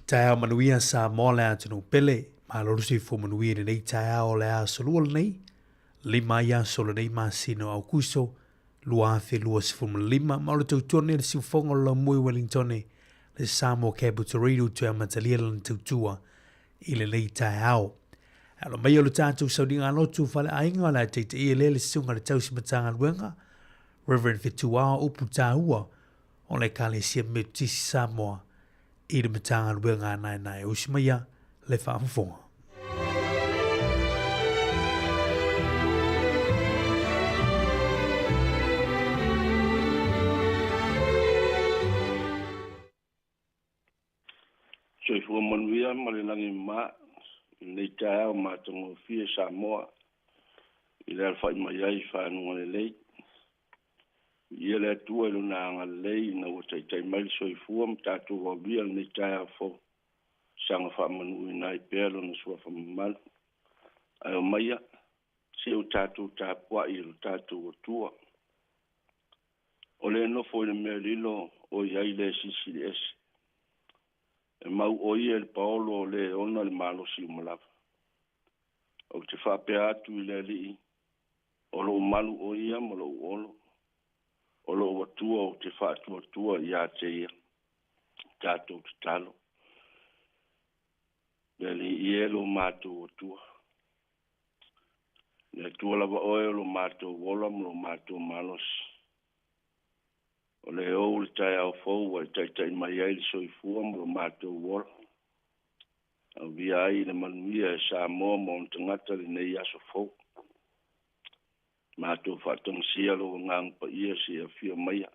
Taia manuia Sāmoa le atunu pele, ma lorusi fu manuia nei taia o le a solua nei, lima ia solo nei ma sino au kuso, lua afe lua sifumu lima, ma le tautone le siufonga la mui Wellingtone, le Sāmoa kebu tariru tu amatalia le tautua, ile nei taia au. Alo mai o le tātou saudinga alotu fale ainga la teite i le sunga le tausi matanga luenga, Reverend Fitua upu tāua, o le kalesia me tisi Sāmoa, i le matanga luenga nai usimaya le whaafonga. So if woman we are malinangi ma nei tae o matango fie Sāmoa i le alfa i mai ai whanua le lei. Ia le atua ilo na anga lei na watai mai so i fuam tātou wa bia nei tae o fo sanga whamanu i nai pēlo na sua whamamanu. Ai o maia se o tātou tāpua i lo tātou o tua. O le nofo i le mea lilo o iai le sisi le esi. E mau o ia le paolo le ona le malo si umalawa. O te whapea atu i le li o lo malu o ia mo lo olo. O lo watua o te whaatua i a te ia. Tātou te talo. Le li i e lo mātou watua. Le tua lava oe lo mātou wola mo lo mātou malos. O le o le tai au fau ai tai mai ai so i fua mo lo mātou wola. Au via ai le manuia e Sāmoa mo ntangata le nei aso fau. Mātou whaatangsia lo ngang pa ia si a fia maia.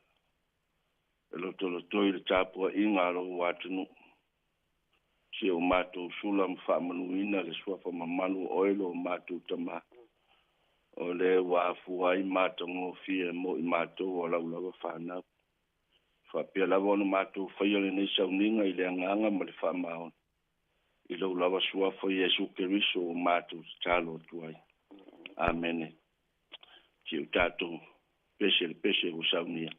E lo tolo toi le tāpua inga lo watunu. Si o mātou sula mwhamanuina le suafa mamanu oilo o mātou tama. O le wafu ai mātou ngofia mo i mātou o laulawa whanau. Whapea lawa ono mātou whaia le nei sauninga i le anganga ma le whamao. I laulawa suafa Jesu Keriso o mātou talo tuai. Amene. Ki o tātou pese o saunia. Yeah.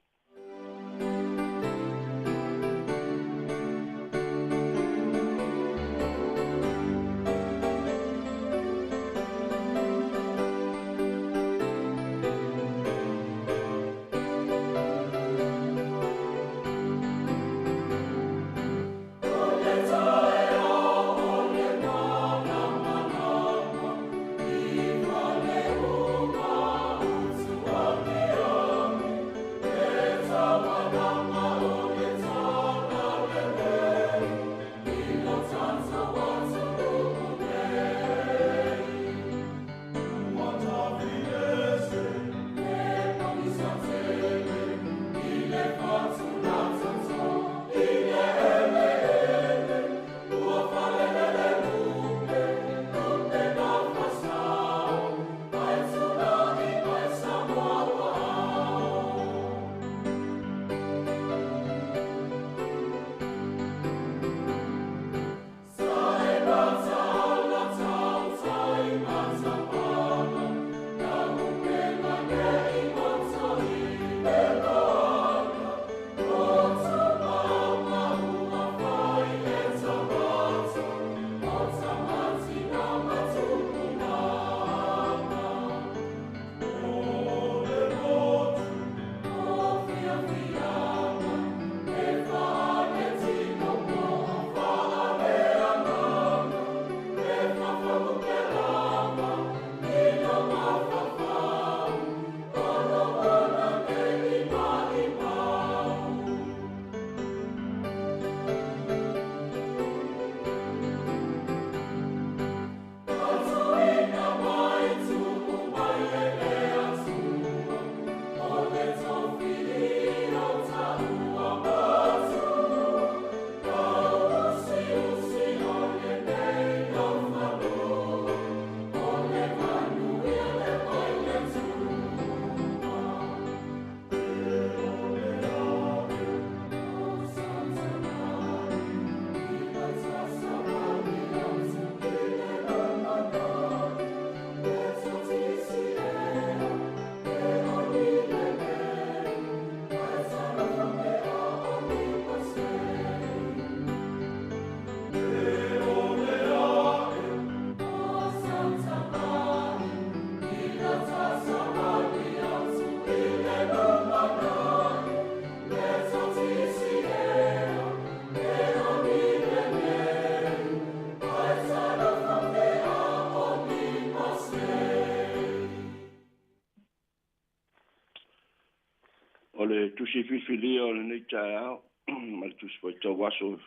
o le tusi fifilia o le nei tae au, ma le tusi pai tau waso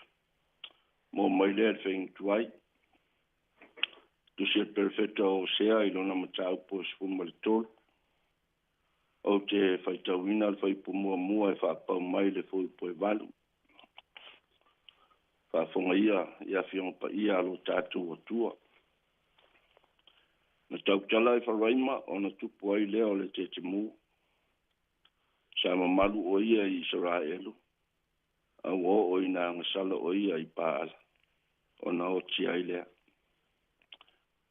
mo mai le feng tuai. Tusi e perfecto o sea i lona matau po sfuma le tolu. O te fai tau ina le fai pumua mua e whapau mai le fui po e walu. Whafonga ia fiong pa ia alo tātou o tua. Na tau tala e wharaima o na tupu ai leo le te mu. Sa mamalu o ia i Israelu. Au o ina ngasala o ia i Paala. O na o ti ai lea.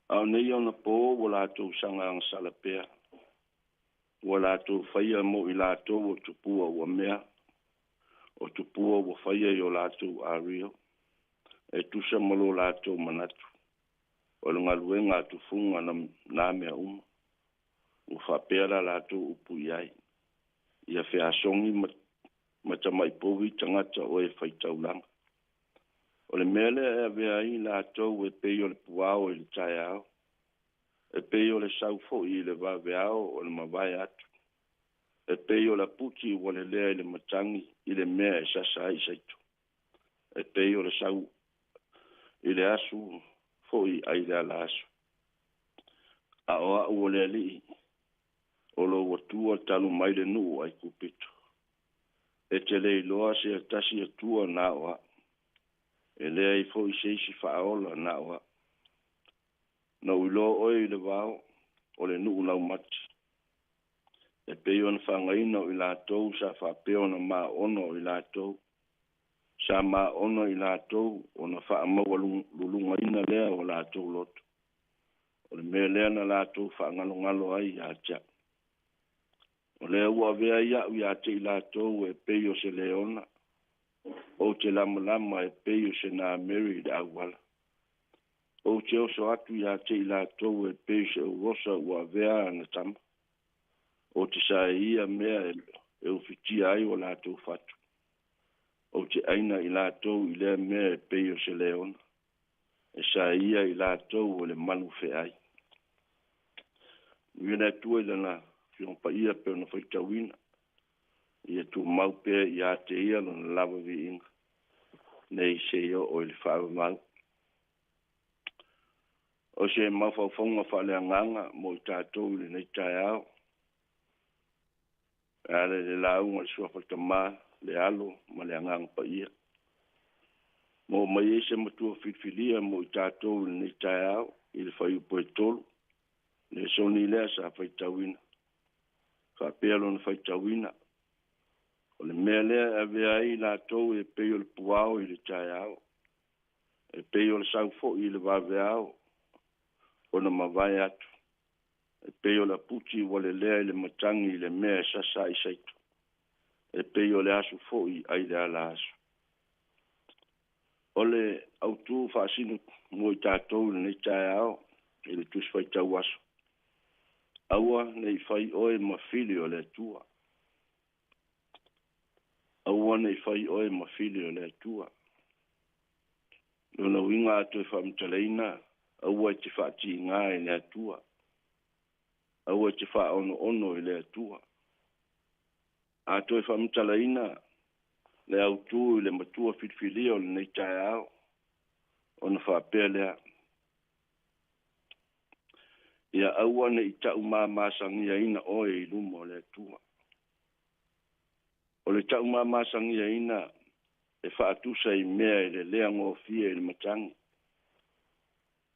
Au nei o na po o lātou sanga ngasala pea. O lātou whaia mo i lātou o tupua o mea. O tupua o whaia i o lātou a rio. E tusa malo lātou manatu. O lunga luenga tu funga na mea uma. O whapera lātou upu iai. Ia whea songi matamai powi tangata o e whaitau langa. O le mele e avea i lātou e pei o le puao i le tae au. E pei o le saufo i le vaveao o le mawai atu. E pei o la puti o le lea i le matangi i le mea e sasa ai saitu. E pei o le sau i le asu foi ai le ala asu. A oa o le ali o lo watua talu mai le nuu ai kupito. E te le iloa se tasi atua na oa. E lea i foi seisi whaola na oa. Na uilo oi le vao o le nuu lau mati. E peo na whangaina o i lātou sa whapeo na maa ono o i lātou. Sa maa ono i lātou o na whaamaua lulunga ina lea o lātou loto. O le mea lea na lātou whaangalo ai a tia. O lea ua vea ia ui a te i lātou e peo se leona. O te lama e peo se na Mary de awala. O te oso atu i a te i lātou e peo se urosa ua vea na tama. O te sa ia mea e ufitia ai o lātou fatu. O te aina i lātou i lea mea e peo se leona. E sa ia i lātou o le manu fe ai. Uina tua i lana fiong pa ia peo na whaitawina. Ia tu mau pea i a te ia no na lava vi inga. Nei se o i le whaava mau. O se mau whauwhaunga whale anganga mo i tātou i le nei tae au. Ale le launga le suafata maa, le alo, ma le angang pa ia. Mo mai se matua fitfilia mo i tātou le nei tae au, i le whai upo e tolu. Le soni lea sa whaitawina. Whapelo na whaitawina. O le mea lea a vea i lātou e peo le puao i le tae au. E peo le saufo i le vaveao. O na mawai atu. E peo la puti wale lea i le matangi i le mea sasa i saitu. E peo le asu foi ai le ala asu. O le autu whaasinu mo i tātou le nei tae au. I le tuswai tau asu. Aua nei whai oe mawhili o le tua. Aua nei whai oe mawhili o le tua. Lona winga atu e whamtaleina. Aua i te whaati ngā i le tua. Aua te wha ono i le atua. A toi whamtala ina le autu i le matua whitwhilia o le nei tae au. O na whapea lea. Ia aua ne i tau māmasangia ina oe i lumo le atua. O le tau māmasangia ina e whaatusa i mea i le lea ngofia i le matangi.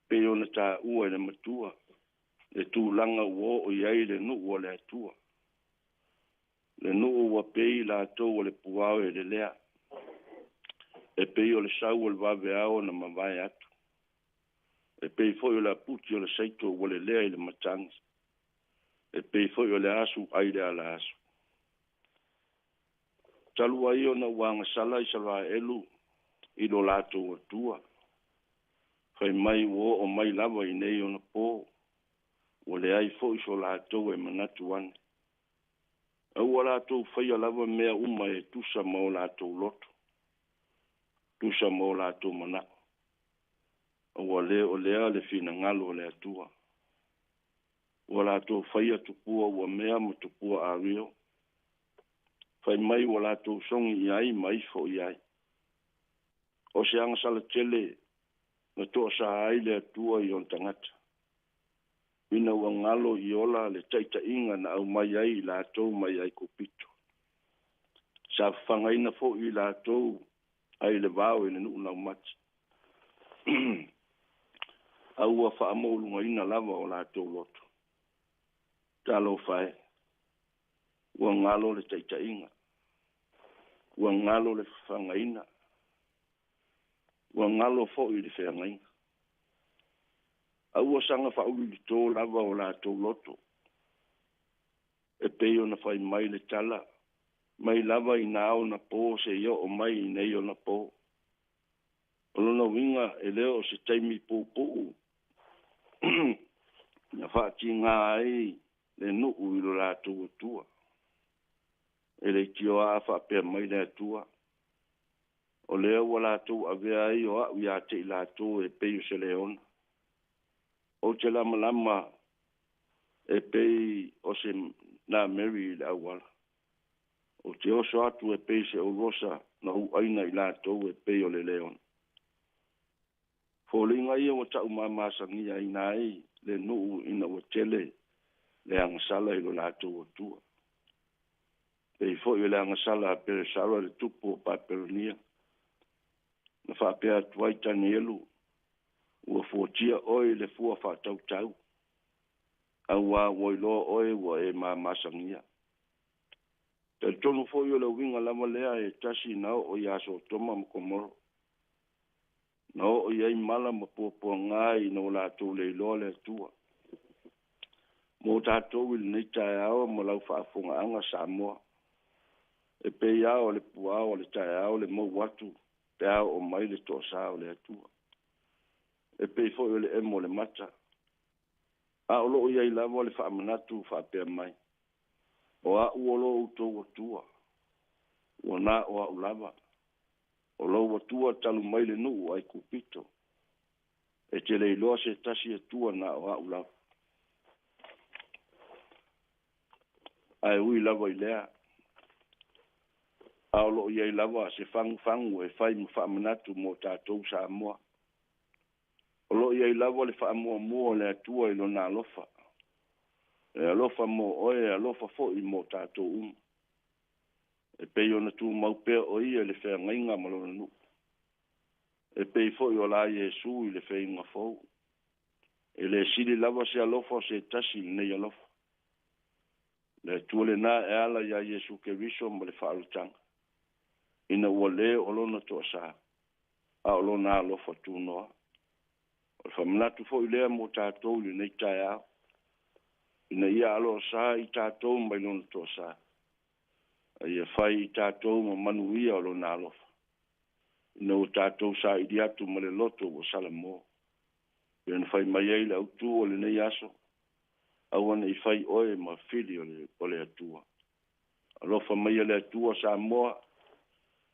Peo na tā ua i le matua. Le tūlanga ua o iai le nuu o le atua. Le nuu ua pei la atou o le puao e le lea. E pei o le sau o le vaveao na mawai atu. E pei foi o le aputi o le saito o le lea i le matangi. E pei foi o le asu ai le ala asu. Talua i o na wanga sala i salwa elu i lo lato o tua. Fai mai o mai lava i nei o na po. O le ai fo iso lātou e manatu ane. Au a lātou whaia lava mea uma e tusa ma o lātou loto. Tusa ma o lātou manako. Au a lea o lea le fina ngalo o le atua. O lātou whaia tupua ua mea ma tupua a rio. Fai mai wala tō songi iai mai fo iai. O se anga sala tele na tō sa ai le atua i on tangata. Ina ua ngalo i ola le taita inga na au mai ai la tō mai ai kupito. Sa whangaina fo i la tō ai le vāo i le nuu nau mati. Aua whaamolunga ina lava o la tō loto. Talo whae. Ua ngalo le taita inga. Ua ngalo le whangaina. Ua ngalo fo i le whangaina. Aua sanga whaulu li tō lava o la tō loto. E peo na whai mai le tala. Mai lava i nao na pō se io o mai i nei o na pō. O lona winga e leo se taimi pō. Na whaati ngā ai le nuu i lo la tō tua. E le tio a whapea mai le atua. O leo wa la tō avea ai o au ia te i la tō e peo se leona. O te lama lama e pei o se na Mary i le awala. O te oso atu e pei se o rosa na hu aina i la tō e pei o le leona. Fōlinga ia wa tau māmasangia i nai le nuu ina wa tele le angasala i lo la tō o tua. Pei fo i le angasala a pere sara le tupo o paperonia. Na whapea tuaitani elu. Ua fuatia oi le fua whatau tau. Aua woilo oi wa e māmasangia. Te tonu fo i le winga lama lea e tasi nao o iaso toma mkomoro. Nao o iai mala mapua ngai na o lātou le iloa le atua. Mō tātou ili nei tae awa ma lau whaafunga anga Sāmoa. E pei ao le pua o le tae ao le mau watu. Pe ao o mai le tō sao le atua. E pei fo i le emo le mata. A o loo iai lava le whaamanatu whaapea mai. O a uolo utou atua. O na o a ulava. O loo atua talu mai le nuu ai kupito. E te le iloa se tasi atua na o a ulava. Ai ui lava i lea. A o loo iai lava se fangu e whai mu whaamanatu mo tātou Sāmoa. O loo iai lava le whaamua le atua i lo nā alofa. E alofa mo oe alofa fo i mo tātou E pei ona tu maupea o ia le whea ngainga malona nu. E pei fo i o la Yesu i le whea inga fau. E le sili lava se alofa se tasi nei alofa. Le tuole na e ala ia Yesu ke riso ma le whaalutanga. Ina ua le o lona toa sa. A o lona alofa tu noa. O whamanatu fo i lea mo tātou i nei tae au. Ina ia alo sa i tātou mai lona toa sa. Ia whai i tātou ma manuia o lona alofa. Ina o tātou sa i diatu ma le loto o Salamo. Ina whai mai ei le autu o le nei aso. Awana i whai oe ma whili o le atua. Alofa mai le atua Sāmoa.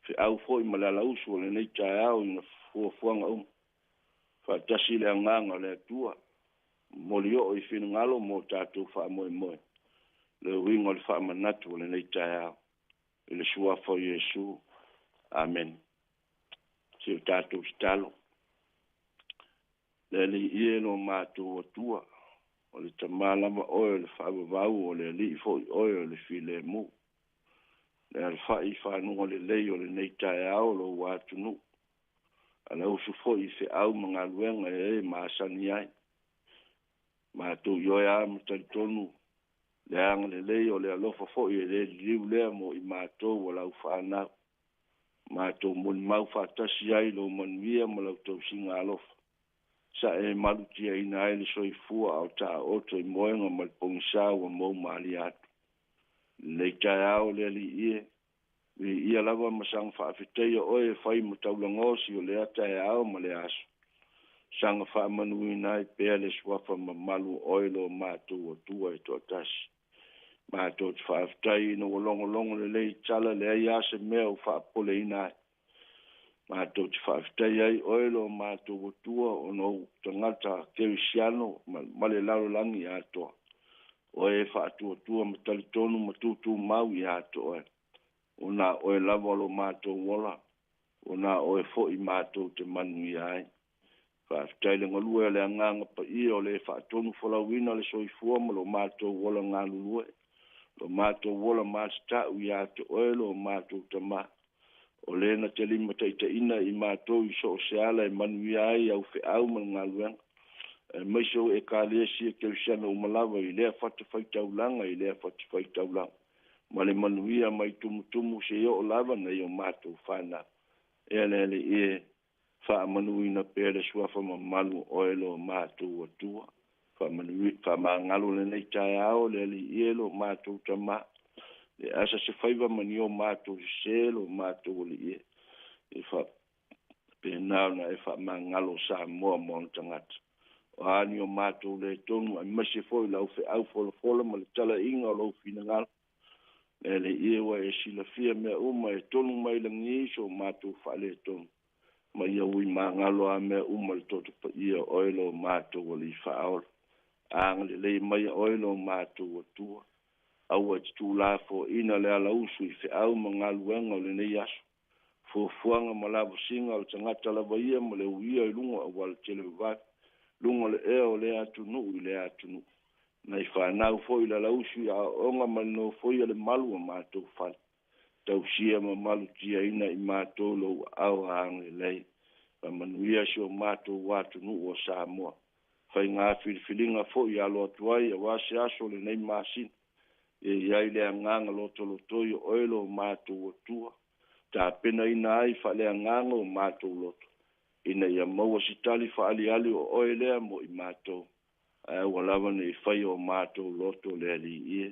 Fe au foi ma le alausu o le nei tae au ina fuanga Whaatasi le anganga le atua. Moli o i whina ngalo mo tātou wha moe moe. Le wingo le wha manatu o le nei tae au. I le suafa o Yesu. Amen. Si o tātou stalo. Le li ie no mātou atua. O le tamalama oe le whaavavau o le li fo i oe o le file mu. Le alfa i whanunga le lei o le nei tae au lo wātunu. Ala usu fo i se au mga luenga e maasani ai. Mātou ioe a mtalitonu. Le anga le lei o le alofa fo i le liu lea mo i mātou o lau whanau. Mātou moni mau whaatasi ai lo manuia mo lau tau singa alofa. Sa e malutia ina ai le soifua au taa oto i moenga malpongisa wa mou maali atu. Le tae au le li ie. Ia lava masang whaafeteia oe whai mo taulangosi o le atae au ma le aso. Sanga whaamanuina nai pēa le swafa ma malu oilo mātou o tua e toa tasi. Mātou te whaafetai ina walongo le lei tala le ai ase mea o whaapole ina ai. Mātou te whaafetai ai oilo mātou o tua o nou tangata kerisiano ma le lalo langi atoa. Oe whaatua tua ma talitonu ma tutu mau i atoa. ona o e lava lo mātou wola, ona o e fo I mātou te manu I ai. Whaaftaile ngalua le anganga pa I o le whaatonu whalawina le soifua ma lo mātou wola ngā lulue. Lo mātou wola mātau I ate oe lo mātou tama. O lena te lima taitaina I mātou I so o seala e manu I ai au fe au ma ngā luenga. Maiso e ka lea si e keusiana o malawa I lea whatafaitaulanga I lea whatafaitaulanga. Ma le manuia mai tumutumu se o lava nei o mātou whana. E lele e wha manuina pere suafa ma malu oelo mātou atua. Wha maangalo le nei tae ao lele e lo mātou tama. Le asa se whaiva mani o mātou se lo mātou le e. E wha penao na e wha maangalo Sāmoa mo tangata. O ani o mātou le tonu a masi foi lau fe au fola ma le tala inga o lau fina ngalo. Le iewa e sila fia mea uma e tonu mai langi so mātou whale tonu. Ma ia ui maangalo a mea uma le toto pa ia oilo mātou o li whaola. Anga le mai oilo mātou o tua. Aua titu la fo ina le ala usu I fe au ma ngaluenga o le nei aso. Fo fuanga ma lavo singa o le tangata lava ia ma le uia I lunga o wale tele vai. Lunga le eo le atunu I le atunu. Nei whanau foi la lausu a onga malino foi le malu a mātou whan. Tau sia ma malu tia ina I mātou lo au hange lei. Pa manuia si o mātou watu nu o Sāmoa. Whai ngā whiriwhiringa foi alo atuai a wase aso le nei māsin. E iai le anganga loto lotoi o oilo o mātou o tua. Tā pena ina ai wha le anganga o mātou loto. Ina ia maua si tali wha ali ali o oilea mo I mātou. Walawa nei whai o mātou loto le ali ie.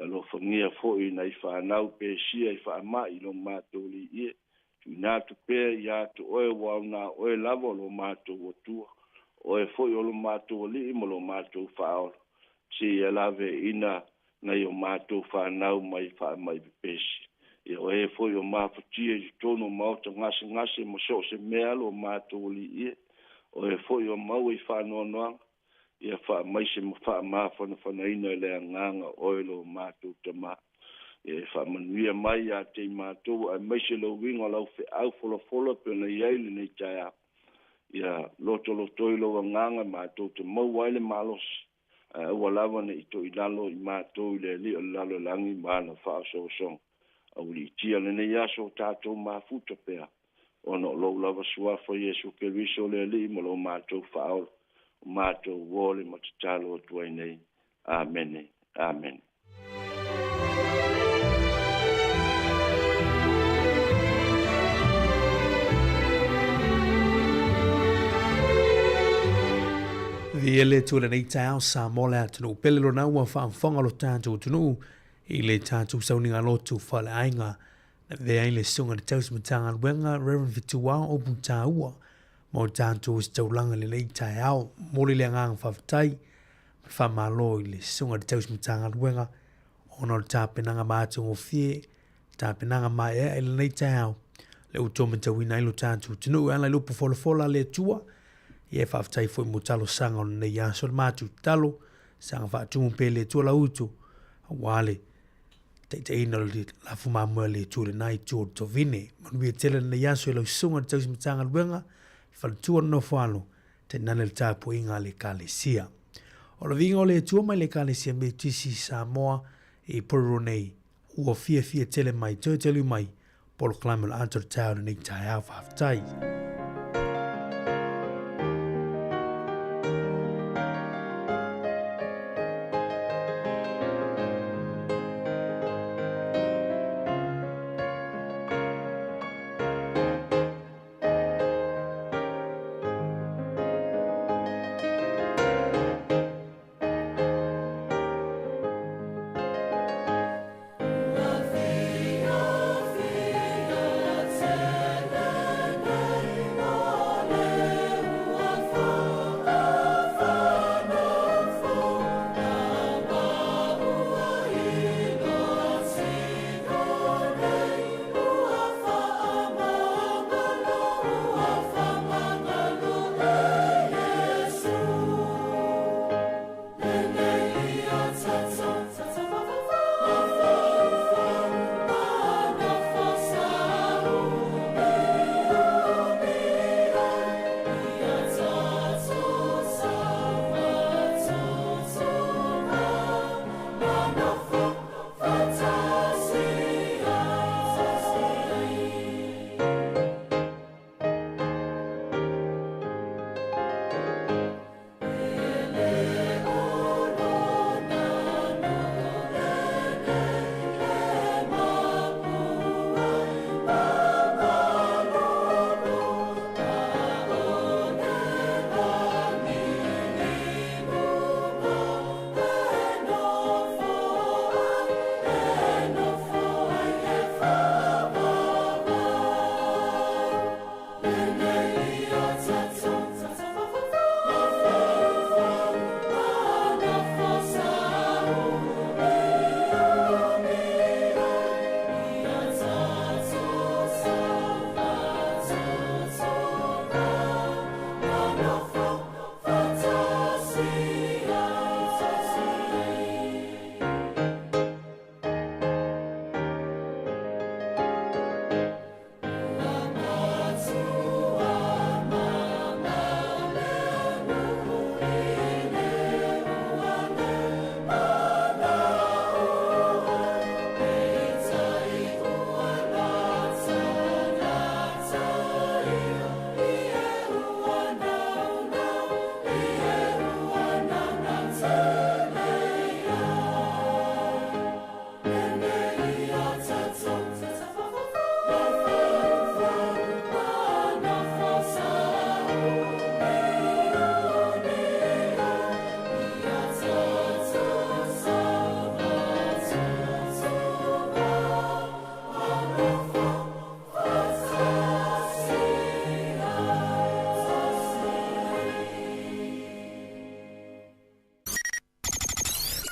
Alo whangia fōi nei whanau pe sia I whaamai lo mātou li ie. Tu nātu pēr I atu oe wau nā oe lava lo mātou o tua. Oe fōi o lo mātou li imo lo mātou whaola. Si e lave ina nei o mātou whanau mai whaamai pēsi. E oe fōi o māwhatia I tono mauta ngase mo so se mea lo mātou li ie. Oe fōi o mau I whanoanoanga. Ia wha mai se mo wha mawhana ina le nganga oilo mātou tama. Ia wha manuia mai a te mātou a mai se lo winga lau fe au fola pena iaile nei taia. Ia loto ilo a nganga mātou te mau waile malos. Ua lawa ne ito I lalo I mātou le li o lalo langi mana wha so song. Au li tia le nei aso tātou mafuta pea. Ono lo lava suafa Yesu Keriso le li mo lo mātou whaola. Mātou wole matatalo tuai nei. Amen. Amen. Ele tūle nei tau Sāmoa le atunu pele lo na ua whaamwhanga lo tātou tunu I le tātou sauninga lotu whale ainga na vea I le sunga le taus matanga wenga Reverend Vitua o puta ua mo tātou is taulanga le nei tai au mori le ngang whawhatai whamalo I le sunga le taus matanga wenga ono le tāpenanga mātou o fie tāpenanga mai e le nei tai au le utoma tawina ilo tātou tunu ana lupu fola le tua Ia whawhatai fwoi mo talo sanga o nei aso le mātou talo sanga whaatumu pele tua la utu wale te ina le lafu mamua le tua le nai tua to vine manuia tele nei aso e lau sunga le tausi matanga luenga whalatua no whalo te nane le tāpu inga le kālesia. O la vinga o le tua mai le kālesia me tisi Sāmoa I pororo nei ua fia tele mai tele mai polo klame le anto le tau nei tai au whawhatai.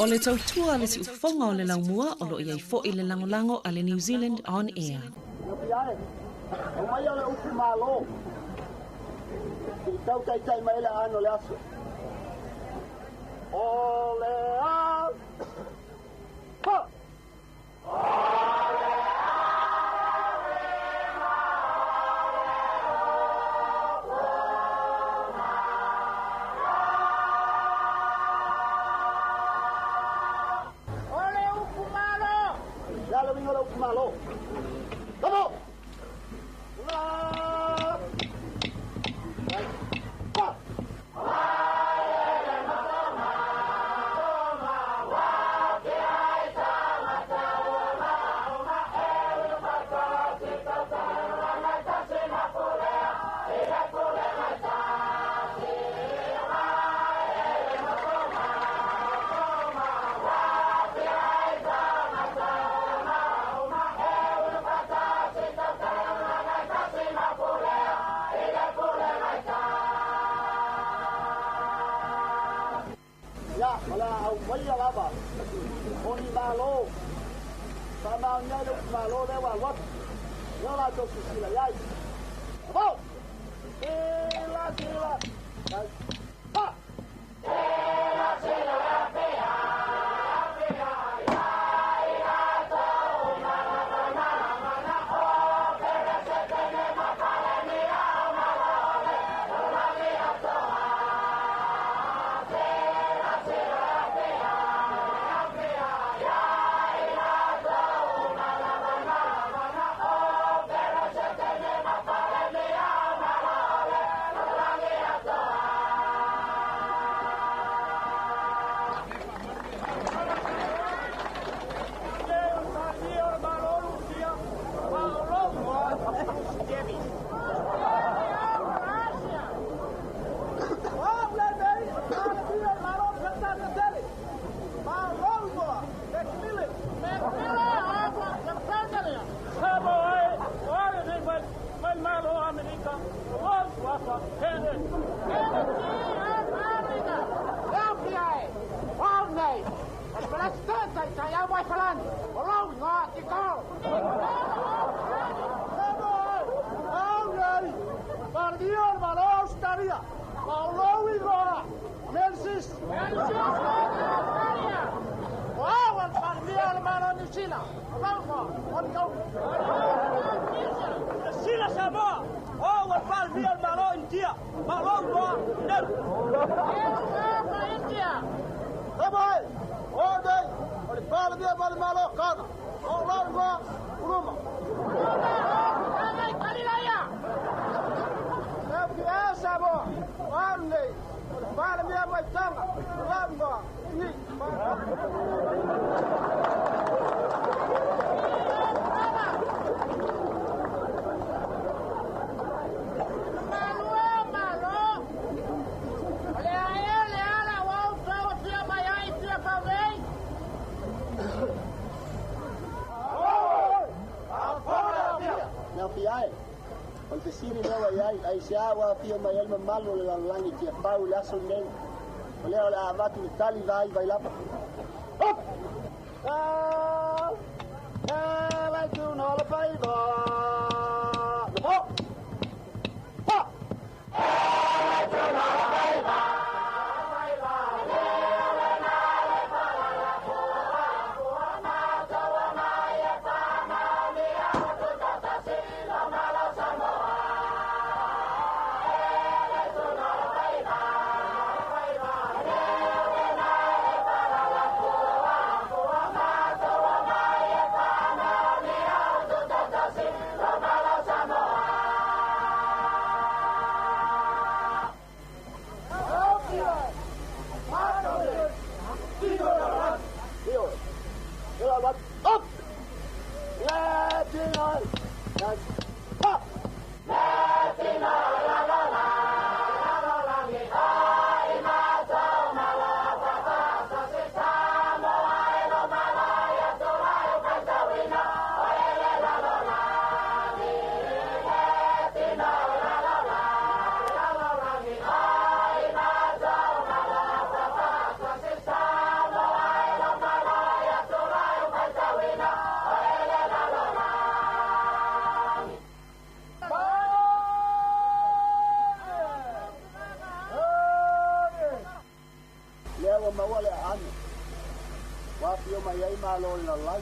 O le tautua le si ufonga o le laumua o lo iai fo i le langolango a le New Zealand On Air. O mai ole upu malo. I tau tai mai le ano le aso. O le a. Ha! Malo. Vamos. Malo de Walwat. Yo la to sila yai. Vamos. Sila. Pa. Sila pea. Sila Sāmoa, o wa fal via malo India, malo wa nel. India. Sabai, o dai, o fal via malo kana. O wa uruma. Ai kalilaya. Sabai Sāmoa, wale, o fal via mai tanga, wa ni. O te siri lewa iai, ai se awa pia mai elma malo le langi tia pau le aso nei. O leo le avatu le tali vai lapa. Hop! Lai tu no le pai ba. Hop! Hop! Lai tu no le pai ba. malo le lai.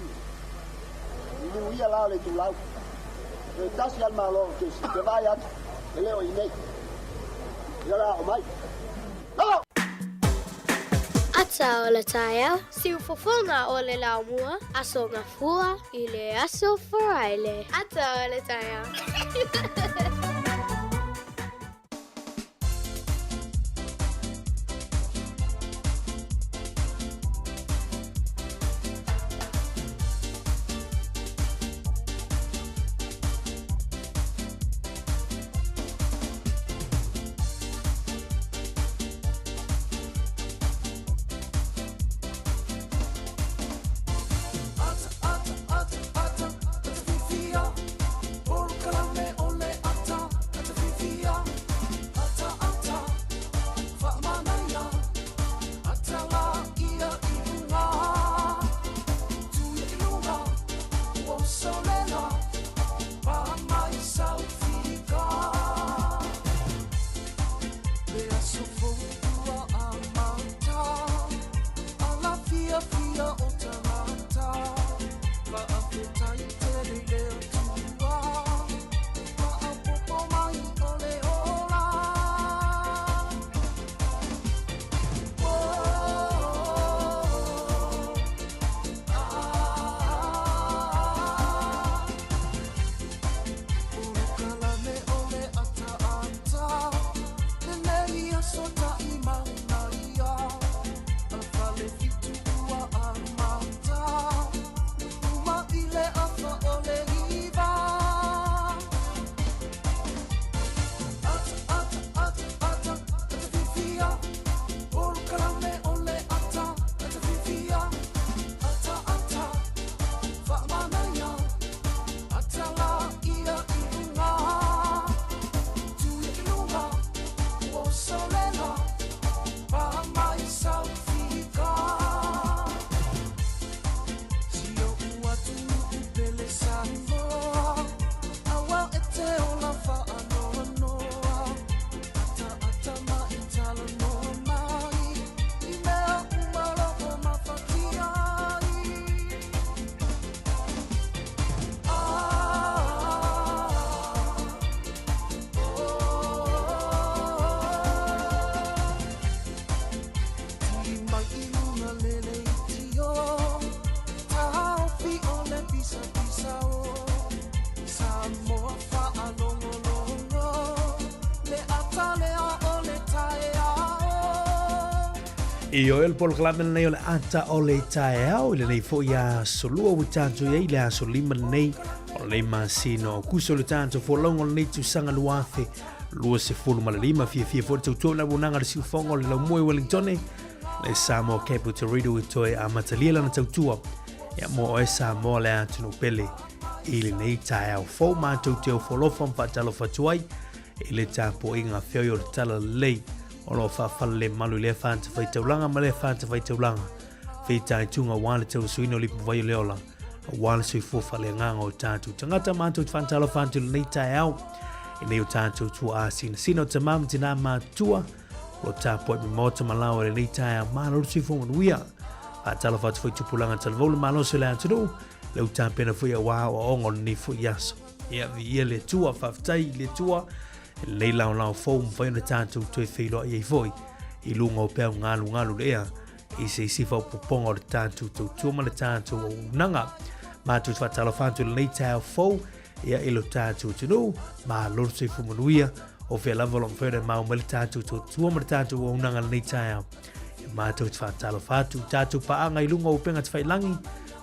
Ni ia la le tu lau. E tasi al malo ke vai at. Ele o inei. Ia la o mai. Hello. Ata o le taia, si ufofonga o le laumua, aso ngā fua i le aso wharaile. Ata o le taia. Io el pol klame nei ole ata ole tae au ile nei fo ia solua u tanto ia ile a solima nei o le masino kuso le tanto fo longo nei tu sanga luafe lua se fulu malima fia fo tu tu na bunanga le sifongo le mo Wellington le Sāmoa capital radio itoe a matalia na tautua ya mo e Sāmoa le atu pele ile nei tae au fo ma tu te fo lo fam fatalo fatuai ile tapo inga feo le tala lei Olo whawhale malu le whanta whaitaulanga ma le whanta whaitaulanga. Whitai tunga wale tau suino lipu vai leola. Wale sui fofa le nganga o tātou. Tangata mātou whantalo whantu le nei tai au. E nei o tātou tua āsina. Sino te mamu tina mātua. Lo tāpoi mi mota malawa le nei tai au. Mālo sui fofa nuia. Whantalo whatu whaitupulanga talavola mālo se le antunu. Leu tāpena fuia wā o ongo ni fui yaso. Ia vi ia le tua whaftai le tua. Lei lau lau fau mwhai na tātou toi whailoa iei foi. I lunga o pēo ngalu lea. I se isi fau poponga o le tātou tau tuama le tātou o unanga. Mātou whatala whantu le nei tāo fau. Ia ilo tātou tunu. Mā loro se fumanuia. O whea lava long whaere mau mele tātou tau tuama le tātou o unanga le nei tāo. Mātou whatala whantu. Tātou paanga i lunga o penga te whailangi.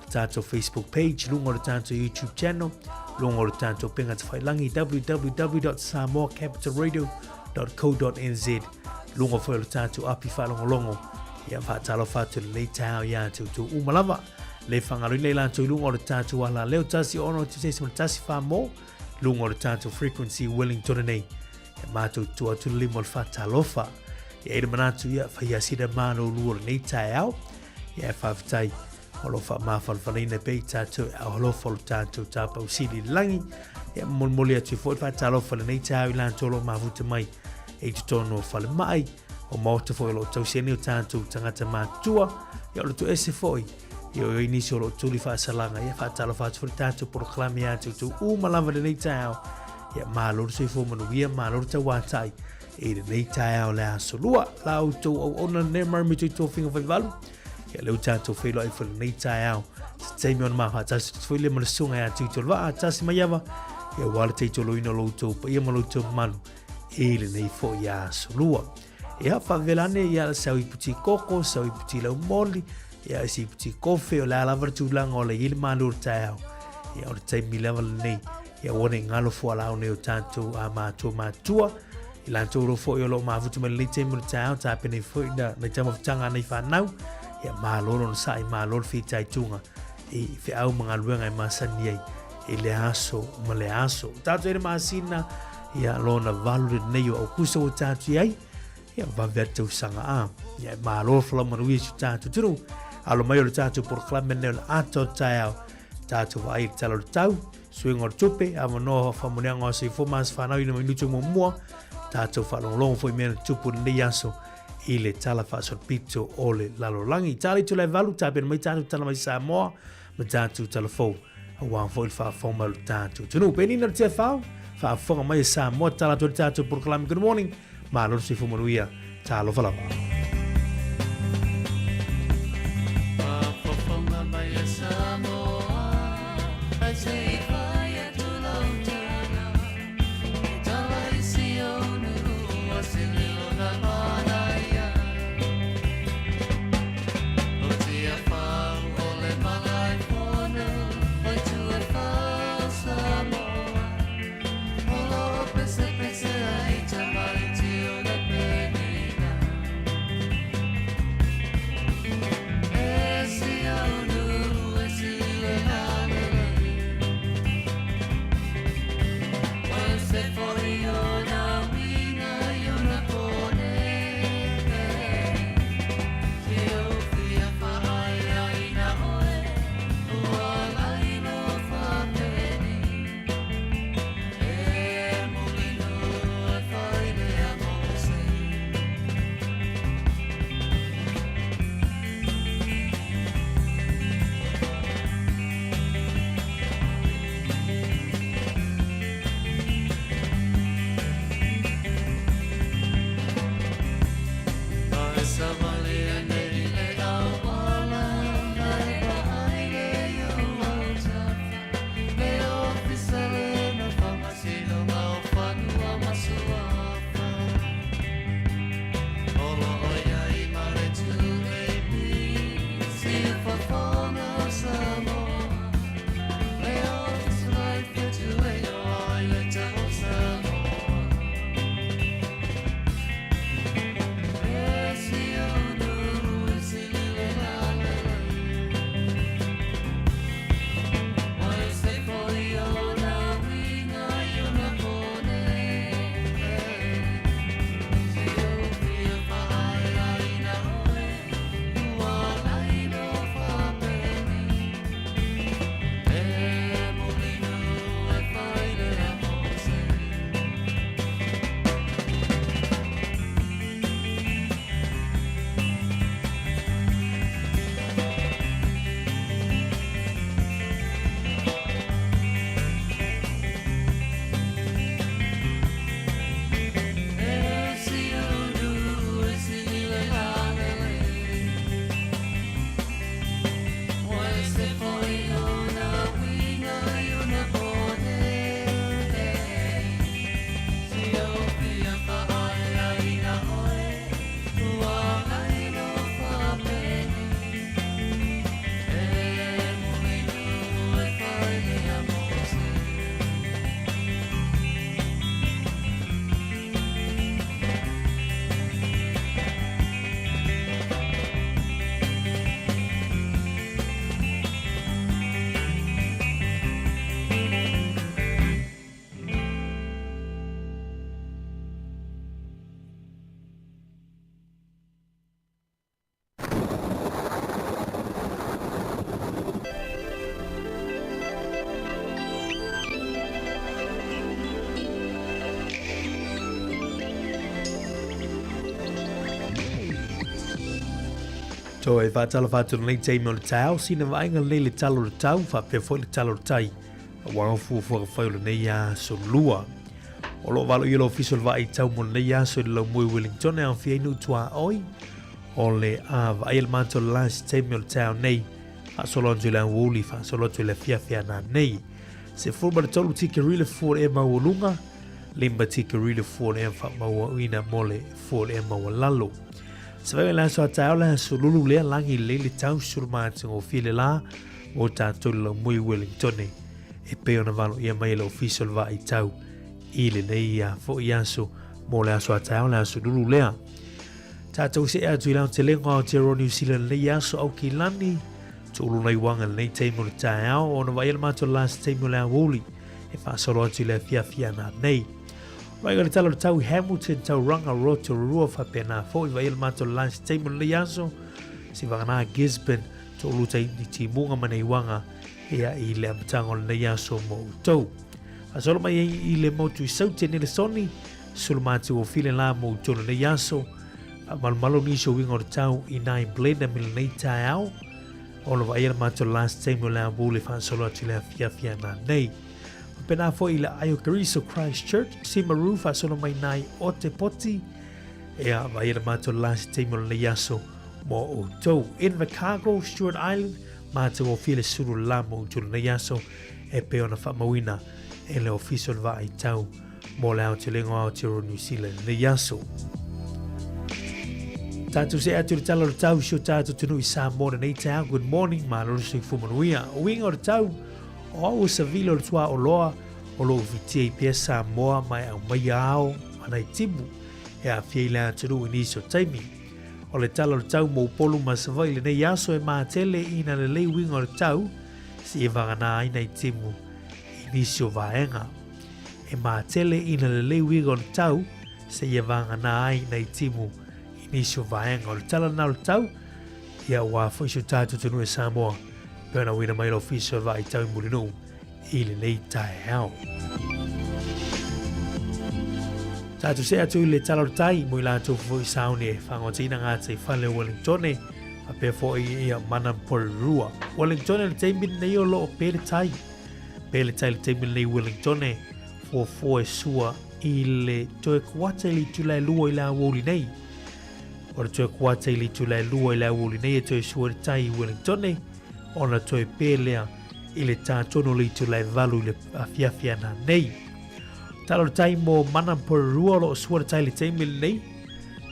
Tātou Facebook page. Lunga o le tātou YouTube channel. Lunga o le tātou penga te whailangi www.samoacapitalradio.co.nz Lunga whai o le tātou api whalongolongo Ia whaatalo whātu le nei tāo ia tu umalava Le whangarui nei lanto i lunga o le tātou ala leo tasi ono tu sesi mana tasi whamo Lunga o le tātou frequency Wellington nei Ia mātou tua tu limo le whaatalofa Ia ere manatu ia whaiasida māno lua le nei tāo Ia whaafitai Holofa mawhanwhanaina pei tātou a holofa lo tātou tāpau siri langi. Ia monmoli atu fwoi whatalofa le nei tāu i lantolo mafuta mai. E tutono whale mai. O mauta fwoi lo tauseni o tātou tangata mātua. Ia lo tu ese fwoi. Yo ini solo tuli fa salanga ia fa tala fa tuli tātou proklame ia tu malama le nei tau. Ia mālor se fo manuia mālor ta wātai. E le nei tau le asolua la o tu o ona ne marmi tu finga fa valu. Ia leu tātou whelo ai fa le nei tau. Se teimi ona maha tasi tu le malasunga ia tu tolwa tasi maiava. Ia wala te tolo ina lo tu pa ia malo tu manu. E le nei fo ia asolua. Ia fa velane ia sau iputi koko, sau iputi lau moli. Ia isi iputi kofe o la lava tu langa o le ili mālor tau. Ia o le teimi lewa le nei. Ia wane ngalo fo ala o neo tātou a mātua. I lantou ro fo i o lo mafutu me le teimi le tau. Tā pene fo i na tama futanga nei whanau. Ia mālor on sa i mālor fi tai tunga. I fe au mga luenga i masani ai. I le aso, ma le aso. Tātou ere maasina. Ia lona valu le nei o kusa o tātou ai. Ia vavetou sanga a. Ia mālor fala manui su tātou turu. Alo mai o le tātou proklame neo le ato tau. Tātou wa ai talo le tau. Suinga o tupe. Amo noa whamuneanga o se fomas whanau ina minutu mo mua. Tātou whalonglongo fo i mea tupu nei aso. I le tala whaasor pito o le lalolangi. Tāle tu lai valu tāpena mai tātou tala mai Sāmoa. Ma tātou tala fau. Awang fo i whaafoma le tātou. Tunu, penina le tia whao. Whaafonga mai Sāmoa tala tu le tātou proklame. Good morning. Mālor se fumanuia. Tālo whalawa. To e whātala whātala nei teime o le tau, sina vainga nei le talo le tau, whapea fwoi le talo le tai. Wangafu whakawhaiula nei a so lua. O lo walo i lo official vai tau mo nei a so le mui Wellington e an fienu tua oi. O le a vai el manto le lasi teime o le tau nei. A solo anju le wuli, fa solo tu le fia na nei. Se furba le tolu tika rile fuor e mawalunga, limba tika rile fuor e wha mawawina mole fuor e mawalalo. Se vai la so tau la so lulu lea langi le tau surmatu o file la, o tātou le mui Wellington e. E peo na valo ia mai le official va i tau i le nei a fo i aso mo le aso a tau le aso lulu lea. Tātou se atu i lau te lengo o te ro New Zealand le aso au ki lani, tūlu nei wanga nei teimo le tāau o na vai ele mato last teimo le awuli e whaasoro atu le fia na nei. Vai gani talo le tau Hamilton tau ranga roto rua whapena fo i vai ele mato last teimo le aso si wangana Gisborne tūlu te ti munga manei wanga ea i le amatanga o le nei aso mo utou. Asolo mai i le motu i saute ni le soni, sulu matu o file la mo utou le nei aso, malmalo niso winga o le tau i nai blenda mi le nei tae au, o lo vai ele matu last time o le ambule fa solo atu le fia na nei. Pena fo i le Ayo Kariso Christchurch, Simaru fa solo mai nai o te poti, ea vai ele matu last time o le nei aso mo utou. Invercargill, Stewart Island, Mata o file suru lamo utul na yaso e peo na whamawina e le official va i tau mo le au te lengo au te ro New Zealand na yaso. Tātou se atu le talo le tau sio tātou tunu i Sāmoa nei tau, good morning, ma loro sing fumanuia. O winga o le tau, o au sa vilo le tua o loa, o lo vitia i pia Sāmoa mai au mai ao, anai tibu, e a fia i le atunu i niso taimi. O le talo le tau mo polu ma savai le nei aso e maatele ina le lei winga o le tau si e wangana aina i timu inisio vaenga. E maatele ina le lei winga o le tau si e wangana aina i timu inisio vaenga. O le talo na o le tau ia wafo iso tātou tunu e Sāmoa pēna wina mai lo fiso vai tau i mulinu i le lei tae hao. Tātou se atu i le talo tai mo i lātou fo i sauni e whangotina ngā te whale Wellington a pēr fo i ia Manamporua. Wellington le teimin nei o lo o pēle tai. Pēle tai le teimin nei Wellington fo e sua i le toe kuata i li tulai lua i la woli nei. O le toe kuata i li tulai lua i la woli nei e toe sua le tai i Wellington o na toe pēlea i le tātono li tulai valu i le afiafia na nei. Talo le tai mo Manamporua lo suara tai le teimil nei.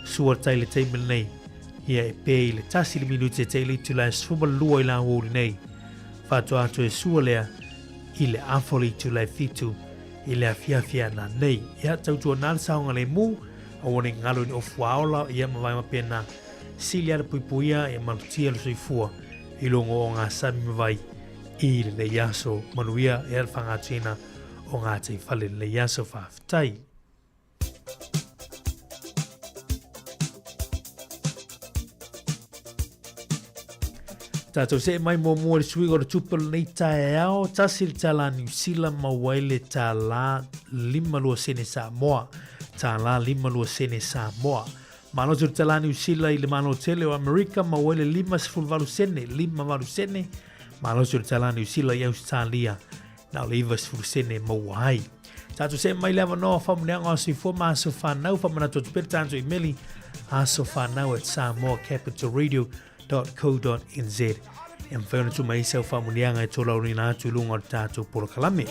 Suara tai le teimil nei. Ia e pē i le tasi le minuti e te li tula e sfuma lua i la wōli nei. Whātua atu e sua lea i le afoli tula e fitu i le afiafia na nei. Ia tautua nāle saonga le mū a wane ngalo ni ofu aola ia mawai mapena sili ala puipuia e manutia lo soifua i longo o ngā sami mawai i le nei aso manuia e alwhangatuina o ngā te whale le yaso whawhitai. Tātou se mai mō mua le suigo le tupelo nei tae ao, tasi le tala New Zealand mawaile tā la 5 sene Sāmoa, tā la 5 sene Sāmoa. Manotu le tala New Zealand i le mano tele o Amerika mawaile 5 sene, manotu le tala New Zealand i Australia, na le iwa sene mawai. Tātou se mai lewa noa whamuneanga o sifo ma aso whanau whamanato tupere tātou emaili aso whanau at samoacapitalradio.co.nz e mwhaiona tu mai sau whamuneanga e tō lauri nā atu lunga o tātou polo kalame.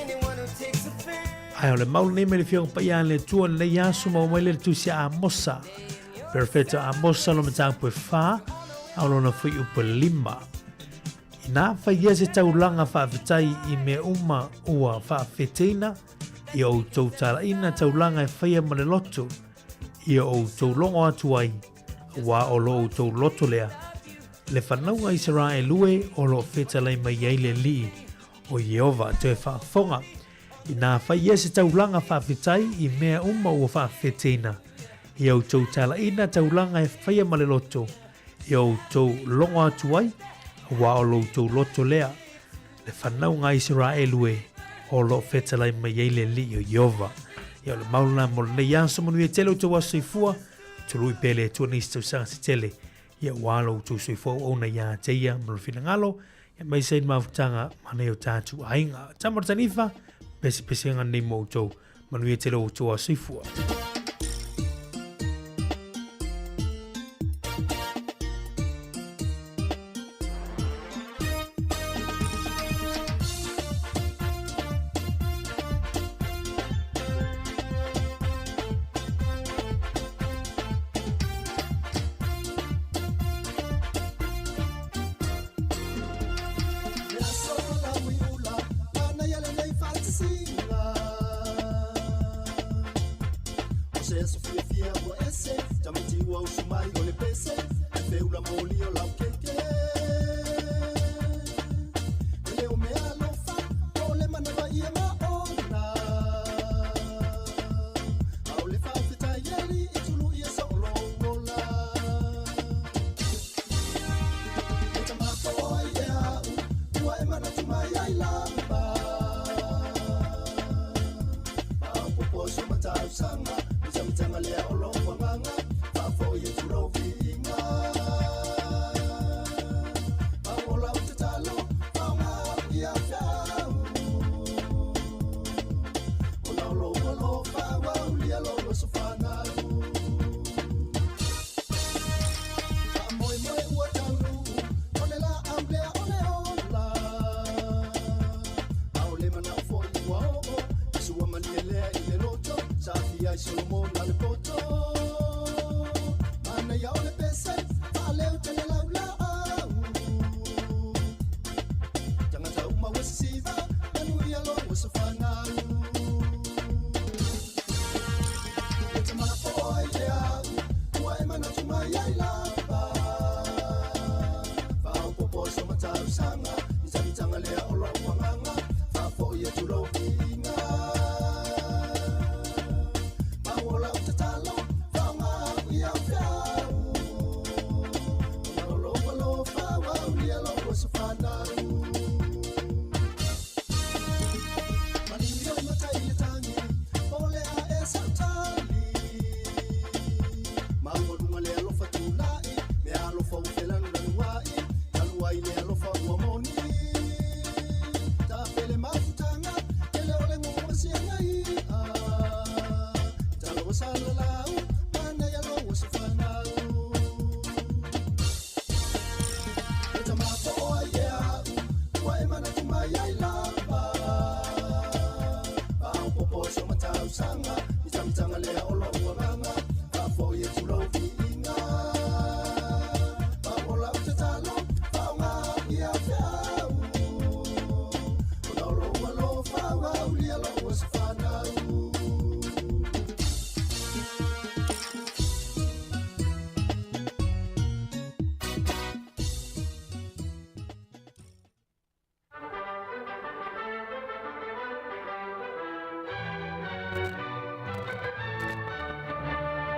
Ai o le maulu nei me le whiong paia le tua nei aso mau mai le tusi a mosa. Perfetto a mosa lo matang pue wha au lona whi upa 5. Nā whaia se taulanga whawhitai i me uma ua whawhetina i o tau tala ina taulanga e whaia ma le loto i o tau longo atu ai wa o lo tau loto lea. Le whanaunga i sara e lue o lo whetalai mai ei le li o Jehova te whaafonga. I nā whaia se taulanga whawhitai i mea uma ua whawhetina i o tau tala ina taulanga e whaia ma le loto i o tau longo atu ai wa o lo tau loto lea. Le whanaunga Israelu o lo whetalai mai ei le li o Jehova. Ia le mauna mo le nei anso manu e tele o tau aso i fua, tulu i pele e tua nisi tau sanga si tele, ia walo tu sui fo ona ia teia mrofina ngalo ia mai sein mafutanga maneo tatu ainga tamar tanifa pesi ngani mo to manuia te lo to asifua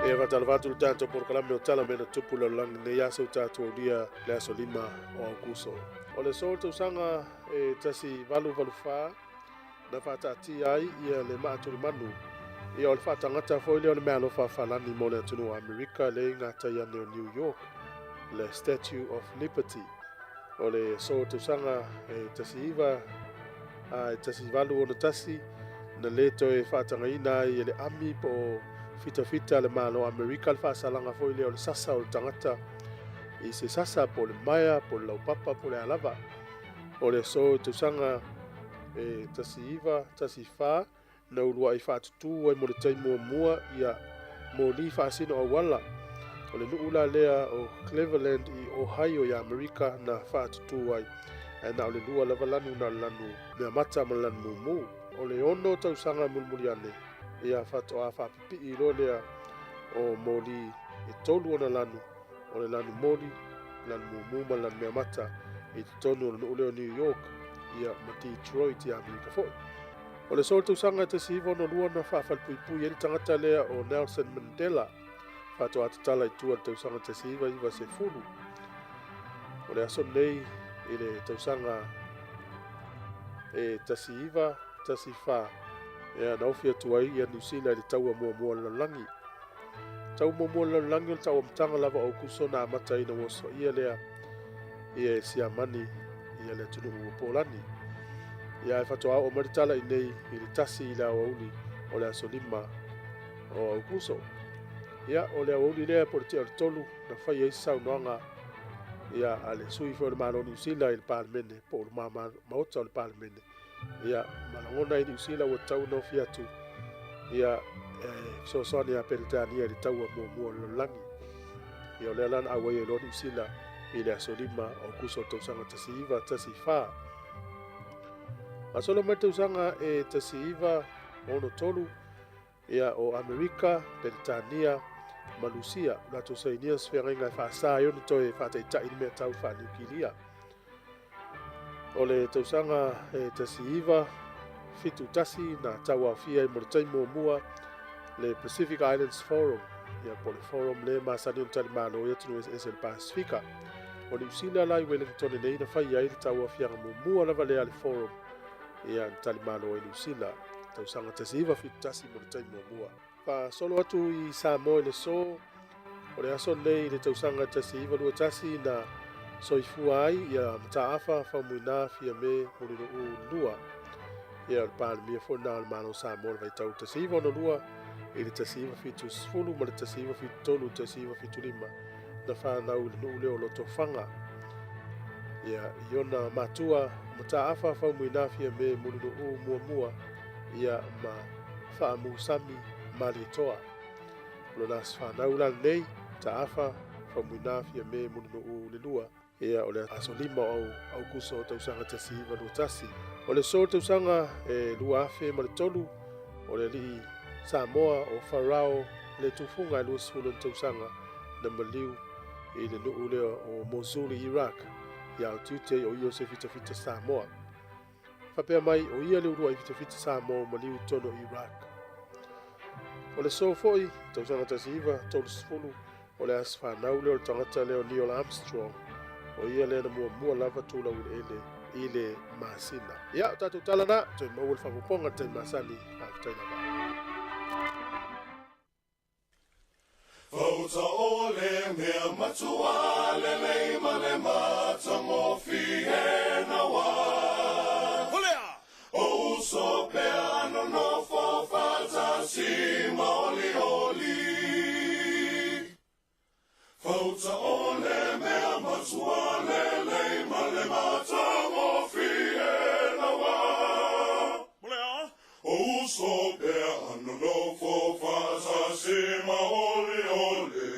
E vatalvatu le tātou porkalame o tala mena tupu le langi ne ia sau tātou dia le aso 5 o Augusto. O le sol tausanga e tasi valu wha na whatati ai ia le maaturi manu. Ia o le whatangata foi leo le mea lo whawhalani mo le atunu o Amerika le ngata ia neo New York, le Statue of Liberty. O le sol tausanga e tasi iwa e tasi valu o na tasi na leto e whatanga ina i le ami po fita le malo Amerika le whaasalanga foi leo le sasa o le tangata i se sasa po le maia, po le laupapa, po le alava. O le so tausanga e tasi iwa, tasi wha na urua i whaatutu ai mo le tai mua ia mo li whaasino au wala. O le nuula lea o Cleveland i Ohio i Amerika na whaatutu ai. E na o le lua lava lanu na lanu mea mata ma lanu mumu. O le ono tausanga mulmuli ane. Ia whato a whapipi i lo lea o moli e tolu ona lanu. O le lanu moli, lanu mumu ma lanu mea mata i tonu o le New York ia ma Detroit i Amerika foi. O le sol tausanga te siva no lua na whawhalpuipui e tangata lea o Nelson Mandela. Whato atatala i tua tausanga te siva iwa se fulu. O le aso nei i le tausanga e tasi iwa, tasi wha. Ea na ofia tuai ia New Zealand i taua mua lalangi. tau mo langi o tau amtanga lava o kuso na amata ina woso ia lea ia sia mani ia le tunu ua polani ia e fatoa o maritala inei i le tasi i le awauli o le aso lima o au kuso ia o le awauli lea po le tia o le tolu na fai eisi saunoanga ia a le sui fo le maloni usila i le palemene po o le maota o le palemene ia malangona i le usila ua tau no fiatu ia soasoani a peretania i le taua muamua o le langi ia o le alana auai e loni usila i le aso lima o kuso o tausaga tasiiva tasifā asolo mai tausaga e tasiiva ono tolu ia o Amerika, Peretania, Malusia latou sainia sefeagaiga e faasā i ona toe faataʻitaʻi le mea tau faaniukilia o le tausaga e tasiiva fitu tasi na tauaofia i mo le taimuamua le Pacific Islands Forum ia po le forum le masani ona talimālo ia tunu ese le Pasifika o le usila la i Wellington nei na fai ai le tauaofiaga muamua lava lea le forum ia na talimālo ai le usila tausaga tasiiva fitu tasi mo le taimuamua fasolo atu i Sāmoa i le so o le aso nei le tausaga tasiiva lua tasi na soifua ai ia mataafa faumuinā fia me mo le nuu lua ia o le palemia foʻi na o le malo Sāmoa le vaitau tasiiva ono lua i le tasiiva fitu sefulu ma le tasiiva fitu tolu tasiiva fitu lima na fanau i le nuu lea o lotofaga ia i ona matua mataafa faumuinā fia me mo le nuu muamua ia ma faamusami ma le toa lona se fanau lanei taafa faumuinā fia me mo le nuu le lua ia o le aso lima o au kuso o tausaga tasiiva lua tasi o le so tausaga e lua afe ma le tolu o le alii Sāmoa o Farao le tufunga e lua sefulu na tausaga na maliu i le nuu lea o Mosul i Iraq ia o tiute o ia se fitafita Sāmoa faapea mai o ia le urua i fitafita Sāmoa o maliu tono i Iraq o le so foʻi tausaga tasiiva tolu sefulu o le asa fanau lea o le tagata lea o Neil Armstrong o ia lea na muamua lava tulau ele i le masina ia o tatou talana toe maua le faapopoga le taimasani afetailava Fauta o le mea matua le lei ma le matangofi e na wā. O uso pe ano no fo fata si maoli oli. Fauta o le mea matua le lei ma le matangofi e na wā. O uso pe ano no fo fata si maoli oli.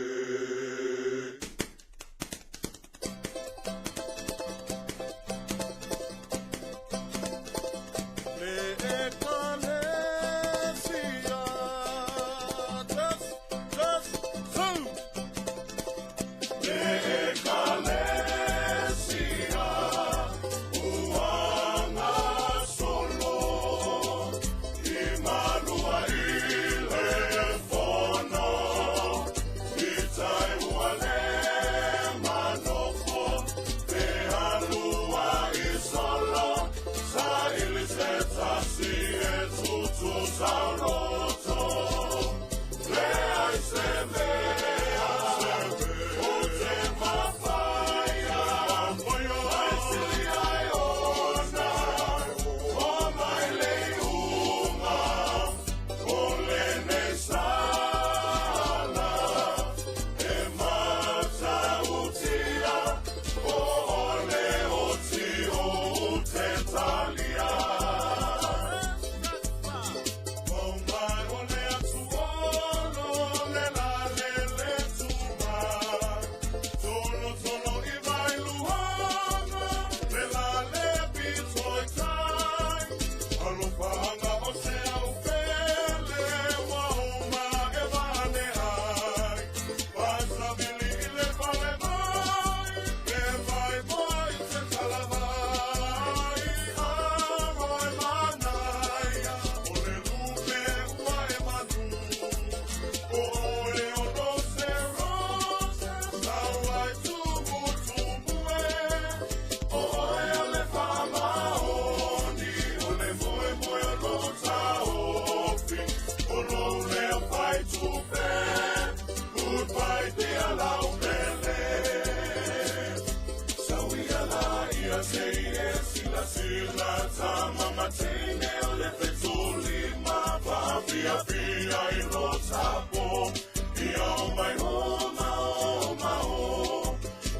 fia I lo tapo I au mai homa homa ho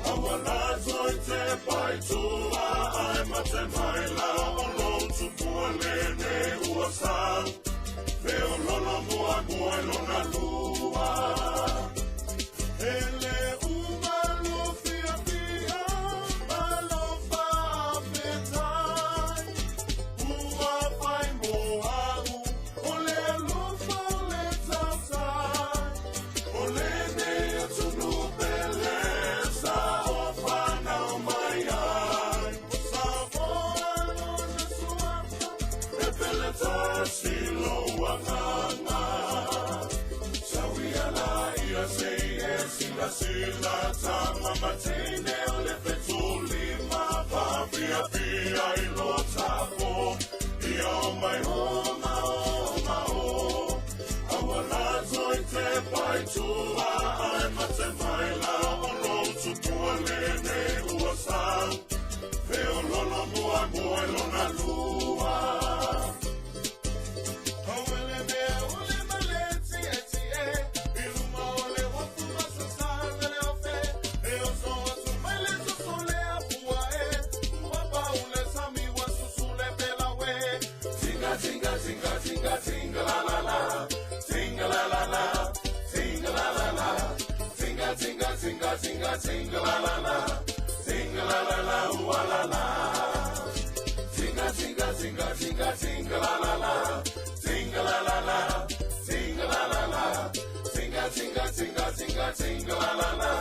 Awala zoi te pai tua Ai mate mai la o lo tupua lene ua sang Peo lolo mua mua lona lua Ele umalo fia fia Malo fa petai Ua pai moa u Ole lufa le tausai Ole ne atunu beleza O whanau mai ai Sāmoa lona suata E pele tasilo wanganga Sila tama matene ole petuli ma pia pia I lo tapo I au mai homa homa ho Awala zoi te pai tua ai mate mai la o lo tupua lene ua sang Peo lolo mua mua lona lua Awele mea ule maleti eti e Iluma ole wafu Tinga tinga tinga tinga la la la tinga la la la tinga la la la tinga tinga tinga tinga tinga la la la tinga la la la wa la la tinga tinga tinga tinga tinga la la la tinga la la la tinga la la la tinga tinga tinga tinga tinga la la la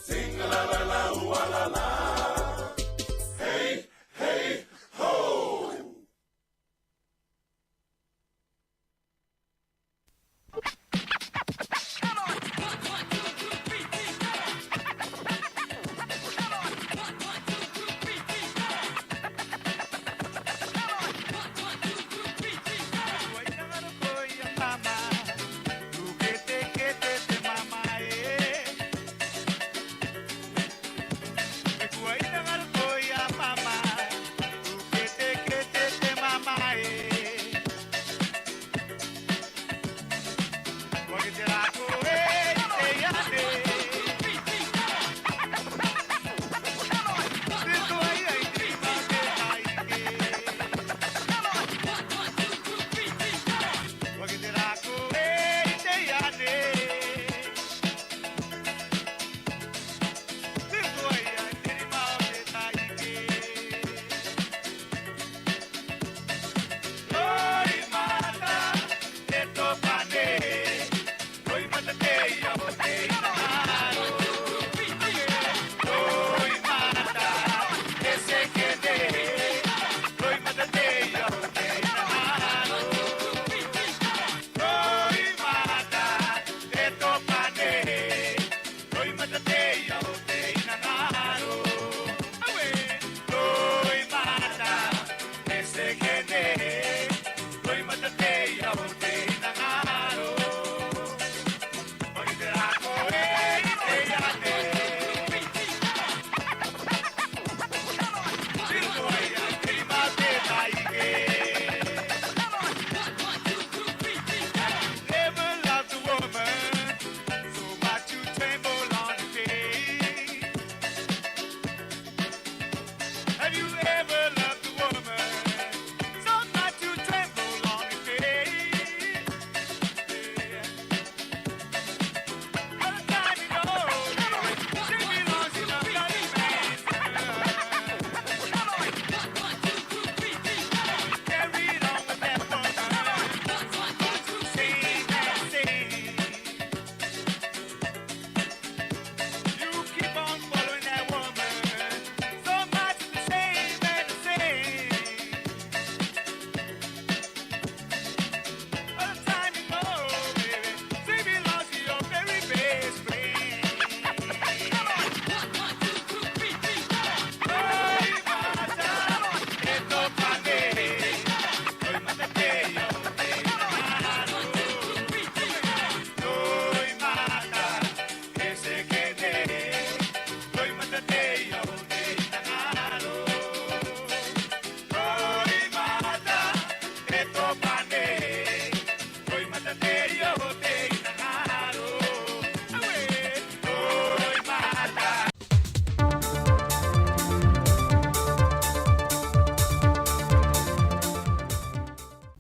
tinga la la la wa la la Hey hey ho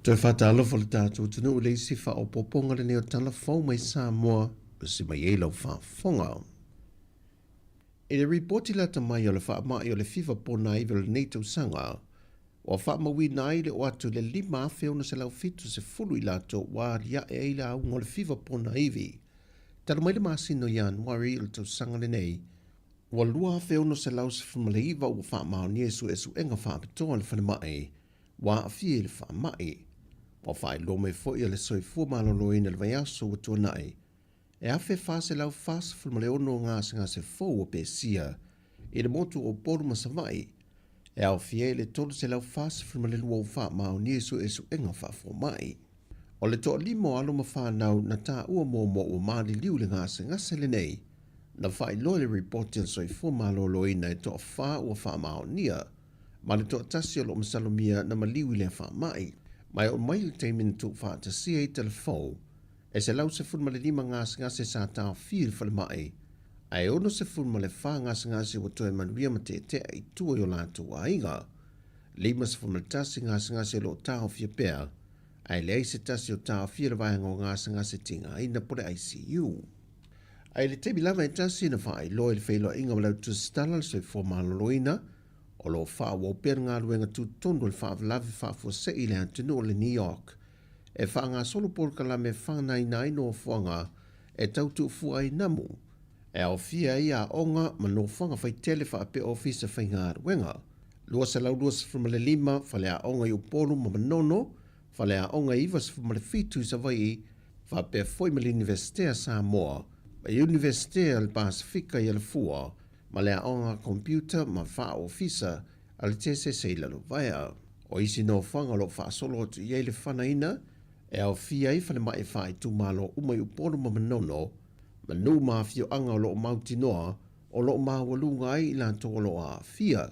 Toi whātālofa le tātou tunu le isi wha o poponga le neo talafou mai Sāmoa o si mai e lau whaafonga. E le ripoti lata mai o le whaamai o le fifa pona iwe le nei tausanga, o whaamawi nai le o atu le 5 awheo na se lau fitu se fulu i lato wā ria e eila au ngā le fifa pona iwi. Tala mai le masino Januari o le tausanga le nei, wa 2 awheo na se lau se fumale iwa o whaamao ni esu enga whaapitoa le whanamai, wā awhie le whaamai. O whai lo me fo i le soifua malolo ina le vaiaso o tua nai. E awhe whase lau whase fulmale ono ngā se fo o pesia, i le motu o poru masavai. E au fie le tolu se lau whase fulmale lua o wha mao ni esu enga whafo mai. O le toa limo alo ma whanau na tā ua mo o maali liu le ngase le nei. Na whai lo le reporti al soifua malolo ina e toa wha ua wha mao nia, ma le toa tasi o lo masalomia na maliu i le wha mai. Mai o mai le teimin tu whaata sia i telefou, e se lau se funma le 5 ngase sa tau whir whale mai, ai ono se funma le wha ngase o toe manuia ma te i tua i o lātu a inga, 5 se funma le tasi ngase lo tau whia pēr, ai le se tasi o tau whir vaianga o ngase tinga ina pole ICU. Ai le teimi lama e tasi na wha i loe le whailo inga walau tu stala le soi fōmalo loina, o lo wha wau pēr ngā luenga tu tondo le wha avlawe wha fuase i le antunu o le New York. E wha ngā solo porkala me whanai nai no fuanga e tautu fua i namu. E au fia i a onga ma no fuanga whai tele wha ape ofisa whai ngā ruenga. Lua se lau luas frumale 5, whale a onga i upolu ma manono, whale a onga i was frumale 5 sa vai wha ape foi ma l'Universitea Sāmoa, ma Universitea al Pasifika i al fua, ma lea onga computer ma wha ofisa al tese se ilalo vaia. O isi no whanga lo wha solo tu iei le whanaina, e au fia i whane mai wha i tu malo umai uporo ma manono, ma nu ma fio anga o lo mauti noa, o lo ma walunga ai ila to lo a fia.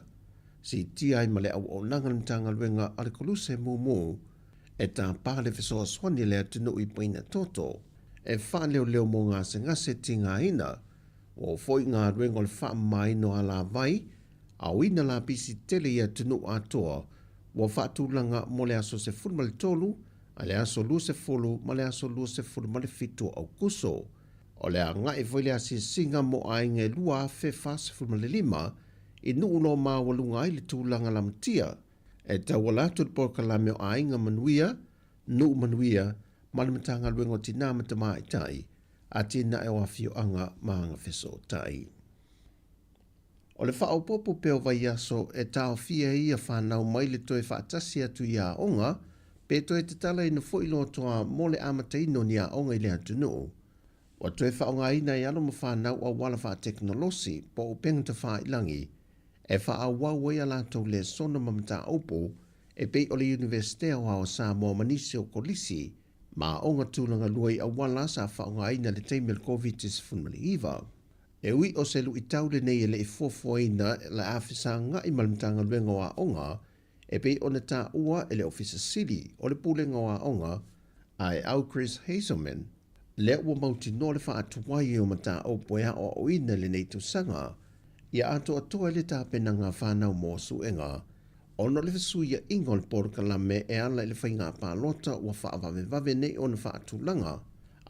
Si ti ai ma lea o nangamtanga luenga alikoluse mumu, e ta pale fisoa swani lea tunu i paina toto, e wha leo mo ngase tinga ina, o foi ngā ruenga le wha mai no ala vai, au ina la pisi tele ia tunu atoa, wa wha tūlanga mo le aso se fulu male tolu, a le aso lu se fulu, ma le aso lu se fulu male fitu au kuso. O le a ngai foi le asi singa mo ainge lua fe fa se fulu male 5, i nu uno ma walunga i le tūlanga lamtia, e ta walatu le porka la meo ainga manuia, nu manuia, ma le matanga ruenga o tina matama i tai, a tina e wafio anga maanga feso tai. O le whao popo peo vai aso e tau fia ia whanau mai le toe whaatasi atu i a onga, pe toe te tala ina fo ilo toa mo le amataino ni a onga i le atunu. O toe whaonga ina i alo ma whanau a wala wha teknolosi po o pengata wha ilangi, e wha wawe a lato le sona mamata opo, e pei o le Universitea o Sāmoa manisi o kolisi, ma onga tūlanga luai a wala sa whaonga ina le teimel COVID-19. E ui o se lu i taule nei le i fofoina la afisa nga i malimtanga luenga wa onga, e pei o na tā ua e le ofisa sili o le pulenga wa onga, ai au Chris Hazelman, le ua mauti no le wha atuwai o mata o poea o oina le nei tusanga, ia ato atoa le tāpena ngā whanau mō suenga, ono le fesuia ingo le porkalame e ala le whainga pālota ua whaavave nei o na whaatulanga,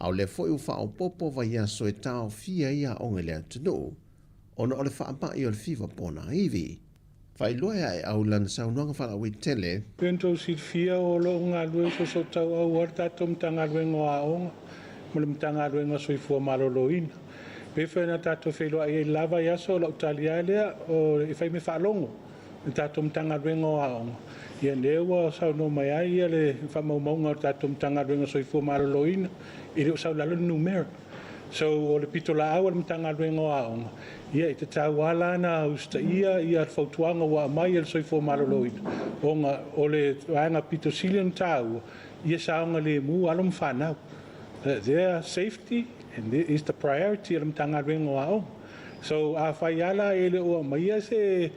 au le foi u whao popo vai aso e tau fia ia onge le atunu, ono o le whaampai o le fifa pona iwi. Whai loea e au lana saunoanga whala ui tele. Pento si fia o lo ngā lue so tau au harta tom tanga luenga a onga, mulim tanga luenga soifua malolo ina. Pe whaina tato whelo e lava i aso la utalia lea o i whai me whaalongo. Tato mtanga luenga o aonga. Ia lewa sau no mai ai ia le whamaumaunga o tato mtanga luenga soifua malolo ina. I reo sau lalo numera. So o le pito la awa le mtanga luenga o aonga. Ia i te tawala na usta ia al fautuanga wa mai al soifua malolo ina. Onga o le waanga pito silion tau. Ia saonga le mu alom whanau. Their safety and this is the priority al mtanga luenga o aonga. So a whaiala e le o mai se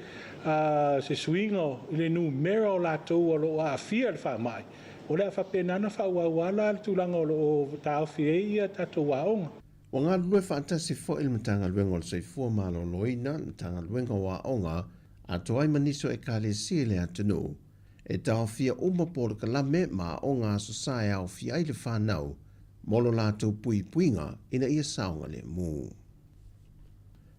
swingo le numera o latou o lo a fia le wha mai. O le a whapenana whauawala le tūlanga o tau fie ia tatou waonga. O ngā lue whaantasi fo il matanga luenga o le soifua malo loina, matanga luenga wa onga, a toai maniso e kāle si le atunu, e tau fia uma po le kalame ma o ngā sosai au fia i le whanau, molo lātou pui puinga ina ia saunga le mū.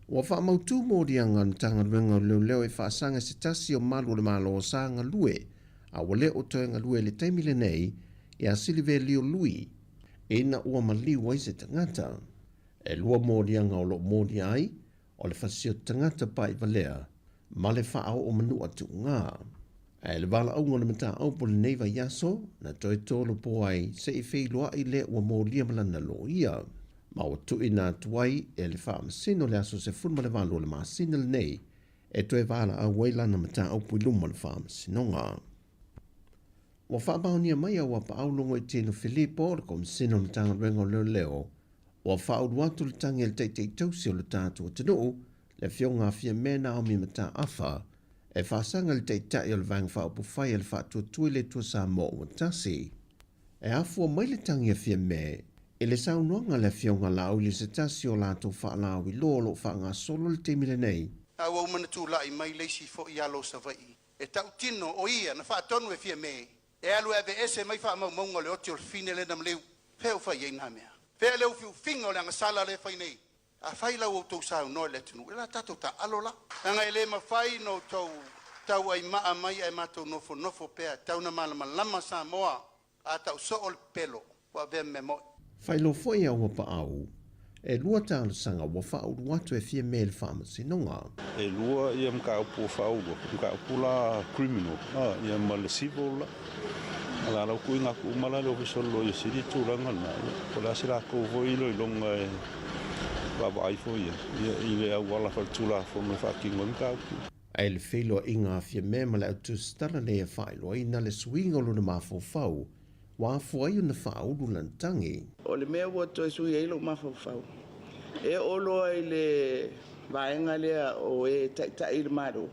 Wa wha mautu mōrianga na tangaruenga leo e whaasanga se tasi o malu le malo o sanga lue, a wale o toenga lue le taimile nei, e a silive lio lui, e na ua maliwa i se tangata. E lua mōrianga o lo mōri ai, o le whasio tangata pa i valea, ma le whaao o manua tu ngā. E le wala au ngone mata au po le neiva yaso, na toi tolo po ai se i wheilua i le ua mōria malana lo ia. Ma o tui nā tuai e le wha masino le aso se funma le walo le masina le nei, e toi wala au wailana mata au pui luma le wha masinonga. Wa wha maonia mai au apa au longo i tino Filipo le komisino le tanga rengo leo, wa wha au luatu le tangi le teitei tausi o le tātua tanu, le fionga fia mena o mi mata afa, e whaasanga le teitai o le vang wha upu whai e le wha tua le tua Sāmoa o tasi. E afua mai le tangi a fia me, e le saunoanga le fionga la au li se tasi o lātou wha lau i lolo wha ngā solo le temile nei. Au au mana tū lai mai leisi fo i alo sa vai. E tau tino o ia na wha tonu e fia me. E alu eve ese mai wha mau maunga le oti o le fine le nam leu. Peo whai ei nā mea. Pea leu fiu finga o le anga sala le whai nei. A whai lau o tau sau noi le tunu. E la tatou ta alo la. Anga e le ma whai no tau ai maa mai ai matou nofo pea. Tau na malama lama Sāmoa. A tau so o le pelo. Wa ve me moi. Whailo foi au apa au, e lua tālu sanga wa whauru watu e fia mele whamasinonga. E lua ia mga upu whauru, mga upu la criminal, ia male civil la. Ala lau kui ngā ku umala leo visolo i siri tūranga na, ko la sira kou voi ilo i longa e baba aifo ia, i le au wala whaltula whono whakingo mga upu. Ai le whilo inga fia mema le autu stara le e whailo ina le swinga luna mafo whau, wa fuai na whauru lantangi. O le mea ua toi sui eilo mawhawhau. E olo ai le vaenga lea o e tai le maro.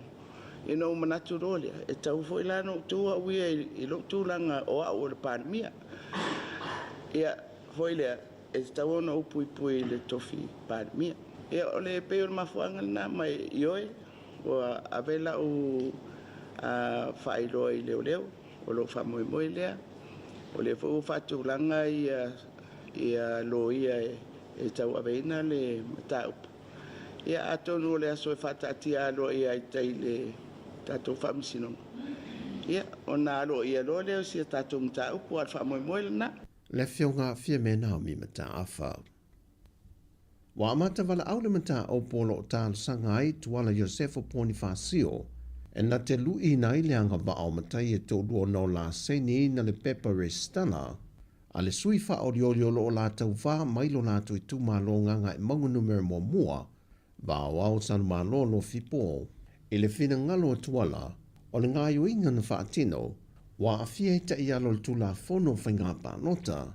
E no manatu rolia. E tau fo ilano tua uia i lo tūlanga o au o le pandemia. Ia fo ilea e tau ona upui le tofi pandemia. E o le peo le mafuanga na mai ioe o avela o whailo i leo o lo whamoe lea. O le fo fatu langa ia lo ia e tau aveina le matau. Ia atonu le aso e fatatia lo ia i tei le tatou whamsinonga. Ia o nā lo ia lo leo si tatou matau po al whamoe na. Le whionga fia mena o mi mata awha. Wa amata wala au le mata o polo o tālu sangai tuala Josefo Ponifasio, e na te lui nai le anga wa au matai e tō lua no la seni na le pepa restana, a le sui wha o riolio lo o la tau wha mailo la tu i tu malo nganga e maunga numero mua, wa au au sanu malo lo fipo, i le fina ngalo o tuala, o le ngaio inga na wha atino, wa a fia ita i alo le tula fono whainga pānota,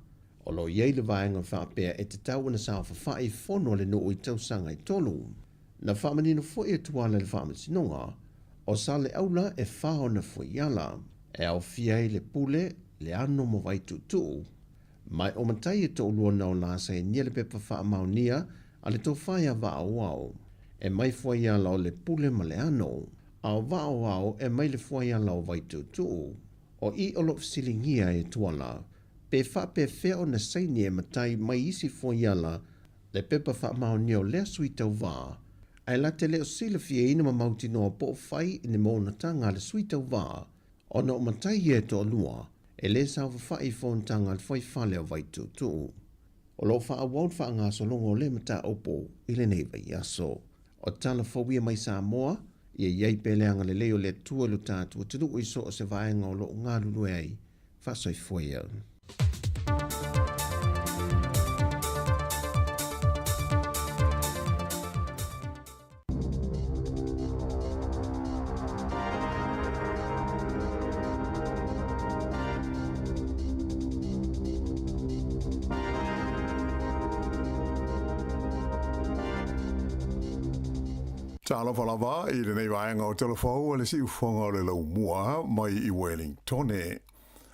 o lo iei le vaenga wha pēr e te tau na sao whawhai fono le no i tau sanga i tolu, na wha manino fo i tuala le wha masinonga, o sa le aula e whao na fuiala, e au fiai le pule le ano mo vai tutu. Mai o matai e tō lua nao nasa e nia le pepa wha maunia a le tō whaia wa au. E mai fuiala o le pule ma le ano, a o wa au e mai le fuiala o vai tutu. O i o lo fsilingia e tuala, pe wha pe feo na seini e matai mai isi fuiala le pepa wha maunia o lea sui tau waa, ai la te leo sila fia ina ma mauti noa po fai ni mōna tanga le sui tau wā, o na o matai e to lua, e le sa whai fōn tanga le fai whale o vai tū. O lo wha awau wha ngā solongo le mata opo i le neiva i aso. O tala fawia mai Sāmoa, ia iei peleanga le leo le tua lu tātua tunu i so o se vaenga o lo ngā lulu ei, wha soi fuia. Tāla whalava i le nei vaenga o telefau le si ufonga o le lau mua mai i Wellington e.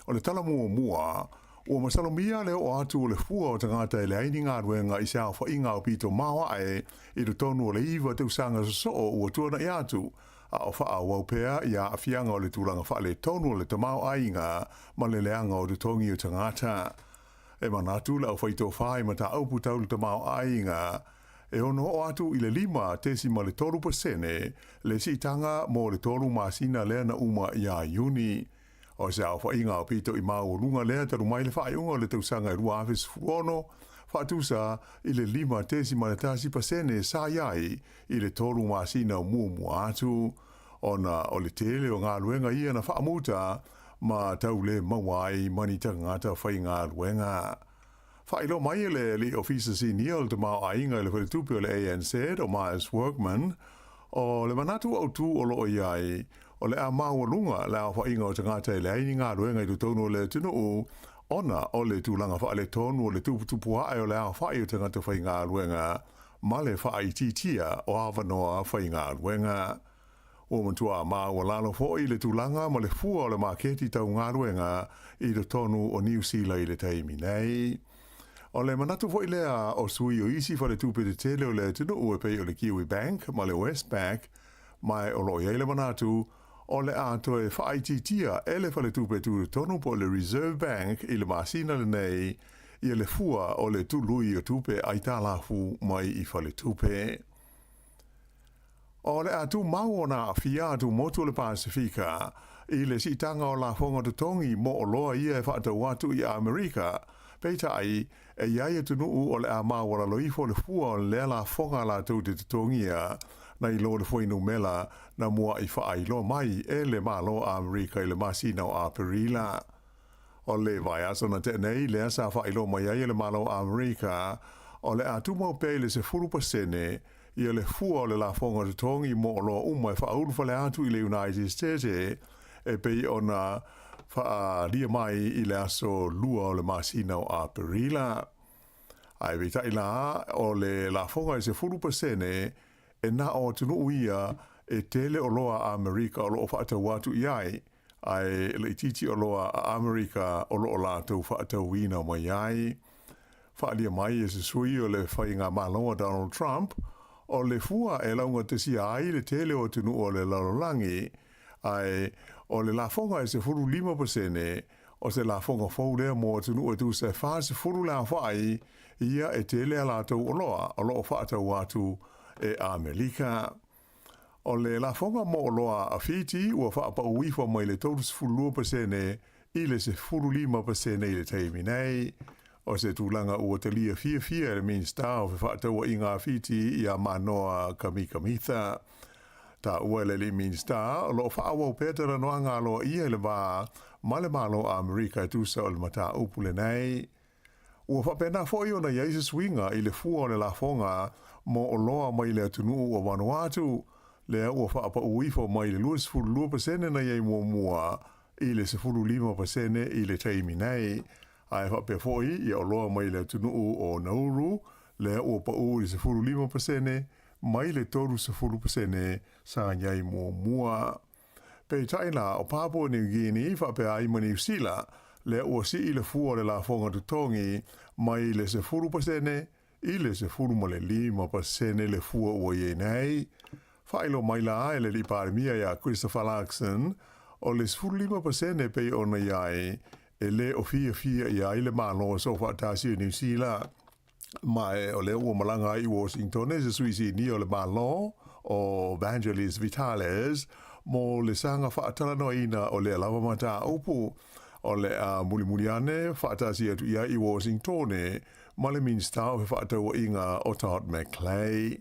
O le tala mua o masalomia le o atu o le fua o tangata e le aini ngā ruenga i sao wha inga o pito mawa e i le tonu o le iwa te usanga so o ua tuana i atu a o wha au pea ia a fianga o le tūranga wha le tonu le tamau ainga ma le leanga o le tongi o tangata. E manatu la o whaito whai ma ta aupu tau le tamau ainga e ono o atu i le 5.3% le sitanga mo le tolu masina lea na uma ia Iuni. O se au whainga o pito i mau runga lea taru mai le whaiunga le tausanga i rua awes fuono, whatusa i le 5.3% sa iai i le tolu masina o mua atu. Ona o le tele o ngā luenga ia na whaamuta ma tau le mawai mani tangata whai ngā luenga. Whailo mai le ofisa senior te mau ainga le whare tupe o le ANZ o Myers Workman o le manatu au tu o lo iai o le a mau lunga le a whainga o tangata i le aini ngā luenga i tutono le tino o ona o le tūlanga wha le tonu o le tupu hae o le a whai o tangata whai ngā luenga ma le whai titia o awanoa whai ngā luenga. O mantua maa o lalo fo i le tūlanga ma le fua o le maketi tau ngā luenga i le tonu o New Zealand i le taimi nei. O le manatu fo i lea o sui o isi fa le tupe te tele o le tunu ue pei o le Kiwi Bank ma le Westpac mai o lo i le manatu o le ato e whaititia ele fa le tupe tu tonu po le Reserve Bank i le masina le nei i le fua o le tului o tupe ai talafu mai i fa le tupe. O le atu mau o na fia atu motu le Pasifika i le sitanga o la fonga te tongi mo o loa ia e whaata watu i Amerika peita ai e iai atu nuu o le a mau o la loifo le fua o le la fonga la tau te tongia na i lo le foinu mela na mua i wha ai lo mai e le malo Amerika i le masina o Aperila. O le vai aso na te nei le asa wha i lo mai ai le malo Amerika o le atu mau pei le se 4% ia le fua o le la fonga te tongi mo o loa umai wha aulu le atu i le United States e pei o na wha lia mai i le aso lua o le masina o Aperila. Ai vei tai la o le la fonga i se 4% e na o tunu uia e tele o loa Amerika o loo whaata watu iai. Ai le ititi o loa Amerika o loo la tau whaata wina o mai ai. Wha lia mai e se sui o le whainga malonga Donald Trump o le fua e launga te si ai le tele o tunu o le lalolangi ai o le la fonga e se 5% o se la fonga fau lea mo tunu o tu se wha se furu la whai ia e tele a la tau o loo whaata watu e Amerika. O le la fonga mo o loa a Fiji ua whaapa uifa mai le tau se 2% i le se 5% i le teimi nei. O se tūlanga ua te lia fia le minsta o whaataua i ngā Fiji i a manoa kamikamitha. Ta ua le minsta o lo whaawa o pētara noa ngā loa ia le wā male malo a Amerika e tūsa o le mata upule nei. Ua whapena fo i ona iaisa swinga i le fua o le la fonga mo o loa mai le atunu o Vanuatu. Lea ua whaapa uifo mai le 2% na iei mua i le 15% i le teimi nei. Ai whape foi i o loa mai le tunu o Nauru, lea ua pa u i se 15%, mai le toru se 10% sa ngai mua. Pei taina o Papua New Guinea whape ai ma New Zealand, lea ua si i le fua le la fonga tutongi, mai le se 10%, i le se 5% le fua ua ie nei. Whailo mai la ai le li parimia ia Christopher Larkson, o le 15% pei ona iai, e le o fia ia i le malo so whaatasi o New Zealand. Mai o le ua malanga i Washington e se suisi ni o le malo o Evangelis Vitales mo le sanga whaatala no ina o le alawa mata upu o le muli ane whaatasi atu ia i Washington ma le minsta o whaataua inga o Todd McClay.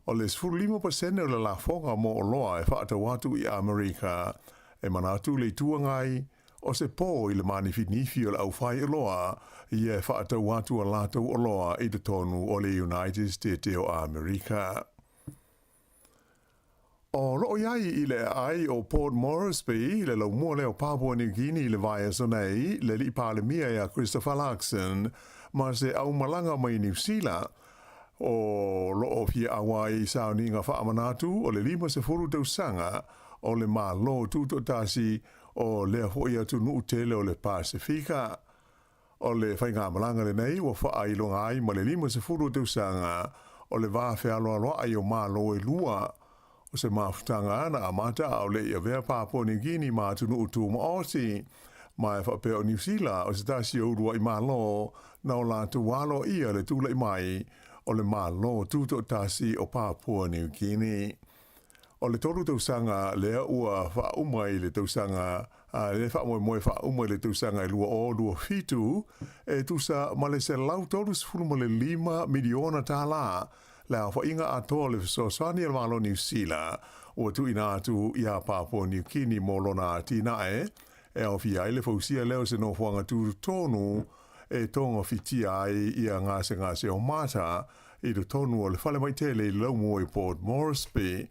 O le 15% o le la fonga mo o loa e whaatawatu i Amerika e manatu le tuangai o se pō i le manifinifi o le au whai o loa i e whaatau watu a lātou o loa i te tonu o le United States o Amerika. O loo iai i le ai o Port Moresby le lau mua leo Papua New Guinea le vai aso nei le li palemia ia Christopher Larkson ma se au malanga mai New Zealand o loo fia awa i sauninga whaamanatu o le 5 tausanga o le malo tutotasi o le hoi atu nuu tele o le Pasifika. O le whainga malanga le nei wa wha ai longa ai ma le 5 tausanga o le vāwhea loa loa ai o malo e lua o se mafutanga ana amata o le ia vea Papua New Guinea ma tunu utu ma osi ma e whapea o New Zealand o se tasi o urua I malo na o la tu walo ia le tula I mai o le malo tuto tasi o Papua New Guinea. O le toru tausanga lea ua wha umai le tausanga le wha moe wha umai le tausanga lua o lua fitu e tusa ma le se lau toru sifuru ma le 5 miliona tā la la wha inga atoa le fisosani al malo New Zealand ua tu ina atu ia Papua New Guinea mo lona tinae e au fia ile fausia leo se no whanga tūru tonu e tonga fitia ai ia ngase o mata I le tonu o le whale mai tele I lau mo I Port Moresby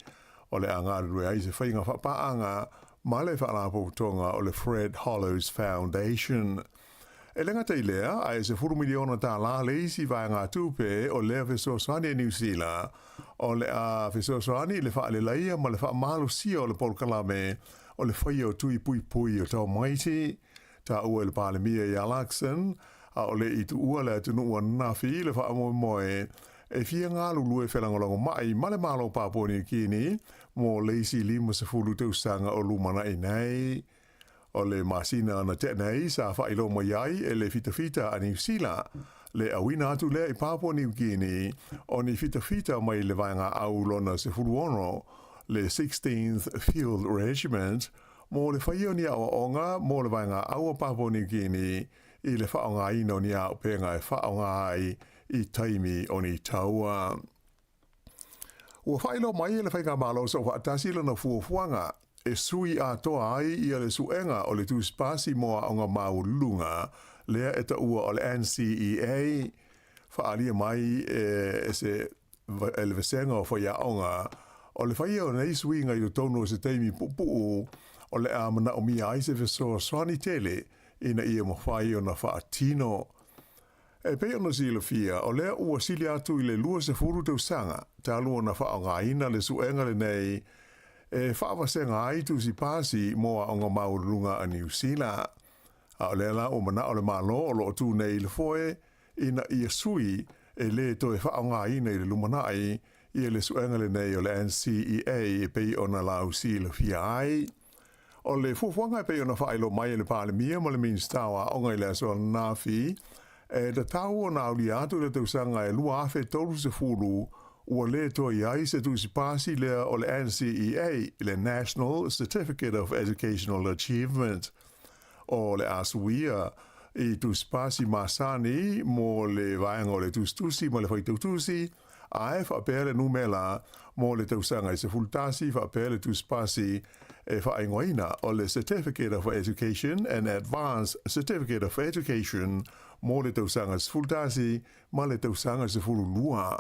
o le angaru ai se whainga whapaanga ma le whaalapo tonga o le Fred Hollows Foundation. E lenga te lea, ai se 4 miliona tā la le isi vai ngā tūpe o lea Fesoswani New Zealand, o le a Fesoswani le wha le laia ma le wha malu sia o le polkalame o le whaia o tui pui o tau maiti, ta ua le palemia I Alaxon, a o le I tu ua le atunu ua nafi le wha moe e fia ngā lulu e whelangolongo mai ma le malo Papua New Guinea mo le isi 5 tausanga o lumana I nei. O le masina na te nei sa whailo mo iai e le fita a New Zealand. Le awina atu lea I Papua New Guinea o ni fita mai le vainga au lona se furuono le 16th Field Regiment mo le whaio ni awa onga mo le vainga au Papua New Guinea I le whaonga ino ni au penga e whaonga ai I taimi o ni taua. Ua whailo mai e le whainga malo sa whaatasi lana fuafuanga e sui a toa ai I le suenga o le tūspasi moa o ngā maulunga lea e ta ua o le NCEA whaalia mai e se le vesenga o whaia onga o le whaia o nei suinga I tono se teimi pupu o le amana o mia ai se vesoa swani tele ina ia mawhai o na whaatino. E pe ona sila fia, o lea ua sili atu I le lua se furu tausanga, ta lua na wha o ngā ina le suenga le nei, e wha wasenga ai tu si pasi moa o ngā maurunga a New Zealand. A o lea la o mana o le malo o lo tu nei le foe, ina ia sui e le to e wha o ngā ina I le lumanai, I le suenga le nei o le NCEA e pe ona lau sila fia ai. O le fufuanga e pe ona wha ilo mai le palemia ma le minstawa o ngai le so nafi, e da tau o na uli atu le tausanga e lua afe toru se furu ua le to iai se tu si pasi lea o le NCEA, le National Certificate of Educational Achievement. O le asuia I tu si pasi masani mo le vaenga o le tustusi mo le whaitautusi, a e whapere numela mo le tausanga I se fultasi whapere tu si pasi e whaingoina o le Certificate of Education and Advanced Certificate of Education mo le tausanga se fultasi ma le tausanga se fululua.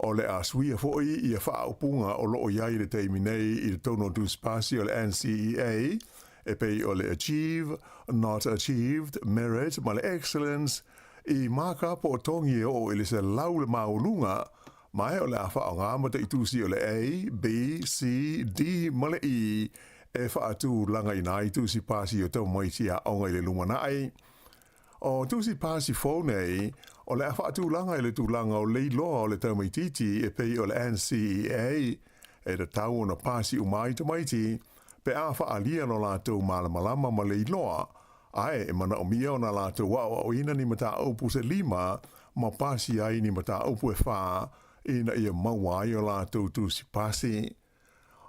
O le asuia foi I a whaaupunga o loo iai le teimi nei I le tono tu spasi o le NCEA e pei o le Achieve, Not Achieved, Merit ma le Excellence I maka po tongi o I le se lau le maulunga mai o le a whaonga ma te itusi o le A, B, C, D ma le E e whaatu langa I nai tu si pasi o tau maiti a onga I le lumanai. O tu si pasi nei o le a whaatūlanga I le tūlanga o leiloa o le taumaititi e pei o le NCEA e da tau o na pasi umai tamaiti pe a whaalia no lātou malamalama ma leiloa ai e mana o mia o na lātou wao o ina ni mata aupu se 5 ma pasi ai ni mata aupu e wha ina ia mawai o lātou tu si pasi.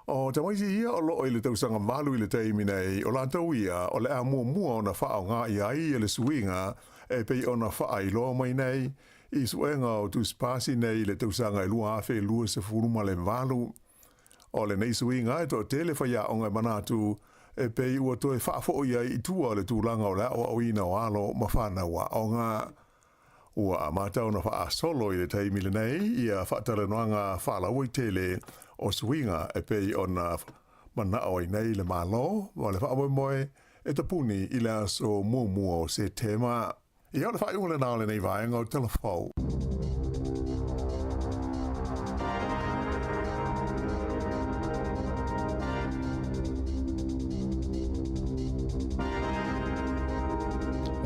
O tamaiti ia o loo I le tausanga malu I le teimi nei o lātou ia o le a mua o na wha o ngā iai e le suinga e pei o na wha I loa mai nei I suenga o tu spasi nei le tausanga I lua afe lua se furuma le malu. O le nei suinga e to tele whaia o ngai manatu e pei ua to e whaafo ia I tua le tūlanga o le o ina o alo ma whanau o ngā. Ua a matau na wha solo I le teimi le nei ia whaatara noanga whalau I tele o suinga e pei o na mana o I nei le malo o le wha moe e tapuni I le aso mua o se tema. I au le wha iunga le nao le nei vaenga o telefau.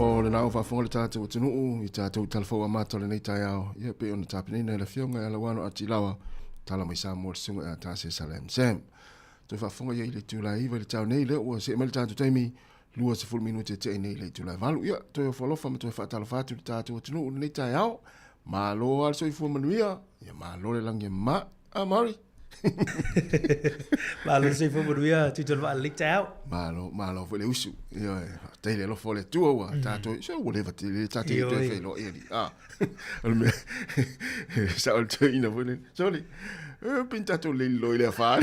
O le nao whafonga le tātou tunuu I tātou telefau a mātou le nei tai ao. Ia pe ona tāpinina I la fionga e la wano ati lawa tala mai Sāmoa sunga ta se Salem Sam to fa fonga ye le tulai va le tau nei le o se mal tanto taimi lua se ful minute te nei le tulai valu ia to fa lofa to fa tala fatu tatu tunu nei tai au ma lo al so fu manuia ia ma lo le lange ma amari ma lo se fu manuia tu va le tau ma lo fu le usu ia te le lo fo le tu wa tatu so wo le va te le tatu te fe lo eli al me sa al te ina fu ne soli pintato le lo le fa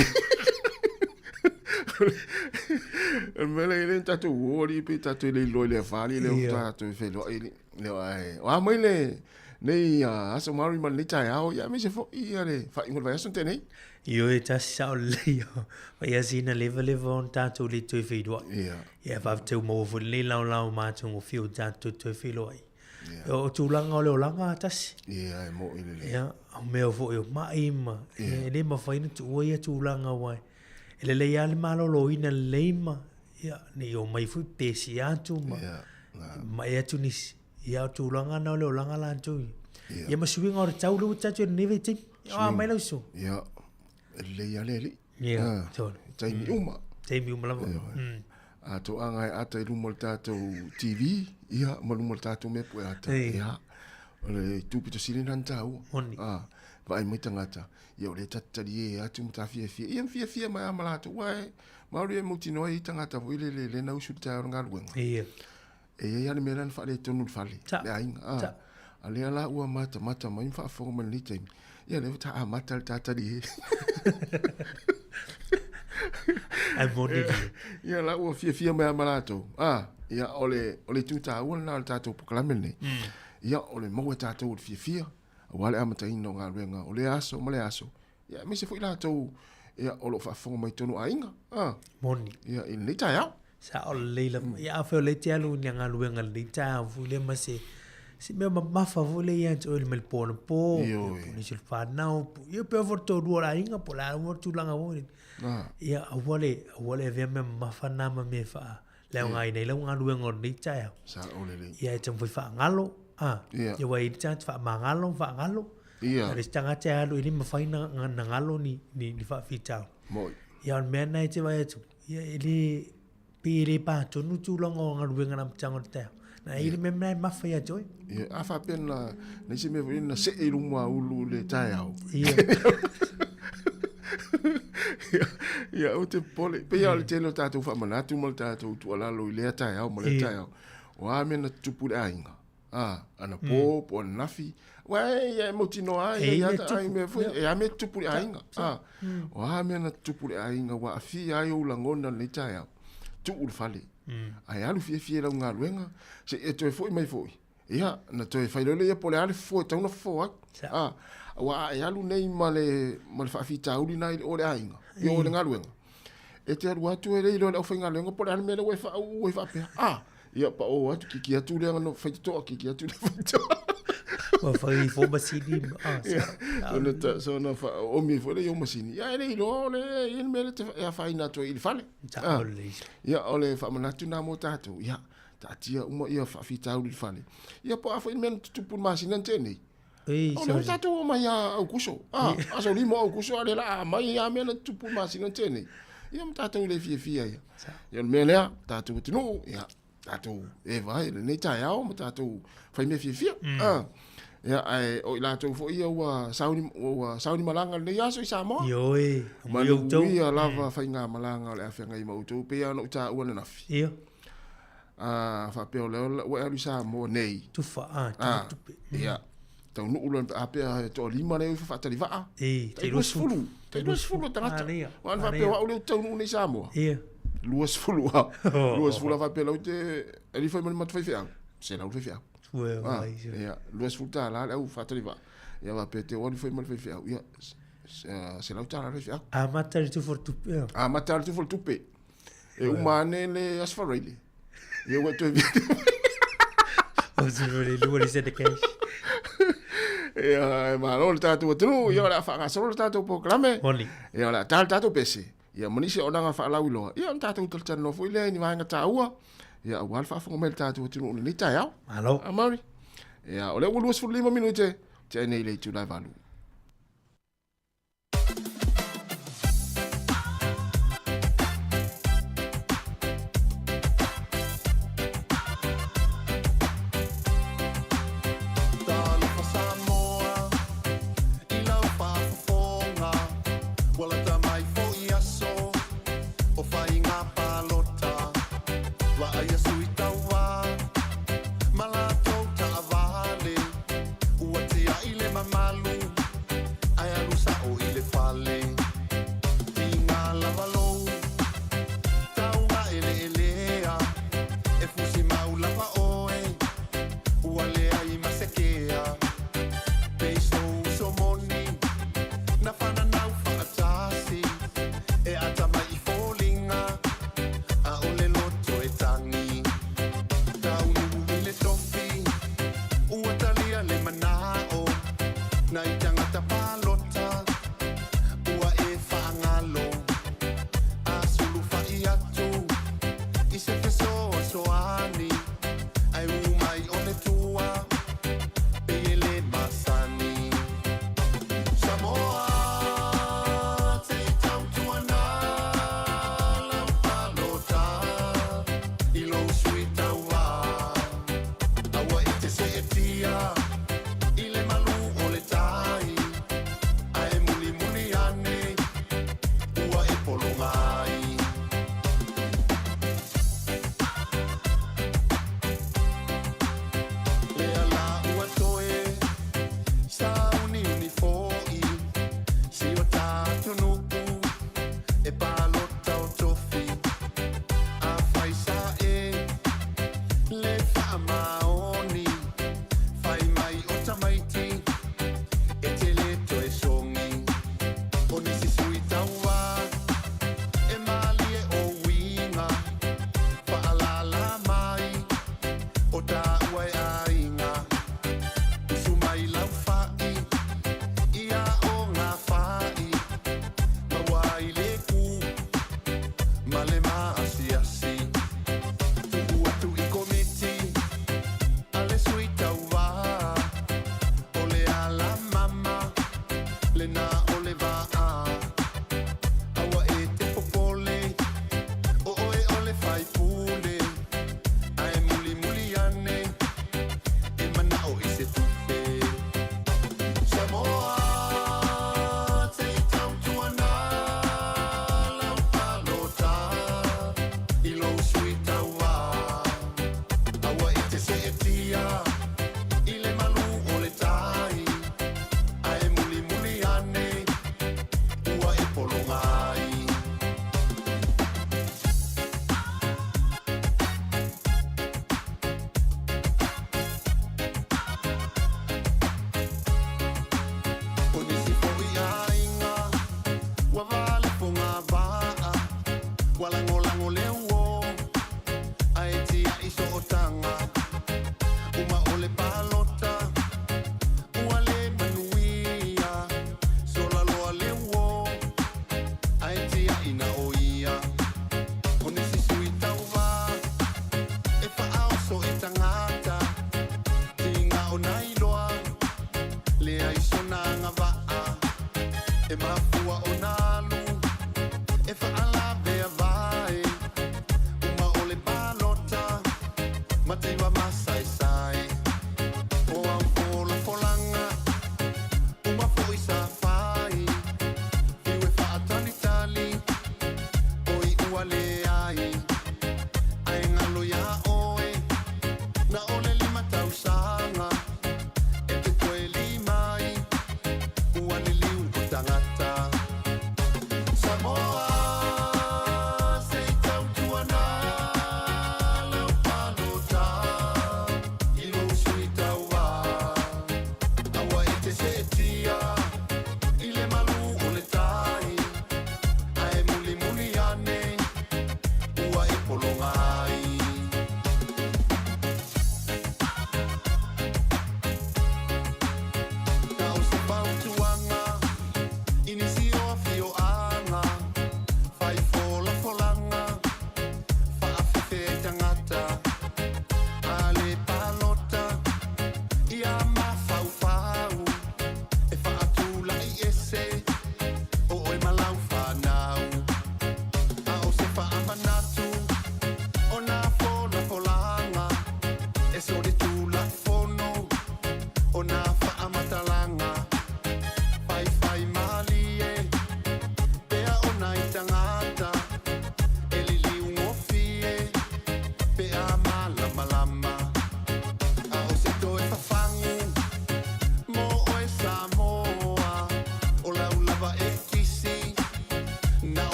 me le tato wori pe tato le lo le fali le tato fe lo le wa mai le nei aso mari man le tai au ya me se fo ia le fa ingol vai son tenei io e ta sa le io vai asina level on tato le tu fe do ia va te mo vo le la ma tu mo fio tato tu fe lo o tu langa le langa tas ia mo ile ia me vo io ma ima e ma fa ina tu ia tu langa wai ele le ia le malolo ina leima ia ni o mai fu pesi atu ma ia tu nis ia tu langa na le langa la tu ia ma suwi ngor tau lu tatu ni veti mai lo so ia le ia le ia so tai mi uma la to anga ata lu mo tatu TV ia mo lu mo tatu me pu ata ia le tu pito silinan tau vai mai tangata ia le tatari atu mutafia fia mai amala tu wai mauri mutino i tangata wile le na usu ta nga luenga ia ia ni meran fa le tonu fali le ainga ale ala ua mata mai fa fo man li tem ia le ta mata tatari ai moni ia la ua fia mai amala tu ia ole tu ta ua na ta tu proclamene ia ole mo ta tu fia wale amata ino ngā ruenga o le aso, ma le aso. Ia, me se fo ila tau, ia, o lo whaafonga mai tonu ainga. Moni. Ia, i nei tai au. Sa o leila, ia awheo le te alu ni ngā ruenga le tai au, fule ma se mea mafa fule ia te oile mele pōna pō, ni sil whanau, ia pēo fo tō rua ainga, po la rua tūlanga wōni. Ia, awale vea mea mafa nama me wha, leo ngā inei, leo ngā ruenga o nei tai au. Sa o le le. Ia, e tamu wha ngalo, ia wai chat fa mangalo ia ari tanga te alu ini mafaina ngalo ni fa fitau moi ia mena te vai tu ia ili pire pa tonu tu longo ngaruenga nam chango te na ili memna mafa ia joy ia afa pena ni se me vina se ilu mo ulu le tai au ia ia o te pole pe ia le telo tatu fa manatu mo tatu tu ala lo le tai au mo le tai au wa mena tupu ainga ana po nafi wai ya motino ai ya ai me fu ya me tupu ainga wa me na tupu ainga wa afi ai o langona le tai tu ul fale ai alu fie la nga luenga se e to foi mai foi ia na to e failo le pole ale foi tau na foi wa ai alu nei male fa fi tau ni nai o le ainga yo le nga luenga e te alu atu e le lo fa nga luenga pole ale me le we fa pe ia pa o atu kiki atu le no faito kiki atu le faito wa fai fo basini so no fa o mi fo le yo masini ya le lo le il mele te ya fai na to il fale ya ole fa manatu na mo tatu ya tatia uma ia fa fita il fale ya pa fa il mele tu pu masina tene so tatu ma ya o kuso aso limo o kuso ale la ma ya mele tu pu masina tene ya mtatu le fia ya mele tatu tinu ya tato e vai le nei tai au tato fai me fia ia ai o la to fo ia wa sauni malanga le yaso i Sāmoa yo ma yo to ia lava fai nga malanga le afenga i mau to pe ana uta ua na fi ia fa pe o le wa ali Sāmoa nei tu fa tu ia tau no ulan a pe to lima le fa tali va te lo fulu tangata wan fa pe wa o le tau no nei Sāmoa ia luas fulu va pe lo te ali foi mal fai fia se la fai fia ia luas fulu ta la au fa tali va ia va pe te o foi mal fai fia ia se la ta la fai fia matar tu for tupe e umane le asfarele ia wa to o se le se de cash ia ma lo tatu tu ia la fa so tatu proclame ia la tatu pese ia monisi ona nga fa laulo ia tatu tul tan no foi le ni vanga taua ia wal fa fo mel tatu tu ni ta ya alo amari ia ole ulus fu 5 minute te nei le tu la valu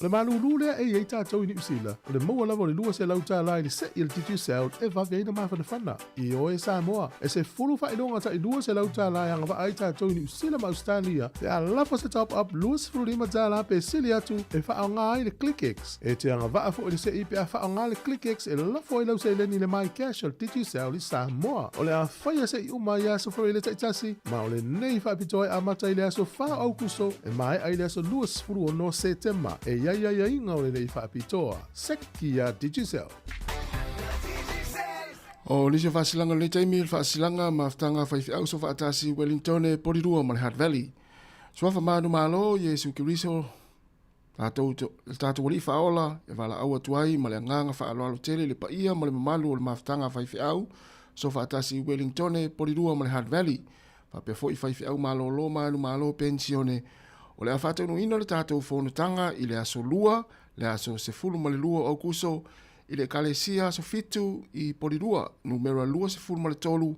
Le malulu lea e ei tātou i New Zealand. O le maua lava o le lua se lau tā lai le se i le titu sound e wawe eina mawhana whana. I o e Sāmoa. E se furu whainonga ta i lua se lau tā lai anga wa ai tātou i New Zealand ma Australia. E a lafa se top up lua se furu lima tā la pe sili atu e wha ngā ai le ClickX. E te anga wa fo i le se i pe a wha ngā le ClickX e lafo i lau se leni le mai cash o le titu sound i Sāmoa. O le a whaia se i uma i aso whare le taitasi. Ma o le nei whapitoe a mata i le aso wha au kuso e mai ai le aso lua se furu o no September. E ia inga o le nei whaapitoa. Seki a Digicel. O lise whaasilanga le taimi il whaasilanga maftanga whaifi au so whaatasi Wellington e Porirua ma le Hutt Valley. Swafa manu malo Yesu Kiriso Tātou wali whaola, e wala aua tuai, ma le nganga whaaloalo tele, le paia, ma le mamalu o le maftanga whaifi au, so whaatasi Wellingtone, Porirua, ma le Hutt Valley, whapea fo I whaifi au malolo, malo pensione, o le a whātau no ino le tātou whonutanga, I le aso lua, le aso se fulu ma le lua au kuso, I le kalesia so fitu I Porirua, numero lua se fulu ma le tolu,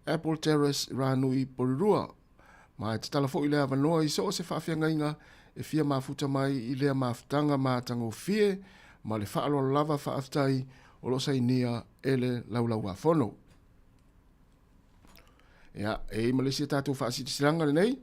Apple Terrace, ranu I Porirua, ma te talafo I le avanoa I so se whaafiangainga, e fia mafuta mai I lea mafutanga mātango fie, ma le whaalo lava whaaftai o losa I nia ele laulau a whono. Ia, e Malaysia tātou whaasiti silanga le nei?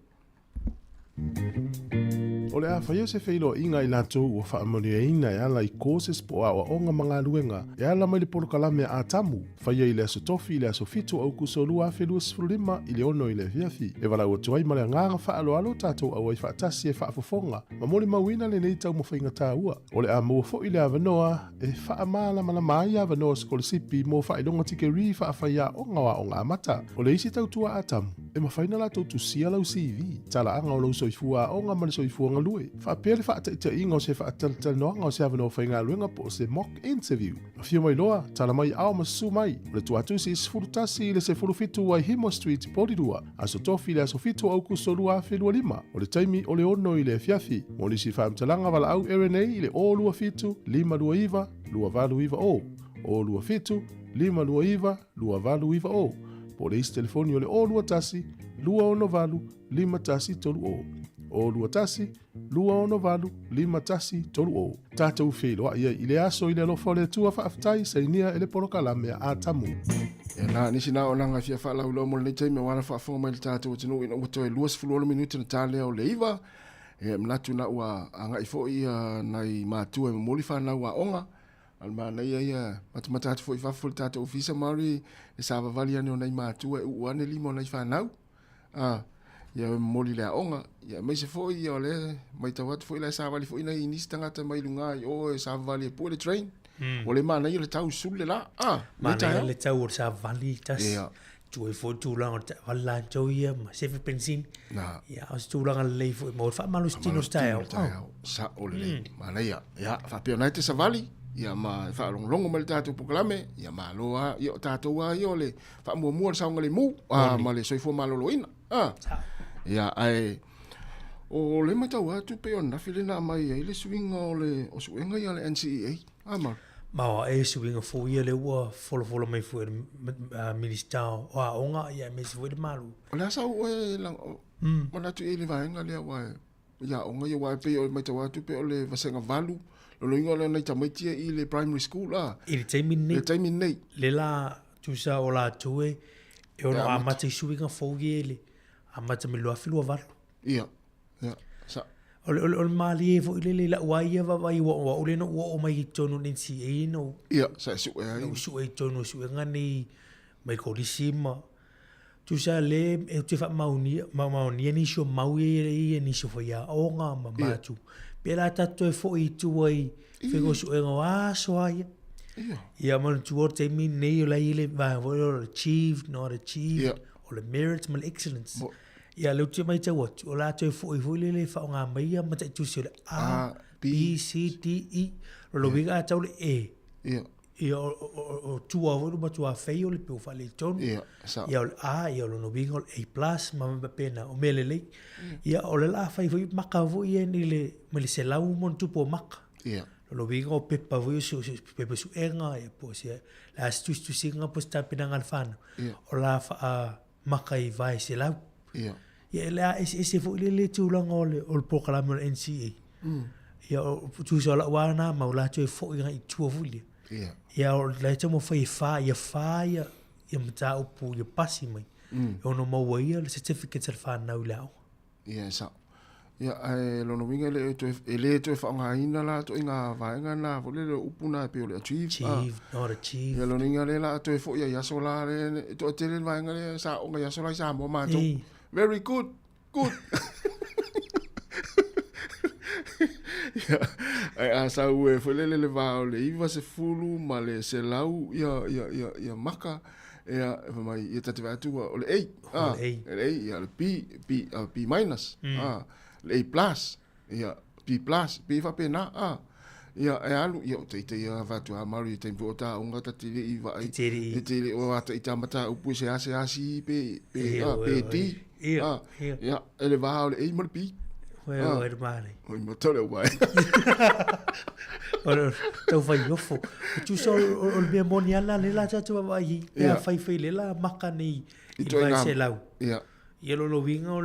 O le a whaia se whailo inga I lātou o whaamoni e ina e ala I kōses po a onga mga luenga e ala mai le porokalame a tamu whaia I le aso tofi I le aso fito au kusolua whelua sifurulima I le ono I le fiafi e wala ua tuai ma le nganga whaalo alo tātou au ai whaatasi e whaafofonga ma mole mawina le nei tau mawhainga tāua o le a mua fo I le avanoa e whaamala mana mai avanoa skolisipi mo whailonga tike ri whaafaya onga wa onga amata o le isi tau tua a tamu e mawhaina la tau tusia lau CV tala anga o lau soifua onga ma le soifua lui. Whapele whaata inga o se whaatal noanga o se avano whainga luenga po se mock interview. A whio mai loa, tala mai ao masu mai. Le tuatu si isfurutasi le se furufitu ai Himo Street Porirua. Aso tofi le aso fitu au kusolua whelua lima. O le taimi o le ono I le fiafi. Mo li si whaamtalanga wala au RNA I le o lua fitu, lima lua iwa, lua valu iwa o. O lua fitu, lima lua iwa, lua valu iwa o. Po le isi telefoni o le o lua tasi, lua ono valu, lima tasi tolu o. O lua tasi, lua ono valu, lima tasi, tolu o. Tātou wheloa ia I le aso I le alofa o le tua whaaftai sa inia ele porokalame a tamu. E nā nisi nā o nanga fia whaalau lau mo le teime wana whaafonga mai le tātou o tino ina uto e luas fuluola minuti na tālea o le iwa. E mnatu na ua anga I fo I nai mātua e moli whanau a onga. Alma na ia matamatatu fo I whafo le tātou ofisa mauri e sāwa vali ane o nai mātua e uane lima o nai whanau. Ia moli le aonga, ia mai se foi ia le mai tawat foi le sa vali foi na inis tangata mai lunga o sa vali po le train. O le mana ia le tau sul la. Mana le tau sa vali tas. Tu foi tu lang wala joia ma se fe pensin. Ia as tu lang le foi mo fa malus tino style. Sa o le mana ia fa pe na te sa vali. Ia ma fa longo mal tatu poklame, ia ma loa ia tatu wa ia le fa mo sa ngale mu. Ma le soi fo malolo ina. Ia ai o le matau atu pe ona filena mai ai le swinga o swinga ia le NCEA ama ma e swinga fo ia le wa folo mai fo minister o onga ia me se foi de malu la sa o la ona tu ele vai nga le wa ia onga ia wa pe o matau atu pe o le vasenga valu lo inga le na tamaiti I le primary school la I le nei le la tu sa o la tu e ona amate swinga fo ile amata me loa filua valu. Ia. Sa. O mali e fo ile la waia vai wa ole no o mai tonu nensi e no. Ia, sa su e. No su e tonu su e ngani mai ko disima. Tu sa le e te fa mauni ni so mau e ni so fa o nga matu. Pela tato e fo I tu ai fe go su e nga so ai. Ia man tu o te mi nei la ile va o achieved not achieved. O le merit mal excellence. Ia le te mai te watu, o la te foi le whao ngā mai a mata tu si o le A, B, C, D, E. Lo winga a tau le E. Ia o tua wadu ma tua whei o le peo wha le tonu. Ia o le A, ia o lo winga o le A+, ma pena o mele lei. Ia o le la whai foi maka voi e ni le, ma le se lau mon tupo maka. Lo winga o pepa voi o pepa su enga, ia po si la astu singa po sta pina ngal whanu. O la wha maka I vai se lau. Ia le a ese fo le tūlanga o le proklame o le NCA. Ia o tūsa o la wana ma o la tue fo I tua fuli. Ia o la te mo whai wha ia mata upu ia pasi mai. O no maua ia le certificate al whanau le au. Ia sa. Ia ai lono winga le tue whaonga ina la to inga vaenga na fo le upu na pe o le achieve. Not achieve. Ia lono inga le la tue fo ia yaso la le to te le vaenga le sa onga yaso la Sāmoa mato. Very good. Ai asa ue fo le va o le iwa se fulu ma le se lau ia maka ia mai ia tate vatu o le A. Le A ia le B minus. Le A plus ia P plus, P fa pena, ia e alu ia te ia vatu a maru te vota unga ta tiri I va ai tiri o ata I tamata upu se asi pe ti ia ele va ole e mal pi Oi mare oi mo tole vai ora tau fai ofo tu so o le moniala le la tu vai ia fai le la makani I vai se lau ia lo winga o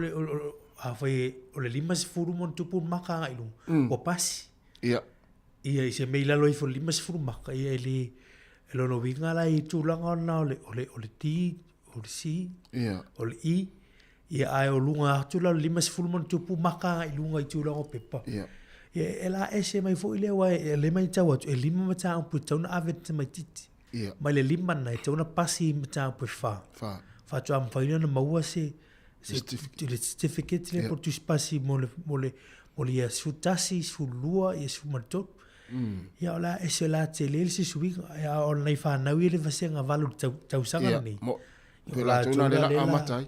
a fai o le lima se furu mon tupu maka ilu o pasi ia I se meila loi fo lima se furu maka ia ele lo winga la I tulanga na ole ti o le si o le I ia ai o lunga atu la lima se furu mon tupu maka I lunga I tulanga o pepa ia ela ese mai fo ile wa le mai tau atu e lima mata un puta una avet mai titi mai le lima na te una pasi mata un pu fa tu am faina na maua se certificate le por tu spasi mole ia sutasi su lua ia su matot ia ola ese la tele se subi ia online fa na ile vasenga valu tau sanga ni la tuna le amatai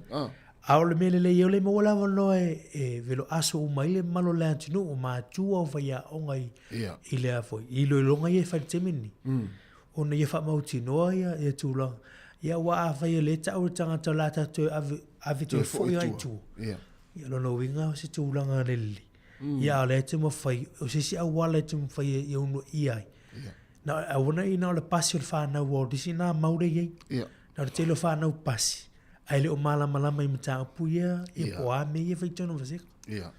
Aole mele le yo le mo la no e velo aso o mai le malo le antino o ma tu o vai o ngai ile a foi I lo ngai e fa temini o ne fa mau tino ia e tu la ia wa vai le ta o tanga to la ta to ave to foi ia tu ia lo no winga se tu la ngaleli ia le te mo fai o se si a wala te mo fai ia no ia na a wona ina le pasio fa na wo disina maure ia na te lo fa na pasi ai le o malama I mata puia e poa me e feitono vase ia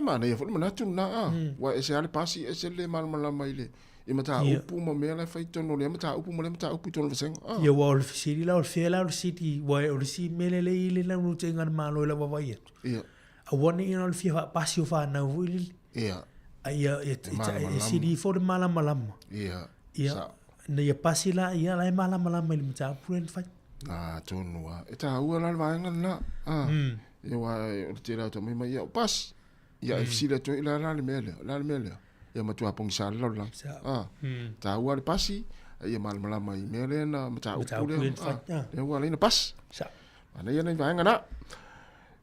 ma nei fo mana tu na wa ese ale pasi ese le malama ile e mata upu mo me la feitono le mata upu mo le mata upu tono vase ia wa o fisi la o fela o siti wa o si mele le ile la no tenga malo la wa ia a woni ina o fia pasi o fa na wil ia e sidi fo de malama ia ne pasi la ia la malama ile mata puen fa tonua e ta ua la vaenga na ia wa o te rau to mai ia pas ia e fisi le to ila la mele ia matu apong sa la la ta ua le pasi ia malama mai mele na mata upule ia wa le pas ana ia nei vaenga na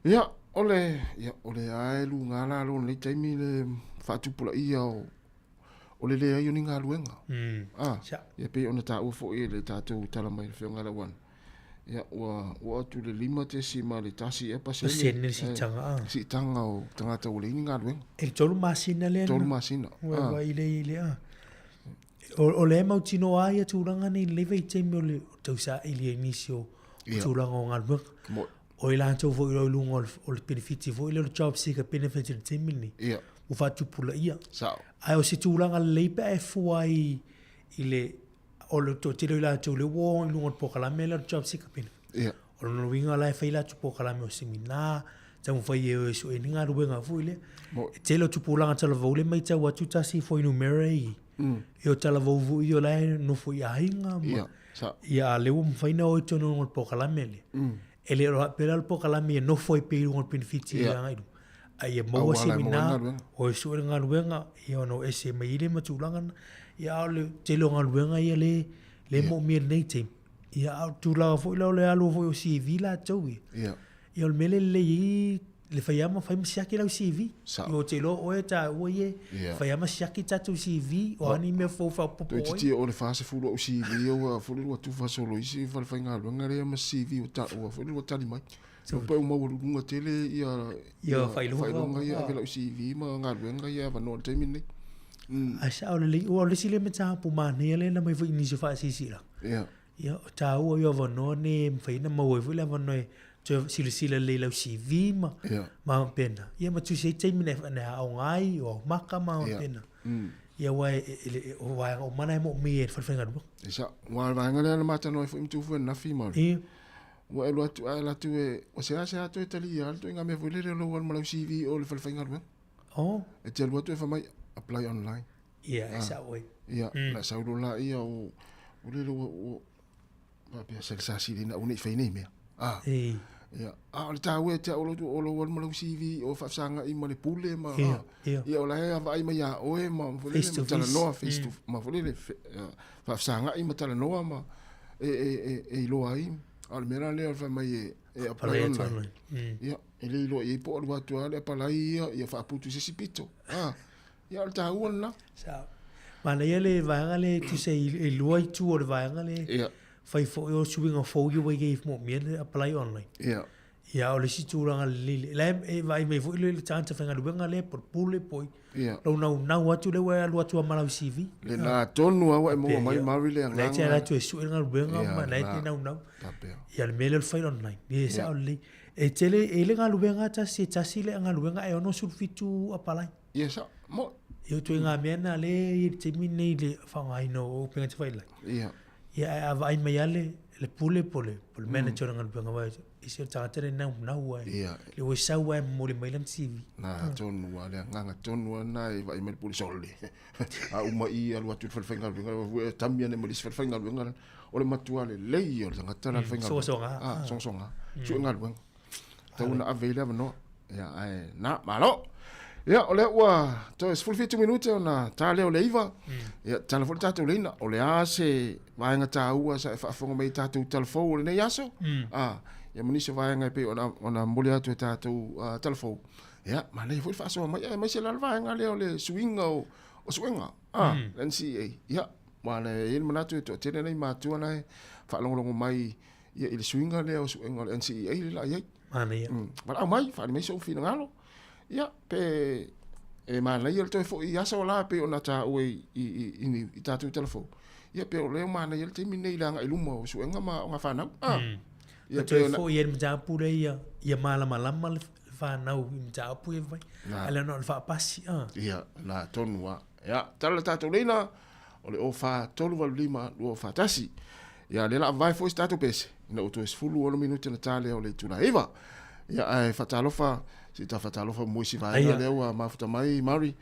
ia ole ai lu ngala lo le taimi le fatu pula ia o le ai ni ngaluenga ia pe ona ta ua fo ile ta tu tala mai fe ngala wan ia wa tu le lima te si ma le tasi e pasene si tanga o tangata o le inga lwen e tolu masina le tolu masina wa ile o le mau tino ai tu ranga ni le vai te mo le tu sa ile inisio tu ranga o ngalwe o ila to vo lo lungo o le benefit vo ile job seeker benefit te mini o fa tu pula ia ai o si tu ranga le pe e fuai ile o le to tiro la to le wo no po kala mela job seeker pin o no winga la fa ila po kala me semina ta mo fai e so e ninga rubenga fuile te lo tu pulanga tala vole mai ta wa tu ta si foi numero e o tala vo vu io la no foi ainga ia le um fai no to no po kala mele ele ro pela po kala me no foi pe un benefit ia ai mo semina o so nga rubenga io no ese mai le matulanga ia le te lo ngaluenga ia le mo mi nei te ia tu la fo le alo fo si vila towi ia le mele le faiama fai msiaki la CV o te lo o ta o ye faiama siaki tatu CV o ani me fo fa popo to ti o le fase fulo o CV o fo le tu fa solo isi fa fa ngaluenga le ma CV o ta o fo le tali mai so pe mo lu tele ia fai lo ia vela CV ma ngaluenga ia va no te mini asa o le sile meta pu mane le na mai foi ni so fa si la ia ta o yo vono ne fai na mo foi la vono to sile le la CV ma pena ia ma tu sei te mine na o ngai o maka ma pena ia wa o mana mo me fa fenga do isa wa va ngale na mata no foi tu foi na fi ma wa elo tu ala tu o se asa tu tali alto nga me foi le lo wal ma CV o le fa fenga do e te lo tu fa mai apply online esa way la saulula ia o le lo va pe ser sa si na uni fe ni me le ta we te o lo mo lo CV o fa sanga I mo le pule ma ia o la va I ma ya o e ma fo le tala no face to ma fo le fa sanga I ma tala no ma e lo ai al mera le fa mai e apply online ia ele lo e po lo tu ale pa la ia fa putu se sipito ia o ta uana sa mana ia le vaenga le tu se i lua i tu o le vaenga le ia fai fo o suinga fo yo wei ge mo mien le apply online ia ia o le situranga le e vai me fo le chance fenga luenga le por pule poi ia lo na watu le wa lu watu mala CV le na tonu awa e mo mai mari le le te la tu e suinga luenga ma le te na ia le mele le fai online ni sa o le e tele e le nga luenga ta si le nga luenga e ono sulfitu apply ia sa mo eu tu nga mena le i te mini le fa ngai no o penga te fai la ia ia vai mai ale le pule manager nga luenga wa isi ta tere na wa le wo sa wa mo le mai lam CV na tonu ale nga tonu na e vai mai pule sole a uma i alu atu fa fenga luenga tamia ne mo lis fa fenga luenga o le matua le lei o nga tara fenga songa su nga luenga tauna avela no ia ai na malo ia ole wa to es full 2 minutes ona tale ole iva ia telefon tatu leina ole ase vaenga ta ua sa fa fonga mai tatu telefon ole nei aso ia munise vaenga pe ona mole atu tatu telefon ia ma nei foi fa so mai se la vaenga le ole swinga o swinga NCA ia ma le il manatu to tene nei matua nei fa longo mai ia il swinga le o swinga NCA la ia mana ia ma mai fa mai so fina ngalo ia pe e mana ia to fo ia so la pe ona ta o i tatu telefon ia pe o le mana ia te minei la nga ilumo so nga ma nga fa na ia to fo ia mja pure ia mala fa na u mja pu e vai ala no fa pasi ia la tonua ia tala tatu leina o le o fa tolu val lima o fa tasi ia le la vai fo statu pese na o to es fulu o minuto na tale o le tuna eva ia ai fatalofa si ta fatalofa mo si vai le o mafuta mai mari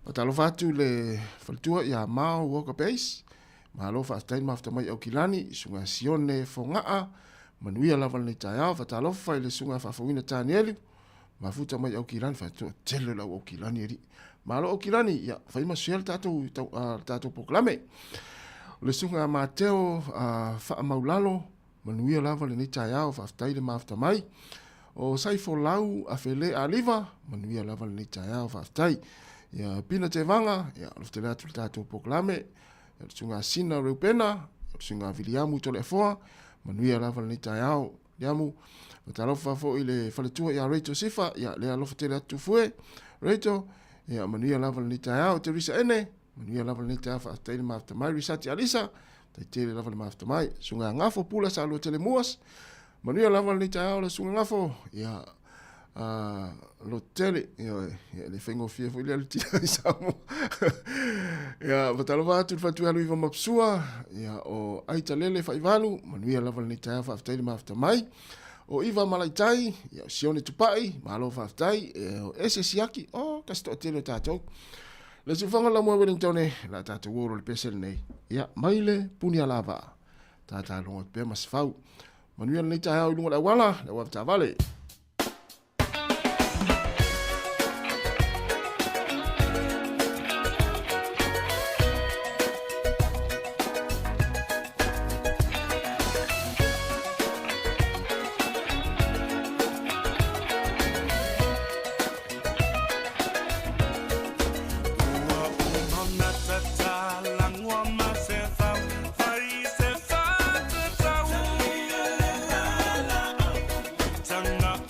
fatalofa tu le faltua ia mau walk base malo fa stain mafuta mai o kilani sunga sione fonga manuia lava ni taia fatalofa ile sunga fa fuina tanieli mafuta mai o kilani fa tu tele la o kilani ri malo o kilani ia fa ima siel tatu proclame le sunga mateo fa maulalo manuia lava ni taia fa stain mafuta mai o sai fo lau a fele a liva manuia lava ni taia fa stai ia pina te vanga ia lofte la tu tatu proclame ia sunga sina reupena sunga viliamu tole foa manuia lava ni taia diamu talofa fo ile faletua ia reito sifa ia le lofte la tu fue reito ia manuia lava ni taia te risa ene manuia lava ni taia fa stai ma after mai risati alisa te tele lava ma after mai sunga ngafo pula sa lo tele muas manuia lava ni taia le sunga ngafo ia lo tele ia le fengo fie fo ile tia Sāmoa ia vatalova tu fatu alu iva mapsua ia o aita lele fa ivalu manuia lava ni taia fa after ma after mai o iva malaitai ia sione tupai malo fa after o ese siaki o kasto tele tatou le sufanga la mo Wellington la tatou woro le pesel nei ia maile punia lava tata longo pe masfau manuia ni taia lunga la wala la wa tavale Tanga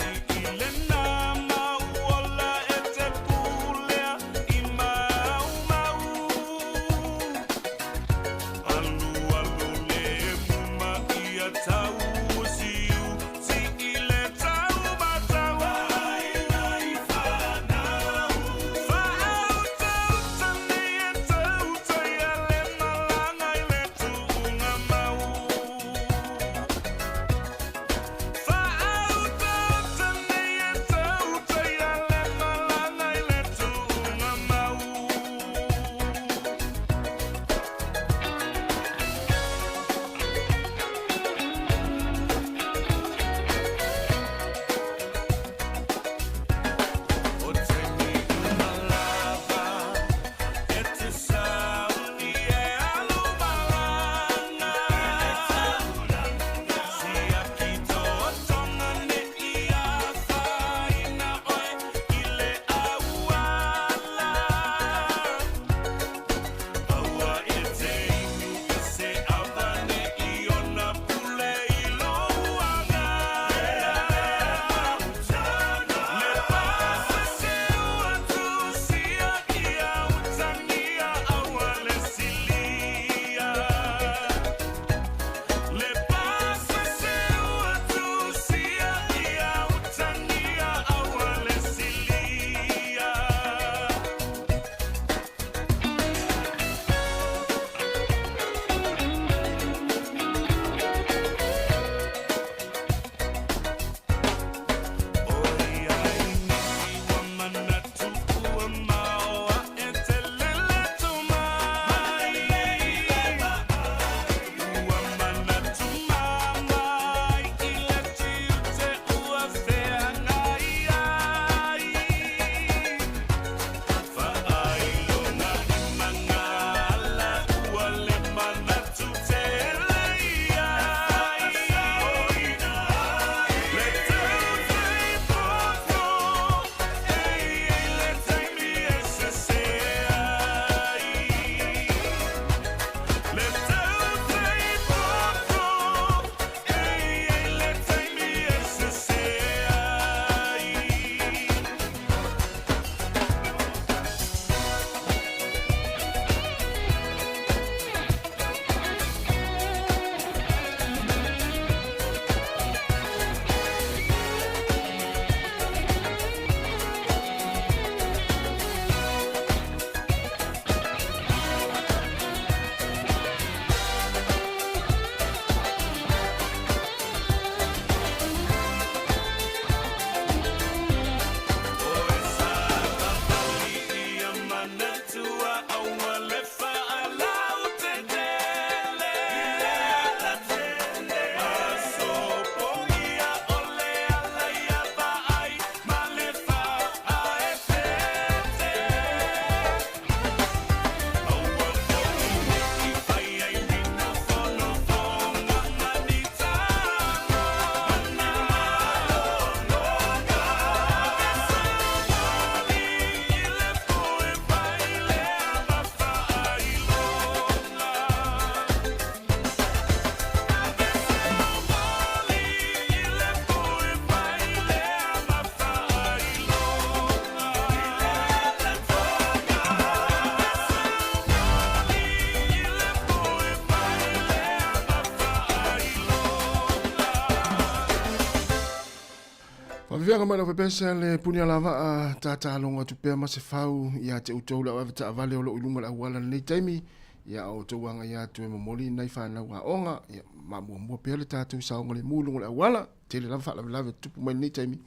Wawhianga mai na whepesa le punia lava a tata alonga tupea ma se whau ia te utou la wawita avale o lo ilunga la uala nei taimi ia o tauanga ia tue mamoli nei whanau a onga ia mua pia le tātou saonga le mūlunga la uala tele lava wha lava tupu mai nei taimi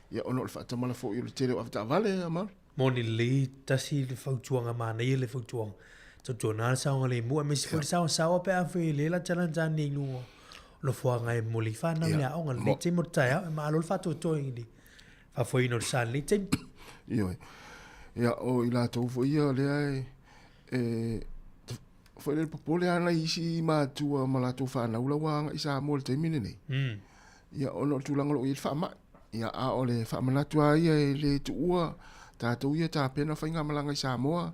ia ono le whaatamala fo i le tele o wawita avale a maru. Moni le tasi le whautuanga mana ia le whautuanga. Tau nā saonga le mua mesi fo le sawa pe a whi le la chalanja ni nuo. Lo fuanga e moli whanau le a onga le te mo tai au e maa lo whatu toi ni. Fa foi no sa le te. Ioi. Ia o ila tau fo ia le ai foi le popole ana isi ma tua malato whanau la wanga isa mo le te mine nei. Ia ono tulanga lo i le whaama. Ia a o le whaamanatua ia le tuua tātou ia tā pena whainga malanga i Sāmoa.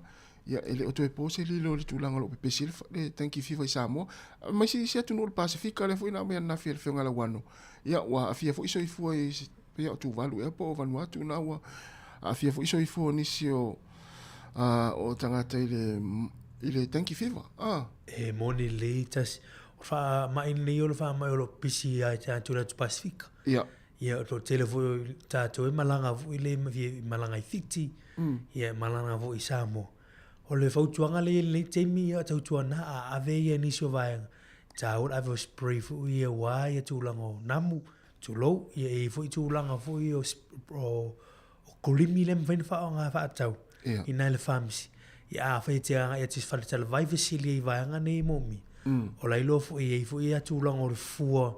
Ia ele o toe pose li lo le tulanga lo pepesi le tanki fifa i Sāmoa. Mai si atunu le Pasifika le foi na mea na fia le whionga la wano. Ia wa afia fo iso i fua i pia o tu valu e po Vanuatu na wa afia fo iso i fua nisi o tangata i le tanki fifa. E moni le tas fa mai le o fa mai o pisi ai tātou le Pasifika. Ia. Ia o telefo tātou e malanga fu i le malanga i fiti. Ia malanga fu i Sāmoa. O le fautuanga le teimi a tautuana a ave ia nisi o vaenga. Tāu ave o spray fu i e wā ia tūlanga namu. Tūlou ia e fu i tūlanga fu i o kolimi le mwhaina whao ngā whaatau. I nai le whamisi. Ia a whai te anga ia tis whaletala vai vesili i vaenga nei momi. O lailo fu i a tūlanga o le fua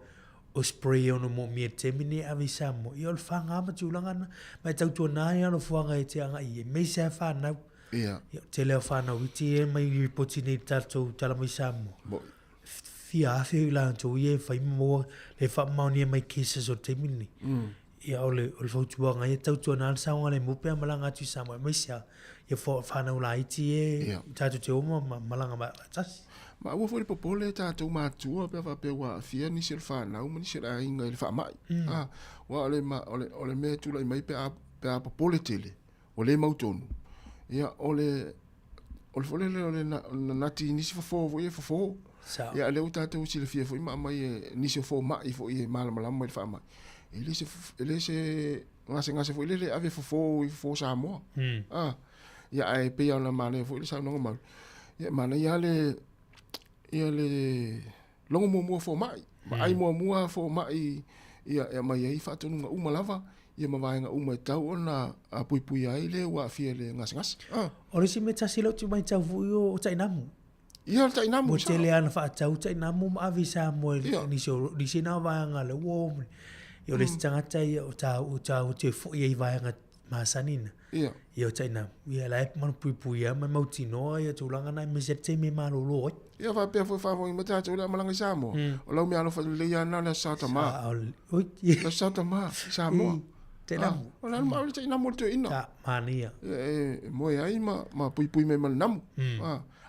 o spray ono momi e teimi ne ave Sāmoa. Ia o le whanga ama tūlanga na. Mai tautuana ia no fuanga i te anga i e meisa e whanau. Ia. Te leo whanau i te e mai ripoti nei tātou tala mai Sāmoa. Fia awhi i lan tō i e whai mua le whamau mai cases o te mini. Ia o le whautuanga ia tautua nā saonga le mupea malanga atu Sāmoa. Mai sia ia whanau la iti e tātou te oma malanga ma tasi. Ma ua fwere popole tātou mātua pia whapea wa fia nisi le whanau ma nisi le inga i le whamai. Wa o le mea tula i mai pia popole tele. O le mautonu. Ia o le fole le nati nisi fofo ia fofo. Ia le tātou si le fia fo i mai e nisi fo mai fo i malamalama i le whamai. Ele se ngase fo ile ave fofo i fo Sāmoa. Ia ai pe ona mane fo ile sa no mal. Ia mana ia le longo mo fo mai. Ai mo fo mai ia mai ai fa tonu uma lava. Ia mawaenga uma tau ona a pui ai le wa fia le ngas. O resi me tasi lau tu mai tau fui o tainamu. Ia o tainamu. Mo te le ana wha tau tainamu ma avi Sāmoa nisi nā waanga le uo. Ia o resi tangata ia o tau te fui ai waanga maasanina. Ia o tainamu. Ia la e manu pui ia mai mauti noa ia tūlanga nai me se te me maro loi. Ia whapea fui whawoi ma tātou le malanga i Sāmoa. O lau me alo whatu le ia nā le Sātama. Le Sātama, Sāmoa. Namu. Ona ma le namu te ina. Ta mania. Mo ai ma pui me mal namu.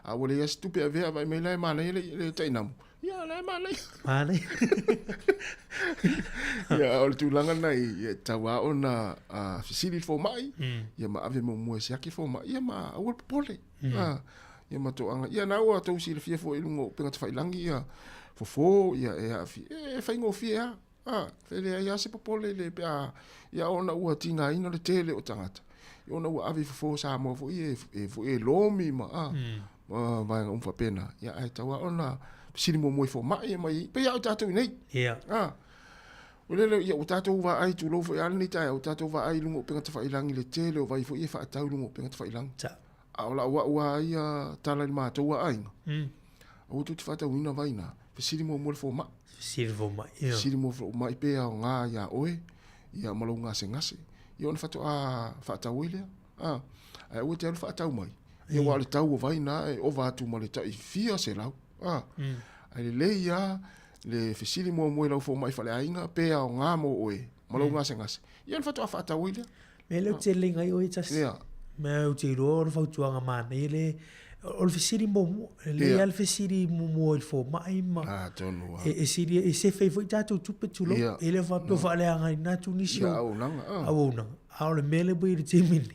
A wole ya stupe ave vai me lai mana le te namu. Ya lai mana. Mana. Ya ol tu langa nai tawa ona facility for mai. Ya ma ave mo se aki for mai. Ya ma ol pole. Ya ma to anga. Ya na o to si le fie fo ilungo penga te fai langi ya. Fo ya e fi. Fai ngo fie ya. Fele ia se popole le pea ia ona ua tinga ina le tele o tangata. Ia ona ua avi fo Sāmoa fo e lomi ma vai umfa pena. Ia ai tawa ona sini mo fo mai mai pe ia o tātou nei. Ia. Ulele ia o tātou wa ai tu lo fo ia ni tai o tātou wa ai lungo penga te whailangi le tele o vai fo ia whaatau lungo penga te whailangi. Ta. Aola ua ia tala ni mātou wa ainga. O tu te whaatau ina vaina. Sini mo fo mai. Silvo mai. Siri mo mai pe o ngā ia oe. Ia malau ngase. Ia ona whatu whaatau ile. Ai ua te alu whaatau mai. Ia wale tau o vai nā e o vātu ma le tau i fia se lau. Ai le ia le whisiri mo lau fo mai whale ainga pe o ngā mo oe. Malau ngase. Ia ona whatu whaatau ile. Me leo te linga i oe tas. Me au te roa ona whautuanga mana ile. O le fisiri mo le al fisiri mo il fo mai ma tonu e siri e se fei foi tatu tupe tulo ele fa to fa le anga na tu ni sio au nanga au le mele bui de timini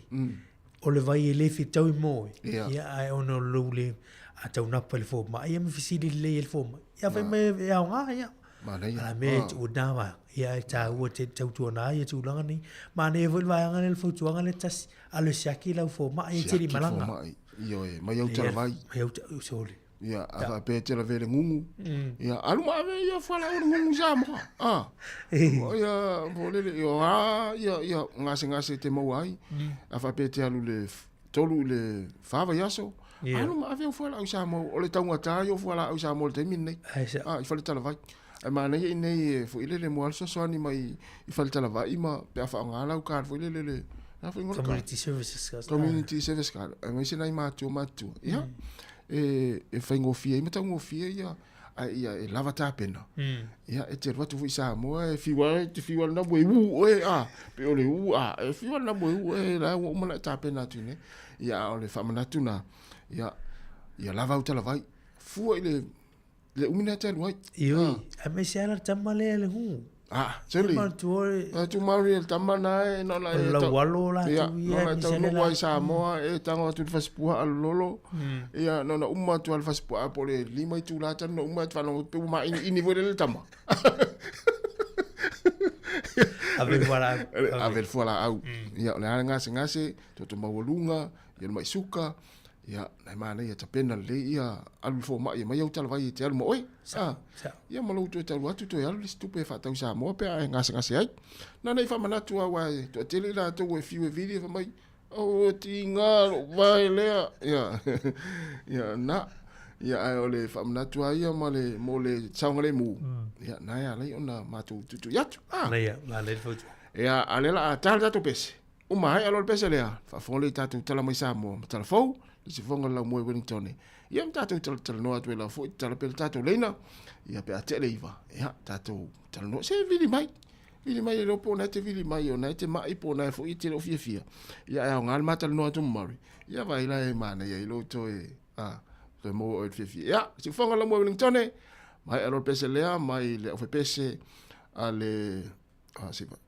o le vai ele fi tau mo ia ai ono lo le a tau na pele fo mai me fisiri le il fo mai ia fa me ia nga ia ala me tu na wa ia ta u te tau tu na ia tu langa ni ma ne vol va ngale fo tu ngale tas alo shaki la fo ma ia tiri malanga io e mai au tala vai mai au soli ia ava pe tela vele ngungu ia alu ma ave ia fala o ngungu Sāmoa ia volele ia ngase te mau ai ava pe te alu le tolu le fava yaso alu ma ave fala o Sāmoa o le taunga ta yo fala o Sāmoa te min nei i fale tala vai e mana ia nei fo ile le moal so ani mai i fale tala vai ma pe afa ngala o kar fo ile le community services card ngai sinai matu ia e fai ngofia ima tau ngofia ia e lava tapena ia e te watu fui Sāmoa e fiwa na boi pe ole e fiwa na boi la o mana tapena tu ne ia ole fa mana tu na ia lava utala vai fua le umina te luai io a me se ala tamale le hu seli tu mari el tamana no la walo la tu ia no la wai Sāmoa e tango tu faspua al lolo ia no umma tu al faspua pole lima tu la tan no umma tu no pe ma ini vo le tama ave voilà au ia la ngase to mawalunga ia mai suka ia nai mana ia tapena le ia alu fo mai mai au tala vai te alu mo ia malo tu talu atu to ia lu stupe fa tau Sāmoa pe ai ngase ai na nei fa mana tu wa to tele la to we fiu video fa mai o tinga vai le ia na ia ai ole fa mana tu ia male mole saungale mu ia na ia le ona matu tu ia la le fo ia ale la tal to pese o mai alo pese le fa fo le tatu tala mai Sāmoa tala fo si fonga la mo Wellington ia tatu tala no atu la fo tala pel tatu leina ia pe atele iva ia tatu tala no se vili mai lo po na te vili mai o na te mai po na fo ite lo fia ia ia ngal mata no atu mari ia vai la e mana ia lo to to mo o fia ia si fonga la mo Wellington mai alo pese le mai le o pese ale si va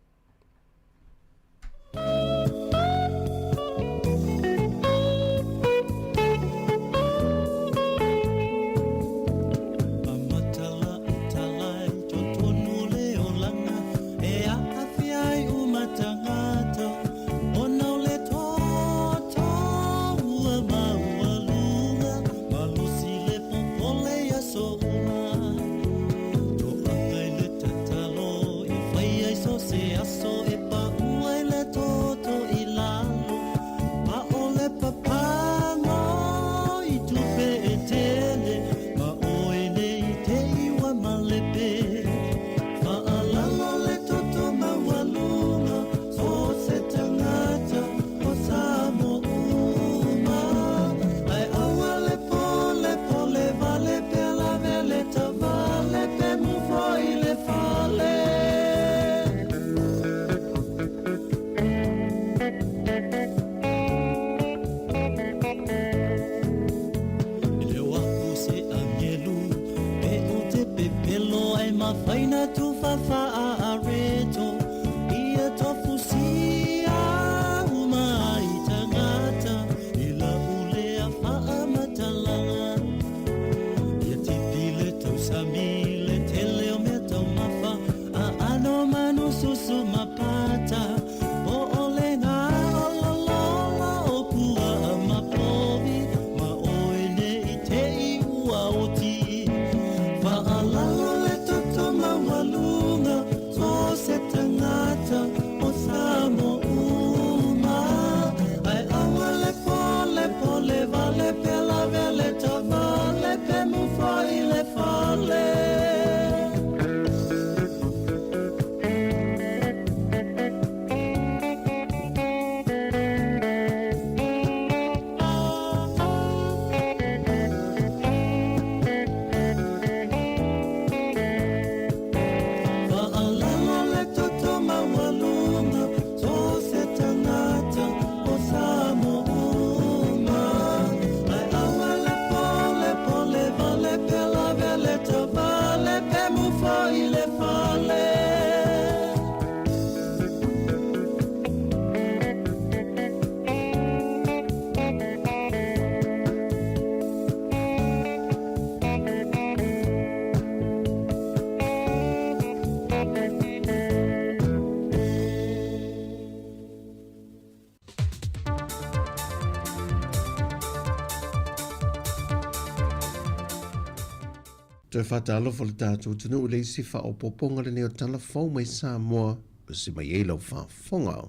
toi whātālofa le tātou tunu le sifa o poponga le neo talafau mai Sāmoa o si mai e lau whaafonga.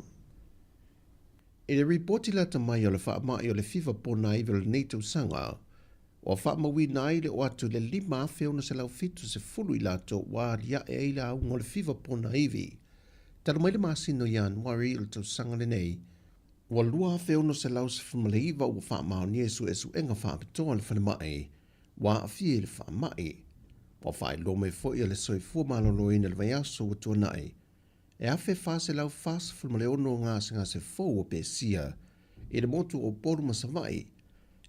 E le reporti la mai o le whaamai o le fifa pona iwe le neitau sanga, o whaamawi nai le o atu le 5 awhiona se lau fitu se fulu i lato wa lia e eila au le fifa pona iwi. Tala mai le masino Januari il tau sanga le nei, wa 2 awhiona se lau se fumale iwa o whaamao ni esu enga whaapitoa le whanamai, wa awhie le whaamai, wa whai lome foi le soifua malolo ina le vaiaso o tua nai. E awhe whase lau whase fumale ono ngā se fōu o pesia, e le motu o poru masawai,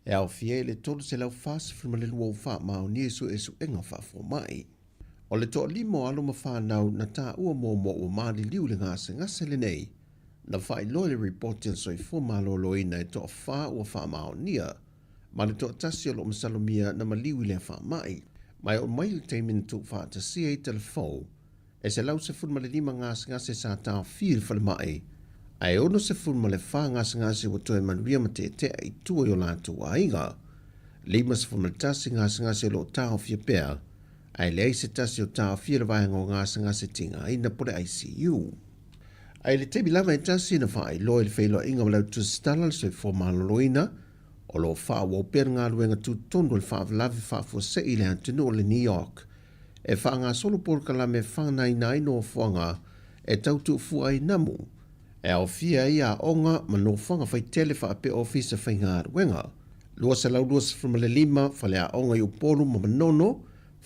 e au fie le tolu se lau whase fumale lua o whaamao ni esu enga whaafo mai. O le toa limo alo ma whanau na tā ua mō o maali liu le ngase le nei, na whai loe le reporti al soifua malolo ina e toa wha ua whaamao nia, ma le toa tasi o lo masalomia na maliu le whaamai. Mai o mai le teimin tu whaatasia i telefou, e se lau se funma le 5 ngase sa tā whir whalemai, ai ono se funma le wha ngase o toe manuia ma te i tua i o lātu a inga. 5 se funma le tasi ngase o lo tā o fia pēr, ai le se tasi o tā o fia le vaianga o ngase tinga ina pole ICU. Ai le tebi lava e tasi na wha ai loe le whailo inga walau tu stala le soi fo maloloina, o lo wha o pēr ngā luenga tu tondo le wha avlavi wha fo se i le antinu o le New York, e wha ngā solo porka la me whanai nai no fuanga e tautu fua i namu, e au fia i a onga ma no whanga whai tele wha ape ofisa whai ngā ruenga. Lua se lau lua se whamale 5, whale a onga i upolu ma manono,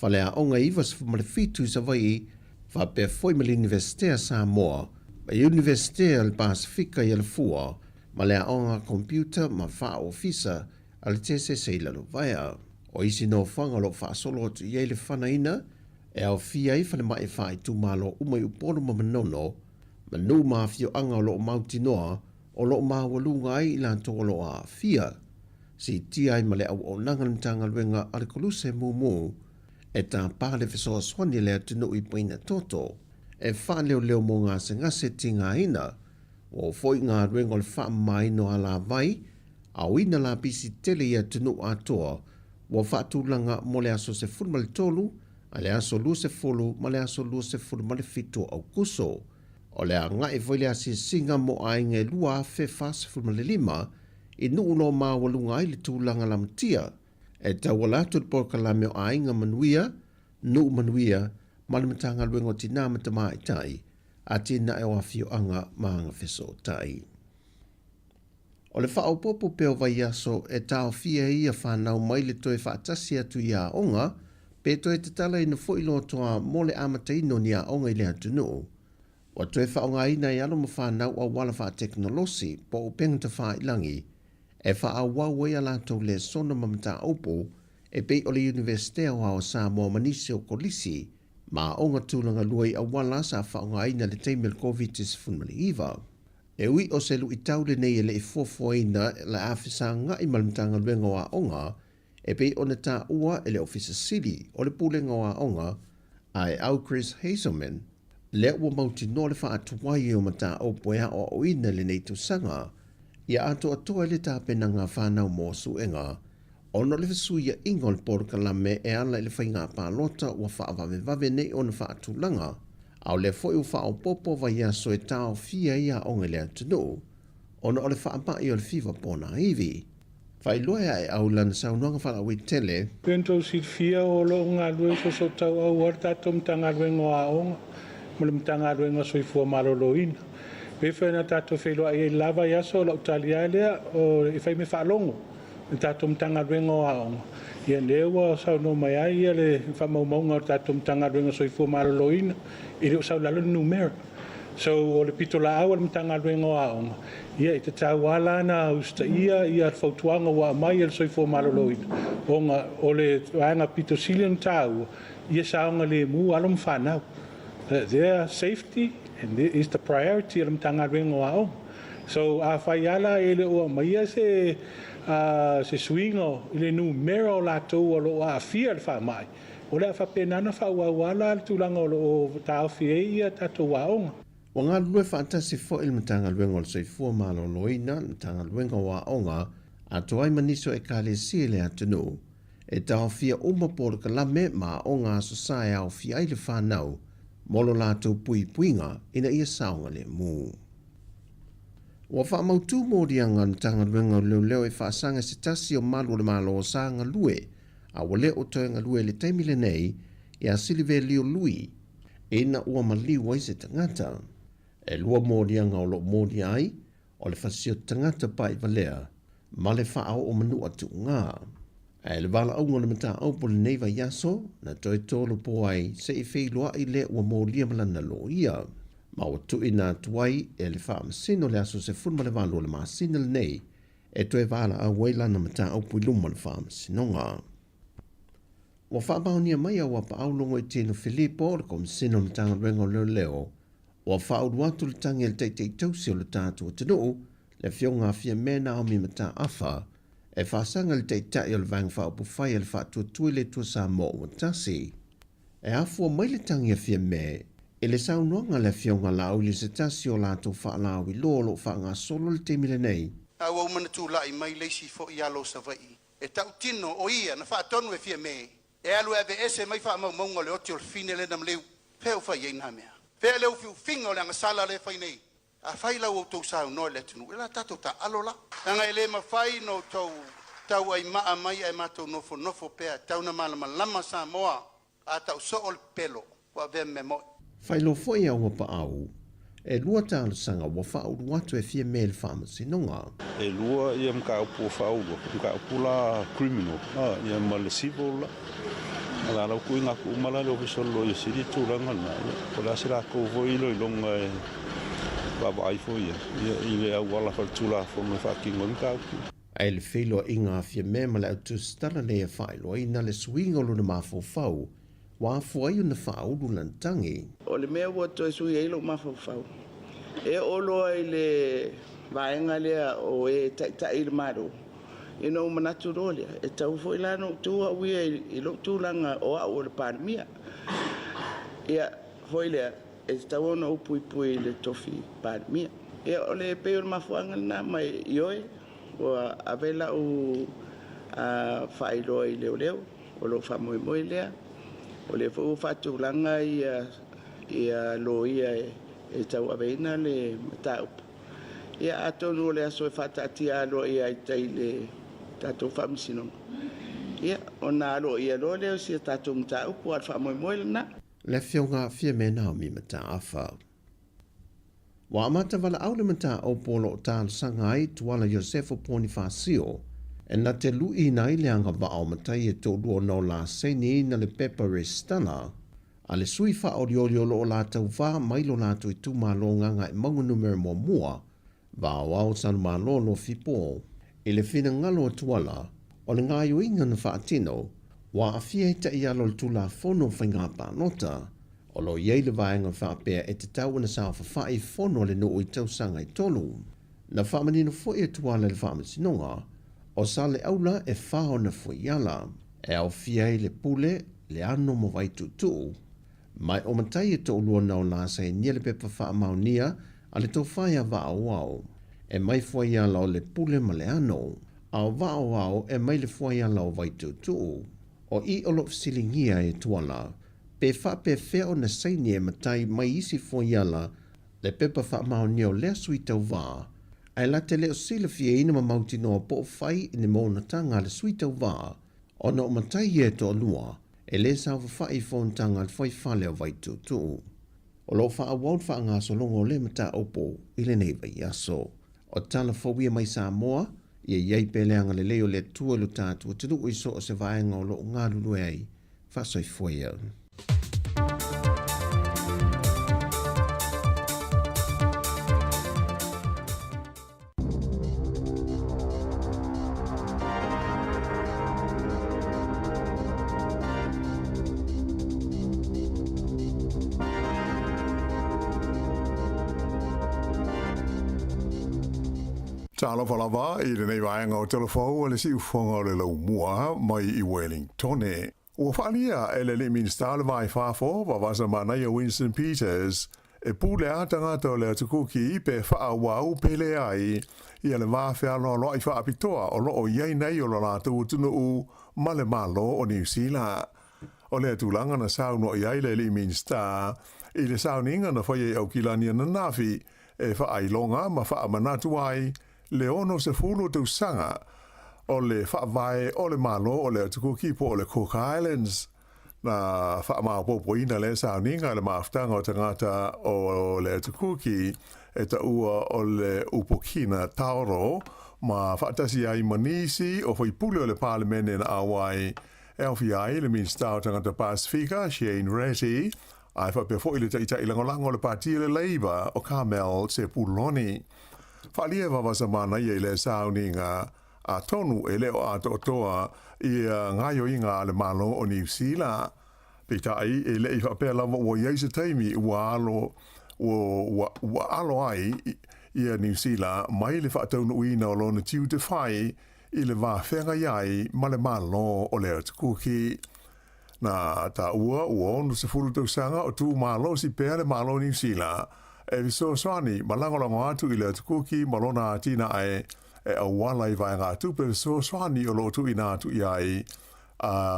whale a onga i was whamale 5 sa vai, wha ape foi ma le Universitea Sāmoa, ma Universitea le Pasifika i le fua, ma le a onga computer ma wha ofisa al tese se ila lo vaia. O isi no whanga lo wha solo atu i le whanaina, e au fia i whale mai whai tu malo umai uporo ma manono, ma nu ma fio anga o lo mauti noa, o lo ma walunga ai ila to lo a fia. Si tia i ma le au o nanganitanga luenga alikoluse mumu, e ta pale fisoa swani le atu no i paina toto, e wha leo mo ngase tinga ina, o foi ngā ruenga le wha mai no ala vai, au ina la pisi tele ia tunu atoa, wa wha tūlanga mo le aso se furu male tolu, a le aso lu se fulu, ma le aso lu se furu male fitu au kuso. O le a ngai voile asi singa mo ainge lua fe fase furu male 5, i nuu no maa walunga ai le tūlanga la mtia, e ta walatu le porka la meo ainga manuia, nuu manuia, ma le matanga luengo tina matama i tai, a tina e wafio anga maanga feso tai. O le whao popo peo vai aso e tau fia ia whanau mai le toe whaatasi atu i a onga, pe toe te tala ina fo ilo toa mo le amataino ni a onga i le atunu. Wa toe whaonga ina i alo ma whanau a wala wha teknolosi po o pengta wha ilangi, e wha a wawe a lato le sona mamata opo e pe o le Universitea o Sāmoa manisi o kolisi, ma onga tūlanga luai a wala sa whaonga ina le teimel COVID-19. E ui o se lu i taule nei le i fofoina le awhisa nga i malimtanga luenga wa onga, e pei o na tā ua e le ofisa sili o le pulenga wa onga, ai au Chris Hazelman, le ua mauti no le wha atuwai o mata o poea o oina le nei tusanga, ia ato atoa le tāpena ngā whanau mō suenga, ono le whasuia ingo le porka lame e ala le whainga pālota ua whaavave nei o na wha atulanga, au le foi u whao popo vai aso e tau fia ia onge le atunu, ono o le whaamai o le fiva pona iwi. Whai loea e au lana saunuanga whala ui tele. Pento si fia o lo ngā lue so tau au ar tatum tanga ruengo a onga, mo le mtanga ruengo soifua marolo ina. Pe whaina tato whelo e lava yaso lau talia lea o e whai me whaalongo, tatum tanga ruengo a onga. Ia lewa sau no mai ai ia le whamaumaunga o tatum tanga ruengo soifua marolo ina, i reo sau lalo numera. So o le pitola au le mtanga ruengo a onga. Ia i te tauala na usta ia fautuanga wa mai el soifua marolo ina. Onga o le wanga pito silion tau, ia saonga le mu alom whanau. Their safety and is the priority o le mtanga ruengo a onga. So a whaiala e le ua mai se swingo i le numera o lātou o lo a fia le whamai. O le a whapenana whauawala le tūlanga o lo tāo fie ia tātou waonga. O ngā lue whaatasi fo il matanga luenga o le soifua maloloina, matanga luenga wa onga, a toai maniso e kāle si le atunu, e tau fia uma po le kalame ma o ngā sosai au fia i le whanau, molo lātou pui puinga ina ia saunga le mū. Wa wha mautu mōrianga na tanga ruenga leo e whaasanga se tasi o malu le malo o sanga lue, a wale o toenga lue le taimile nei, i a silive lio lui, e ina ua maliwa i se tangata. E lua mōrianga o lo mōri ai, o le whasio tangata pai valea, ma le whaao o manua tu ngā. E le wala au ngone mata au po le neiva yaso, na toi tolu po ai, se i whiloa i le ua mōria malana lo ia. Ma o tu ina tuai e le wha masino le aso se funma le walo le masina le nei, e toi wala au wailana mata au pui luma le wha masinonga. Wa wha maonia mai au apa au longo i tino Filipo, le komisino le tanga rengo leo, wa wha au watu le tangi le teitei tausi o le tātua tanu, le fionga fia mena au mi mata afa, e whaasanga le teitai o le vang wha upu whai le wha tua le tua Sāmoa o tasi. E afua mai le tangi a fia me, e le saunoanga le fionga la au li se tasi o lātou wha lao i lolo wha ngā solo le temile nei. Au au mana tū lai mai leisi fo i alo sa vai. E tau tino o ia na wha tonu e fia me. E alu ave ese mai wha maunga le oti o le fine le nam leu. Peo wha iei nā mea. Pea leu fiu finga o le anga sala le whai nei. A whai lau au tau sau noi le tunu. E la tatou ta alo la. Anga ele ma whai no tau ai maa mai ai matou nofo pea. Tau na malama lama Sāmoa. A tau so o le pelo. Wa ve me moi. Whailo foi au apa au, e lua tālu sanga wa whao watu e fia me le whamasinonga. E lua ia mga upu whaugo, mga upu la criminal, ia ma le civil la. Ala lau kui ngā ku umala le ofisolo ia siri tūranga na, ko la sira kou voi ilo ilonga e baba aifo ia, i le au wala whaltula whonga whakingo mga upu. Ai le whilo inga fia me ma le autu stala le e whailo ina le swinga luna mafo whau, wa fuai una whauru lantangi. O le mea ua toi sui eilo mawhawhau. E olo ai le vaenga lea o e tai le maro. E no manatu rolia. E tau fo ilano tua uia i lo tūlanga o au o le pandemia. Ia fo ilea e tau ona upui le tofi pandemia. E o le peo le mafuanga na mai ioe. O avela o whailo i leo. O lo whamoe lea. O le fo fatu langa ia lo ia e tau aveina le matau. Ia atonu le aso e whatatia lo ia i tei le tatou whamisino. Ia ona lo ia lo leo si tatou matau po al whamoe na. Le fionga fia mena o mi mata afa. Wa amata wala au le mata o polo o tālu sangai tuala Josefo Ponifasio, e na te lui nai le anga wa au matai e tō lua no la seni na le pepa restana, a le sui wha o riolio lo o la tau wha mailo la tu i tu ma lo nganga e maunga numero mua, wa au au sanu ma lo lo fipo. I le fina ngalo tuala, o le ngaio inga na wha atino, wa a fia ita i alo le tula fono whainga pa nota, o lo iei le vaenga wha pia e te tau na sa wha i fono le no i tau sanga i tolu. Na wha manino fo e tuala le wha masinonga, o sa le aula e whao na fuiala, e au fiai le pule le ano mo vai tutu. Mai o matai e tō lua nao nasa e nia le pepa wha maunia a le tō whaia wa au. E mai fuiala o le pule ma le ano, a wa au e mai le fuiala o vai tutu. O i olo silingia e tuala, pe wha pe feo na saini e matai mai isi fuiala le pepa wha maunia o lea sui tau waa, ai la te leo sila fia ina ma mauti noa po fai ine mōna tanga le suita wā, o na o matai e to lua, e le sa whai fōn tanga le whai whale o vai tūtū. O lo wha awau wha ngā solongo le mata opo i le neiva i aso. O tala fawia mai Sāmoa, ia iei peleanga le leo le tua lu tātua tunu i so o se vaenga o lo ngā lulu ei, whasoi fwea. Talo falava i le nei vaenga o telefou le si ufonga o le lau mua mai i Wellington. Ua whaania e le minister le vai whafo wa wasa mana i Winston Peters e pule a tangata o le tukuki i pe whaawau pele ai ia le mawhea loa i whaapitoa o loo iei nei o la tau tunu u male malo o New Zealand. O le tūlanga na sauno iei le li minsta i le sauninga na whaie au kilania na nafi e whaailonga ma whaamanatu ai le ono se fulu tau sanga o le whaavae o le malo o le tukuki po o le Cook Islands. Na whaamaupopoina le sauninga le maaftanga o tangata o le tukuki e ta ua o le upokina taoro ma whaatasi ai manisi o whaipule o le parlemene na awai e au fiai le minsta o tangata Pasifika Shane Ratty ai whapefo i le taita ilangolango le partia le Labour o Carmel se Puloni. Whaalia wawasa mana i le sauninga a tonu e leo a totoa i ngaio inga le malo o New Zealand. Pita ai e le i whapea lama ua yeise taimi ua alo ai i a New Zealand mai le whaataunu uina o lona tiu te whai i le wāwhenga iai ma le malo o le atukuki. Na ta ua onu se furu tau sanga o tu malo si pea le malo New Zealand e viso swani malangolango atu i le atukuki malona atina ai e awala i vai ngā tupe viso swani o lotu ina atu iai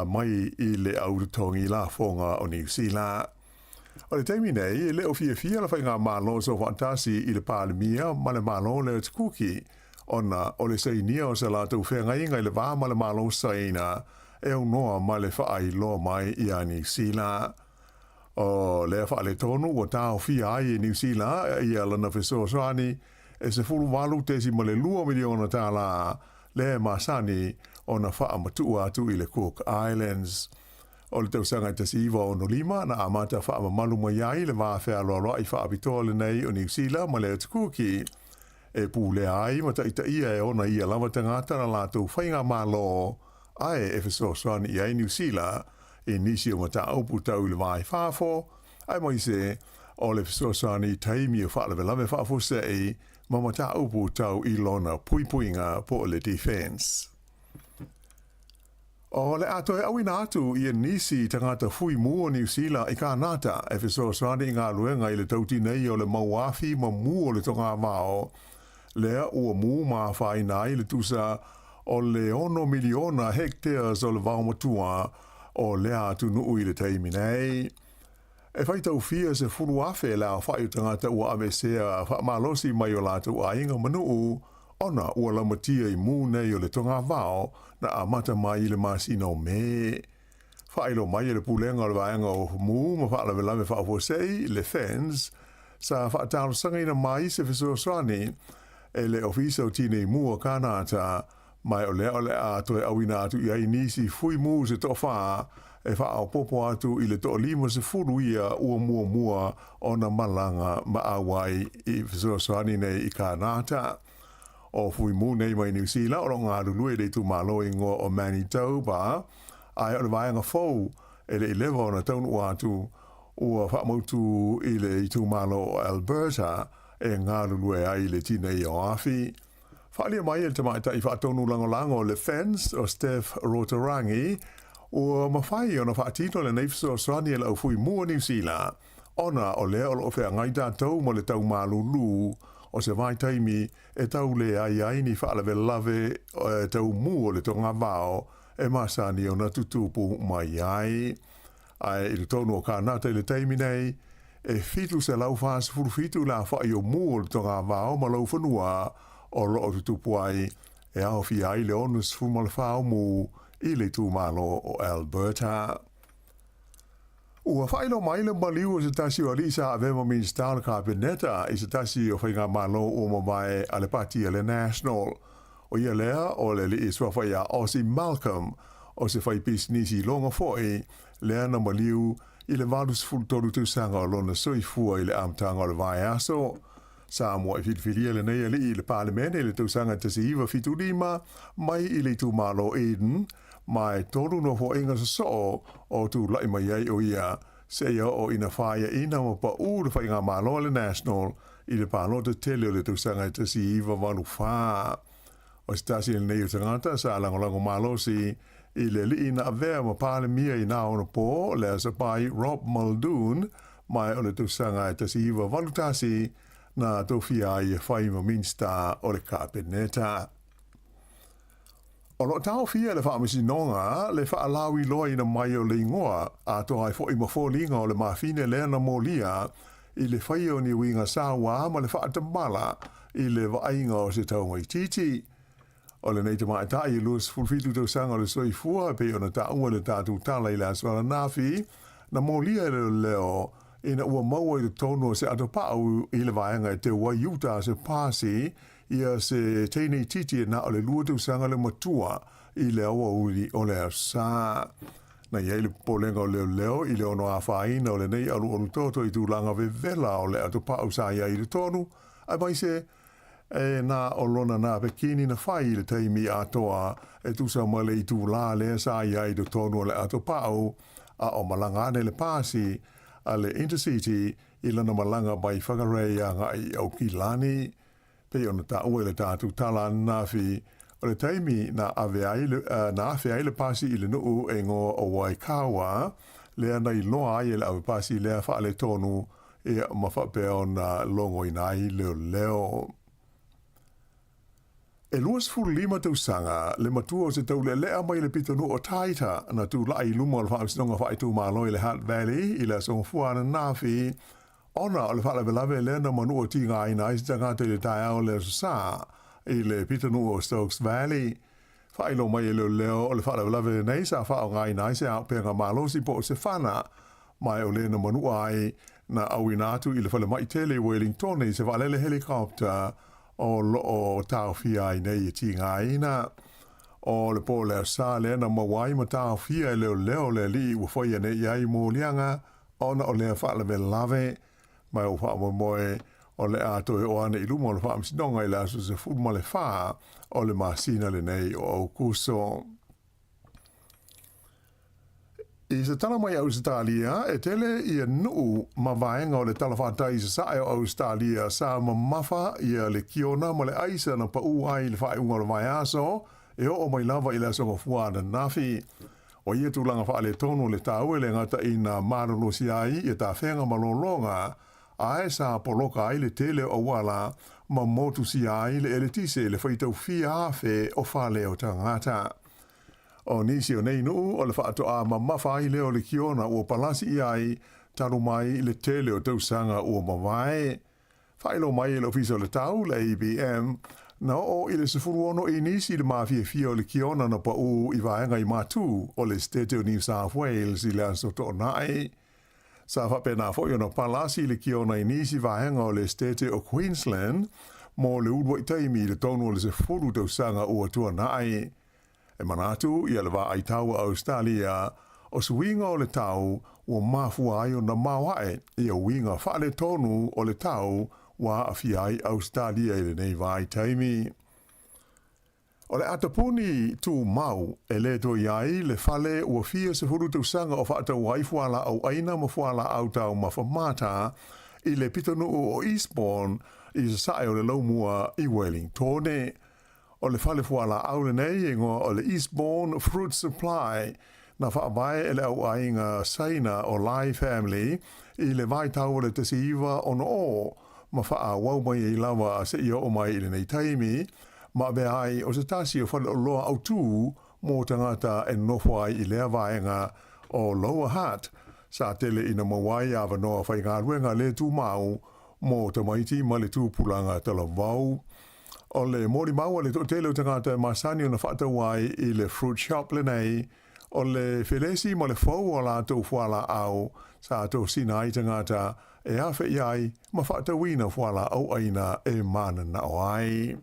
mai i le aurutongi la fonga o New Zealand. O le teimi nei, le o fia la whai ngā malo so fantasi i le pālemia ma le malo le atukuki ona o le sainia o se la tau whenga inga i le vā ma le malo saina e unoa ma le whaai loa mai i a New Zealand. O le wha le tonu o tāo fia ai i New Zealand i a lana wheso swani e se fulu walu tesi ma le 2 miliona tāla le masani o na wha matua atu i le Cook Islands. O le tausanga i tasi iwa o no lima na amata wha mamalu mai ai le mawhea loa i wha apitoa le nei o New Zealand ma le atukuki e pūle ai ma ta ia e ona ia lama tangata na lātou whainga malo ai e wheso swani i ai New Zealand e nisi o mata aupu tau le vai whafo ai mai se o le wheso swani taimi o wha lave whafo se e ma mata aupu tau i lona puipuinga po le defense. O le ato e awina atu i e nisi tangata fui mua New Zealand i ka nata e wheso swani i ngā luenga i le tauti nei o le mauafi ma mua o le tonga vao lea ua mu ma whaina i le tusa o le 1 miliona hectares o le vaumatua o lea atu nuu i le teimi nei. E whaitau fia se furu afe la whai tangata ua avesea whaamalosi mai o lātou a inga manuu ona ua lamatia i mu nei o le tonga vao na amata mai i le masino me. Whailo mai le pulenga o le vaenga o mu ma whaalavelame whaafosei le fence sa whaatalo sangaina mai se whesoaswani e le ofisa o tine i mua kanata mai o le a toe awina atu i ai nisi fui mu se tofa e wha au popo atu i le toa lima se furu ia ua mua o na malanga ma awai i whesoaswani nei i kanata. O fui mu nei mai New Zealand o ngā rulue le tu malo ingo o Manitoba ai o le vaenga fau e le 11 o na taunu atu ua whaamautu i le i tu malo o Alberta e ngā rulue ai le tina i o afi. Whaalia mai e le tamaita i whaatonu langolango le fence o Steph Rotarangi ua mawhai o na whaatino le neifso o swani e la au fui mua New Zealand ona o lea o lo whea ngai tātou mo le tau malulu o se vai taimi e tau le ai ni whaalawe lave e tau mu o le tonga vao e masani o na tutupu mai ai. Ai i le tonu o kānata i le taimi nei e fitu se lau whaas furu fitu la whai o mu o le tonga vao ma lau whanua o lo o tutupu ai e au fi ai le onus fumale whao mu i le tūmalo o Alberta. Ua whailo mai le maliu o se tasi o Alisa a vema minsta o kabineta i se tasi o whainga malo o mamae a le pati a le National. O ia lea o le li iswa whaia Aussie Malcolm o se whai pisnisi longa foi lea na maliu i le valus fultoru tu sanga o lona soifua i le amtanga o le vai aso. Sāmoa i whitwhiria le nei ali i le parlemene i le tausanga tasi iwa fitu lima mai i le tu malo Eden mai toru no fo inga so o tu lai mai ai o ia se ia o ina whaia ina ma pa uru whainga malo le National i le pālo te tele o le tausanga tasi iwa wanu wha. O stasi le nei o tangata sa langolango malo si i le li ina avea ma pāle mia i nā ona po le asapai Rob Muldoon mai o le tausanga e tasi iwa valutasi na tofia i e whai ma minsta o le kapeneta. O lo tau fia le whaamisi nonga, le whaalawi loa ina mai o le ingoa, a toa ai fo i mafolinga o le mawhine lea na molia, i le whai o ni winga Sāmoa ma le whaatamala, i le waainga o se tau mai titi. O le neita mai ta i luas fulfitu tau sanga o le soifua, pe o na ta unga le tātu tala i le aswala nafi, na molia le leo, ina ua maua i le tono se atopau i le vaenga e te waiuta se pasi, ia se teine titi na o le lua tau sanga le matua i le awa uri o le asa. Na ia i le polenga o leo i le ono a whaina o le nei alu olu toto i tūlanga vela o le atopau sa ia i le tonu, ai mai se na o lona na pekini na whai i le teimi atoa e tusa ma le i tūlā le sa ia i le tonu o le atopau a o malangane le pasi a le intercity i lana malanga mai whakareia ngai au kilani. Pe ona ta ue le tātu tala nafi o le taimi na awhea le pasi i le nuu e ngō o Waikawa lea nei loa ai le awe pasi lea wha le tonu e mawhapea o na longo i nai leo. E luas furu lima tau sanga le matua o se tau lea mai le pitonu o taita na tu lai luma o le whaamisinonga wha i tu māloi le Hutt Valley i le songfuana nafi ona o le whaala velave lea na manu o ti ngā ina i se tangata i le tai au leo sa i le pitonu o Stokes Valley. Whailo mai e leo o le whaala velave nei sa whao ngā ina i se au pēnga mālosi po o se whana mai o le na manu ai na au inatu i le whale mai tele Wellington i se whalele helikopter o loo tau fia i nei i ti ngā ina. O le po leo sa lea na mawai ma tau fia i leo le li ua whaia nei i ai mō lianga ona o lea whaala velave mai o wha moe o le ato e o ane i lumo o le wha amsinonga i le aso se fudma le wha o le masina le nei o au kuso. I se tala mai Australia e tele i a nuu ma vaenga o le tala whātai se sae o Australia sa ma mafa i a le kiona ma le aisa na pa uai le whae unga o le vai aso e o mai lava i le aso fuana nafi. O ia tūlanga wha le tonu le tāue le ngata i na marolo si ai i ta whenga malolonga ae sa poloka ai le tele o wala ma motu si ai le eletise le whaitau fia awhe o whale o tangata. O nisi o nei nuu o le whaato a ma mawhai leo le kiona ua palasi i ai taru mai le tele o tausanga ua mawai. Whailo mai le ofisa le tau le ABM na o i le sefuru ono i nisi le mawhia fia o le kiona na pa u i vaenga i matu o le State o New South Wales i le anso to nai. Sa whapena fo i na palasi le kiona i nisi vaenga o le State o Queensland mo le udwa i taimi le tonu o le sefuru tausanga ua tua nai. E manatu i alwa ai tau Australia o suinga o le tau ua mafua ai o na mawae i a winga whaale tonu o le tau wa awhi ai Australia i le nei vai taimi. O le atapuni tu mau e le to iai le whale ua fia se huru tausanga o whaatau waifuala au aina mafuala au tau mawhamata i le pitonu o Eastbourne i se sae o le laumua i Wellington. O le whale fuala au le nei ingo o le Eastbourne Fruit Supply na whaabai e le au ainga saina o Lai Family i le vai tau le tasi iwa ono o ma wha wau mai i lawa se ia o mai i le nei taimi ma be ai o se tasi o whale o loa au tū mō tangata e nofo ai i lea vaenga o Lower Hutt sa tele ina mawai awa noa whai ngā ruenga le tū mau mō tamaiti ma le tū pulanga tala vau. O le mori maua le tele o tangata masani o na whaatawai i le fruit shop le nei, o le whelesi ma le fau o la tau whala au, sa tau sina ai tangata e awhi iai ma whaatawina whala au aina e mana na o ai.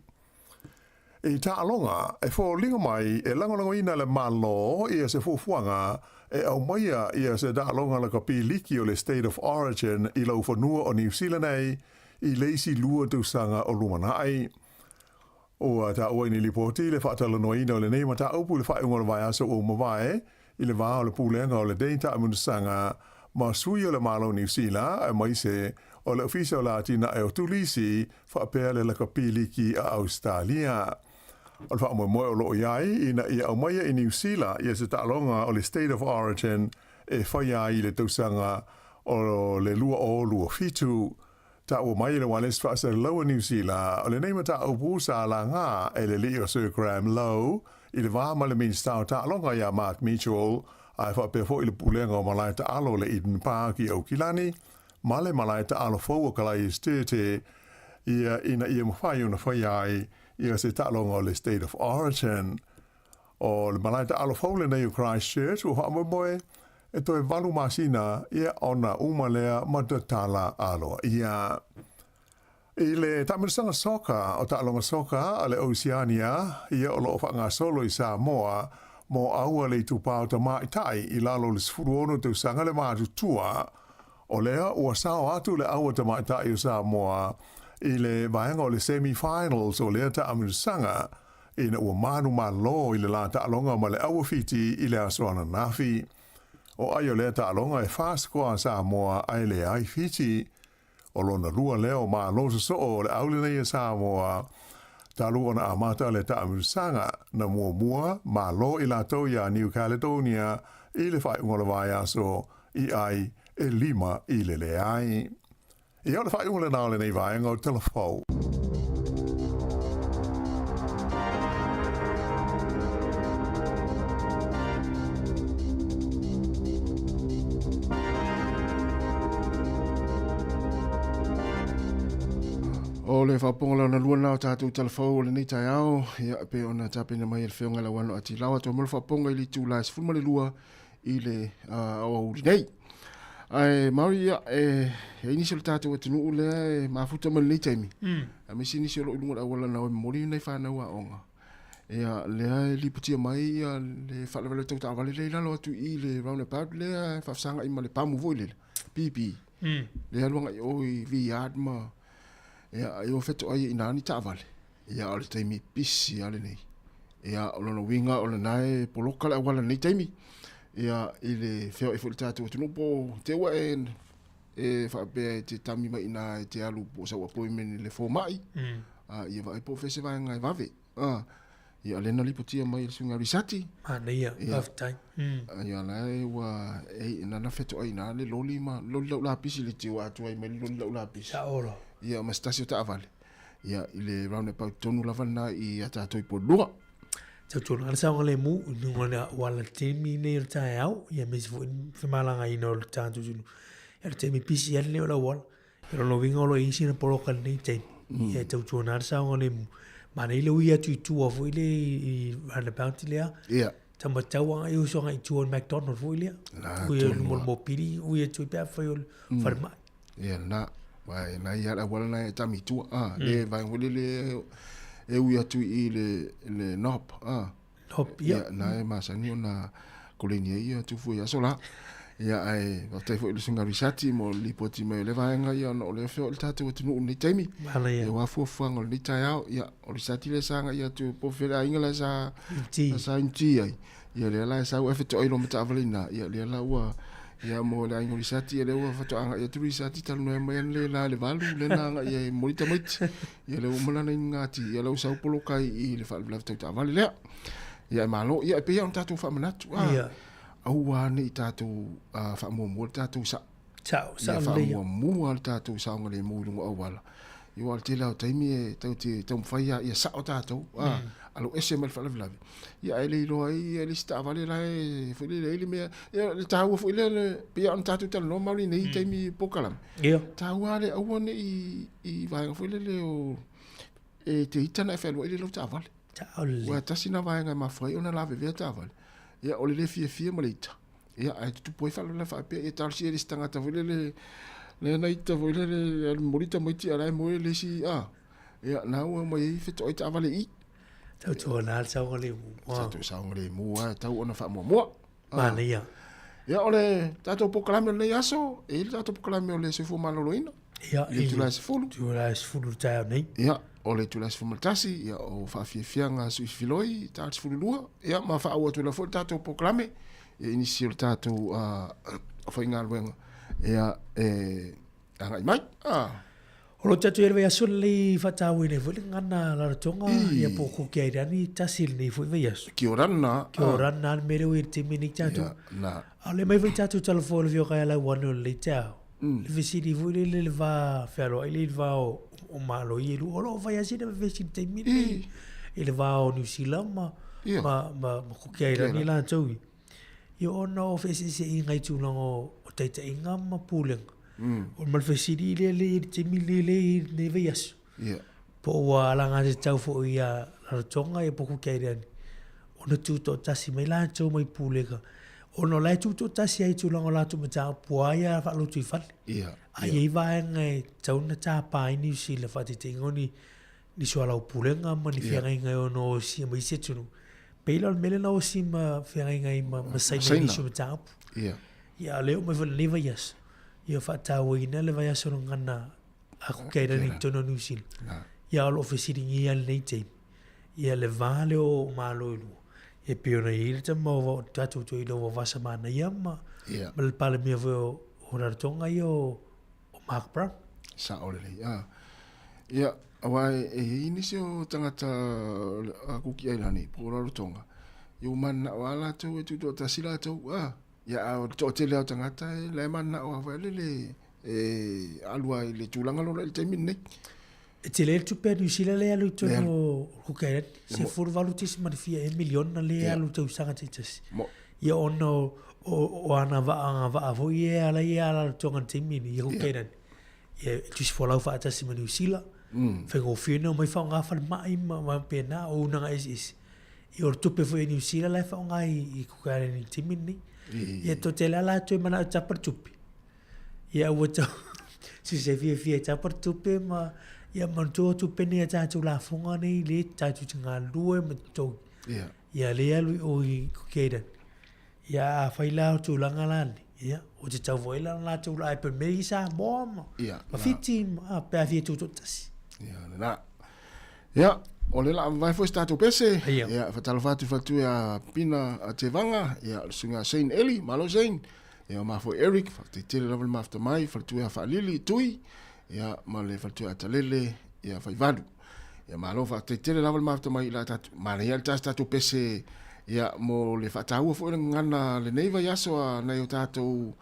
E ta alonga, e fo linga mai e langolango ina le malo i a se fufuanga e au maia i a se da alonga la kapi liki o le State of Origin i lau whanua o New Zealand ei, i leisi lua tausanga o Lumanai. O ta oi ni lipoti le whaatala noina o le nei mata upu le whaeunga le vai aso o mawae i le vā o le pūlenga o le deita amunusanga ma sui o le malo New Zealand e maise o le ofisa o la atina e o tulisi whaapea le laka piliki a Australia. O le whaamoe o loo iai ina i au maia i New Zealand i se ta'alonga o le State of Origin e whaia i le tausanga o le lua o lua fitu, ta o mai le wales fa sa lower New Zealand, o le neima ta o pusa la ngā e le li o Sir Graham Lowe, i le vā ma le minister ta longa ia Mark Mitchell, ai fa pe fo i le pulenga o malai ta alo le Eden Park i Aukilani, ma le malai ta alo fo o kalai stete, ia ina ia mwhai una whai ai, ia se ta longa o le State of Origin, o le malai ta alo fo le nei o Christchurch, o hama moe, e toi walu masina ia ona umalea matatala alo ia. I le tamirisanga soka o ta'alonga soka a le Oceania ia o loo whanga solo i Sāmoa mo aua le tupao ta maitai i lalo le sfuruono te usanga le mātu tua o lea ua sao atu le aua ta maitai o Sāmoa i le vaenga o le semi-finals o lea tamirisanga ina ua manu malo i le la ta'alonga ma le aua fiti i le asoana nafi. O aio lea ta'alonga e whāskoa Sāmoa ai le ai fiti o lona lua leo ma losa so o le aulina i Sāmoa ta lua na amata le ta'amirisanga na mua ma lo i la toia New Caledonia i le whai ungola vai aso i ai e lima i le ai. I au le whai ungola nao le nei vai ngau telefou. O le whaponga na lua nao tātou telefou o le nei tai ao, ia pe ona tāpena mai le whionga la wano ati lawa tō mulu whaponga i li tū la sifurma le lua i le auri nei. Ai mauri ia e inisi o le tātou atinu u lea e mafuta ma le nei taimi. A misi inisi o lo ilunga la wala nao e mori nei whanau a onga. Ia lea e li putia mai ia le whalawale tau tāwale le lalo atu i le roundabout lea whafsanga i ma le pamu voi le pipi. Lea luanga i oi vi yard ma ia o feto ai ina ni tavale ia o le taimi pisi ale nei ia o lona winga o le nai poloka le wala nei taimi ia i le feo e fulta tu no po te wa e fa be te tami mai ina te alu po sa wa po men le fo mai ia va po fese va ngai va ve ia le na lipotia mai sunga risati nei half time ia lai wa e na feto ai na le loli ma loli la pisi le te wa tu ai me loli la pisi sa oro ia ma stasio ta avale ia i le roundabout tonu lava na i ata toi po lua tau tonu ala saunga le mu nunga wala temi nei o tae au ia mesi fu whimalanga ina o tātu tunu ia le temi pisi ale o la wala ia lo winga o lo isi na poroka nei temi ia tau tonu ala saunga le mu ma nei le uia tu tua fu ile i roundabout lea ia tama tau anga i usonga i tua McDonald fu ile uia lumol mo piri uia tui pia fai o wharmai ia na vai na ia la wala na tami tu le vai ngule le e ui atu i le nop nop ia na e masani ona kolenia ia tu fu ia sola ia ai va te fu le singa risati mo li poti me le vai nga ia no le feo le tatu tu no ni temi e wa fu ngol ni tai au ia o risati le sanga ia tu po fela ingala sa inti ai ia le la sa u efeto ilo mata avalina ia le la wa ia mo le aingo risati le ua fatoanga ia tu risati talu noe mai le la le valu le nanga ia morita maiti ia le umana na ingati ia le usau polokai i le whalu tau ta vale lea ia malo ia pe ia un tatu whamanatu aua ne i tatu whamua tatu sa ia whamua tatu sa onga le mūrunga au wala ia wala te lau taimi e tau te tau mwhaia ia sa o tatu alo ese mal fala vlavi ia ele lo ai ele sta vale la foi ele me ele tau foi ele pia on tatu tal no mali nei taimi pokalam ia tau ale awone i vai foi ele o e te itana felo ele lo tau vale wa tasina vai nga ma foi ona la ve tau vale ia ole le fie malita ia ai tu poi fala la fa pe e tal si ele stanga ta foi ele le naita foi ele morita moiti ala mo ele si ia na o mai feto ita vale i tau tō nāl saunga le mu. Tau saunga le mu, tau ona wha mua. Mana ia. Ia ole, tātou pokalame o nei aso, e ili tātou pokalame o le sefu maloloina. Ia, ili. Tūlai sefulu. Tūlai sefulu tai au nei. Ia, ole tūlai sefulu maltasi, ia o whaafiafianga sui filoi, tātou sefulu lua. Ia, ma wha aua tūla fo tātou pokalame. Ia inisi o tātou whainga luenga. Ia, angai mai. Olo tatu e vai aso le whatau ine fwile ngana la ratonga ia po kuki ai rani tasil ni fwile vai aso. Ki o rana. Ki o rana an mere ui te mini tatu. A le mai vai tatu talafo le vio kai la wano le tau. Le visiri fwile le va whialo ai le va o malo i elu. Olo vai asina visiri te mini. I le va o New Zealand ma kuki ai rani la taui. Ia ona o fesi se ingai tūlanga o teita inga ma pūlenga. O malfesiri le te mili le ne vai aso. Po wa la nga tau fo ia la tonga e poku kai rani. Ona tuto tasi mai la tau mai pulega. Ona la tuto tasi ai tu longa la tu mata puaya fa lo tu fan. Ai vai ngai tau na ta pa ini si le fa te ngoni ni so la pulenga ma ni fianga ngai ono si mai se tunu. Peilo mele na o si ma fianga ngai ma sai ni so mata. Ya leo me va leva yes. Ia whatau ina le vai aso ngana aku keira ni tono New Zealand. Ia alo ofisiri ngi al nei teim. Ia le vale o malo ilu. E piona i ta mo tatu to ilo vasa mana ia ma. Ma le pale mia vo o ratonga ia o Mark Brown. Sa ole le. Ia awai e ini se o tangata aku ki ai lani po ratonga. Yo man wala to e tu to tasila to ya o te leo tangata le mana o vale le alua le tulanga lo le te minne e te le tu per usila le alu to kukai se for valutis ma fia million na le alu to sanga titas ya ono o ana va vo ye ala ya ala to ngan te minne ya kukai ya tu se folau fa ta si ma usila fe go fino mai fa nga fa mai ma pena o na is yo tu pe fo ni usila le fa nga i kukai ni te minne ia to te la tu mana tapar tupi ia wata si se fia tapar tupi ma ia man tu pene ta tu la fonga nei le ta tu nga lue ma to ia le alu o i keda ia faila tu la ngalan ia o te tau voila la tu la pe me sa bom ma fiti ma pe fia tu tas ia o le la vai foi statu pese ia fatalfatu fatu ya pina a te vanga ia sunga Saint Eli malo Saint ia ma foi Eric te tele level mafta mai fatu ya falili tui ia ma le fatu atalele ia fai vadu ia malo fa te tele level mafta mai la tatu ma le ia statu pese ia mo le fatau fo ngana le neiva yaso na yo tatu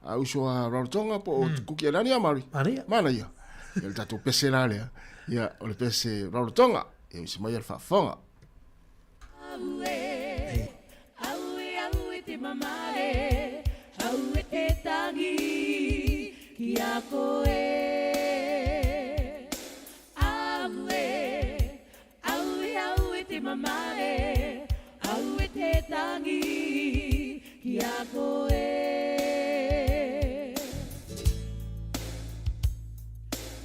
a uso a rotonga po kuki rani amari mana ia il tatu pese la le ia o le pese rotonga e se mai al fafonga aue te mamare aue te tangi ki a koe aue te mamare aue te tangi ki a koe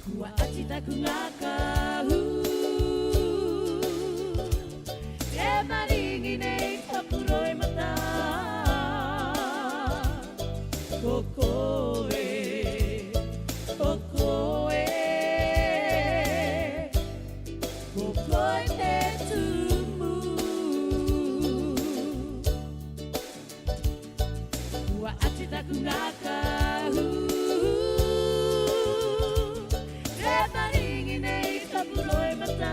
kua atita kungaka maringi nei kapuroi mata kokoe te tumu kua atita kungaka te maringi nei kapuroi mata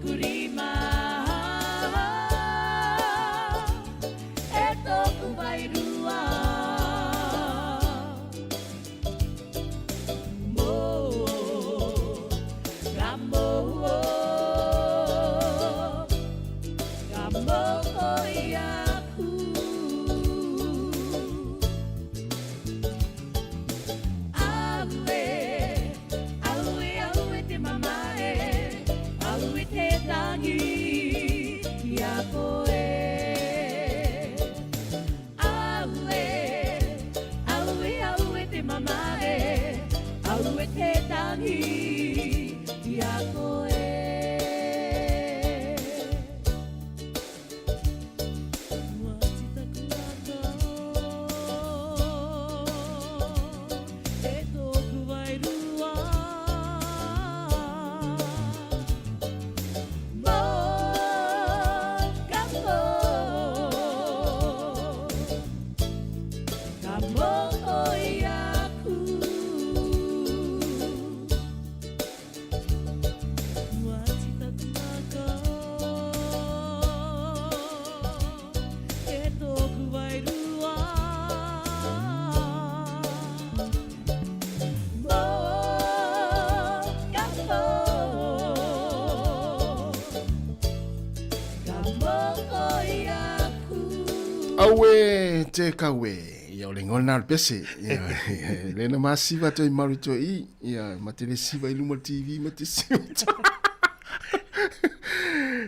kurima eto Awe te kawe ia o le ngona pese ia le na masiva to marito I ia matele siva ilu mo TV mate siva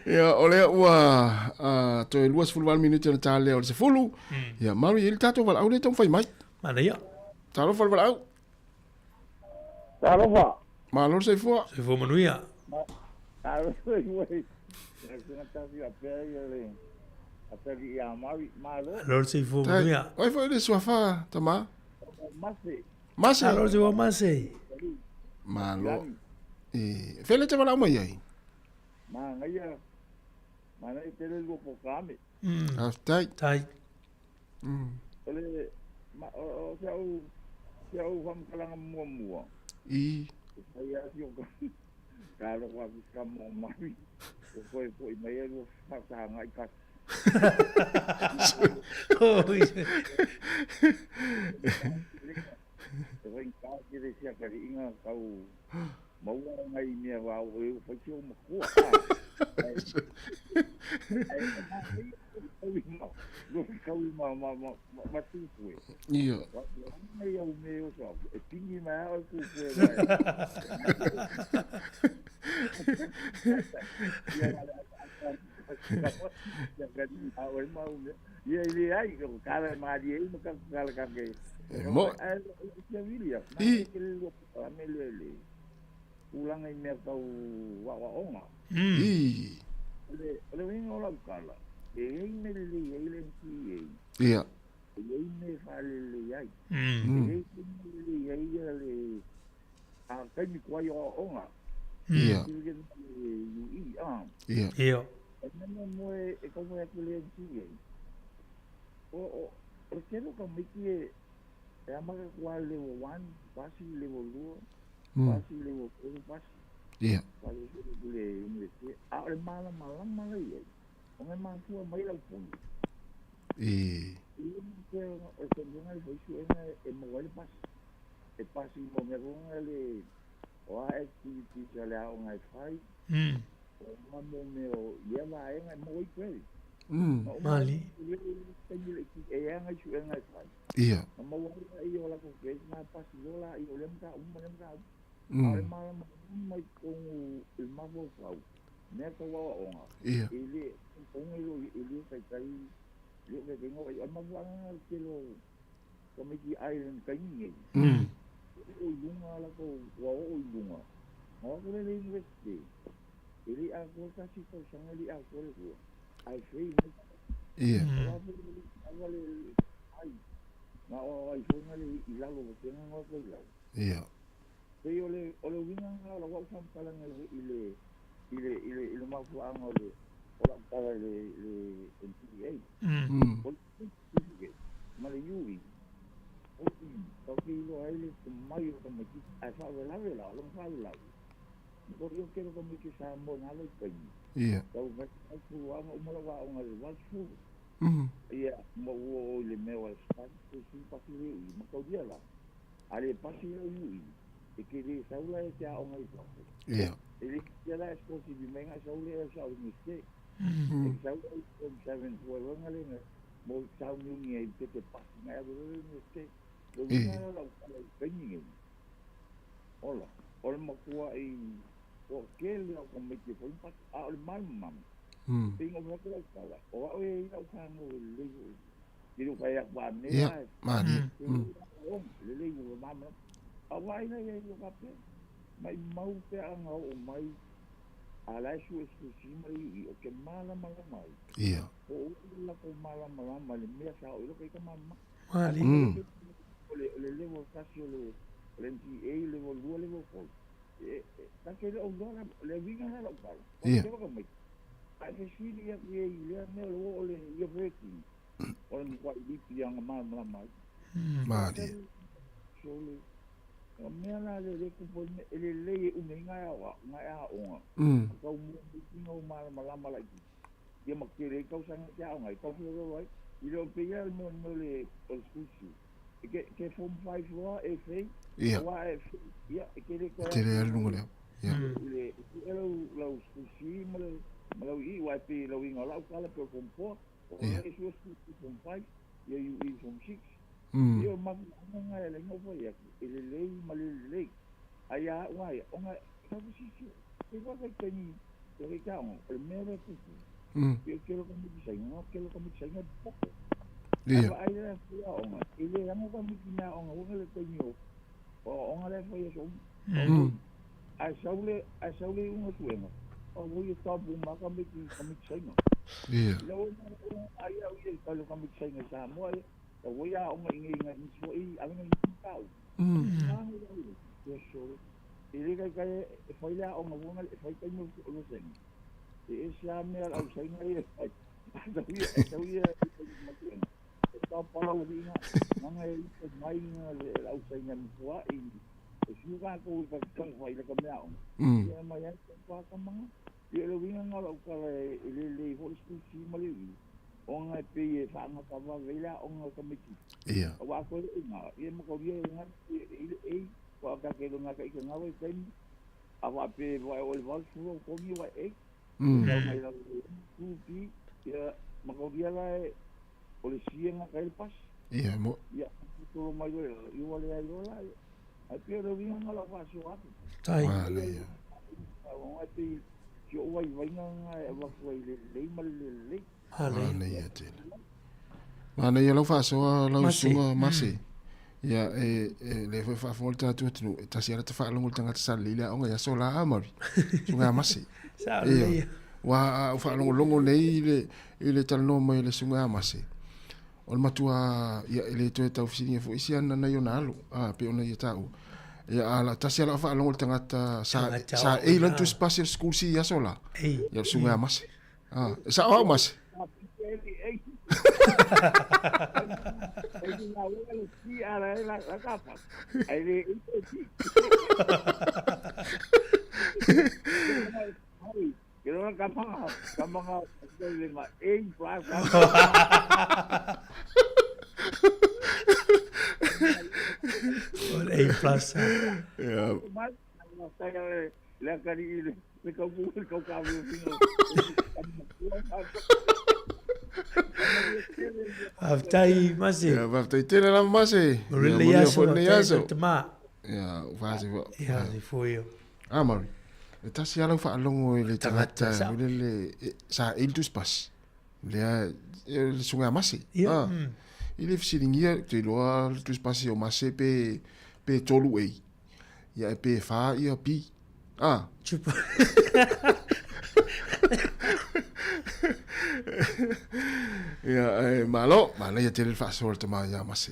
ia ole ua to e luas fulwan minuto na tale o se fulu ia mari il tato val au le tong fai mai mana ia talo val val au talo fa malo se fo manuia talo se fo na tavi a pe le Atari ia mari malo. Lor se fo manuia. Oi foi de sua fa, tama. Mase. Mase. Lor se wa mase. Malo. Fele te vala mai ai. Ma ngai mana I tele lo po kame. Tai. Tai. Ole ma o seu vam kalanga mua. I. Ai asi o ka lo wa ka mo mai. Foi mai lo fa ngai ka. Vem cá que deixa carinha kau mau ngai mea wa o foi que uma rua. Lo kau ma tu foi. Ia. Ai o meu só. E pingi ma o ku foi. Ia ele ai o cara maria ele nunca cara caguei. Mo. Ia viria. Ele amele. Ulang ai me tau wa onga. Ele vem ola kala. Me ele ki. Ia. Ele me fale le ai. Ele ele a kai mi kwai onga. Ia. Ia. Ia. Não moe e como é que ele é o que não como que é a maga qual level 1 passe level 2 passe level 4 passe ia qual ele a mala aí como é mais tua mais lá fundo que o que não é isso é moe passe mo me com ele o activity já lá um wi-fi Mamo meu ia lá é muito bem. Mali. É a gente é mais fácil. Ia. Mamo aí olha com que na passou lá e olhamos cá Olha mas com o mavo frau. Nessa hora ele com ele sai ele tem o mavo lá que como que island cainha. O lunga lá com o lunga. Não ele investe. Ele agora está se forçando ali agora. Aí fez. Ia. Agora ai. Não, aí foi ali e lá logo tem uma coisa lá. Ia. Aí olha vinha lá logo vamos falar ele mais foi agora. Olha para ele NPA. Mas ele só que ele mais como que a fala lá não fala lá. Porque eu quero como que Sāmoa nada tem. Ia. Então vai pular uma lá uma lá fu. ia mo o le me wa span su pasi le i mo ko dia la ale pasi le i e ke le saula e tia o ngai ko ia ele kia la esko si bi menga saula e sa o ni se e saula o seven o ngale mo sa ni e te pasi ngai o ni se lo ni la pe ni ola o mo ko ai o ke le o me ke foi pas a o mam Pingo mo ko sala. O e o ka mo le. Diru ka ya ba ne. Ya, mani. Le le mo mama. A wai na ye yo ka pe. Mai mau pe anga o mai. Ala su si mai o ke mala mai. Ia. O la ko mala le me sa o lo ke ka mama. Mali. Le mo ka si le ti e le mo le mo ko. Ta ke o dona le vinga na lo ka. Ia. Ai se siri ia ia me o le ia veki o le kwa i anga mama mai mali so le o me ala le ku po le u me nga o ka mo no mala la ia ma ke le ka sang ja o ngai ka ro i lo pe ia no le o sushi ke form 5 lo e fe ia ia ke le ka ke le lu le ia lo sushi Malau i wa pe lo inga la kala pe kompo o e so from 5 ia you eat from 6 ia ma nga le ngo fo ia ele le malele aya wa o nga ka si e wa ka ni e ka o el mero ku e ke lo como dice no que lo como dice no poco ia ai la o nga ele ya mo ka mi na o nga o le ko ni o nga le fo ia so ai saule un tuenga o voi sta bu ma ka me ki senga lo ai au ye ka lo ka me senga Sāmoa o voi a o ngi ngi so i a ngi tau yo so ile ka e foi la o ngona e foi ka no lo senga e sia me au senga e sa vi sta pa lo vinga nga e mai le au senga mo i e ga ko ka vai la ka me au e mai e pa ka manga ia lo vinga nga lo ka le ho si mali o nga pe e fa nga ka va vela o nga ka miki ia wa ko nga ia mo ko ia nga e ko ka ke nga ka nga we kai ava pe va o va fu ko mi wa e nga la ku pi ia mo ko ia la o le si nga ka el pas ia mo ia ko mai yo yo le ai lo la a pe lo vinga nga lo fa so tai o ai yo vai nga va ko le le Mana ia te. Mana ia lau whaasoa lau sunga mase. Ia le foi whaafongol tātua tinu. Tasi ara te whaalongol tangata sa lila onga ia so la amari. Sunga mase. Sa lila. Wa whaalongol longo nei le talanoa mai le sunga mase. O le matua ia ele toe tau fisiringa fo isi ana nai ona alo. Pe ona ia tau. Ia ala tasi ala whaalongol tangata sa eilantu spatial school si ia so la. Ia sunga mase. Sa o mase. Aftai mase. Ya, aftai tena la mase. Really yaso. Tama. Ya, fasi fo. Ya, si foi. Amari. Eta si ala fa longo le tangata, le sa intus pas. Le sunga mase. Ile fisiringia te loa tu spasi o mase pe tolu ei. Ya pe fa ia pi. Chupa. Ya malo ya te fa sol te ma ya mase.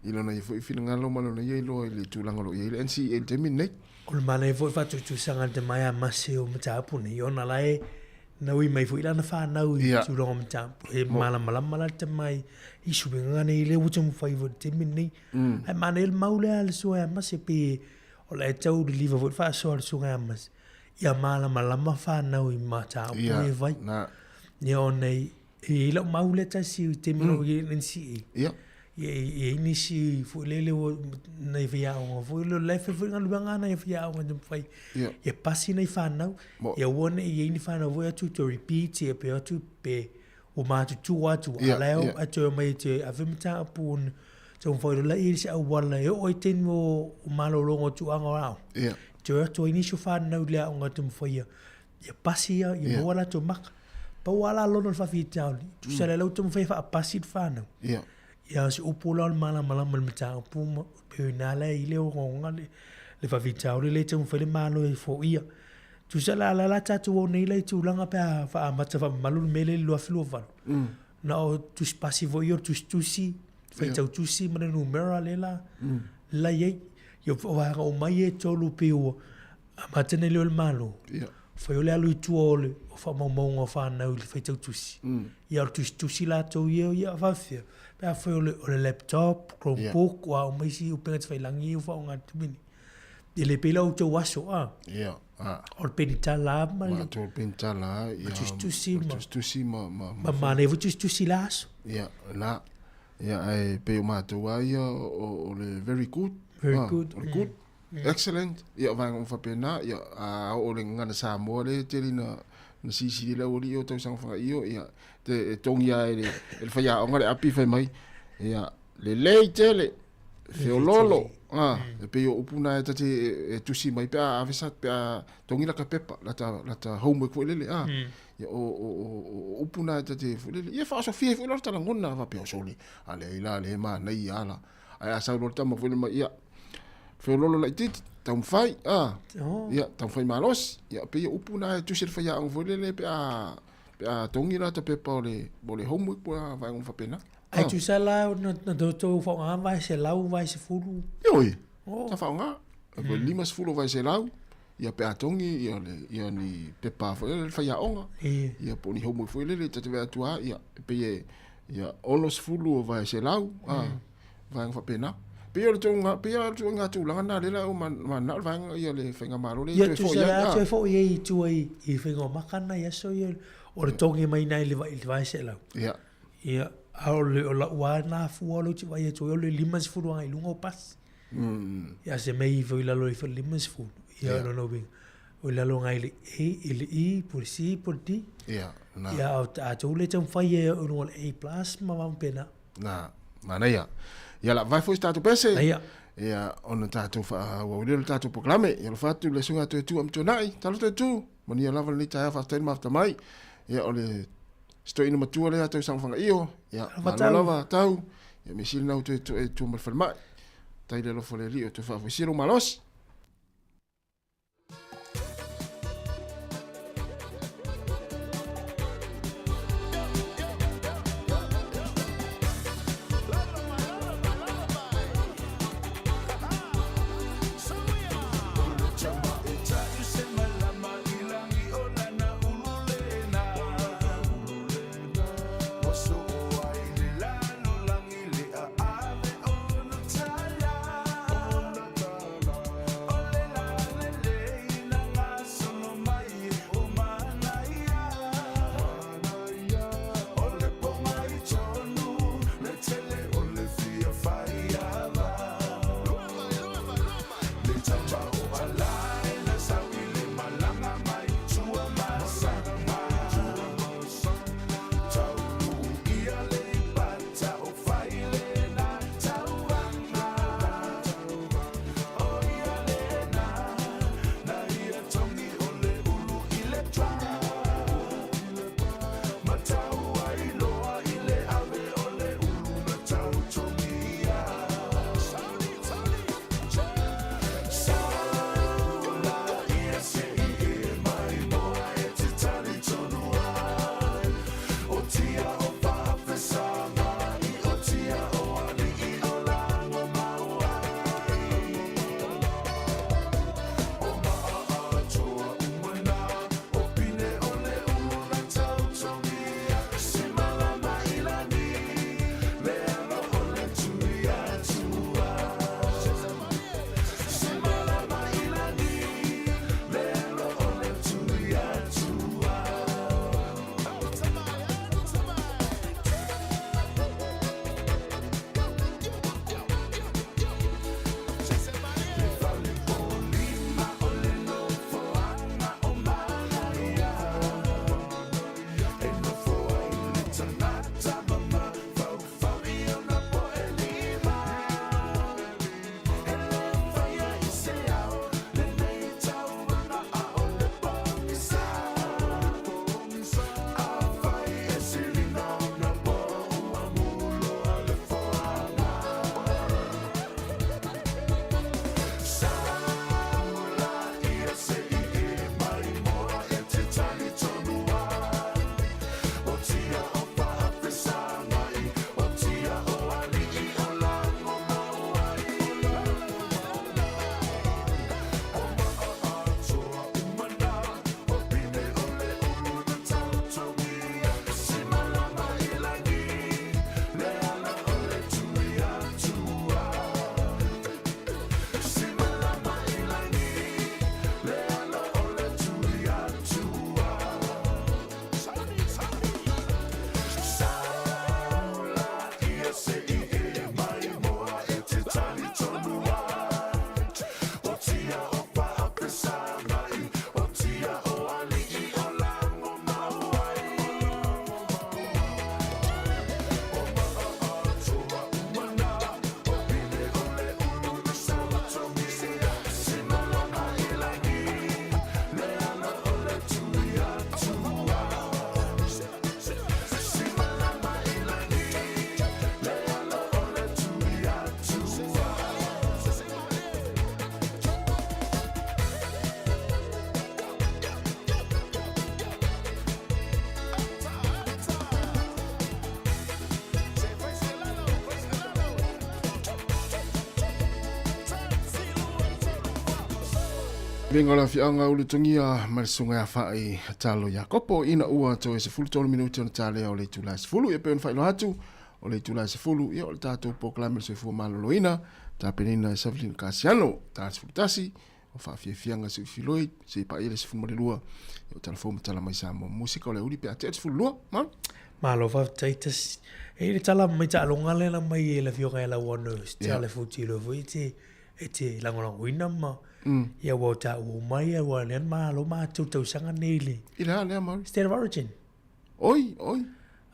Ilo na ifo ifina lo malo na yelo ile tulanga lo yelo NC terminate. Ol mana ifo fa tu sanga te mai mase o matapu ni ona lai na wi mai fo ila na fa na wi tu lo matapu e mala te mai isu benga ne ile wutum favorite terminate. Ai mana il maule al so ya mase pe ola e tau de liva fa so so ya mala fa na wi matapu e vai. Ni onei E la maule ta si te mo ye nsi. Ia. Ye ni si fu lele o na ia o fu lo le fu nga luanga na ia o ngam fai. Ye pasi na fa na. Ye wona ye ni fa na vo to repeat ye pe to pe o ma tu atu ala atu mai te avimta pun so foi la ir se wala e o ten mo malolongo tu anga. Ia. To ini so fa na le o ngatum foi ye pasi ye wala to mak. Pa wala lo no fa fitau. Tu se le lo tum fa pasi fa na. Ia. Ya si upola mala mta puma pe na la ile o ngonga le fa fitau le tum fa le malo e fo ia. Tu se la tatu o nei le tu langa pa fa mata fa malul mele lo aflo va. Na o tu spasi vo io tu si fa tu si mana numero le la ye yo va o mai e tolu pe o mata ne le malo. Ia. Fa yo le alu tu ole o fa mo fa na u fa tu si. Ia tu si la to ia fa fe. Pa fa le laptop, Chromebook wa o mai si o pe fa langi o fa nga tmini. Ele pela o to waso Ia. Or penitala ma to penitala ia tu si ma ne tu si las ia la ia ai pe ma to ia o le very good excellent ia va on fa pena ia o le ngana Sāmoa le te na si le o li o to sang fa ia te tongia ele fa ia ngare api fa mai ia le tele feololo pe o upuna e tate tusi mai pe avesat pe tongi la ka pepa la ta homework fo lele ya o upuna e tate fo lele ia fa so fie fo la ngona va pe soli ale ila le ma nei ala ai sa lo ta ma fo le ma ia feololo la tit tam fai ia tam fai malos ia pe upuna e tusi fa ya fo lele pe tongi la ta pepa le homework va on fa pena. Ai tu sala na to fo nga vai se lau vai se fulu. Yoi. Ta fa nga. Ko limas fulu vai se lau. Ia pe atongi ia ni pepa fo fa ia onga. Ia poni homo fo le te ve atua ia pe ia olos fulu vai se lau. Vai fa pena. Pe ia tu nga tu langa na le la o man na vai ia le fenga maro le te fo ia te fo ia tu ai I fenga makana ia so ia o tongi mai nai le vai se lau. Ia. Ia au le o la wana fu alo ti vai to le limas fu ai lungo pas ya se mei vo la lo i limas fu ya no bing o la lo ngai le i por si por ti ya na ya a to le tam fai e o no a plus ma va pena na mana ya la vai fo sta to pese ya on ta to fa o le ta to proclame ya lo fatu le sunga tu am to nai ta lo tu mani la va ni ta fa ten ma mai ya o le sto ina matua le atu sang fanga io ya lava tau ya mi sil na tu mal ferma tai le lo fole rio tu fa siro malos Mingola fianga ulu tungia marisunga ya fai talo ya kopo ina ua to se fulu tolu minuti on tale o le tula se fulu e pe on fai lo hatu o le tula se fulu ia o le tato proclame se fu maloloina ta penina Evelyn Casiano ta se fultasi o fa fianga se filoi se pa ile se fu modelua o telefon tala mai Sāmoa musika o le uli pe ate se fulu ma malo fa taitas e le tala mai ta longa le na mai le fioga la wonus tala fu tilo fu ete la ngona wina ma ia wa ta o mai wa le ma lo ma tu sanga nele ila le ma state of origin oi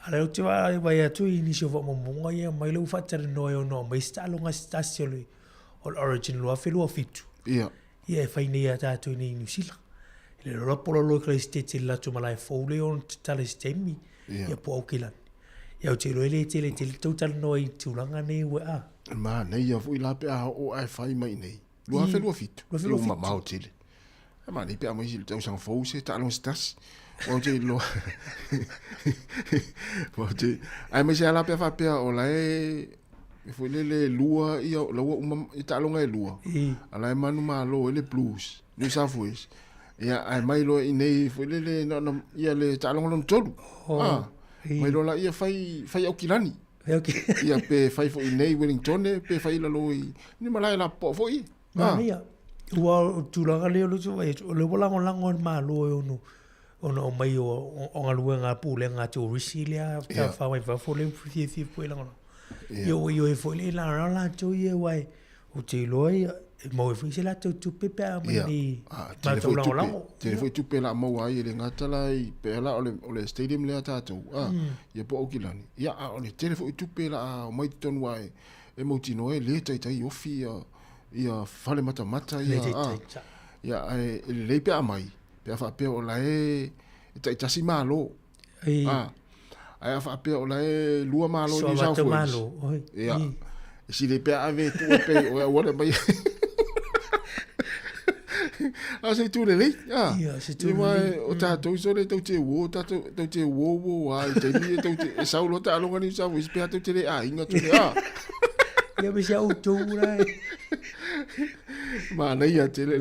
ala tu va ya tu inicio vo mo ia mai lo fa ter no mai sta longa stasio o origin lo afilu afitu ia fa ni ya ta tu ni nusila le lo polo lo kriste la tu malai fole on tale stemi ia po okilan ia te lo ele te total noi tu langa ne wa ma nei ia fu ila pe o ai fai mai nei lo afilu afitu lo ma mau tele ma ni pe a mai tu sang fo se ta lo stas o te lo o te ai mai se ala pe fa pe o la fu le lua ia lo ta lo ngai lua ala manu ma lo ele blues ni sa fuis ia ai mai lo nei fu le no ia le ta lo lon tolu mai lo la ia fai o kilani ia pe fai fo nei Wellington pe fai la lo ni mala la po fo i ia ua tu la le lo tu le bola lango ma lo ono mai o ngaluenga pulenga tu risilia ta fa mai fa fo le fi po la ngono yo e fo le la tu ye wai o te loi mo fi se la tu pepe a mai ma tu lango te foi tu pe la mo ai le ngata la i pe la o le stadium le ata tu ye po okilani ia o le telefo tu pe la mai ton wai e mo tino e le tai ofi ia fale mata ia ai le pe a mai pe fa pe o la e tai malo ai fa pe o la e lua malo ni sa fo ia si le pe ave tu pe o le mai se tu le se tu le o ta to so le to te wo ta to te wo ai te ni to te sa lo ta lo ngani sa wo pe to te le inga tu le ia me sia utu rai ma nei te le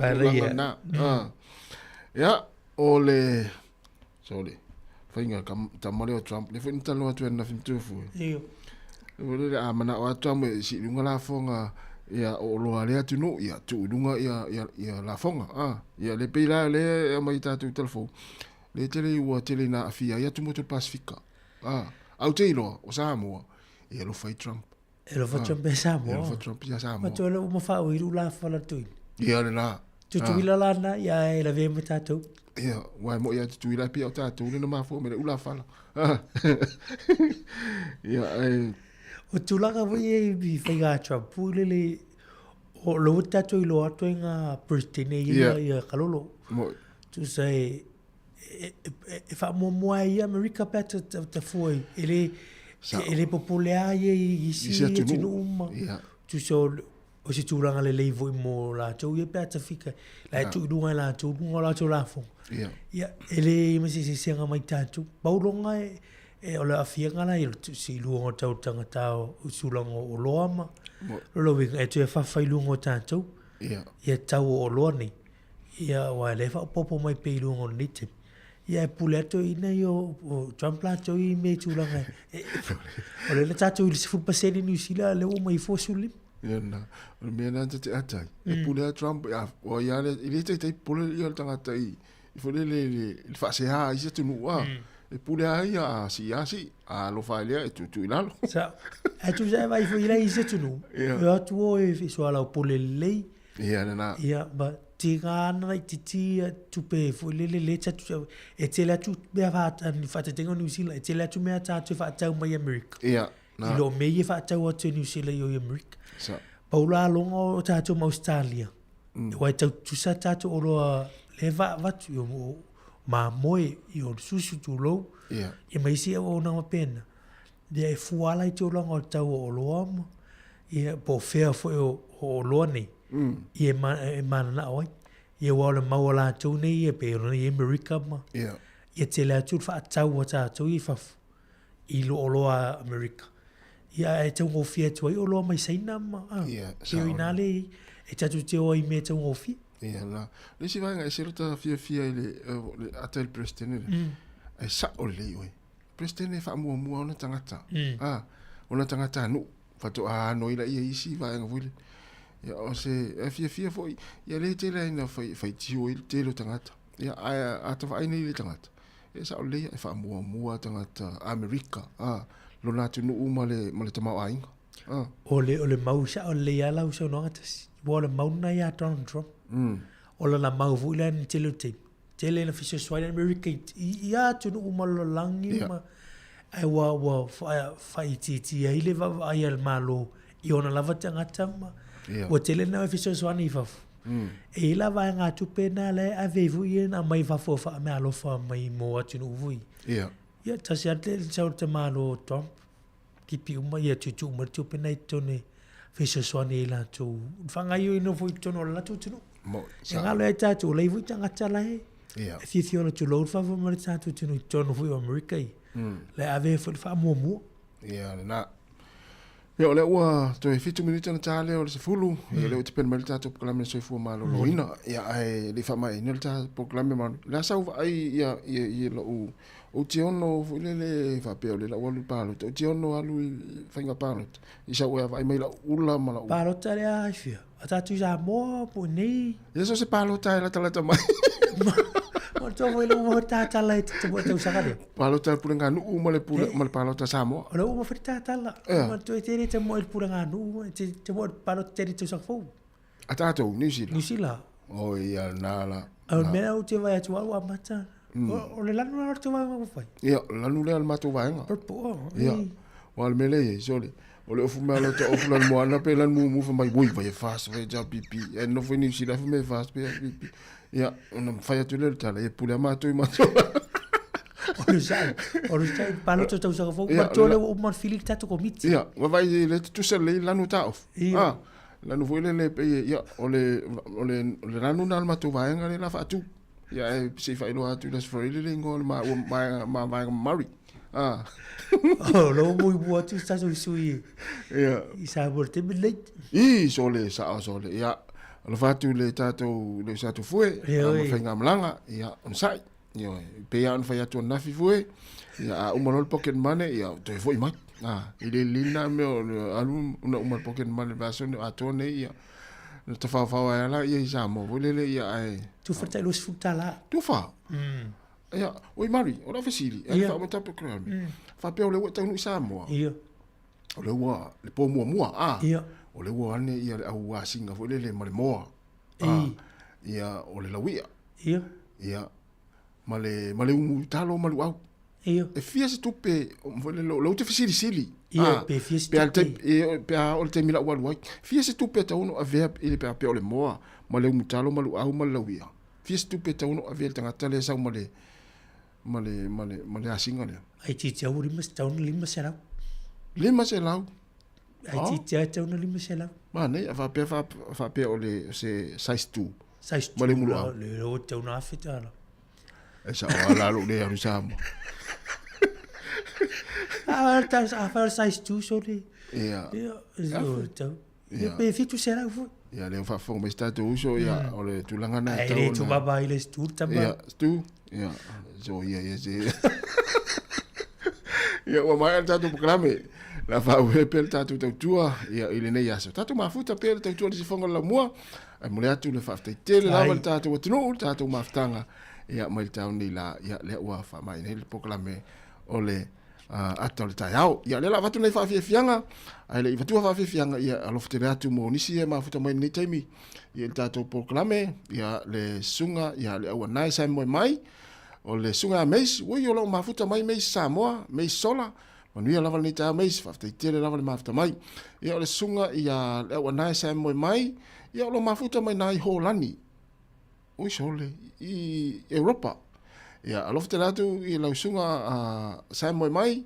na ia o le sole fainga kam tamale o Trump le fin talo atu na fin tu fu ia o le amana o Trump si lunga la fonga ia o lo ale atu no ia tu lunga ia la fonga ia le pila le mai ta tu telefon le tele o tele na afia ia tu moto Pacifica au te lo o Sāmoa ia lo fai Trump lo fa Trump e Sāmoa lo fa Trump ia Sāmoa ma to le mo fa o iru la fa la tu ia le na tu ila lana ia e la ve mo tatu ia wai mo ia tu ila pi o tatu le ma fo me ula fa ia o tulaga vai bi faiga Trump pulele o lo tatu lo atoinga Britain ia kalolo tu sai e fa mo ia America peta ta foi ele populea i si tu uma tu so o si tulaga le levo mo la tu ia peta fika la tu dunga la tu la fo ia ele me si senga mai tatu baulonga e o le afianga la i si luongo tau tangata o sulango o loama lo winga e tu e whawhai luongo tātou ia tau o loa ni ia wa le wha popo mai pei luongo ni te ia e pule ato ina i o Trump lato i me tūlanga o le tātou i le sifu paseni New Zealand le o mai fōsulim ia na o mea nanta te atai e pule a Trump o ia le i le te pule i o tangata i fole le whaseha i se tunu e pule ai si a lo fa le tu ilalo sa e tu sai vai foi lei se tu no e tu o e so ala pule lei ia ba tinga na titi tu pe foi le tu e te la tu be va ni fa te tengo New Zealand e te la tu me ta tu fa ta mai America na lo me ye fa ta o tu New Zealand yo America sa paula longo ta tu Australia wa tu sa ta tu o le va tu yo ma moe i o susu tu lo e mai si o na pena de fuala i tu longo tau o loam e po fea foi o loni e man na oi e wala mawala tu ni e pe ni America ma e te la tu fa tau o ta tu i fa i lo America ia e tau o fia tu o lo mai sai na ma e inale e tatu te o i me tau o fia Ia la. Le si vai ngai sero ta fia ile ata il presidente. Ai sa o le oi. Presidente fa mua ona tangata. Ona tangata no. Fato no ila ia isi vai ngavule. Ia o se fia foi. Ia le te le na fai tio il te lo tangata. Ia ata vai nei le tangata. Ia sa o le fa mua tangata America. Lo na tu no male te mau ainga. O le mau sa o le ala o so no atas. Wo le mau na ya Donald Trump. O la mau fu le ni tele te. Tele na fisho swai America. Ia tu no malo langi ma. Ai wa fa iti ai le va ai al malo. I ona lava tangata ma. O tele na fisho swani fa. E la va nga tu pena le avevu i na mai fa fo fa me alo fa mai mo atu no vui. Ia tasi ate sa te malo Trump. Kipi uma ia tu uma tu pena tone fisho swani la tu. Fanga yo ino fu tono la tu tu. E ngalo e tatu le vu tanga tala e. Ia. Fi ona tu lo fa mo tatu tu no tono fu America. Le ave fu fa mo. Ia na. Ia le ua to e fitu minute na tale o se fulu. Ia le te pen mal tatu proklame so fu malo loina. Ia ai le fa mai no tatu proklame man. La sa ai ia lo o te ono le fa pe le la walu palo o te ono alu fainga palo I sa ua vai mai la ula mala palo tare ai fia ata tu ja mo po nei eso se palo tare la tala mai o to voi lo mo ta la te mo te usaka de palo tare pura nganu male pura male palo ta Sāmoa o lo mo frita tala mo to te te mo pura nganu te mo palo te te usaka fo ata to New Zealand o ia nala o me o te vai atu wa mata o le lanu na te vai mo fai ia lanu le al mato vai nga ia wal mele sole o le ofu mala to ofu lan mo ana pe lan mu fa mai boi vai fast vai ja pipi e no foi ni sila fa me fast pe pipi ia ona fai atu le tala e pule mato I mato o le sai palo to to sa fo ma to le o man filik tatu komiti ia wa vai le tu se le lanu ta of lanu foi le pe ia o le lanu na mato vai nga le la fa tu ia e se fai lo atu das for ile ngol ma mari oh lo muy buat tu sta sui ia isa borte billet sole ia lo fatu le tato le sato fue ma fenga mlanga ia on sai ia pe ia on fai atu na fi fue ia o monol pocket money ia to foi mai ile lina me alu una pocket money version atone ia te fa ala ia Sāmoa volele ia ai tu forte lo sfruttala tu fa ia oi mari ora fesili e fa meta pe kram fa pe o le tau Sāmoa ia o le wa le po mua ia o le wa ne ia au wa singa volele male moa ia o le lawia ia male umu talo malu au ia e fia se tupe volele lo te fesili sili ia pe fiesta pe o te mila wa wa fia se tupe ta uno ave ile pe o le moa male umu talo malu au malawia fia se tupe ta uno ave tanga tale sa male asinga le ai ti te uri mas tau lima sera ai ti te una lima sera ma ne fa pe o le se size 2 male mulu au le o te una afitala esa ala lo le aru Sāmoa a size 2 sorry ia ia pe fitu sera fu ia le fa fo me sta tu so ia o le tulanga na ta ile tu baba ile stu tamba ia stu ia so ia se ia wa mai tatu programe la fa we pel tatu tua ia ile ne ia so tatu mafuta pel tatu se fonga la mua ai mo le atu le fa te le la tatu tunu tatu maftanga ia mai tau ni la ia le wa fa mai ne programe o le atol taiao ia le la vatu nei fa fianga ai le vatu fa fianga ia alofte atu mo nisi e mafuta mai ni taimi ia tato proclame ia le sunga ia le awa nai sai mai o le sunga mes wo yo lo mafuta mai mes Sāmoa mes sola manu ia lava ni ta mes fa te le lava le mafuta mai ia le sunga ia le awa nai sai mai ia lo mafuta mai nai Holani o sole I Europa ia alofte latu I lau sunga sai mai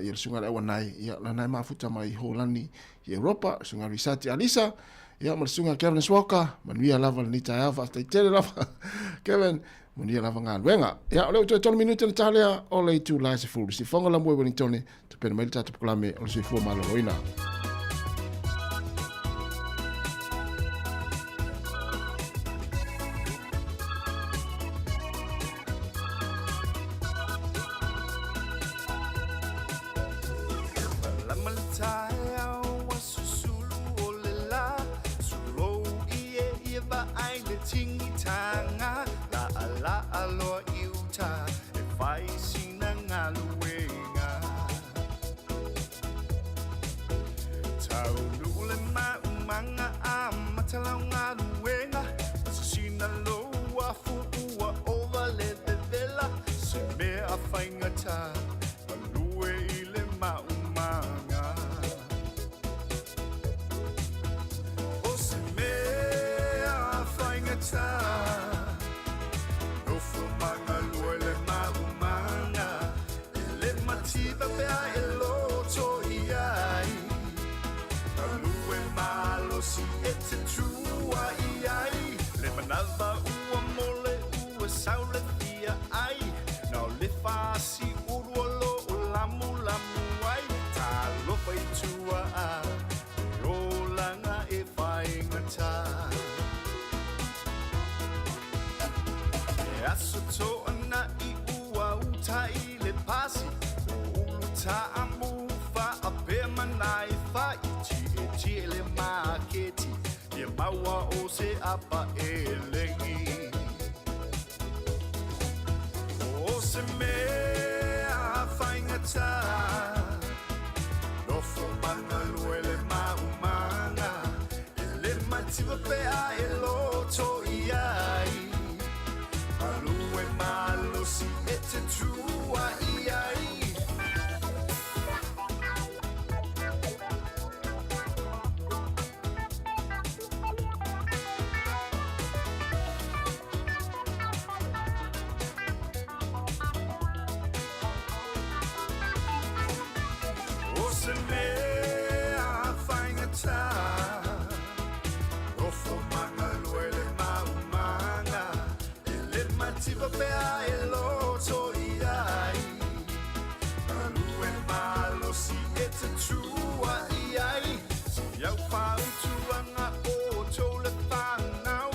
ia sunga le wanai ia la nai mafuta mai Holani I Europa sunga risati alisa ia mal sunga Kevin Swoka manuia lava ni ta fa tele lava Kevin manuia lava nga wenga ia le 2 minute na talia o le tu la se fu si fonga la mo Wellington te pena mai tatu proclame o se fu malo roina tala ngā ruenga Sina loa fuua ova le vela Se mea whaingata Alue i le maumanga O se mea whaingata Nofu manga lue le maumanga Le mativa pea e loto i ai Alue malo si e te tua i ai Le manava ua mole ua saule fia ai Nau le fasi uruolo o lamu lamu ai Ta lopa i tua a O langa e whaingata E aso toana i ua uta i le pasi O uluta amu fa a pe manai fa i ti e le maketi E maua o se apa e lengi O se mea whaingata Nofo manga lue le maumanga E le mativa pea e loto i ai Alue malo si e te tua i ai O se mea whaingata Rofo manga lue le maumanga E le mativa pea e loto i ai Alue malo si e te tua i ai Si au whautuanga o tō le whanau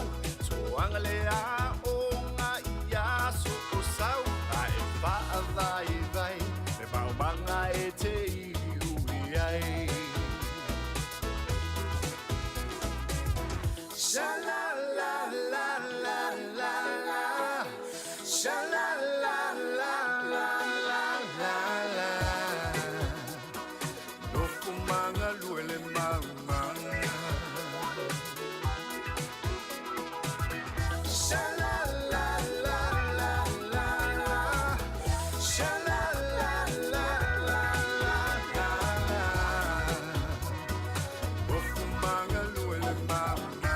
Toanga le a o ngā i aso o sau A e wha vai vai Le maumanga e te iu i ai Sha la la la la la la Sha la la la la la la la Nofu manga lue le maumanga Sha la la la la la la Sha la la la la la la Nofu manga lue le maumanga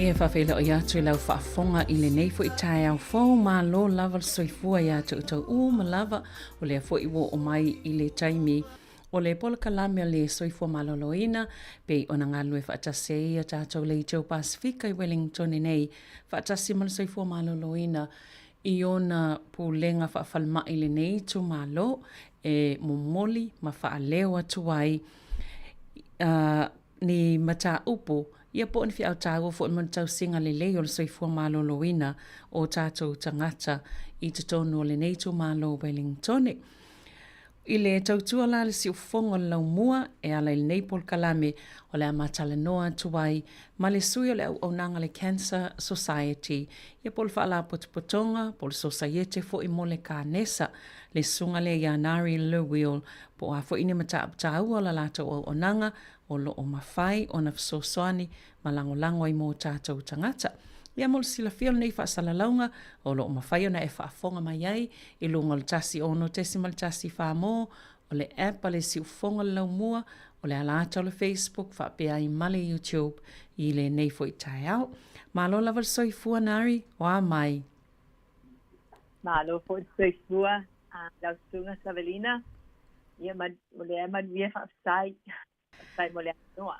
E whawhela o iatu lau whaafonga I le nei fo I tae au fōu mā lo lava soifua iatu utau ma lava o lea fo iwo o mai I le taimi o le pola kalame o le soifua maloloina pe ona ngalu e whaatase ia tātou le Tau Pasifika I Wellington nei whaatase ma le soifua maloloina I ona pūlenga whaafalma I le nei tu malo e momoli ma whaaleo atu ai ni mata upo ia po ni fiau tāua fo man tau singa le lei o le soifua maloloina o tātou tangata I te tonu o le nei tu malo Wellington. I le tautua la le si ufonga lau mua e ala I le nei pol kalame o le amatala noa tuai ma le sui o le au nanga le Cancer Society. Ia pol whaala potonga pol society fo I mole ka nesa le sunga le Yanari Lewil po a fo ine mata aptau o la lato o nanga o lo o mawhai o na fsoswani malango I mō tātou tangata. Ia mol sila fiol nei whaasala o lo o mawhai o na e whaafonga mai ai I lunga le tasi ono tesimal tasi whaamo o le app le si ufonga lau mua o le alata o le Facebook whaapea I male YouTube I le nei fo I tae au. Malo lava le soifua nari o a mai. Malo fo I soifua lau sunga Savelina. Ia o le ama nuia whaafsai. Sai mo le noa.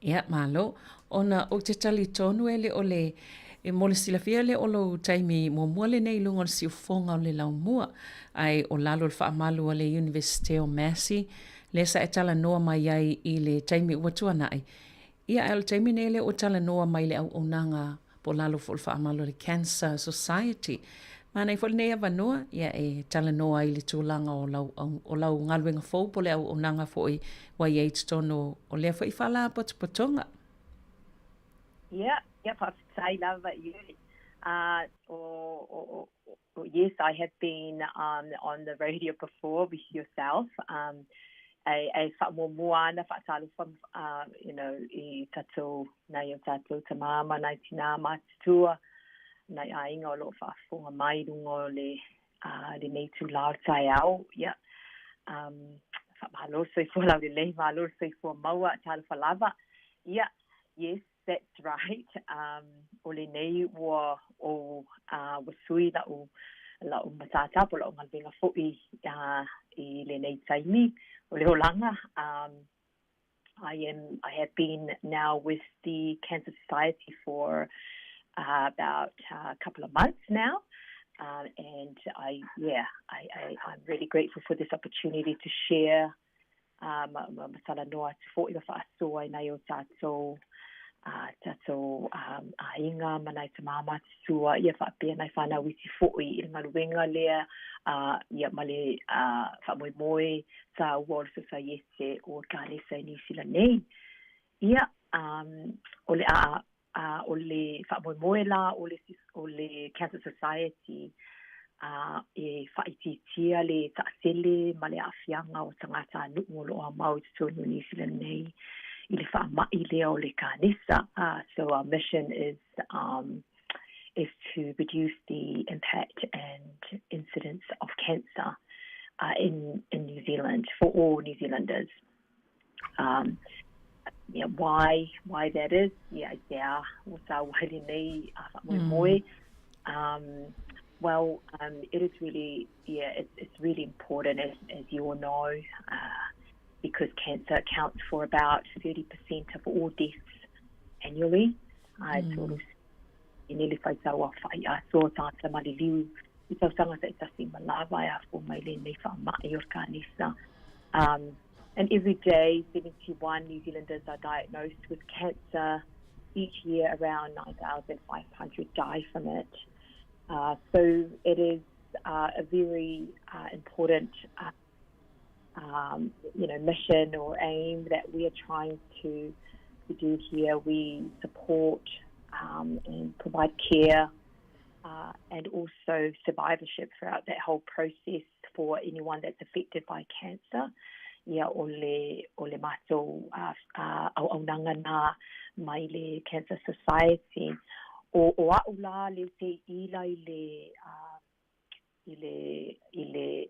Ia malo. Ona o te tali tonu ele o le e mole silafia le o lo taimi mo mole nei lunga si ufonga o le lau mua. Ai o lalo le whaamalu o le University o Massey. Le sa e tala noa mai ai I le taimi uatua nai. Ia e o taimi nei le o tala noa mai le au onanga po lalo fo le whaamalu o le Cancer Society. Mana I fo le nei avanoa, ia e tala noa I le tūlanga o lau ngaluenga fōu po le au onanga fo I wai e tono o lea fo I whala potonga. Yeah, I love you. Yes, I have been on the radio before with yourself. I whamomuana whaatalu from, I tatou, nai o tatou tamama, nai tina mātua, nai ainga o lo whaafonga mai rungo le nei tu lao tai au. Yeah. Whamalo soifua lau le lei, malo soifua maua, talu whalava. Yeah, yes. That's right. Ole nei wa sui la o matata po la o ngalvenga fo I le nei taimi ole holanga. I have been now with the Cancer Society for about a couple of months now. And I'm really grateful for this opportunity to share masala noa fo I whaasoa I nei o tātou tatou ainga manai te mama te sua ia whaapea nai whanau iti fōi I ngaluenga lea ia male whamoemoe sa ua o le societe o kālesa I New Zealand nei ia o le whamoemoe la o le Cancer Society e whaititia le taasele male awhianga o tangata nungo loa mau te tonu New Zealand nei so our mission is to reduce the impact and incidence of cancer in New Zealand for all New Zealanders. Why that is? Well, it is really, it's really important, as you all know, because cancer accounts for about 30% of all deaths annually. Sort of, nearly five hours, so tata maliliu, ito sanga sa itasi malava ya for mailene fa mayorkanisa. And every day, 71 New Zealanders are diagnosed with cancer. Each year, around 9,500 die from it. So it is a very important, mission or aim that we are trying to do here. We support and provide care and also survivorship throughout that whole process for anyone that's affected by cancer. Ole mato au nangana mai le Cancer Society o aula le te ila ile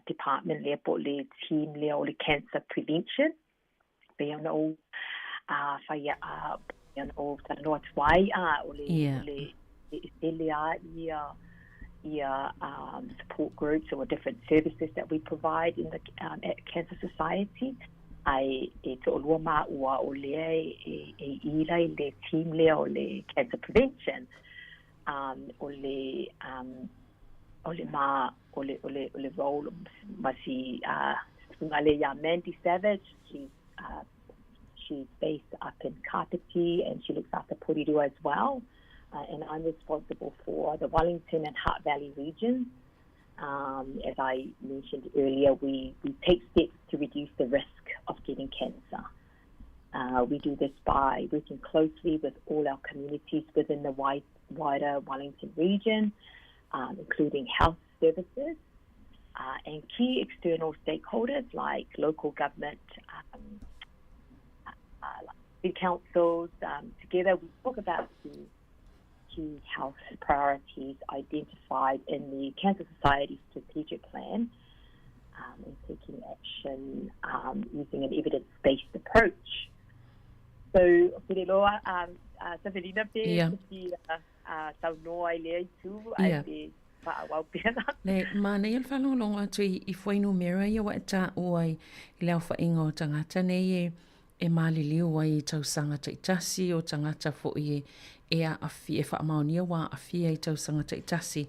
department le po le team le o le cancer prevention be no faya o tano twai ole support groups or different services that we provide in the at Cancer Society. It's all o le team le cancer prevention. Ole role masi ngale ya Mandy Savage. She's based up in Kapiti and she looks after Poriru as well. And I'm responsible for the Wellington and Hart Valley regions. As I mentioned earlier, we take steps to reduce the risk of getting cancer. We do this by working closely with all our communities within the wider Wellington region, including health services and key external stakeholders like local government, like city councils. Together we talk about the key health priorities identified in the Cancer Society strategic plan and taking action using an evidence-based approach. So, Pireloa, Saverina pe saunoa ile tu ai wa'awau pena. Le mana ia whanonga atu I whainu mera ia wa ta uai leo whainga o tangata nei e maliliu ai tausanga taitasi o tangata fo I e a awhi e whaamaonia wa awhi e tausanga taitasi.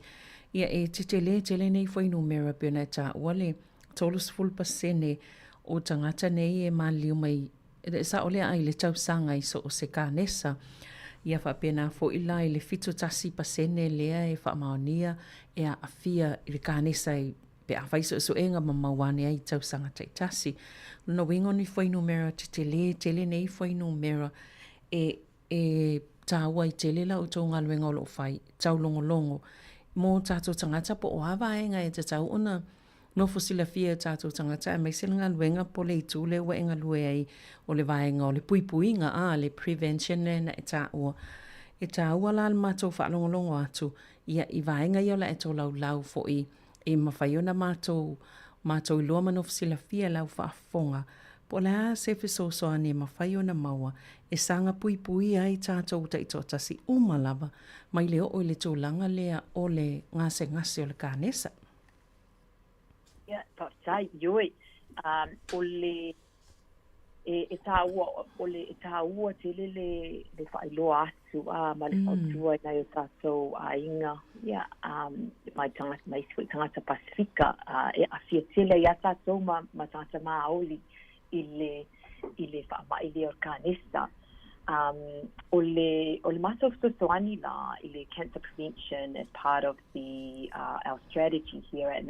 Ia e tele nei whainu mera pena ta uale tolus full pasene o tangata nei e maliliu mai e sa ole ai le tausanga I so o se kānesa. Ia whapena fo ila I le fito tasi pasene lea e whaamaonia e a awhia I le kānesa I pe a whaiso so enga mamawane ai tausanga taitasi. No wingo ni whainu mera tele nei whainu mera e tāua I tele la o tō ngā luenga o lo whai, tau longo. Mō tātou tangata po o hawa enga e te tau ona no fosila fia tātou tangata e mai sila ngā luenga po le itu le wa enga lue ai o le vaenga o le puipuinga le prevention na e tāua. E tāua la mātou whaalongolongo atu ia I vaenga ia la e tō lau fo I mawhaiona mātou lua mano fosila fia lau whaafonga. Po la se fisoso ane mawhaiona maua e sanga puipui ai tātou taitotasi umalava mai leo o le tūlanga lea o le ngase o le kānesa. Ia, tātai, ioi. Ole e tāua tele le whailoa atu ma le whautua nei o tātou inga. Ia, mai tangata Pasifika e awhia tele ia tātou ma tangata Māori I le whaamai le o kānesa. Ole maso soani la I le cancer prevention as part of our strategy here at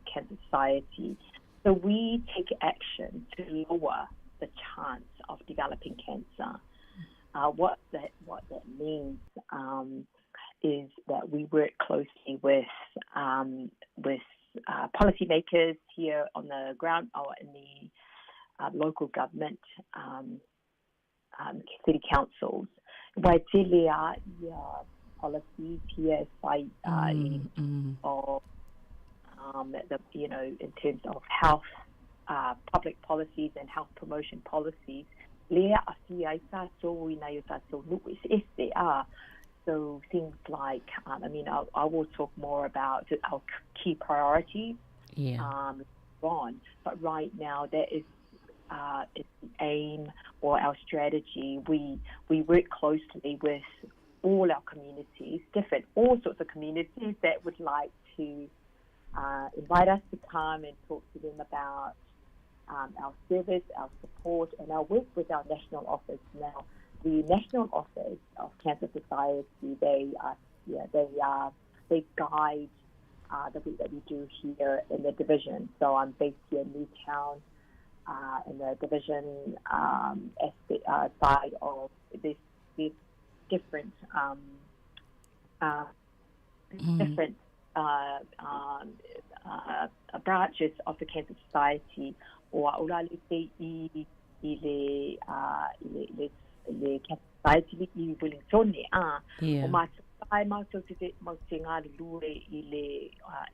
Cancer Society. So we take action to lower the chance of developing cancer. What that means is that we work closely with policymakers here on the ground or in the local government, city councils. Waitilea policies here fight of in terms of health, public policies and health promotion policies. Lea afia I tātou I nai o tātou nuku So things like, I will talk more about our key priorities on. But right now, there is it's the aim or our strategy. We work closely with all our communities, all sorts of communities that would like to invite us to come and talk to them about our service, our support, and our work with our national office. Now, the National Office of Cancer Society, they guide the work that we do here in the division. So I'm based here in Newtown, in the division side of this different branches of the Cancer Society. Or le Cancer Society i Wellington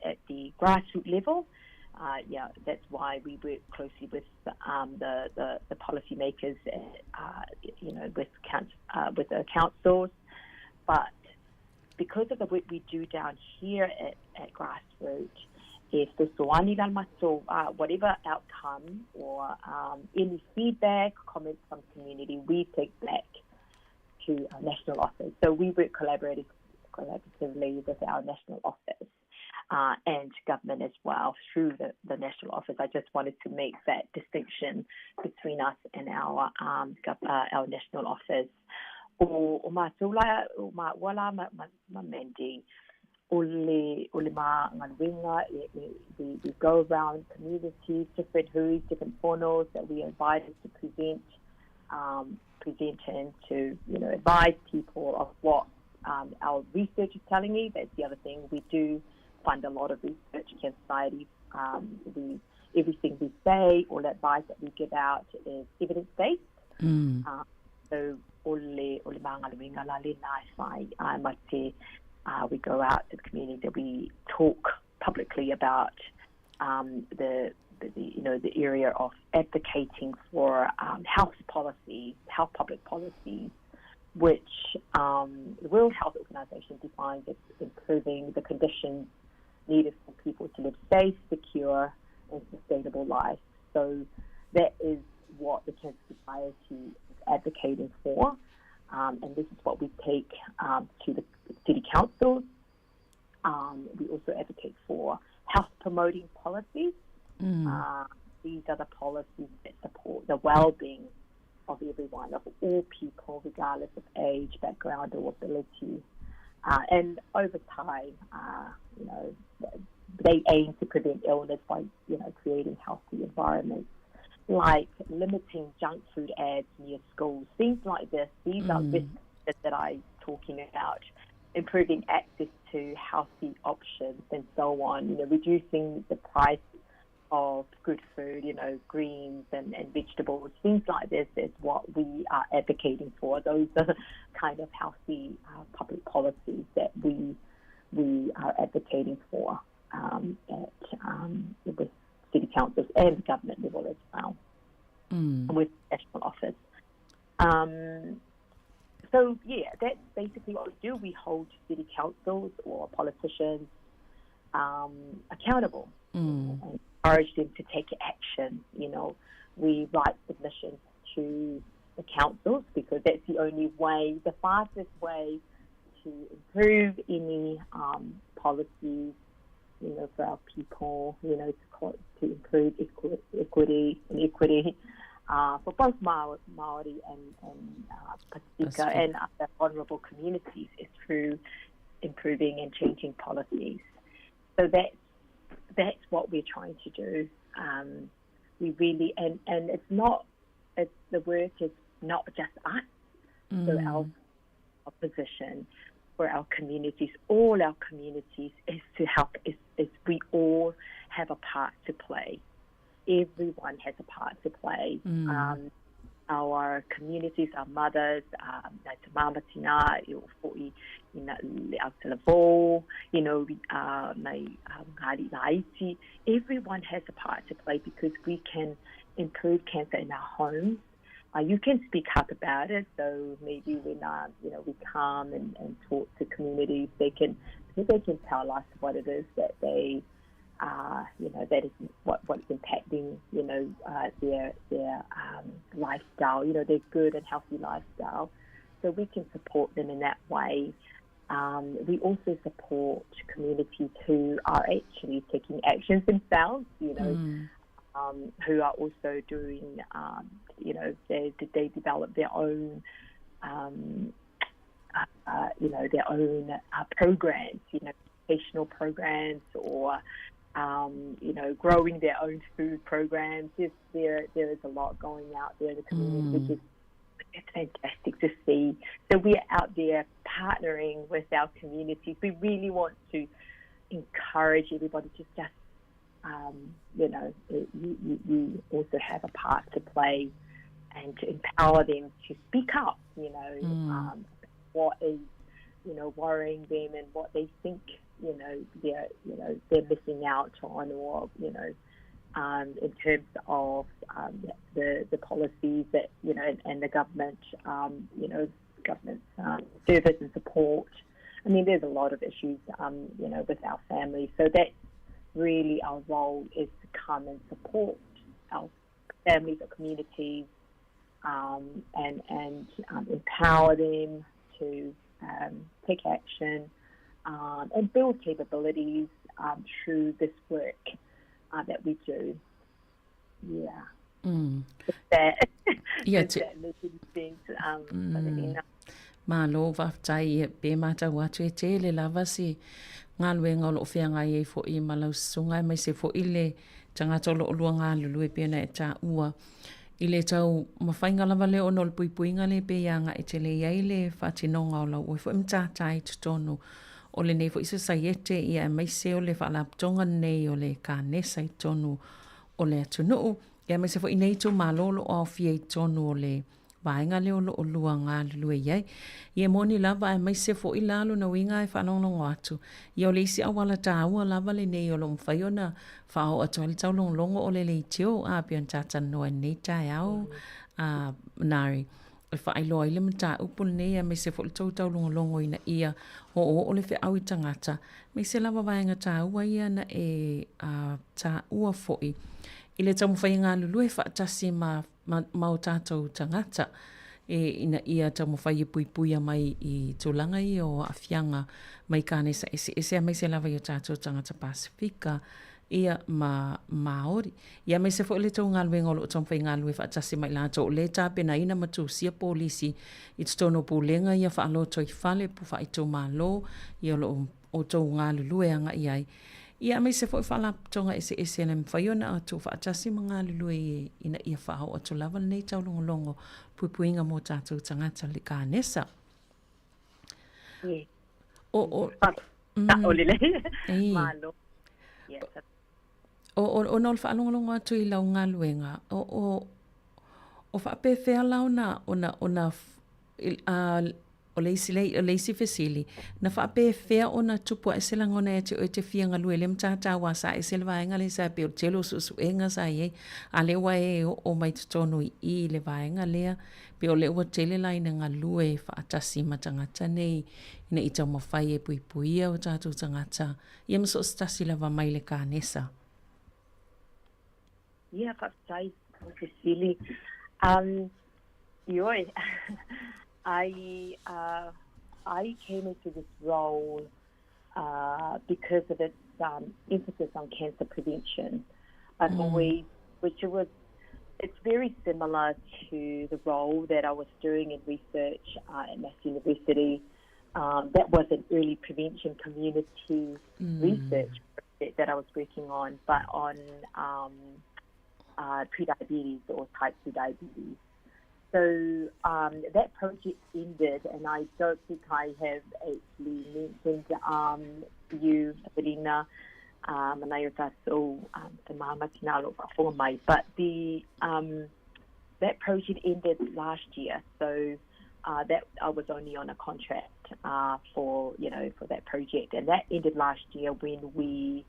at the grassroots level. That's why we work closely with the policymakers, with the councils. But because of the work we do down here at grassroots, if the whatever outcome or any feedback, comments from community, we take back to our national office. So we work collaboratively with our national office and government as well through the national office. I just wanted to make that distinction between us and our national office. We go around communities, different who's, different funnels that we invited to present and to advise people of what our research is telling me. That's the other thing. We do fund a lot of research in society. Everything we say, all the advice that we give out is evidence-based. So we go out to the community, that we talk publicly about the area of advocating for health public policies, which the World Health Organization defines as improving the conditions needed for people to live safe, secure, and sustainable lives. So that is what the Cancer Society is advocating for. And this is what we take to the city councils. We also advocate for health promoting policies. These are the policies that support the well-being of everyone, of all people, regardless of age, background, or ability. And over time, they aim to prevent illness by, creating healthy environments, like limiting junk food ads near schools, things like this. These are risks that I'm talking about. Improving access to healthy options and so on, reducing the price of good food, greens and vegetables, things like this is what we are advocating for. Those are the kind of healthy public policies that we are advocating for at the city councils and government level as well, with the national office. So, that's basically what we do. We hold city councils or politicians accountable and encourage them to take action. We write submissions to the councils because that's the only way, the fastest way to improve any policies, for our people, to improve equity for both Maori and Pasifika and other vulnerable communities is through improving and changing policies. So that's what we're trying to do. We really and the work is not just us. So our position for our communities, all our communities, is to help. Is we all have a part to play. Everyone has a part to play. Our communities, our mothers, Mama Tina, everyone has a part to play because we can improve cancer in our homes. you can speak up about it. So maybe when we come and talk to communities, they can tell us what it is that they that is what's impacting their lifestyle, their good and healthy lifestyle. So we can support them in that way. We also support communities who are actually taking actions themselves, who are also doing, they develop their own, their own programs, educational programs, or growing their own food programs. There is a lot going out there in the community, which is it's fantastic to see. So we're out there partnering with our communities. We really want to encourage everybody to just, you also have a part to play and to empower them to speak up, what is, worrying them and what they think, they're missing out on, or, in terms of the policies that, and the government, government service and support. I mean, there's a lot of issues, with our families. So that's really our role, is to come and support our families or communities, and empower them to take action and build capabilities through this work that we do. That making sense. Malo waftai pe mata watu e te le lava si ngaluenga o lo whianga i fo i malau sunga mai se fo i le tangata o lo lua ngā lulu e pēna e tā ua. I le tau mawhainga lava le ono le puipuinga le pe ianga e te le iai le whatinonga o lau ue fo imtātai tutono o le nei fo isa saiete ia e mai se o le whaalaptonga nei o le kānesa i tonu o le atunuu. Ia mai se fo i nei tu malolo o fia i tonu o le vaenga leo lo lua ngā lulu e iai. Ia moni lava e mai se fo i lalo na winga e whanongongo atu. Ia o le isi awala tāua lava le nei o lo mwhaiona whao atu ali tau longo o le teo a pion tātan noa nei tai au nari. E whaailoa i le mta upul nei a mai se fo i tau longo ina ia o le whi au i tangata. Mai se lava vaenga tāua ia na e tāua fo i. I le tamu whai ngā lulu e whaatasi mau tātou tangata. Ina ia tamu whai puipuia mai i tūlanga i o awhianga mai kānesa ese a mai se lava i o tātou tangata Pasifika. Ia Māori. Ia mai se fo le tau ngāluenga o lo tamu whai ngālue whaatasi mai lātou. Le tāpena ina matu sia polisi i tono pūlenga ia whaaloto i whale pu whai tō mālo i o tau ngālulu e anga iai. Ia mai se fo whala tonga ese na mwhaiona atu whaatasi mga lulu ina ia whao atu lava nei tau longo puipuinga mō tātou tangata le kānesa. O lele. Malo. O nol whaalongo atu i lau ngā luenga. O whaape whea launa ona o leisi fesili na whaape whea o na tupua e sela ngona e te whianga lue le mtata wasa e sela vaenga le sa pe o telo susu enga sa ye a le wa e o mai tutonu i le vaenga lea pe o le ua tele laina ngā lue whaatasi matangata nei ina i tau mawhai e puipuia o tātou tangata ia maso stasi lava mai le kānesa. Ia whaatai o fesili ioi I came into this role because of its emphasis on cancer prevention. I've always, it's very similar to the role that I was doing in research at Mass University. That was an early prevention community research project that I was working on, but on prediabetes or type 2 diabetes. So that project ended, and I don't think I have actually mentioned you, Sabrina, and I also the Mama Tinalo for my. But that project ended last year, so that I was only on a contract for that project, and that ended last year when we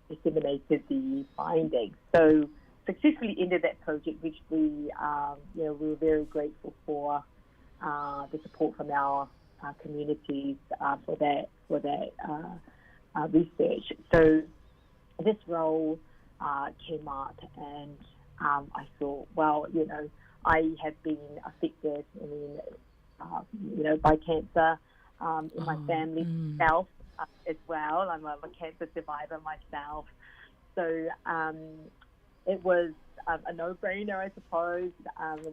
disseminated the findings. So successfully ended that project, which we were very grateful for the support from our communities for that research. So this role came up, and I thought, well, I have been affected, by cancer in my family myself as well. I'm a cancer survivor myself. So it was a no-brainer, I suppose.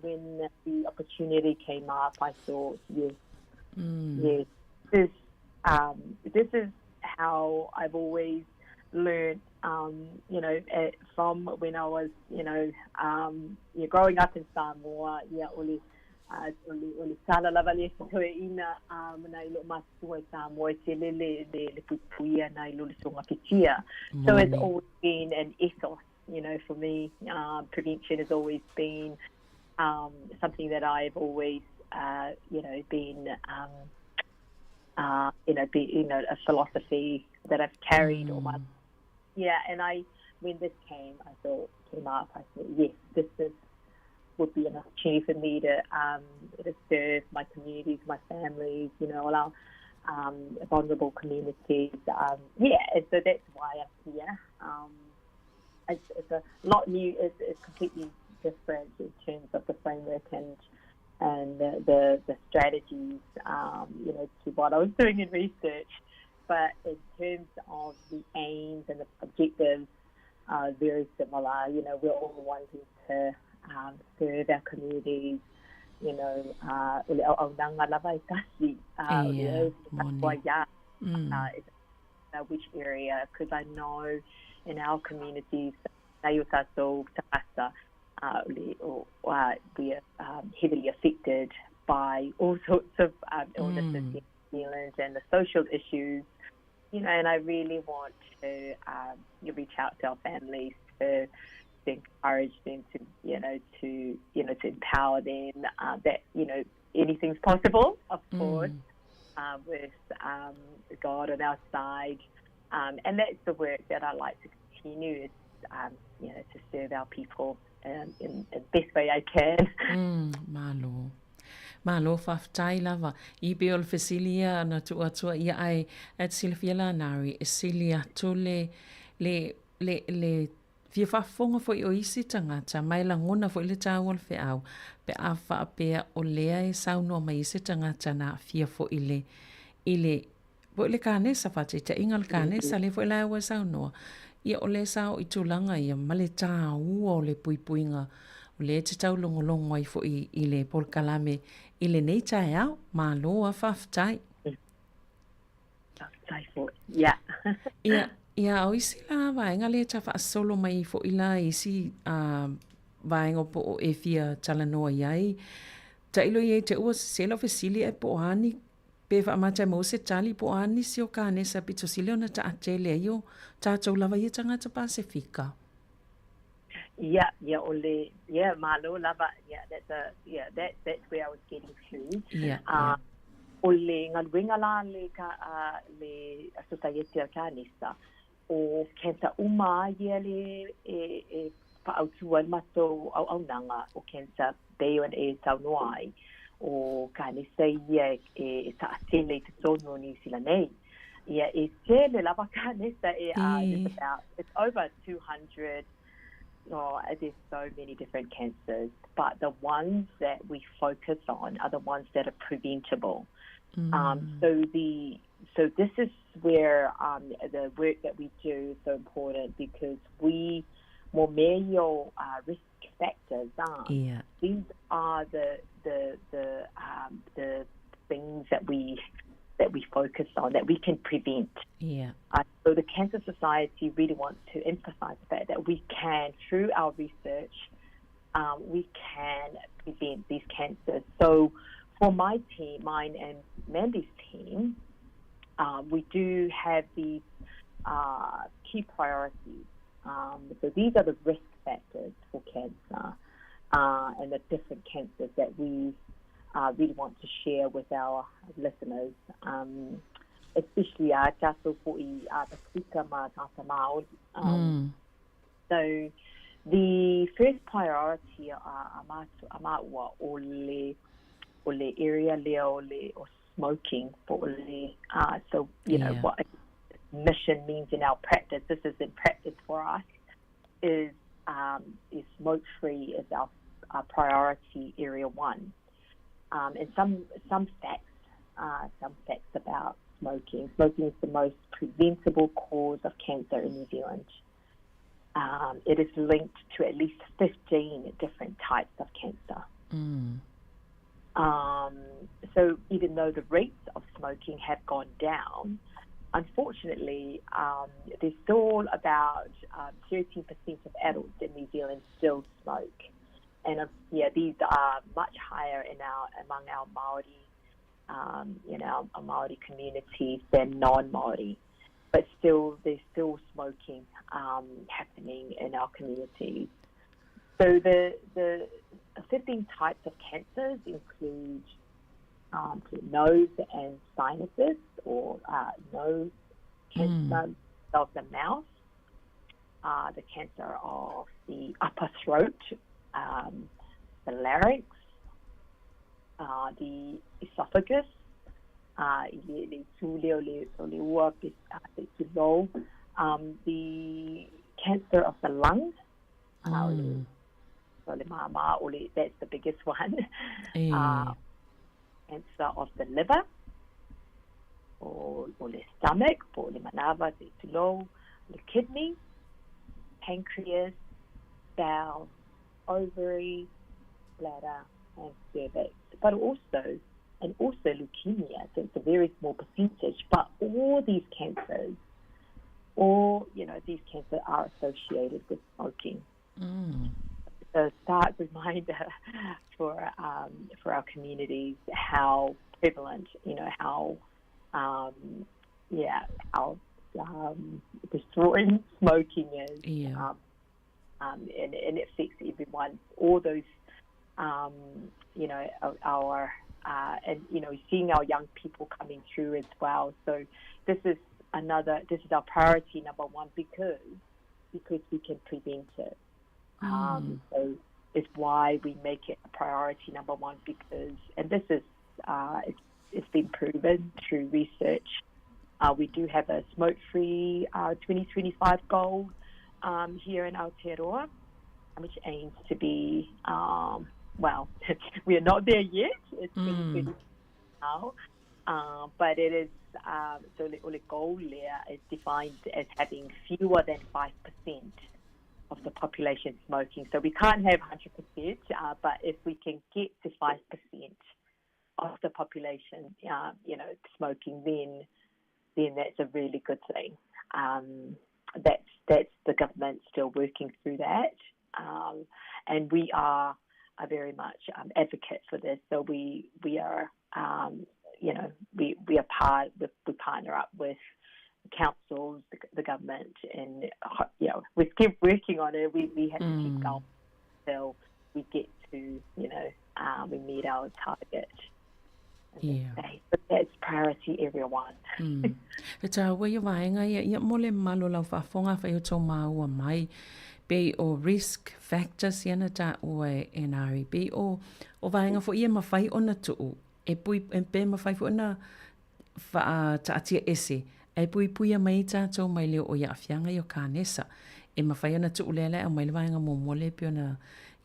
When the opportunity came up, I thought, yes, this is how I've always learned, from when I was, growing up in Samoa. Oli sala lava le toe ina na ilo masua Samoa te le pupuia na ilo le songa pitia. So it's always been an ethos, for me. Prevention has always been something that I've always, been, a philosophy that I've carried all my life. Yeah, and when this came up, I thought, yes, this would be an opportunity for me to serve my communities, my families, all our vulnerable communities. And so that's why I'm here. It's a lot new. It's completely different in terms of the framework and the strategies, to what I was doing in research. But in terms of the aims and the objectives, very similar. We're all wanting to serve our communities, which area, because I know in our communities, we are heavily affected by all sorts of illnesses in New Zealand and the social issues, and I really want to reach out to our families to encourage them to empower them that anything's possible, of course, with God on our side, and that's the work that I like to continue, is to serve our people in the best way I can. Malo whaftai lava. I be ol fesilia na tuatua ia ai at silfiela nari e silia to le fia whafonga fo i o isi tangata mai langona fo i le tāwal fe au pe a whaapea o lea e saunua mai isi tangata na fia fo i le fo i le kānesa whate te ingal kānesa le fo i le awa saunua ia o le sao i tūlanga ia male tā ua o le puipuinga o le te tau longolongo ai fo i le polkalame i le nei tae au māloa whaftai. Whaftai fo, yeah. Ia o isi la vaenga le ta whaasolo mai fo ila isi vaenga po o e fia talanoa iai. Ta ilo iei te ua selo fesili e po ani pe whaamatai mo se tali po ani si o kānesa pito sili ona ta atele io tātou lava ia tangata Pasifika. Malo lava, that's where I was getting to. Ole ngaluenga la le society kanisa o kensa uma ia le paautua mato au nanga o kensa beo e taunoai o kanisa ia e taatele te tono ni silanei ia e tele lava kanisa it's over 200. There's so many different cancers, but the ones that we focus on are the ones that are preventable. So this is where the work that we do is so important, because we more medio risk factors are. Yeah. These are the things that we focus on, that we can prevent. Yeah. So the Cancer Society really wants to emphasize the fact that we can, through our research, we can prevent these cancers. So for my team, mine and Mandy's team, we do have these key priorities. So these are the risk factors for cancer and the different cancers that we really want to share with our listeners, especially tato fo'i Pasifika ma tata Māori. So The first priority amatua o le area leo or smoking for so you know what mission means in our practice. This is in practice for us. Is smoke free is our priority area 1. And some facts about smoking. Smoking is the most preventable cause of cancer in New Zealand. It is linked to at least 15 different types of cancer. So even though the rates of smoking have gone down, unfortunately, there's still about 13% of adults in New Zealand still smoke. And these are much higher among our Maori, our Maori communities than non-Maori. But still, there's still smoking happening in our communities. So the 15 types of cancers include nose and sinuses, or nose cancer of the mouth, the cancer of the upper throat, the larynx, the esophagus, the cancer of the lung, that's the biggest one. Cancer of the liver, or the stomach, or the kidney, pancreas, bowel, ovary, bladder, and cervix. But also leukemia. So it's a very small percentage. But all these cancers, these cancers are associated with smoking. So a stark reminder for our communities how prevalent, how destroying smoking is. And it affects everyone. All those, seeing our young people coming through as well. So this is our priority number 1 because we can prevent it. So it's why we make it a priority number 1 because, and this is, it's been proven through research. We do have a smoke-free 2025 goal here in Aotearoa, which aims to be, we are not there yet. It's 2020 now, but it is, so the goal there is defined as having fewer than 5% of the population smoking. So we can't have 100%, but if we can get to 5% of the population, smoking, then that's a really good thing. That's the government still working through that, and we are very much advocate for this. So we are, we partner up with councils, the government, and we keep working on it. We have to keep going until we get to we meet our target. But that's priority everyone. It's a way of buying mole malo fa fonga fa yo mau mai be o risk factors yana ta o NRI be o vainga fo ia mafai ona tu e pui pe mafai fo na fa ta atia ese e pui mai ta to mai le o ya fianga yo kanesa e mafai ona tu lele o mai vainga mo mole pe ona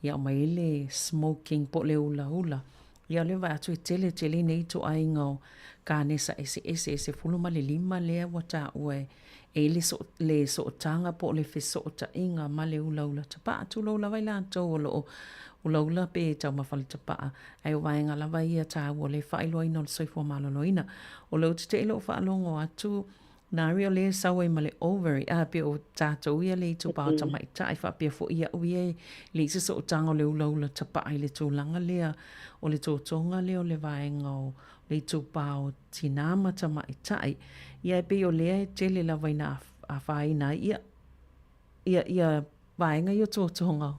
ya mai le smoking po le ula ia le va tu tele nei to aingo kanesa ese fuluma le 5 le wata oe e le so tanga po le fiso ta inga male ula tapa tu lo la vai la to lo ula pe ta mafal tapa ai vainga la vai ta o le fai lo ino so fo malo loina o lo te lo fa longo atu Nario le sawe male ovary pe o tato ia le tu pa ta mai tai fa pe fo ia uie le so tanga le ula tapa ai le tu langa le o le totonga le o le vaenga le tu pa o tinama ta mai tai ia pe o le tele la vaina a faina ia vaenga yo totonga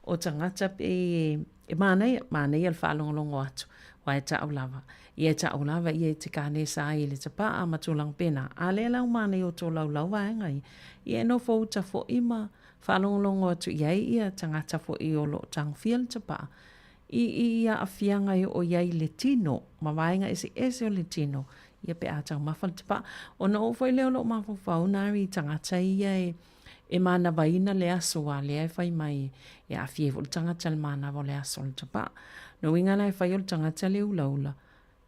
o tangata pe mana ia fa longo atu wai ta ulava ia ta ulava ia te kane sa ile te pa ma tulang pena ale la mana yo to lau vaenga ia no fo ta fo ima whanonglongo atu iai ia tangata fo I o lo tangwhia le tapa. Ia a whianga o iai le tino, ma wainga ese o le tino, ia pe a tang mawha le tapa. O na o fai leo lo mawha whaunari tangata ia e mana vaina le aso a le ai whai mai e a whie vo le tangata le mana vo le aso le tapa. No inga nai whai o le tangata le ulaula.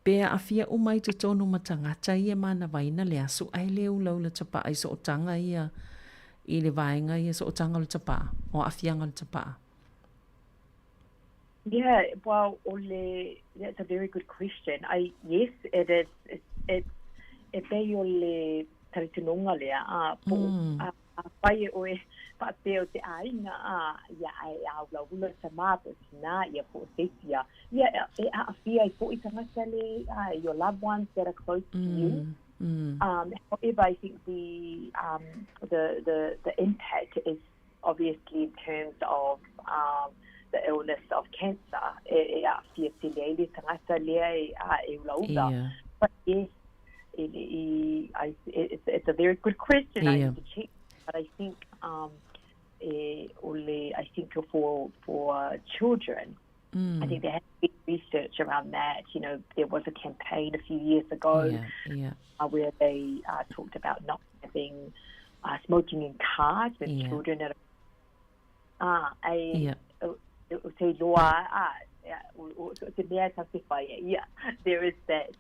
Pea a whia umai te tonu ma tangata ia mana vaina le aso ai le ulaula tapa ai so o tanga ia I le vainga ia so o tanga le tapa o a whianga le tapa. Yeah, well, that's a very good question. Yes, it is. It's be ole taritunonga le pai o e pa pe o te ainga ia ai au la sama na ia po setia ia e a fia I po I tangata le your loved ones that are close to you. However, I think the impact is obviously in terms of the illness of cancer. But yes, it's a very good question. I need to check, but I think for children, I think there has been research around that. You know, there was a campaign a few years ago where they talked about not having smoking in cars with children at there is that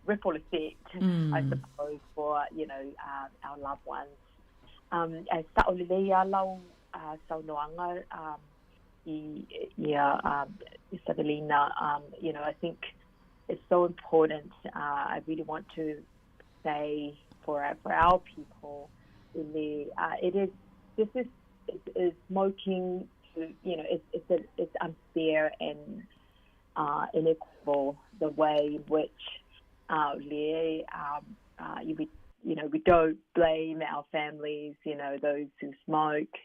ripple effect, I suppose, for our loved ones. As Isabelina, I think it's so important. I really want to say for our people, this is smoking. It's unfair and inequitable the way in which we don't blame our families, those who smoke.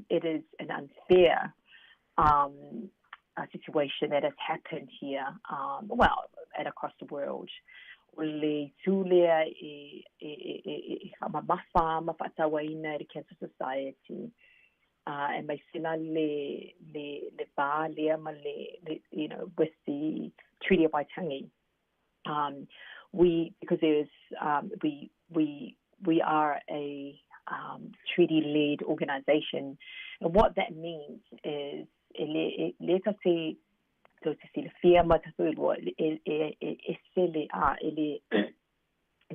It is an unfair situation that has happened here, and across the world. Le Tulia the Cancer Society, and my sina le ba le with the Treaty of Waitangi. Because there's we are a treaty-led organization, and what that means is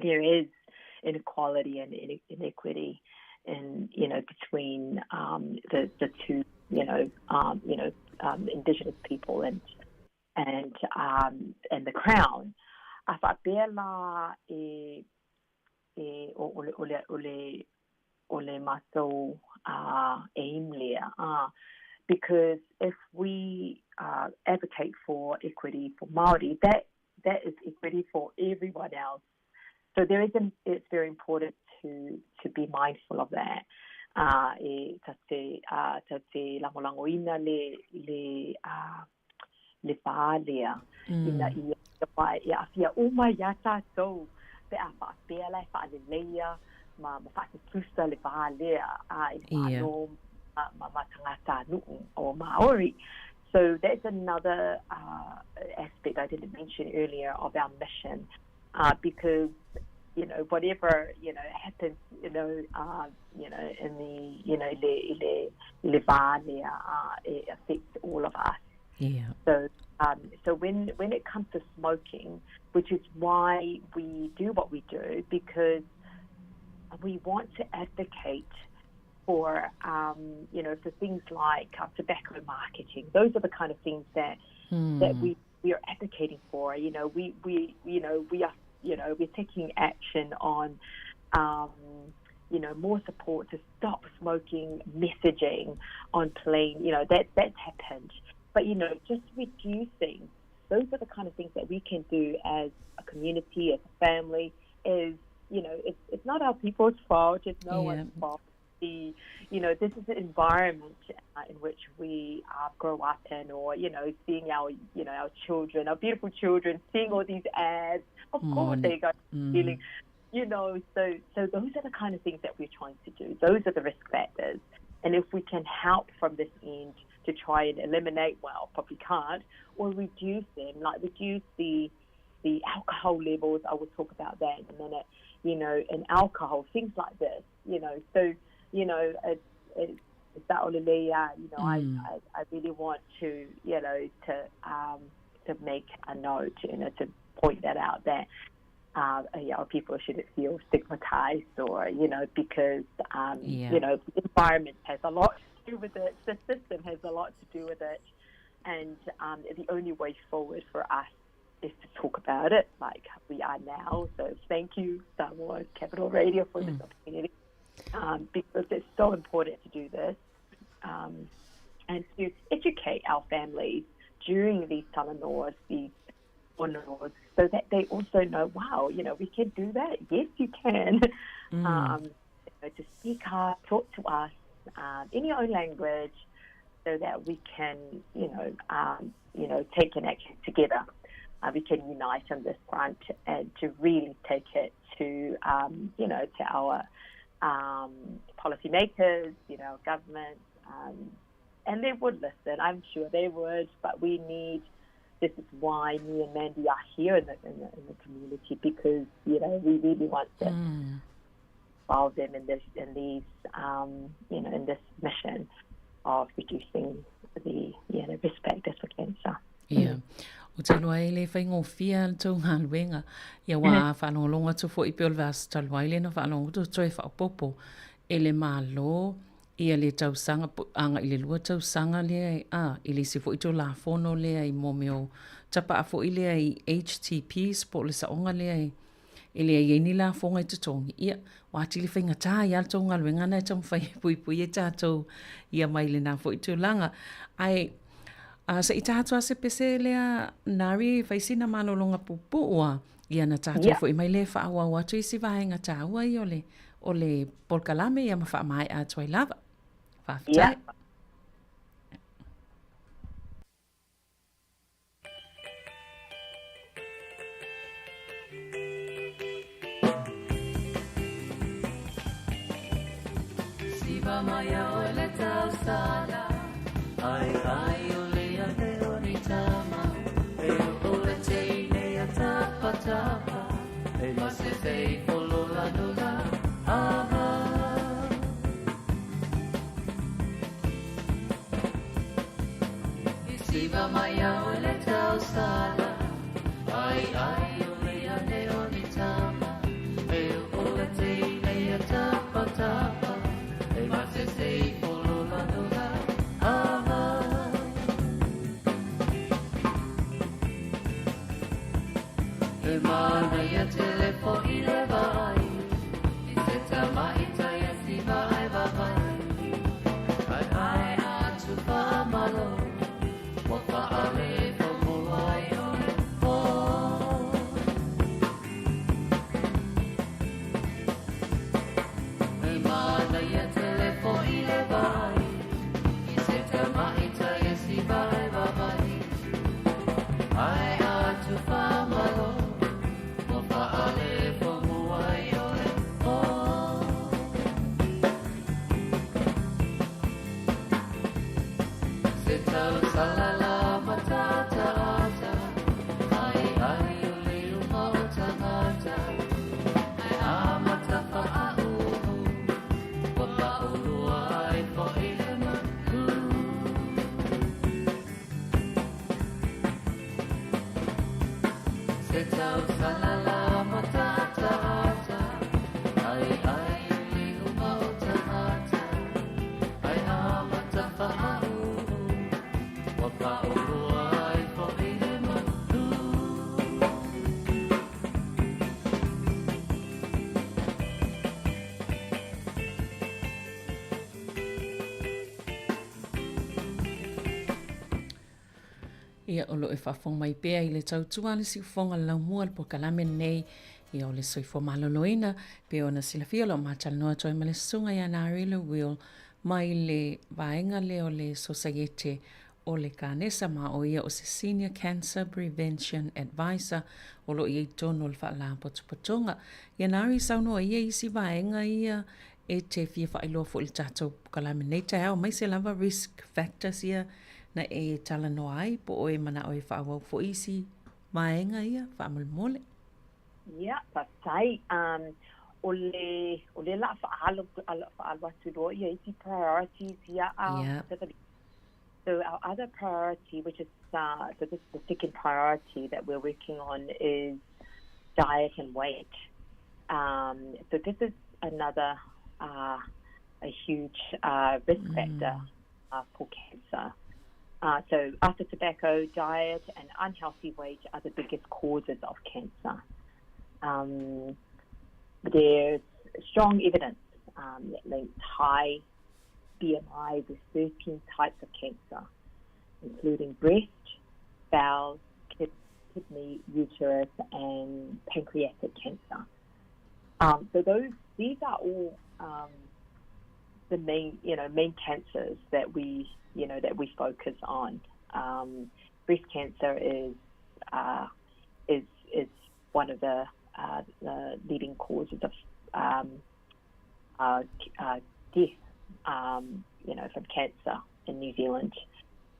there is inequality and inequity in between the two indigenous people and the crown. Because if we advocate for equity for Māori, that is equity for everyone else. So it's very important to be mindful of that. Or Maori. So that's another aspect I didn't mention earlier of our mission, because whatever happens in the it affects all of us. So when it comes to smoking, which is why we do what we do, because we want to advocate for for things like tobacco marketing. Those are the kind of things that we are advocating for. We're taking action on more support to stop smoking messaging on plane. That's happened, but just reducing. Those are the kind of things that we can do as a community, as a family. It's not our people's fault. It's no one's fault. This is an environment in which we grow up in, or seeing our children, our beautiful children, seeing all these ads. Of course, they go feeling, So those are the kind of things that we're trying to do. Those are the risk factors. And if we can help from this end to try and eliminate, well, probably can't, or reduce them, like reduce the alcohol levels. I will talk about that in a minute, you know, and alcohol, things like this, you know. So, you know, it's I really want to, you know, to make a note, you know, to point that out that, you know, people shouldn't feel stigmatized or, you know, because, you know, the environment has a lot to do with it. The system has a lot to do with it. And the only way forward for us is to talk about it like we are now. So thank you, Sāmoa Capital Radio, for this opportunity, because it's so important to do this and to educate our families during these talanoas, these honors, so that they also know, wow, you know, we can do that. Yes, you can. You know, to speak up, talk to us in your own language, so that we can, you know, take an action together. We can unite on this front and to really take it to, you know, to our policymakers, you know, government, and they would listen. I'm sure they would, but we need. This is why me and Mandy are here in the community, because, you know, we really want to involve them in these you know, in this mission of reducing the, you know, risk factors for cancer. Yeah. O te loa ele whaingofia tau ngā luenga. Ia wā whanonga tu fo i peol vas talua ele na whanonga tu toi whaopopo. Ele mālo ia le tau sanga anga ile lua tau sanga le ile se fo i tau la fono le ai momeo. Tapa a fo i le ai HTP sport le saonga le ai. Ele ai ni la fonga i tutongi. Ia wāti le whainga tā i alto ngā luenga na tau whai pui pui e tātou ia mai le nā fo i tau langa. Ai sa i tātua se pese lea nari whaisina malolonga pupua ia na tātua fo i mai le whaawa watu i si vahenga tāua i o le polkalame ia ma wha mai a tuai lava. Whawhitai. Siva maya o le tau sala, ai o le tama, e o le teine a tapa tapa, e ma se fei polo la nula, ama. Siva maya o le tau sala, ai o le ane o ni tama, e o le teine a tapa tapa, e ma se fei polo la nula, ama. E mana ia telefo i le vai, i se tama i taia si vai vai. Ai atu wha malo, wa wha ale fa molo ai o le po. E mana ia telefo i le vai, i se tama i taia si vai vai. Ai atu wha malo, ia o lo e whawhong mai pēa i le tautua le siwhonga lau mua le pokalame nei ia o le soifo maloloina pēa o na silafia lo mātal noa toi ma le sunga ia nāri le will mai le vaenga le o le societe o le kānesa ma o ia o se Senior Cancer Prevention Advisor o lo ia i tono le wha la potupotonga ia nāri saunoa ia isi vaenga ia e te fia whaeloa fo il tātou kalame nei te hao mai se lava risk factors ia na e tala no ai po o e mana o e whaawau fo isi maenga ia whaamole. Yeah, pasai. Ole la whaalo atu roa ia iti priorities ia. So our other priority, which is so this is the second priority that we're working on, is diet and weight. So this is another a huge risk factor for cancer. So after tobacco, diet and unhealthy weight are the biggest causes of cancer. There's strong evidence that links high BMI with 13 types of cancer, including breast, bowel, kidney, uterus, and pancreatic cancer. So these are all the main cancers that we focus on. Breast cancer is one of the leading causes of death, from cancer in New Zealand.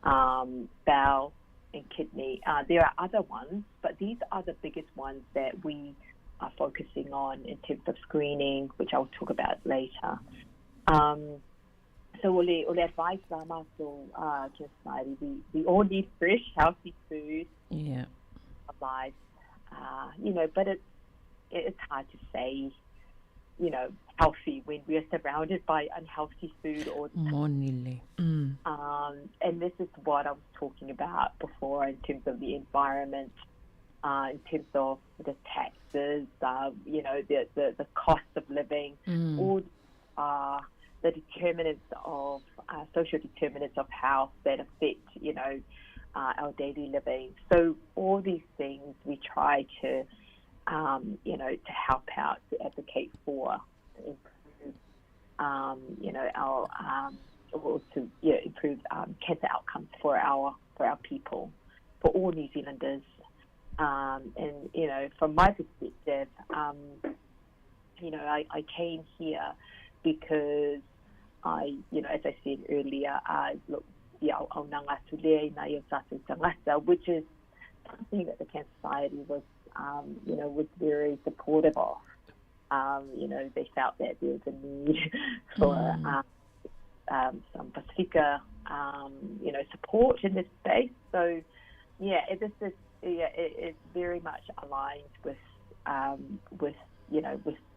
Bowel and kidney. There are other ones, but these are the biggest ones that we are focusing on in terms of screening, which I'll talk about later. So ole advice we all need fresh, healthy food. Yeah. Alive. But it's hard to say, healthy when we are surrounded by unhealthy food all the time. And this is what I was talking about before in terms of the environment, in terms of the taxes, the cost of living, all the determinants of social determinants of health that affect, our daily living. So all these things we try to, to help out, to advocate for, to improve, improve cancer outcomes for our people, for all New Zealanders. And from my perspective, I came here because as I said earlier, which is something that the Cancer Society was very supportive of. They felt that there was a need for some Pacifica, support in this space. So, it's very much aligned with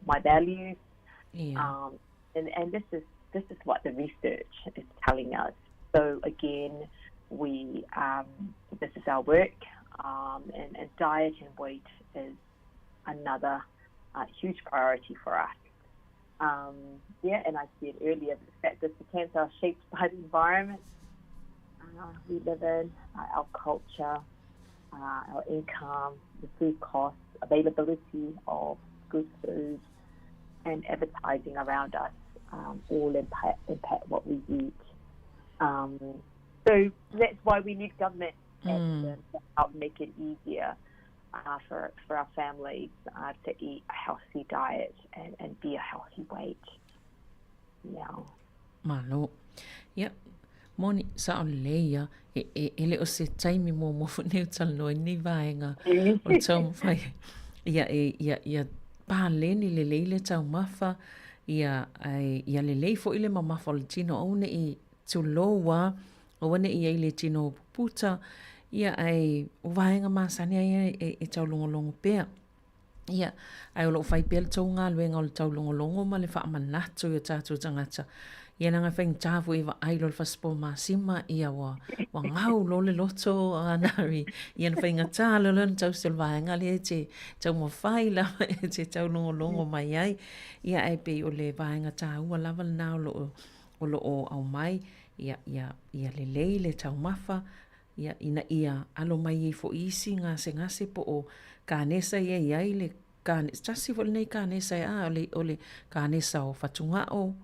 my values. Yeah. And this is what the research is telling us. So again, this is our work, and diet and weight is another huge priority for us. And I said earlier, the fact that the cancer are shaped by the environment we live in, our culture, our income, the food costs, availability of good food, and advertising around us all impact what we eat. So that's why we need government action to help make it easier for our families to eat a healthy diet and be a healthy weight. Yeah. Malo. Yep. Moni sa o leia ele o se taimi mo ne tal no ni vaenga o tau fai ia pa leni le leile tau mafa ia le lei fo ile mama fo le tino o ne I tuloa o ne I le tino puta ia ai o vaenga masani ai e tau longo pea ia ai o lo fai pel tau ngā luenga o le tau longo ma le wha manatu ia tātou tangata ia nanga whaing tāfu iwa ailo le whaspo māsima ia wa ngau lo le loto anari ia na whainga tālo lana tau silvaenga le te tau mo whai lava e te tau longo mai ai ia ai pe o le vaenga tāua lava na o lo o au mai ia le lei le tau mafa ia ina ia alo mai fo isi ngase po o kanesa ia le kanesa tasi fo nei kanesa o le kanesa o fatunga o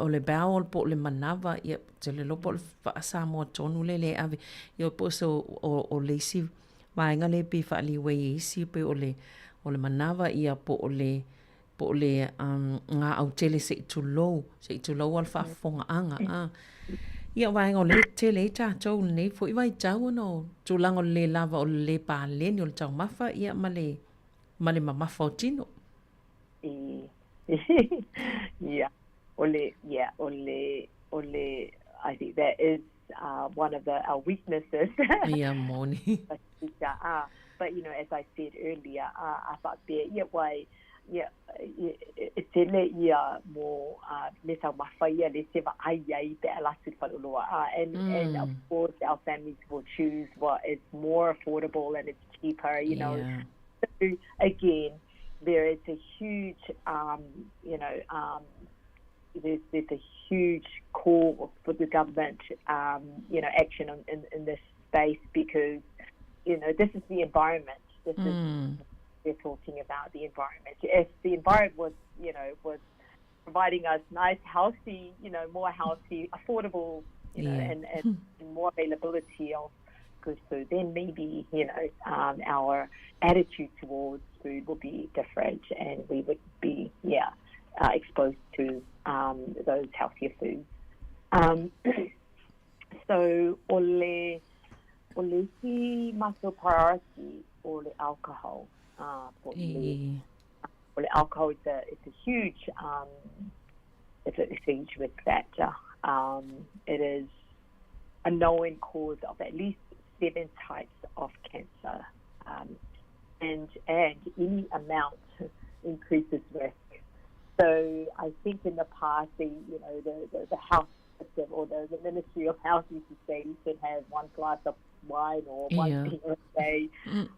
le baol po le manava ia te le lopo le Sāmoa tonu le ave ia po so o le si vaenga le pe fa li we isi pe o le manava ia po o le po le ngā au tele se i tu lou al whaafonga anga. Ia wai ngō le tele i tātou nei fo i wai tau no tūlanga o le lava o le pāleni o le tau mawha ia ma le mamafa o tino. Yeah, I think that is one of our weaknesses. Yeah, moni. But you know, as I said earlier, I thought there, tele more me sa mafaya le se va ai pe ala su faloloa and of course our families will choose what is more affordable and it's cheaper, you know. So again, there is a huge there's a huge call for the government action in this space, because this is the environment. This is we're talking about the environment. If the environment was providing us nice, healthy, more healthy, affordable, and more availability of good food, then maybe our attitude towards food will be different, and we would be exposed to those healthier foods. So ole si maso priority ole alcohol. For me, alcohol it's a huge risk factor. It is a known cause of at least 7 types of cancer, and any amount increases risk. So I think in the past, the health system or the Ministry of Health used to say you should have 1 glass of wine or 1 beer a day.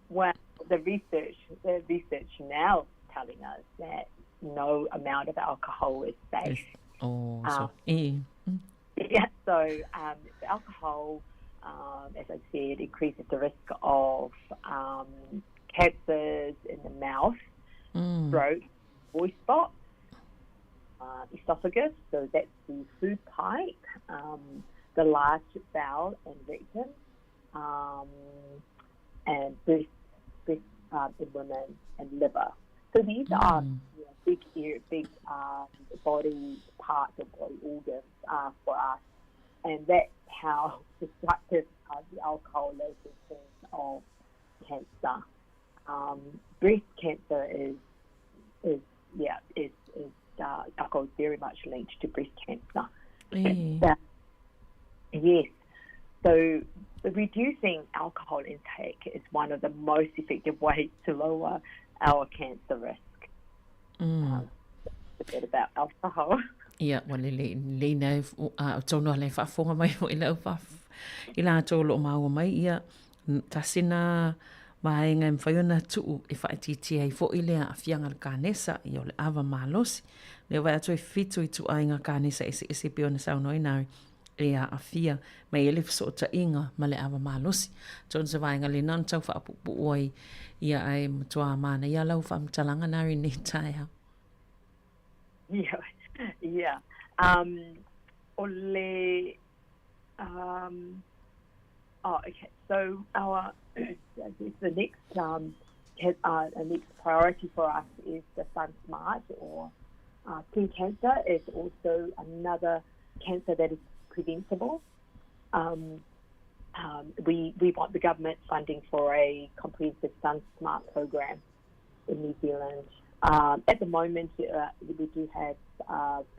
Well, the research now is telling us that no amount of alcohol is safe. So alcohol, as I said, increases the risk of cancers in the mouth, throat, voice box, esophagus, so that's the food pipe, the large bowel and rectum, and breast in women, and liver. So these are big body parts or body organs for us, and that's how destructive the alcohol is in terms of cancer. Breast cancer is alcohol is very much linked to breast cancer. Yes. So reducing alcohol intake is one of the most effective ways to lower our cancer risk. A bit about alcohol. Yeah, well, le na tono le fa fonga mai o ila fa ila to lo ma o mai ia tasina mai ngai mfaiona tu e fa titi ai fo ile a fianga kanesa i o le ava malosi le vai to fitu tu ainga kanesa ese pe ona sa no ina e a fia mai ele so ta inga ma le ava malosi ton se vai ngai non tau fa pu oi ia ai mtua mana ia lau fa mtalanga na ri ni tai. Yeah. Okay. So our the next priority for us is the Sun Smart, or skin cancer is also another cancer that is preventable. We want the government funding for a comprehensive Sun Smart program in New Zealand. At the moment, we do have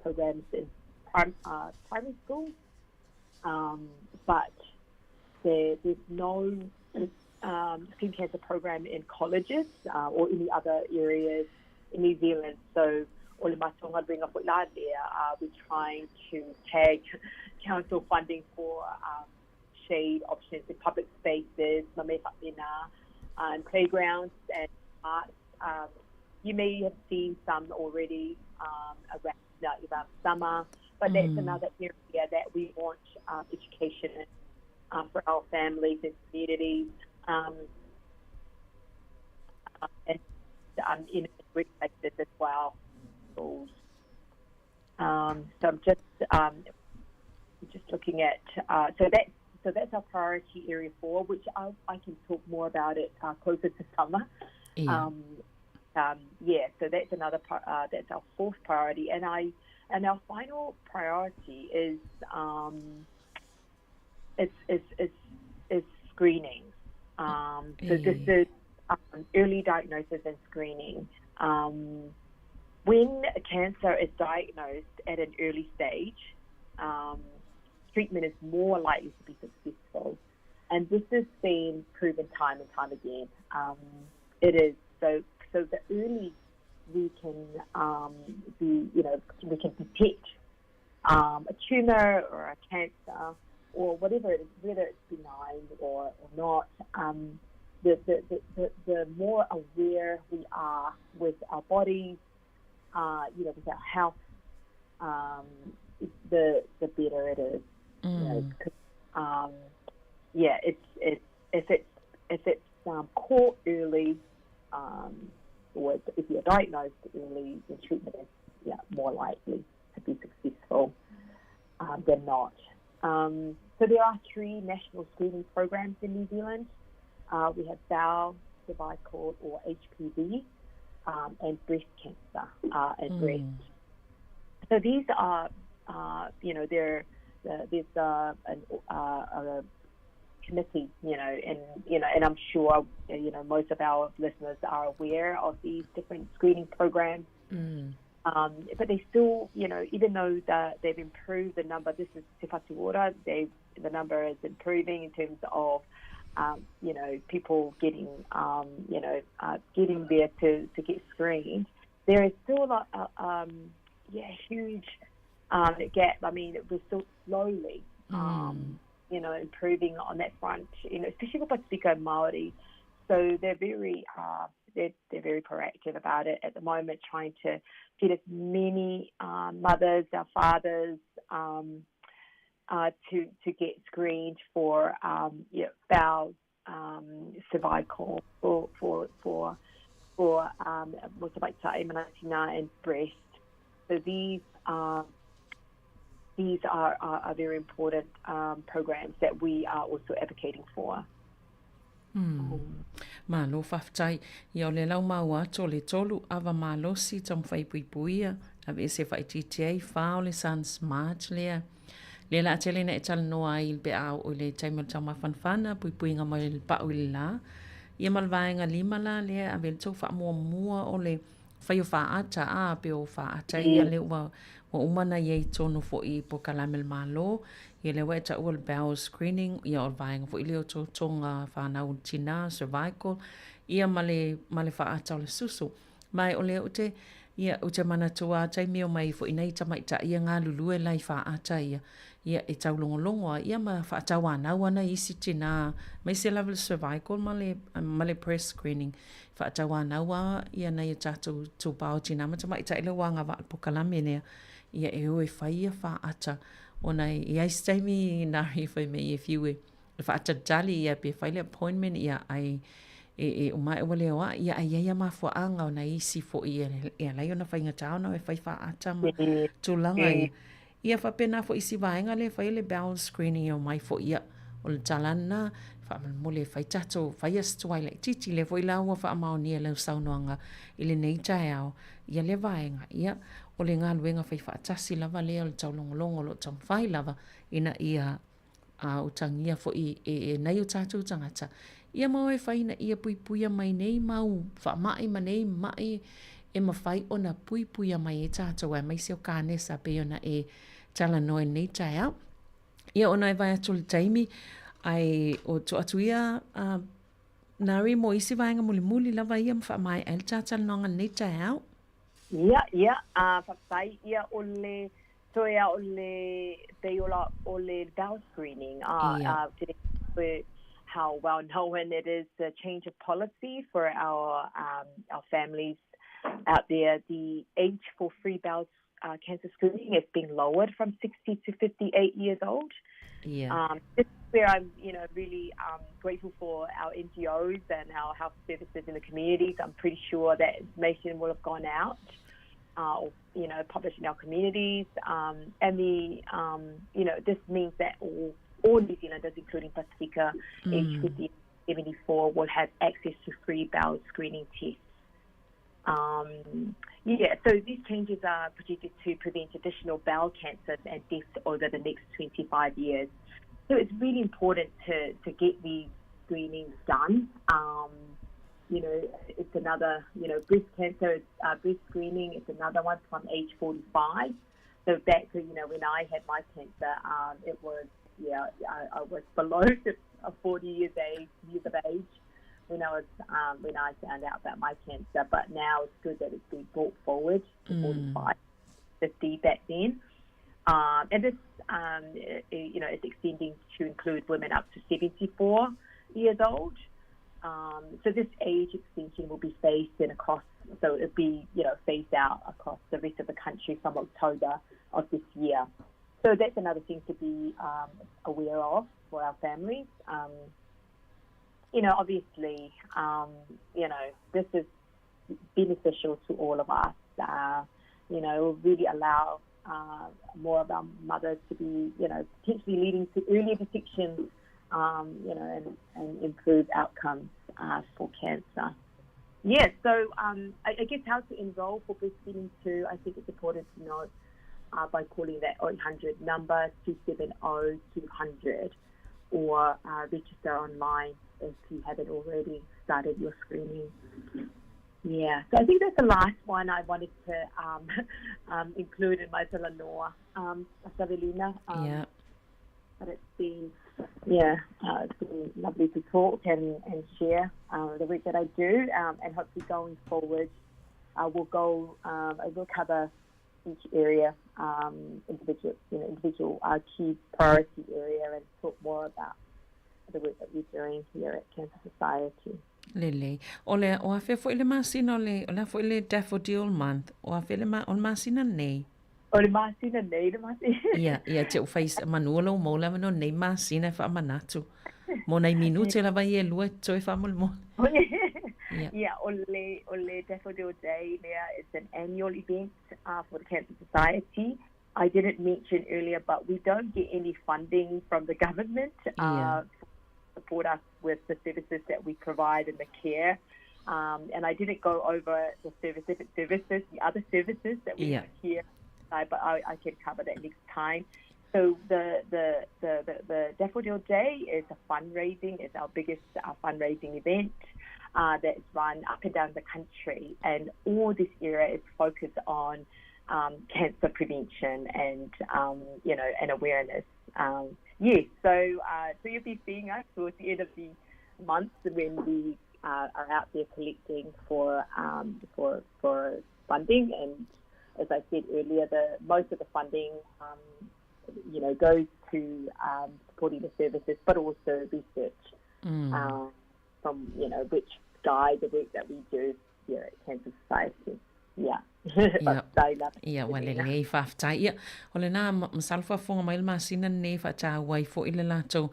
programs in primary schools, but there's no skin cancer program in colleges or any other areas in New Zealand. So, we're trying to tag council funding for shade options in public spaces, and playgrounds and arts. You may have seen some already around summer, but that's another area that we want education for our families and communities, and in workplaces as well. So I'm just looking at so that's our priority area 4, which I can talk more about it closer to summer. so that's that's our fourth priority, and our final priority is screening. So this is early diagnosis and screening. When cancer is diagnosed at an early stage, treatment is more likely to be successful, and this has been proven time and time again. It is so the early we can we can detect a tumor or a cancer or whatever it is, whether it's benign or not. The more aware we are with our bodies, with our health, the better it is. If it's caught early, or if you're diagnosed early, the treatment is more likely to be successful than not. So there are 3 national screening programs in New Zealand. We have bowel, cervical, or HPV, and breast cancer and breast. So these are, there's a committee, and I'm sure, most of our listeners are aware of these different screening programs. But they still, even though they've improved the number, this is Te Whatu Ora, the number is improving in terms of, people getting, getting there to get screened. There is still a huge gap. I mean, we're still slowly, improving on that front, especially for Pasifika and Māori. So they're very proactive about it at the moment, trying to get as many mothers, our fathers, to get screened for bowel, cervical, for and breast. So these are very important programs that we are also advocating for. Malo whaftai, i o le lau maua to le tolu awa malosi tam whai puipuia, a ve se whai TTA whao le Sun Smart lea. Le la tele na e tala noa i be au o le taimel tama whanwhana, puipuinga mai le pa o le la. Ia malvaenga 5 la lea, a ve le tau wha mua o le whai o wha ata a pe o wha ata ia le ua umana iei tonu fo i po kalamel malo. Ia le weta ua le bowel screening, ia o vaenga fo i leo to tonga whanau tina, cervical, ia male wha ata o le susu. Mai o le ute, ia ute mana tua taimio mai fo i nei tamaita ia ngā lulue lai wha ata ia e tau longolongo, ia ma wha ata wanau ana isi tina, mai se level cervical male breast screening, wha ata wanau ia nei tatu tu pao tina, ma tamaita ila wanga wa po kalame nea, ia e oe whai ia wha ata, ona i aistaimi nari whai me if you wha ata dali ia pe whaile appointment ia ai e umai wale oa ia ai ia mafua anga ona isi fo ia lai ona whainga taona e whai wha ata ma tūlanga ia whapena fo isi vaenga le whaile bowel screening o mai fo ia o le talana wha mole whai tato whai astuai le titi le fo i laua wha amaonia lau saunoanga i le nei tae au ia le vaenga ia o le ngā luenga whai wha atasi lava lea o le taulongolongo lo tam whai lava ina ia utangia fo i nei o tātou tangata. Ia mau e whaina ia puipuia mai nei mau wha mai ma nei mai e ma whai o na puipuia mai e tātou e mai seo kānesa pe ona e tala noe nei tae au. Ia ona e vai atu le taimi ai o to atuia nari mo isi vaenga muli lava ia ma wha mai e le tātala noanga nei tae au. Ia, whai ia o le toea o le beola o le bowel screening. How well known it is, the change of policy for our families out there. The age for free bowel cancer screening is being lowered from 60 to 58 years old. Yeah. This is where I'm, really grateful for our NGOs and our health services in the communities. I'm pretty sure that information will have gone out, published in our communities, and this means that all New Zealanders, including Pasifika, aged 50 74, will have access to free bowel screening tests. So these changes are projected to prevent additional bowel cancers and deaths over the next 25 years. So it's really important to get these screenings done. It's another, breast cancer, breast screening, it's another one from age 45. So back to, when I had my cancer, it was, I was below 40 years of age when I found out about my cancer. But now it's good that it's been brought forward to 45, 50 back then. And this, it's extending to include women up to 74 years old. So this age extension will be phased in across, so it'll be, phased out across the rest of the country from October of this year. So that's another thing to be aware of for our families. Obviously, this is beneficial to all of us. Will really allow more of our mothers to be, potentially leading to earlier detection, and improve outcomes for cancer. So I guess how to enroll for breastfeeding too, I think it's important to note by calling that 800 number 270-200 or register online if you haven't already started your screening. So I think that's the last one I wanted to include in my Talanoa, Savelina. But it's been lovely to talk and share the work that I do, and hopefully going forward, we'll cover each area, individual key priority area, and talk more about the work that we're doing here at Cancer Society. Lele, o awhia fo ile masina o fo ile Daffodil Month, o awhia ile o masina nei. O le masina nei le masina. Ia te ufais manuolo mo la no nei masina fa manatu. Mo nei minute la vai e lua toe fa mo. Ole Daffodil Day there is an annual event for the Cancer Society. I didn't mention earlier, but we don't get any funding from the government to support us with the services that we provide and the care. And I didn't go over the other services that we have here, but I can cover that next time. So the Daffodil Day is a fundraising, it's our biggest fundraising event that's run up and down the country, and all this area is focused on cancer prevention and and awareness. So you'll be seeing us towards the end of the month when we are out there collecting for funding. And as I said earlier, most of the funding goes to supporting the services, but also research from which guide the work that we do here at Cancer Society. Wale lei whaftai. Ole nā masalfa whonga mail masina nei whata wai fo ile lato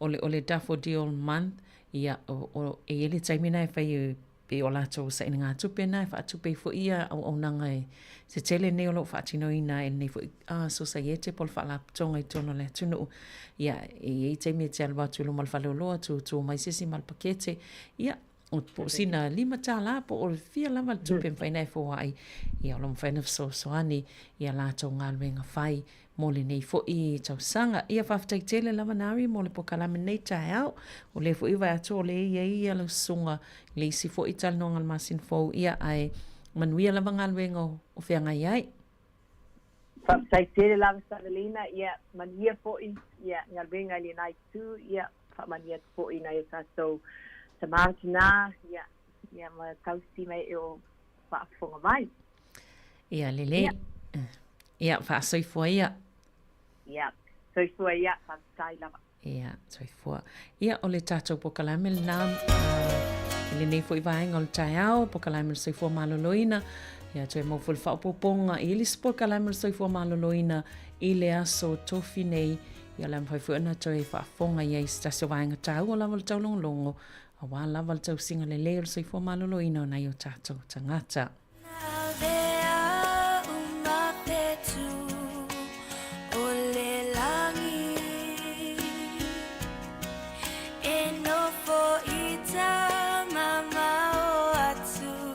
ole Daffodil Month. O ele taimina e whai pe o lato sa ina ngā tupe nai whaatupe fo ia au nangai. Se tele nei o lo whaatino ina e nei fo societe pol whalapatonga I tono le tunu. E taimi te alwa tulo mal whaloloa tu mai sisi mal pakete. O po sina 5 tala po o fia lava tupe whainai fo ai. Ia o lo mwhaina soani ia lato ngā luenga whai mole nei fo I tau sanga. Ia whaftai tele lava nari mole po kalame nei tai au. O le fo I vai ato le ia lau sunga le isi fo I tal no ngal masin fo ia ai manuia lava ngā luenga o whianga iai. Whaftai tele lava Savelina, ia mania fo I, ia ngā luenga li nai tu, ia whamania fo I nai so Sāmoa, ia ma tausi mai e o whaafonga mai. Ia lele. Ia whaasoifua ia. Ia, soifua ia, whaatai lava. Ia, soifua. Ia o le tātou pokalamel nā, ele nei fo I vaenga o le tai au, pokalamel soifua maloloina. Ia toi mau ful whaupoponga, ili pokalamel soifua maloloina, I le aso tofi nei, ia lam whaifuana toi whaafonga ia I stasio vaenga tau o lava le taulongolongo. A wā lava le tau singa le leo le soifua maloloina o nei o tātou tangata. Mama o atu,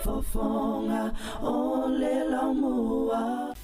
fofonga o le la mua.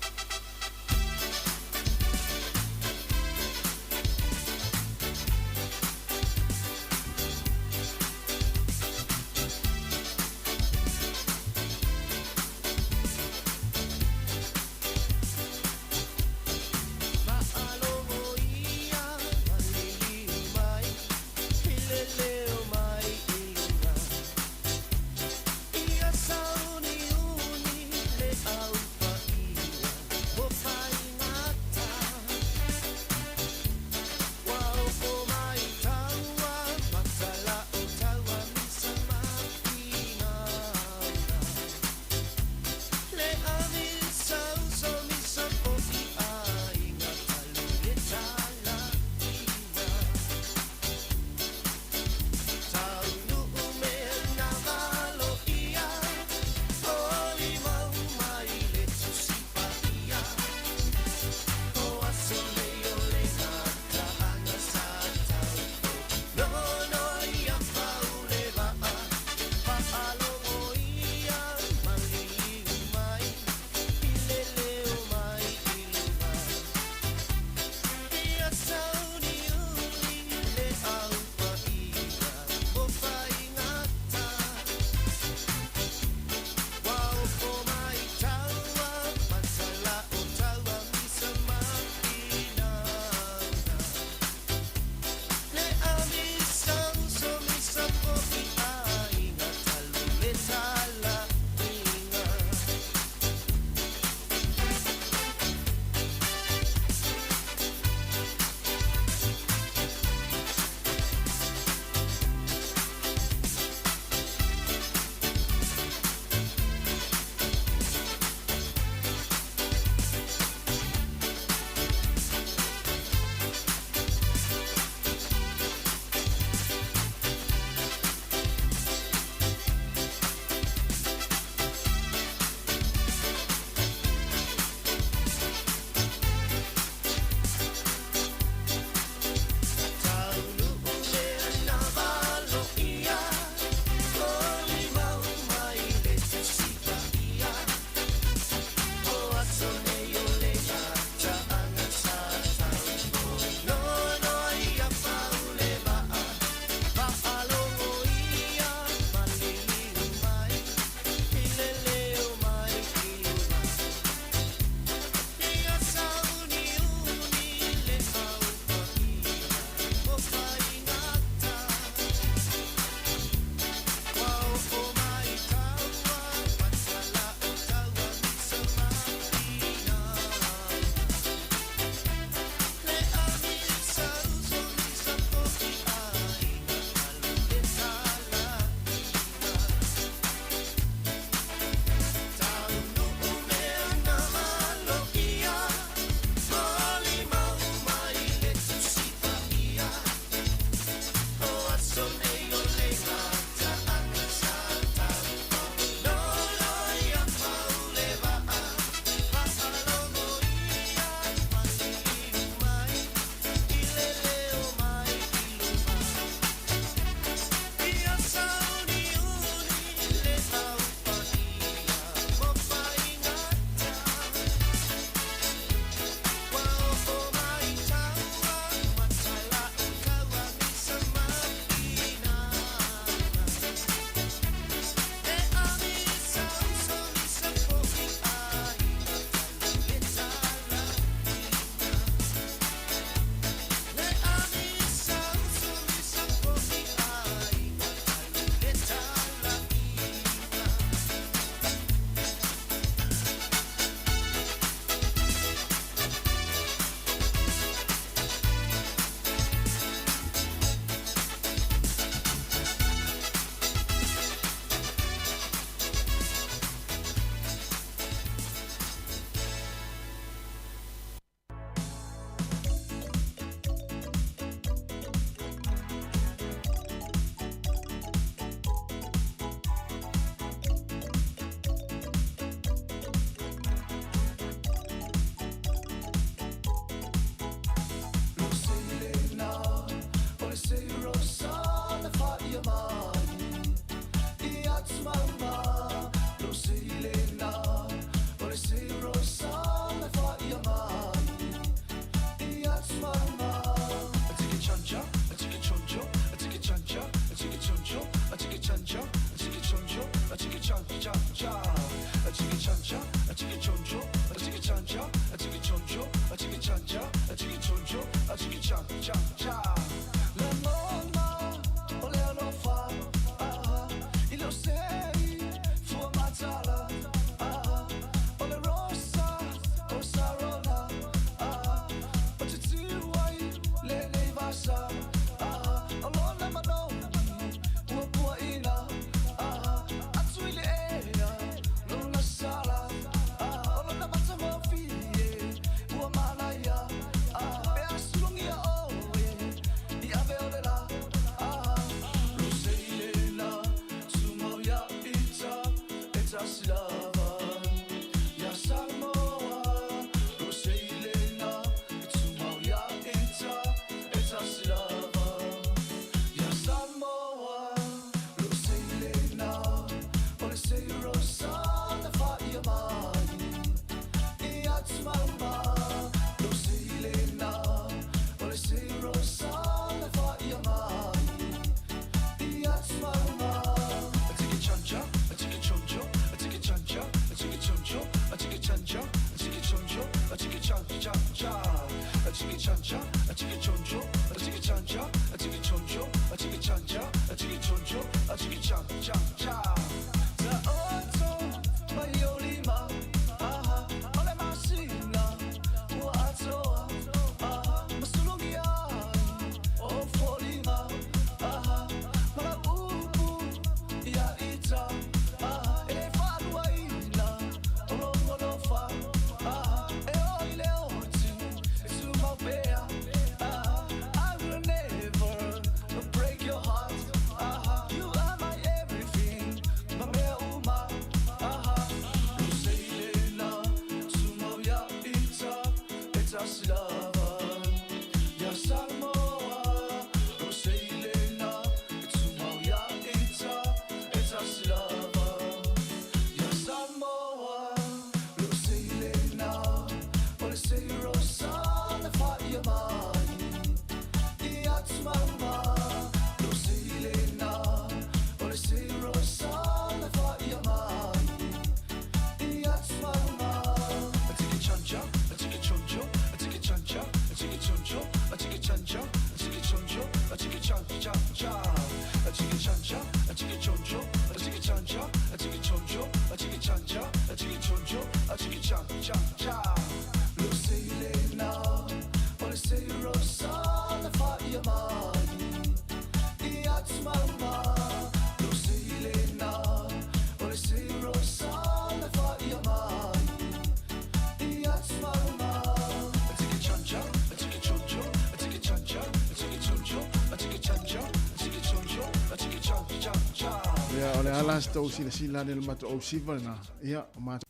Ole alas tau sila ni lemat o siva na. Ia, mat.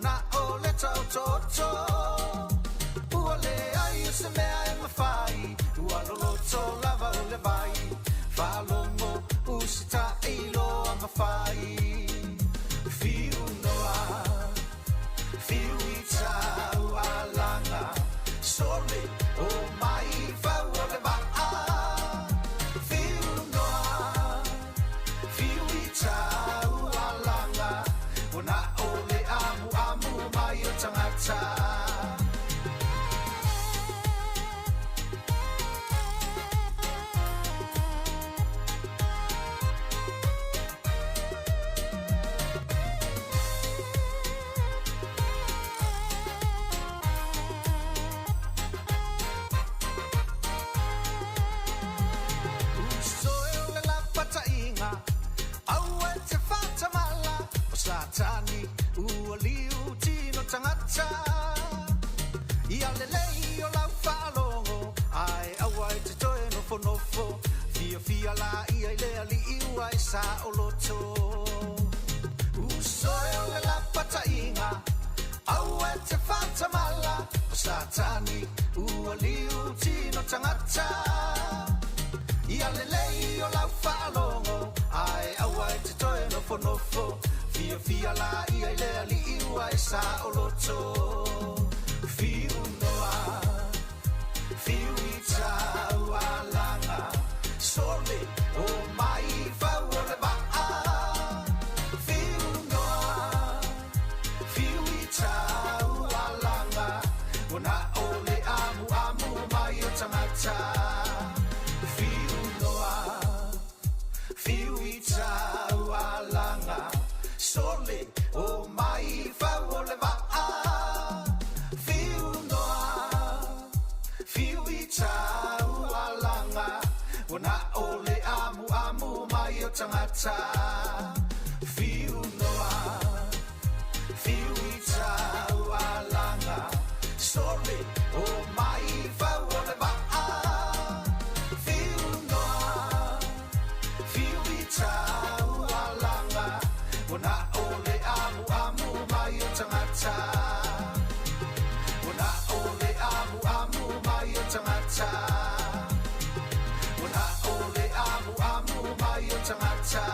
na o le tau toto ua le ai se mea e mawhai ua loloto lava o le vai whalongo usita ilo a mawhai fiu noa fiu i tau a langa sole o mai whau o le maa fiu noa fiu i tau a langa wana o le amu amu mai o tangata Satani ualiu tino tangata ia lelei o lau whalongo ai awai te toe nofo nofo fia fia la ia i lea li iua e sa o loto usoe o le la patainga awai te whatamala o Satani ualiu tino tangata ia lelei o lau whalongo ai awai te toe nofo nofo Fia fia la ia i lea li iua e sa o loto Fiu noa Fiu i tau a langa Sole o mai whau o le waa Fiu noa Fiu i tau a langa Wana o le amu amu mai o tangata Fiu noa Fiu i tau a langa Sole o mai whau o le waa Fiu noa Fiu i tau a langa Wana o le amu amu mai o tangata Fiu noa Fiu i tau a langa Sole o mai whau o le waa Fiu noa Fiu i tau a langa Wana o le amu amu mai o tangata Wana o le amu amu mai o tangata Wana o le amu amu mai o tangata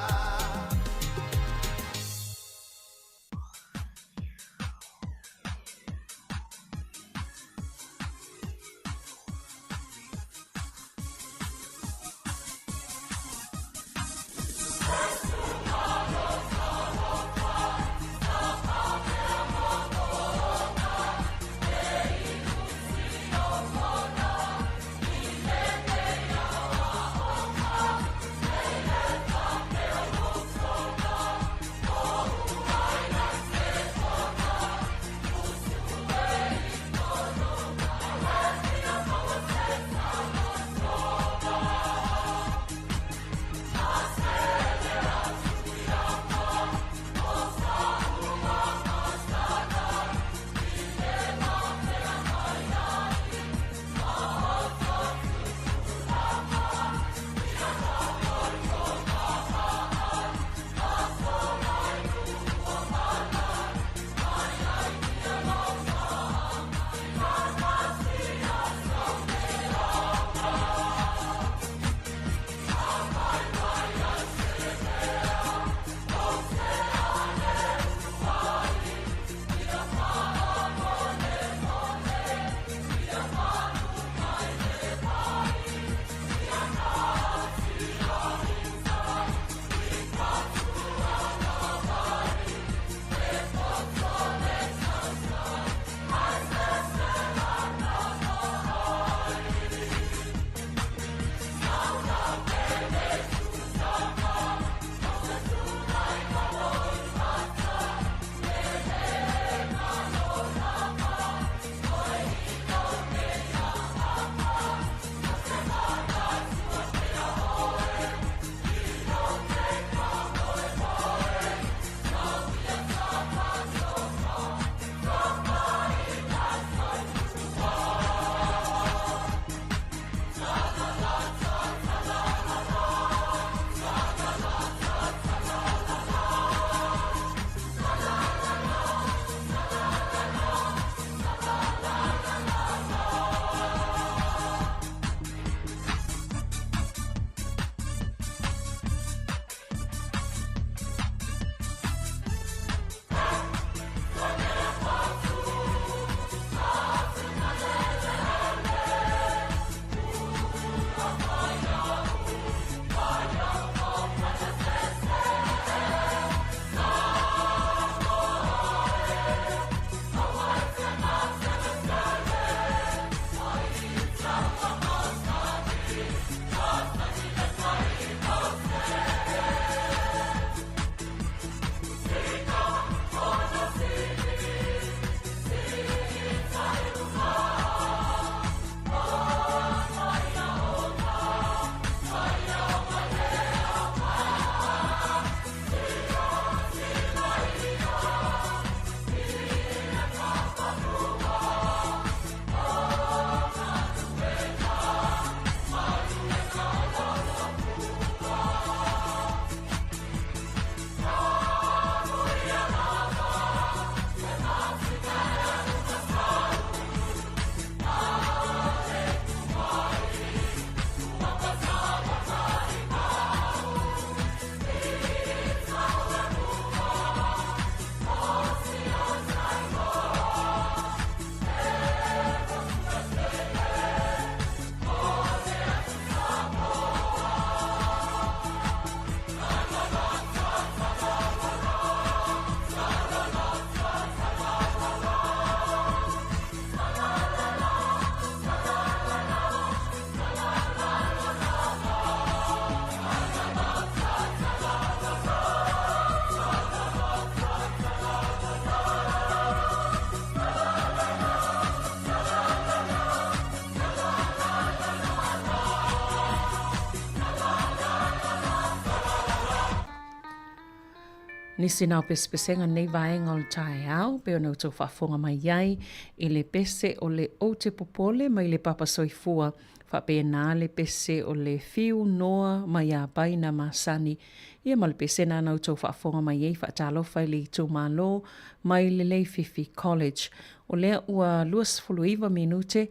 Nisi nao pespesenga nei vaenga o le tae au, pe ona utou whaafonga mai iai, i le pese o le o te popole mai le papa soifua, whape nā le pese o le fiu noa mai a baina masani, ia ma le pese nā na utou whaafonga mai iai whaatalofa i le tū malo mai le Leififi College. O lea ua 2 minute,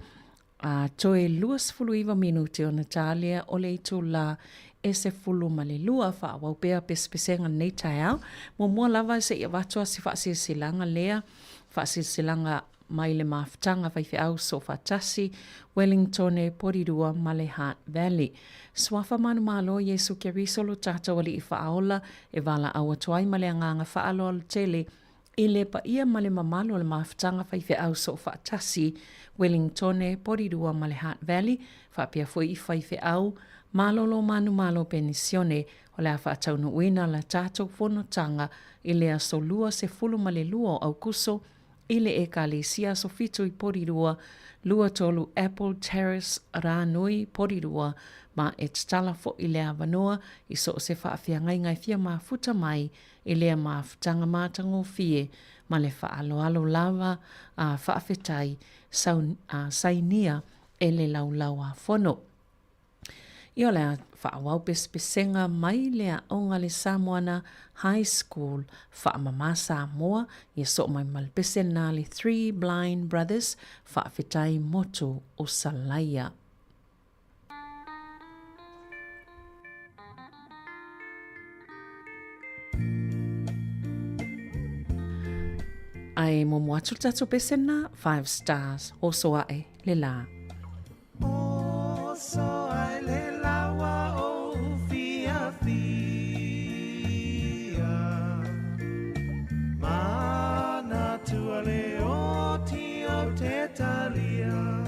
toe 2 minute o Natalia o le itu la ese fulu malelua fa wa pea pespesenga nei tae mo mo lava se ia watu si fa silanga lea fa silanga mai le maftanga fa au so fatasi Wellington e porirua Malehat Valley swafa manu malo Yesu Keriso lo tata wali i faola e vala awa tuai male nganga fa alo al tele ile pa ia male mamalo le maftanga fa au so fatasi Wellington e porirua Malehat Valley fa pia foi i au malolo manu malo penisione o le afa taunu wina la tato fonotanga i le asolua se fulu malelua au kuso i le ekalisia sofitu i porirua lua tolu Apple Terrace ranui porirua ma e tala fo i le avanoa i so se faafia ngai fia mafuta mai i le mafutanga matango fie ma le faaloalo lava a faafetai sainia e le laulaua fono. Ia lea whaawau pespesenga mai lea onga le Samoana High School whaamama Sāmoa ia so mai malpese nā le 3 Blind Brothers whaafetai moto o Salaia. Ai mo moatu tatu pesena 5 stars o soa e le la. So I le lawa o fia fia mana tua le o ti o te talia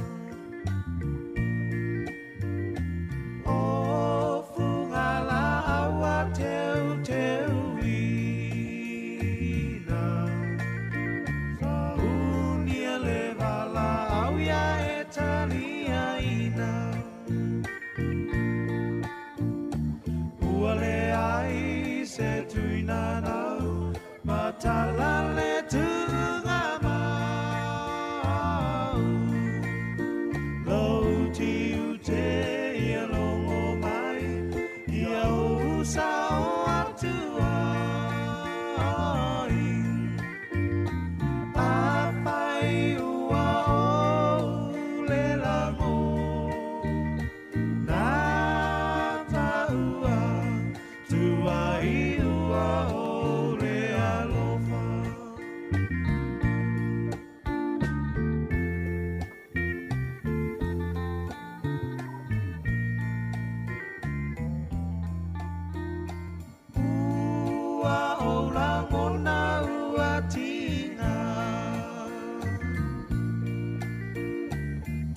o fungala awa teu teu wina fa unia le vala au ya e talia ina Wale ai se tuina nau matala le tunga mau Lo ti ute ia longo mai ia usa o atuai Apai ua o le lango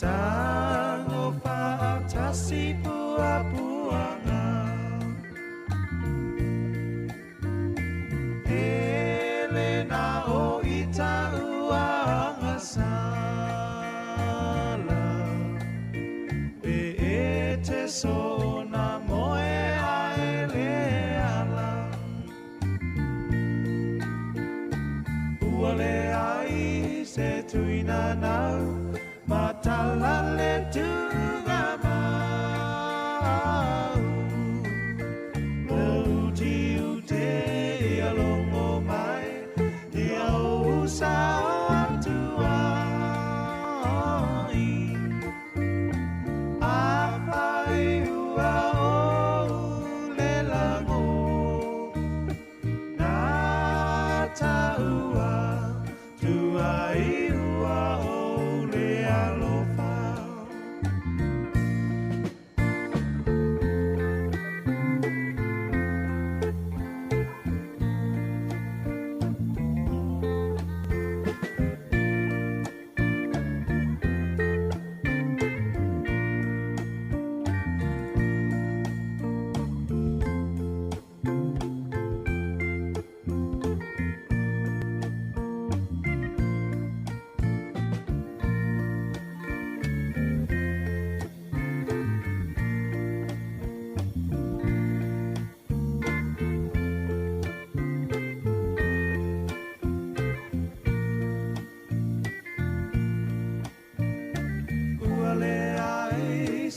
Tango fatasi pua-puanga Elena o ita uanga sala Be ete sona moe aele ala Uale ai se tuina nau Matala le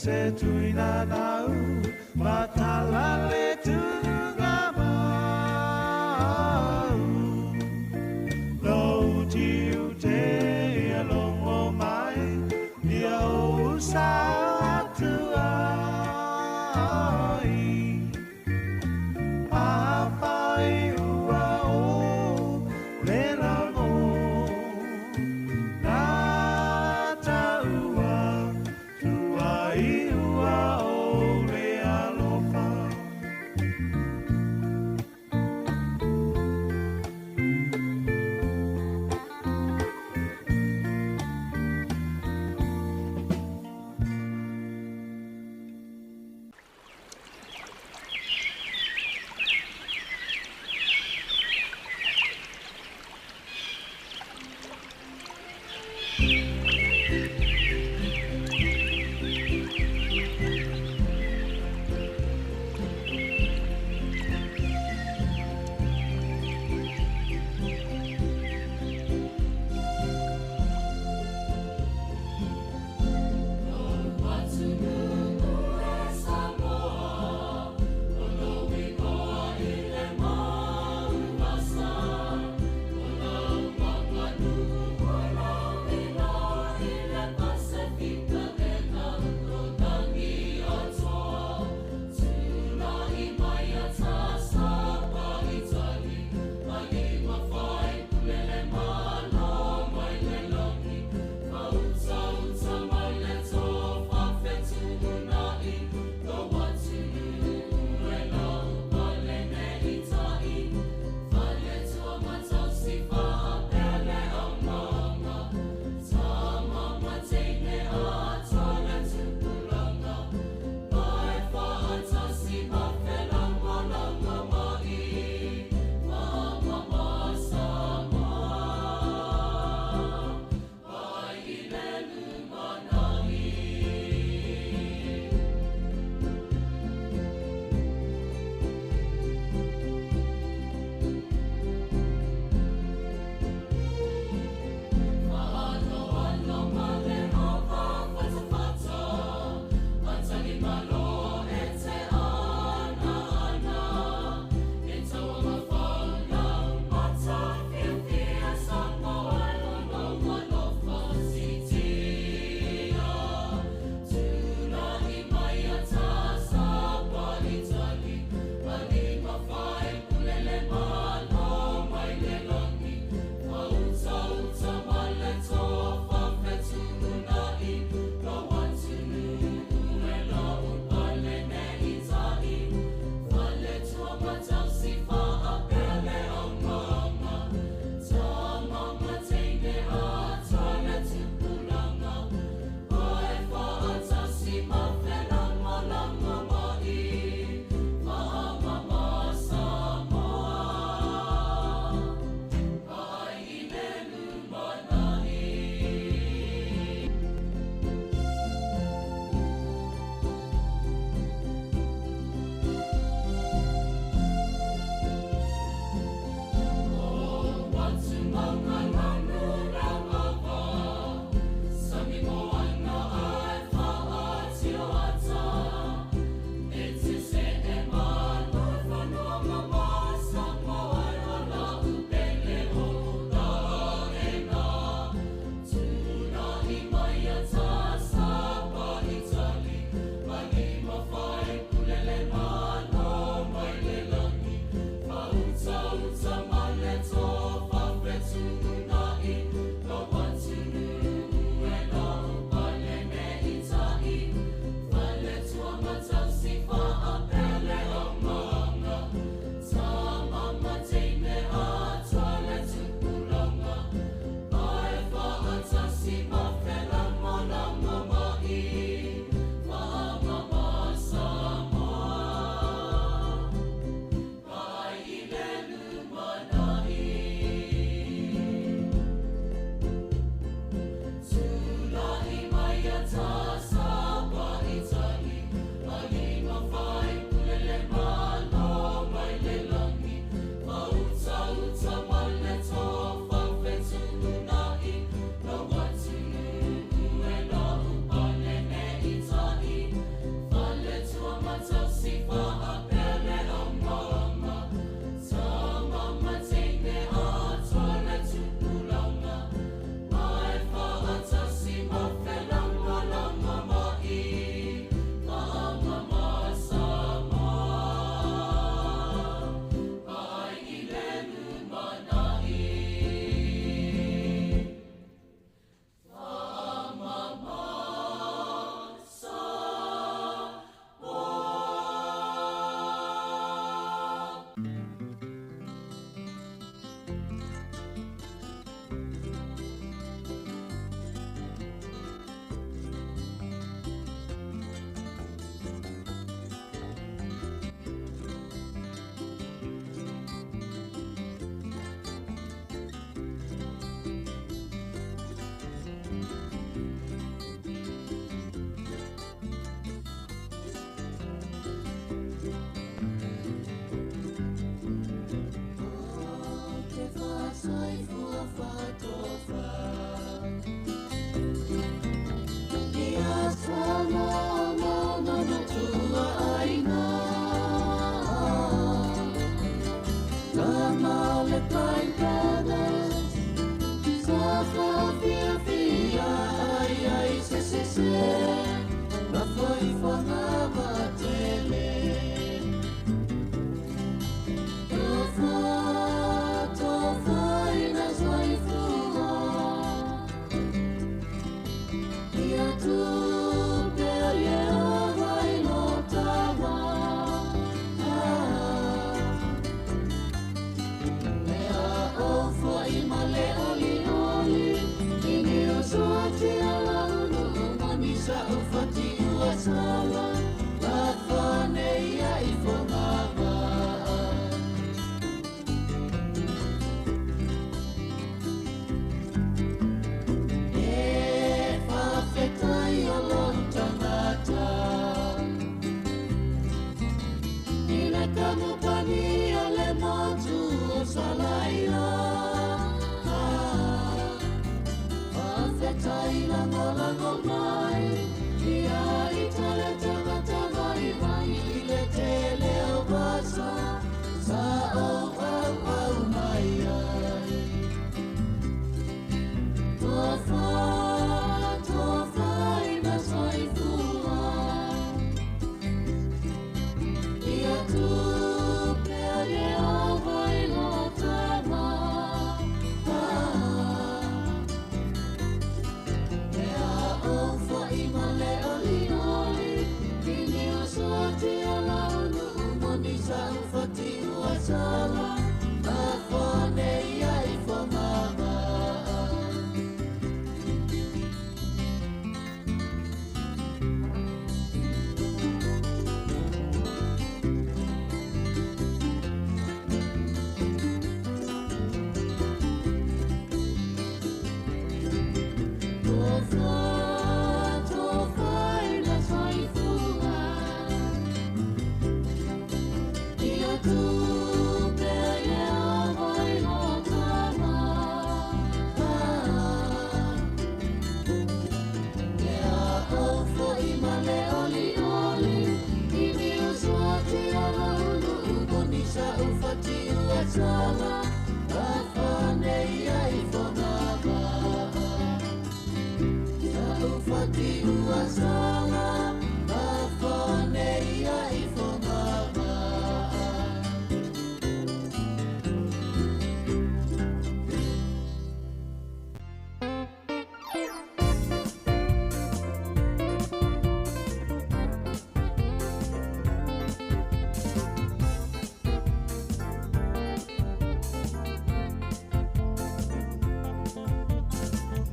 te tuina nau, matala le tunga mau. Lau tiu te alongo mai, ia o sa atu ai. Apai ua o le lango, na taua tua i ua o le alo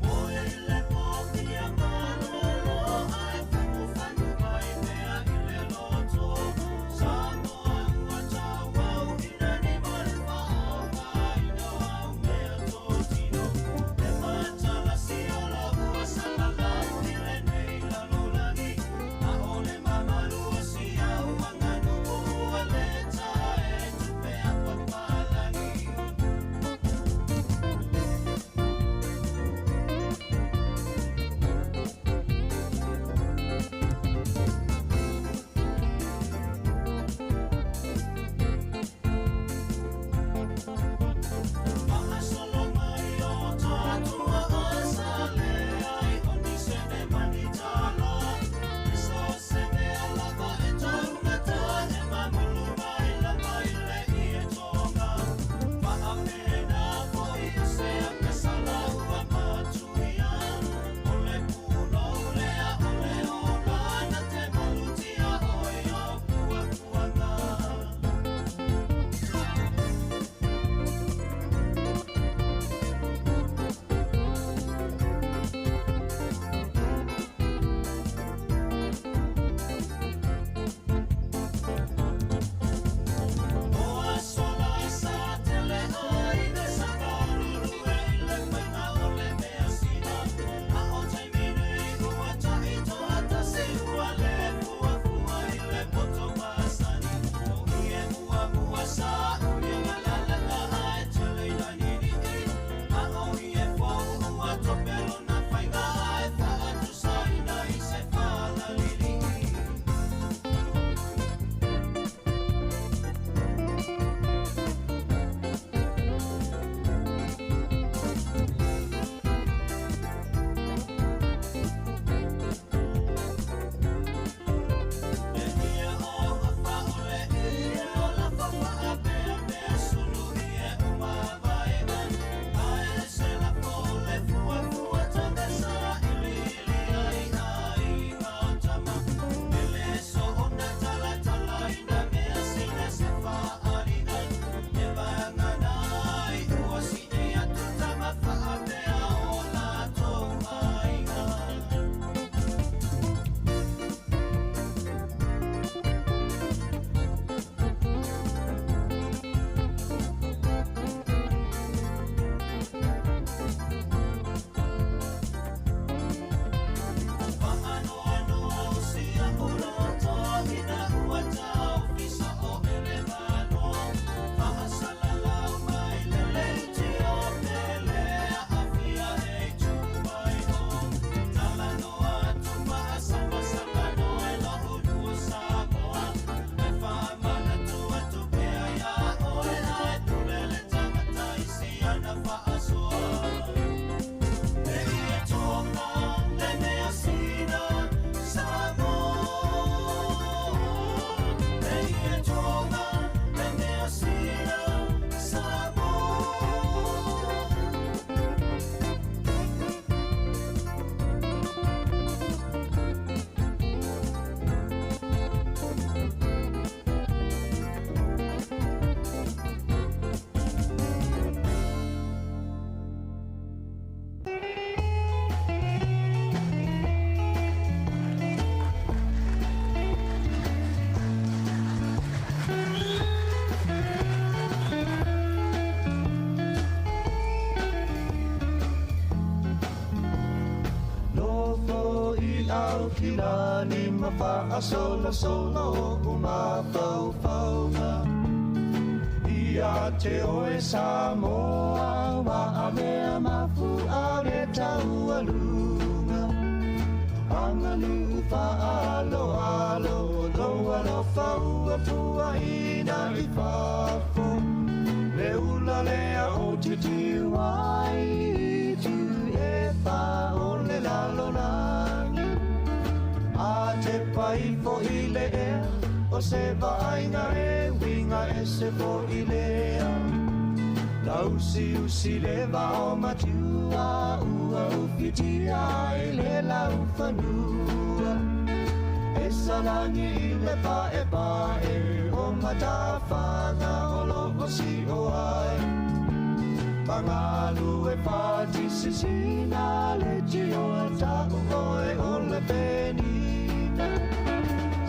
Moe le mo kia maro lo ai au kilani mawha solo solo uma fau faunga. Ia te oe Sāmoa wa a mea mafu a re tau alunga. Angalu whaalo alo loa lo fau a pua ina I whafo. Le ula lea o te tiwai tu e wha o le lalo langi. A te pai fo I le ea o se vainga e winga e se fo I lea. Lausi usi le vao matua ua ufitia I le lau whanua. E salangi I le pae o matawhanga o loko si o ai. Pangalu e pati sisina le tio e taku oe o le penina.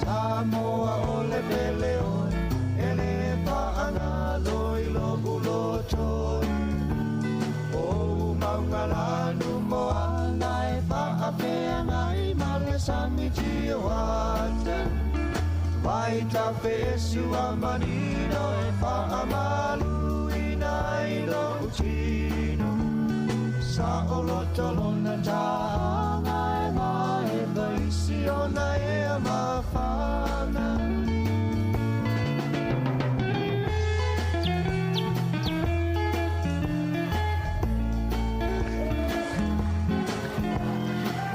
Sāmoa o le pele oe e le paanga loi loku lotoi. O maunga lanu mo ana e whaapea ngai mare sami tio ata. Vai ta fesu a manino e whaamalu ina I lo utino. Sa o lotolona taanga e mai vaisi ona e a mawhana.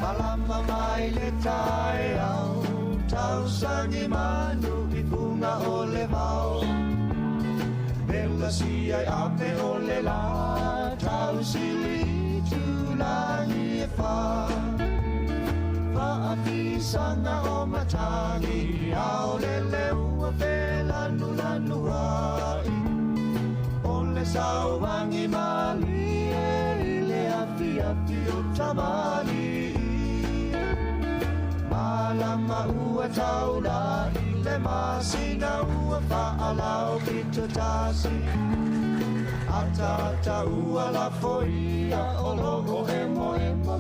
Malama mai le tai au, tau sangi manu I punga o le vau. Bella si ai ape o le la, tau sili tu langi e wha. Wha a pisanga o matangi, au le leua pe lanu lanu ai. O le sauwangi mali e le api api o tamali. Malama ua taula I le masina ua whaalau pito tasi. Ata ata ua la foia o loko emo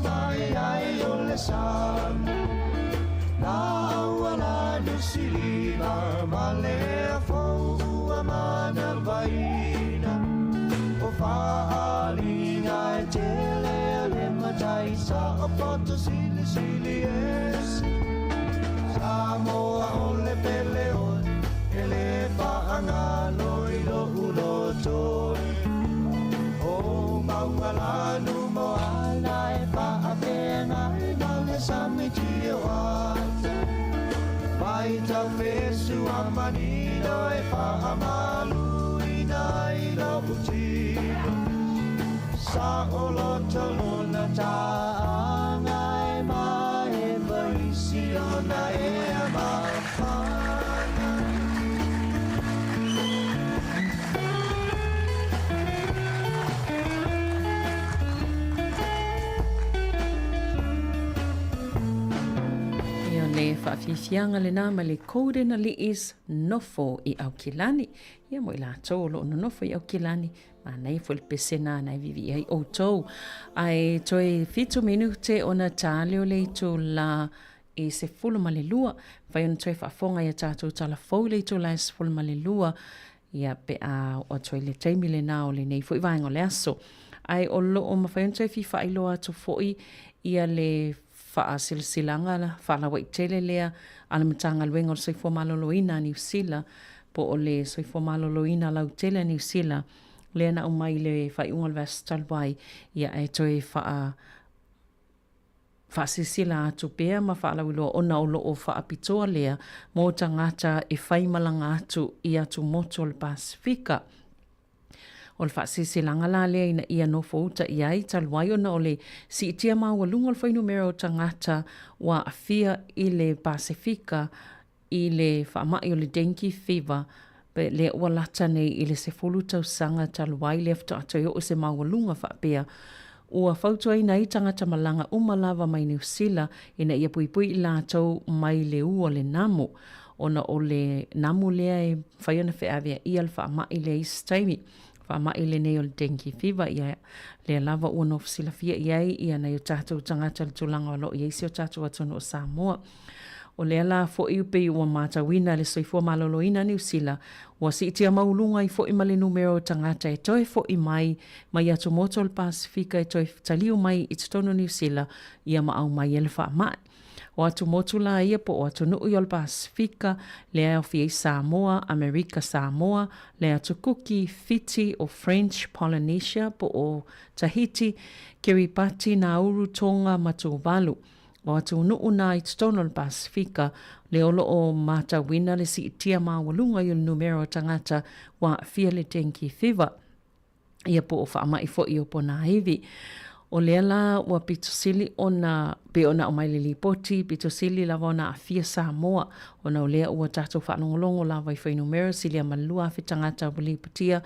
mai ai o le sami. Na ua la nusilina ma lea fo ua mana vaina. O whaalinga e tele le mataisa o poto sili sili esi. Sāmoa o le pele oe, e le paanga loi lo ulo toi. O maunga lanu mo ala e whaapena e male sami tio ata. Vai ta fesu a manino e whaamalu ina I lo utino. Sa o loto lona taanga e mai vaisi ona e a mawhana. Ia le whaafifianga le nā ma le kore na li is nofo I au kilani. Ia mo I la tō lo no nofo I au kilani. Ma nei fo le pesena na vivi ai o tō. Ai toi fitu minute ona tāle o le tō la e se fulu ma le lua. Whai ona toi whaafonga ia tātou tala fau le tō la e se fulu ma le lua. Ia pe a o toi le teimi le nā o le nei fo I vaenga le aso. Ai o lo o ma whai ona toi fifa I loa to fo I ia le wha silsilanga la, wha la wai tele lea, ala matanga luenga o soifua maloloina New Zealand, po o le soifua maloloina lau tele New Zealand, lea na umai le whai ungal vestal wai, ia e toi wha sisila atu pea ma wha lau iloa ona o loo wha apitoa lea, mō tangata e whai malanga atu I atu moto le Pasifika. O le whaaseselanga la lea ina ia no fouta I ai taluai ona o le si itia maua lunga o le whainumera o tangata wa awhia I le Pasifika I le whaamai o le dengue fever pe le ua lata nei I le sefulu tausanga taluai le afta atoi o se maua lunga whaapea. Ua whautua ina I tangata malanga umalawa mai New Zealand ina ia puipui I lātou mai le ua le namu. Ona o le namu lea e whaiona whaavea I al whaamai le istaimi. whaamai le nei o le dengue fever ia le lava ua no fasilafia iai ia nei o tātou tangata le tūlanga o lo isi o tātou atonu o Sāmoa. O le ala fo i upe ua mātawina le soifua maloloina New Zealand ua si itia maulunga i fo i male numero tangata e toi fo i mai atu moto le Pasifika e toi taliu mai i tatono New Zealand ia ma au mai ele wha mai. O atu motu la ia po o atu nuu i o le Pasifika le au fia i Sāmoa, Amerika Sāmoa, le atu Kuki, Fiti o French Polynesia po o Tahiti, Kiribati, Nauru, Tonga, Matuvalu. O atu nuu na i tatono le Pasifika le olo o matawina le si itia mawalunga i le numero tangata wa fia le dengue fever. Ia po o whaamai fo i o pona hivi. O le ala ua pitosili ona pe ona o mai le lipoti, pitosili lava ona a fia Sāmoa. Ona o lea ua tātou whanongolongo lava i whai numero sili a malua fi tangata o lipotia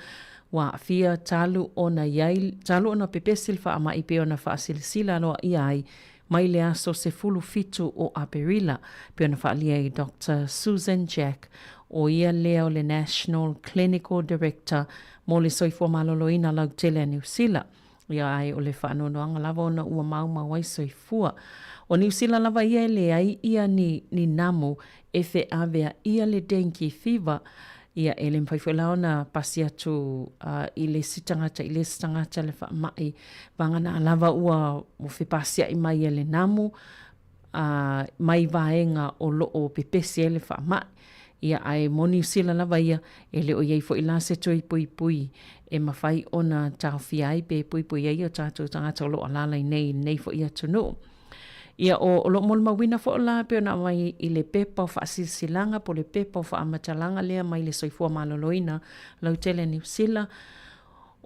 wa a fia talu ona iai, talu ona pepesili whaamai pe ona whaasilisila loa iai mai le aso se fulu fitu o Aperila, pe ona whaalia i Dr. Susan Jack, o ia lea o le National Clinical Director, mo le soifua maloloina lau tele New Zealand. Ia ai o le whaanonoanga lava ona ua mau ai soifua. O New Zealand lava ia le ai ia ni namu e fe avea ia le dengue fever, ia e le mwhaifuela ona pasi atu i le sitangata le whaamai vangana lava ua o fe pasia i mai le namu mai vaenga o loo pepesi e le whaamai. Ia ai mo New Zealand lava ia e le o iei fo ila se toi pui e mawhai ona tau fiai pe pui ai o tātou tangata o loo alalai nei fo ia tunu. Ia o lo mol mawina fo la pe ona mai i le pepa o whaasisilanga po le pepa o whaamatalanga lea mai le soifua maloloina lau tele New Zealand.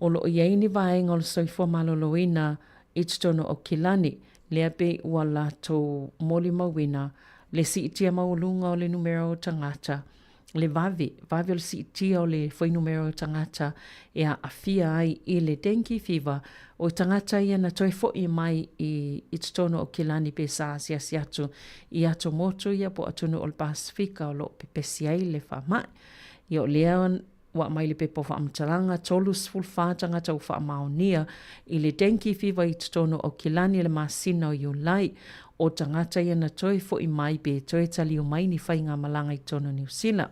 O lo iei ni vaenga o le soifua maloloina i tutono o Kilani lea pe ua lato moli mawina le si itia maulunga o le numero tangata. Le vavi o le si itia o le foi numero tangata e a afia ai i le dengue fever o tangata ia na toi fo i mai i tutono o Kilani pe sa si atu i atu motu ia po atunu o le Pasifika o lo pepesi ai le whamai. Ia o lea wa mai le pepo whaamtalanga tolus fulfa tangata u whaamaonia i le dengue fever i tutono o Kilani le masina o Iulai o tangata ia na toi fo i mai pe toi tali o mai ni whainga malanga i tono New Zealand.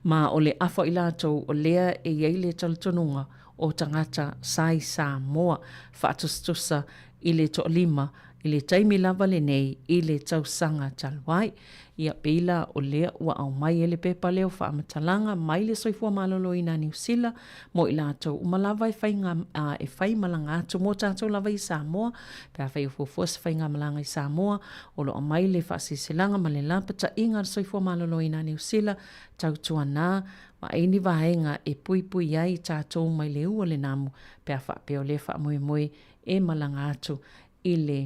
Ma o le afo i lātou o lea e iei le talitonunga o tangata sai Sāmoa whaatustusa i le to lima i le taimi lava le nei i le tausanga talwai. Ia peila o lea ua au mai ele pepa leo whaamatalanga mai le soifua malolo i na New Zealand mo i lātou umalava e whai malanga atu mo tātou lava i Sāmoa pe a whai ufufuas whai ngā malanga i Sāmoa o lo mai le whaasisilanga ma le lapata inga soifua malolo i na New Zealand tau tuana ma eini vahenga e pui ai tātou mai le ua le namu pe a whapeo le whaamoe e malanga atu i le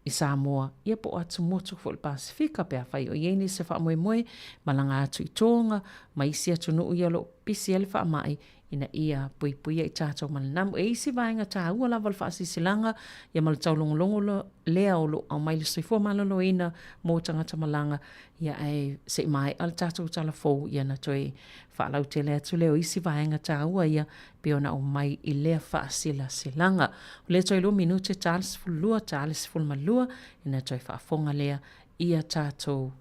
i Sāmoa, ia po atu motu fo le Pasifika pe a whai o ieni se whaamoe malanga atu i Tonga, ma isi atu nuu ia lo pisi ele whaamai ina ia pui i tātou malanamu. E isi vaenga tā ua lava le whaasisilanga, ia mal tau longolongo lea o lo au mai le soifua malolo ina mō tangata malanga, ia ai se mai al tātou tala fōu ia na toi whaalau te lea tu leo isi vaenga tā ua ia pe ona au mai i lea whaasila silanga. O lea toi lo minute tāles fulua, tāles fulmalua, ina toi whaafonga lea ia tātou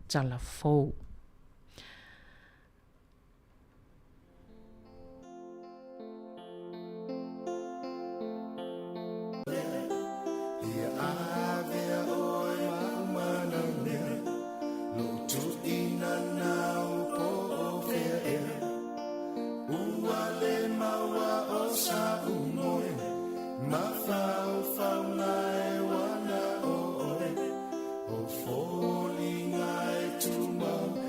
tala fōu. Falling I to my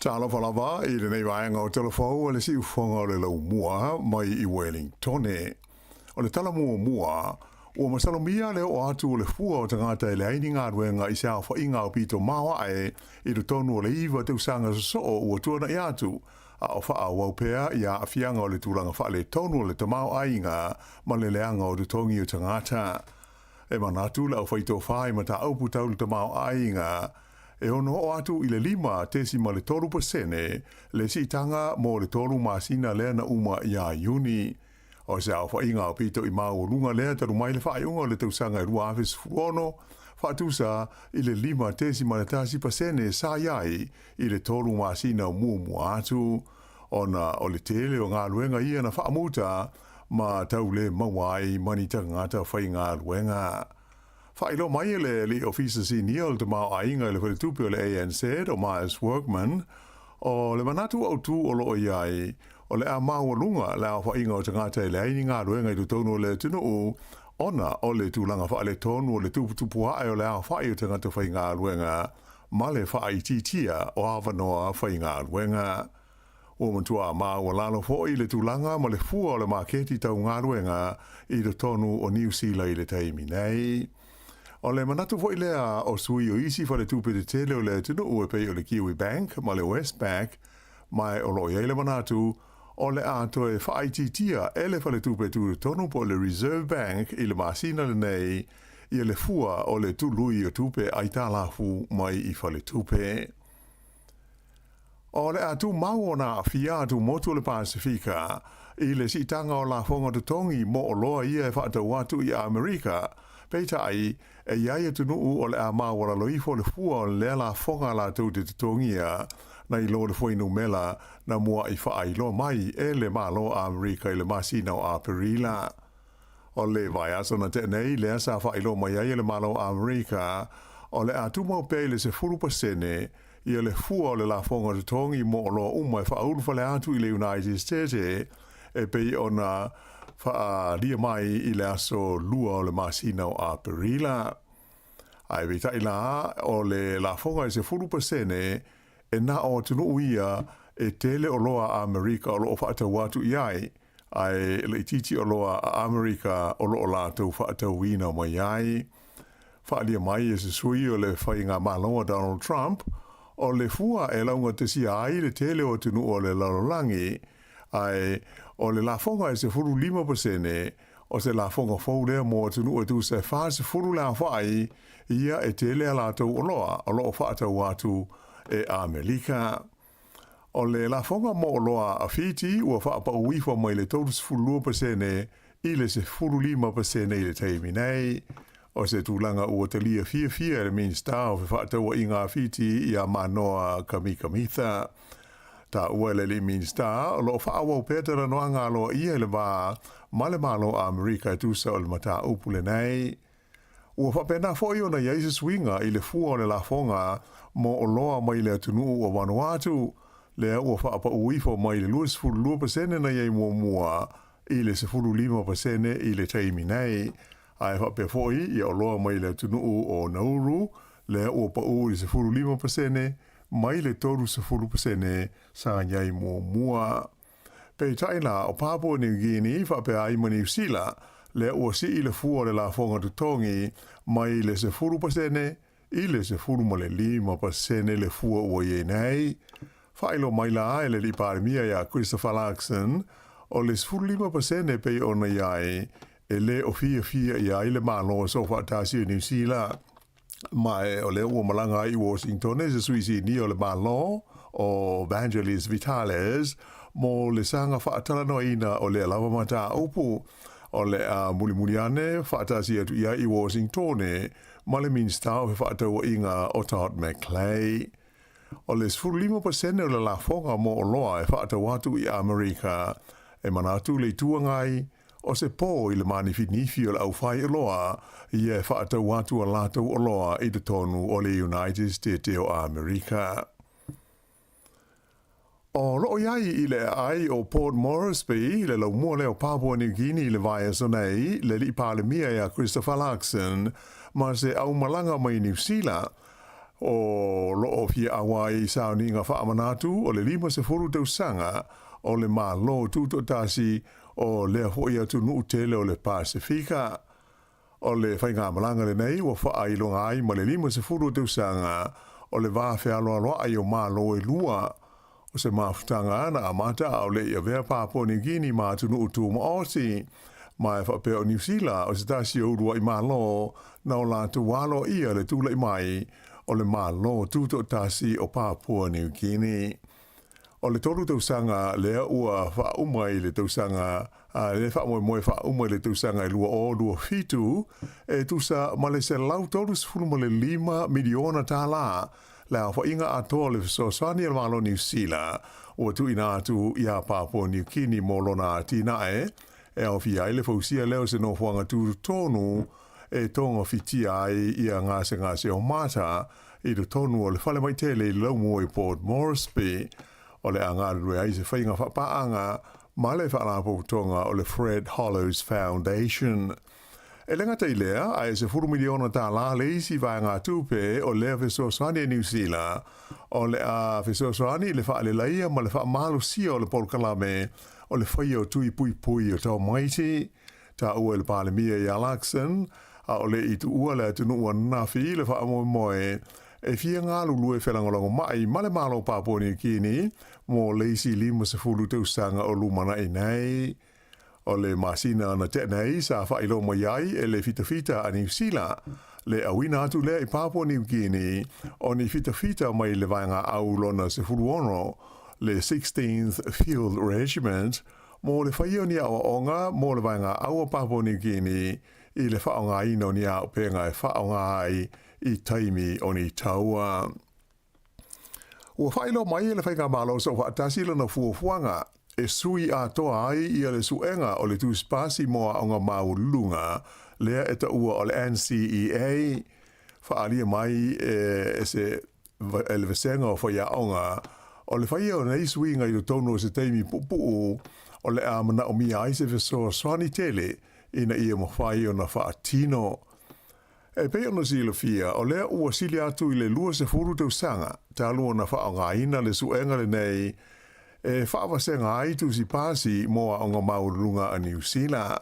Talo falava I le nei vaenga o telefou le si ufonga o le lau mua mai I Wellington e. O le tala mua o masalomia le o atu o le fua o tangata I le aini ngā ruenga I sao fa inga o pito mawa e I le tonu o le iwa te usanga so o tuana I atu a o faa waupea I a afianga o le tūranga faa le tonu o le tamau ainga ma le leanga o le tongi o tangata. E manatu la o faito fai ma ta aupu tau le tamau ainga e ono o atu I le 5.3% le sitanga mo le tolu masina lea na uma ia Iuni. O se au whainga o pito I mau lunga lea taru mai le whaionga o le tausanga I rua awes fuono, whatusa I le 5.3% sa iai I le tolu masina o mua atu. Ona o le tele o ngā luenga ia na whaamuta ma tau le mawai manita ngata whainga luenga. Whailo mai le ofisa senior te mau ainga le wharetupe o le ANZ o Myers Workman o le manatu au tu o loo iai o le a mau lunga le a whainga o tangata le aini ngā ruenga I tutono le tino o ona o le tūlanga wha le tonu o le tuputupu hae o le a whai o tangata whainga ruenga ma le whai titia o awanoa whainga ruenga. O mantua ma o lalo fo I le tūlanga ma le fua o le maketi tau ngā ruenga I le tonu o New Zealand I le taimi nei. O le manatu fo ilea o sui o isi fa le tupe te tele o le tunu ue pei o le Kiwi Bank ma le Westpac mai o lo le manatu o le ato e whaititia ele fa le tupe tu tonu po le Reserve Bank I le masina le nei I le fua o le tului o tupe ai talafu mai I fa le tupe. O le atu mau o na fia atu motu le Pasifika I le sitanga o la fonga tu tongi mo o loa ia e whaata watu I Amerika peita ai e iaia tunuu o le a mawara loifo le fua o le la fonga la tau te tutongia na I lo le foinu mela na mua I wha lo mai e le malo a Amerika I le masina o a Perila. O le vai aso na tenei le asa wha lo mai ai le malo a Amerika o le a tumo pe le se 4% I le fua o le la fonga tutongi mo lo umai wha ulfa le atu I le United States e pei ona wha lia mai I le aso lua o le masina o a Perila. Ai vita I la o le la fonga I se 4% e na o tunu ia e tele o loa a Amerika o loo whaata watu iai. Ai le titi o loa a Amerika o loo la tau whaata wina mai ai. Wha lia mai e se sui o le whainga malonga Donald Trump o le fua e launga te si ai le tele o tunu o le lalolangi. Ai o le la fonga I se 5% o se la fonga fau lea mo tunu o tu se wha se furu la whai ia e te lea la tau o loo whaata watu e Amerika. O le la fonga mo o loa a Fiji ua wha pa uifa mai le tau se 5% I le se 5% I le teimi nei. O se tūlanga ua te lia fia le minsta o whaata ua I ngā Fiji I a manoa kamikamitha. Ta ua le li minsta o lo whaawa petera noa ngā loa ia le wā ma le malo a Amerika e tusa o le mata upule nei. Ua whapena foi o na iaisa swinga I le fua o le la fonga mo o loa mai le atunu o Vanuatu. Lea ua whaapa uifo mai le 2% na iei mua I le 5% I le teimi nei. Ai whape foi I o loa mai le atunu o Nauru. Lea ua pa u I 5% mai le toru 10% sa iei mua. Pei taina o Papua New Guinea whape a ima New Zealand le ua si I le fua le la fonga tutongi mai le 10% I le 5% le fua ua ie nei. Whailo mai la ai le li parimia ia Christopher Larkson o le 5% pei ona iai e le o fia iai le malo so whaatasi New Zealand. Mai o le ua malanga I Washington e se suisi ni o le malo o Evangelis Vitales mo le sanga whaatala no ina o le alawa mata upu o le a mulimuliane whaatasi atu ia I Washington ma le minsta o whaataua inga o Todd McClay. O le 5% o le la fonga mo o loa e whaatau atu I Amerika e manatu le tuangai, o se pō i le manifinifi o le au whai e loa, i e whaatau atu a lātou o loa i te tonu o le United States o Amerika. O loo iai i le ai o Port Moresby, le lau mua leo Papua New Guinea le vai aso nei, le li palemia ia Christopher Larkson, ma se au malanga mai New Zealand, o loo fia awa i sauni ngā whaamanatu, o le 5 tausanga, o le malo tuto tasi, o le hoi atu nuu tele o le Pasifika. O le whainga malanga le nei, wa wha i longa ai, ma le 5 tausanga, o le vāwhi aloa ai o malo e lua, o se mafutanga ana amata o le ia vea Papua New Guinea ma atu nuu tu ma osi, ma e whapea o New Zealand, o se tasi o urua i malo, na o la tu walo ia le tula i mai, o le malo tuto tasi o Papua New Guinea. O le toru tausanga lea ua whaumai le tausanga, le whaamoe whaumai le tausanga e lua o lua fitu, e tusa ma le se lau toru sifuru ma le 5 miliona tā la, le a whainga atoa le fisosani al malo New Zealand, ua tu ina atu ia Papua New Guinea mo lona tinae, e au fia ile fausia leo se no whanga tūru tonu, e tonga fitia ai ia ngase o mata, i le tonu o le whale mai tele i lau mua i Port Moresby, o le angarue ai se whainga whapaanga, ma le whaalapo tonga o le Fred Hollows Foundation. E lenga te lea, ai se 4 miliona tā la leisi vai ngā tūpe o lea Fesosani e New Zealand, o le a Fesosani le whaale laia ma le wha malu sia o le polkalame, o le whaia o tui pui o tau maiti, tā ua le palemia i Alaxon, a o le i tu ua le atu nua nafi le wha moe, e fia ngā lulu e whelangolongo mai, ma le malo Papua New Guinea, mo leisi 5 tausanga o lumana i nei, o le masina na te nei sa whailo mai ai e le fita a New Zealand, le awina atu lea i Papua New Guinea, o ni fita mai le vainga au lona se furuono, le 16th Field Regiment, mo le whaio ni awa onga, mo le vainga au Papua New Guinea, i le whaonga ino ni au penga e whaonga ai i taimi o ni taua. Ua whailo mai e le whainga malo sa whaatasi lana fuafuanga, e sui a toa ai i le suenga o le tūspasi moa o ngā maulunga, lea e ta ua o le NCEA, whaalia mai e se elvesenga o whaia onga, o le whaia o nei sui ngai o tono se teimi pupu, o le amana o mia ai se vesoa swani tele, ina ia mawhai o na whaatino. E pei ona sila fia, o lea ua sili atu i le 2 tausanga, ta lua na whaonga ina le suenga le nei, e whaawasenga ai tu si pasi moa o ngā maurunga a New Zealand.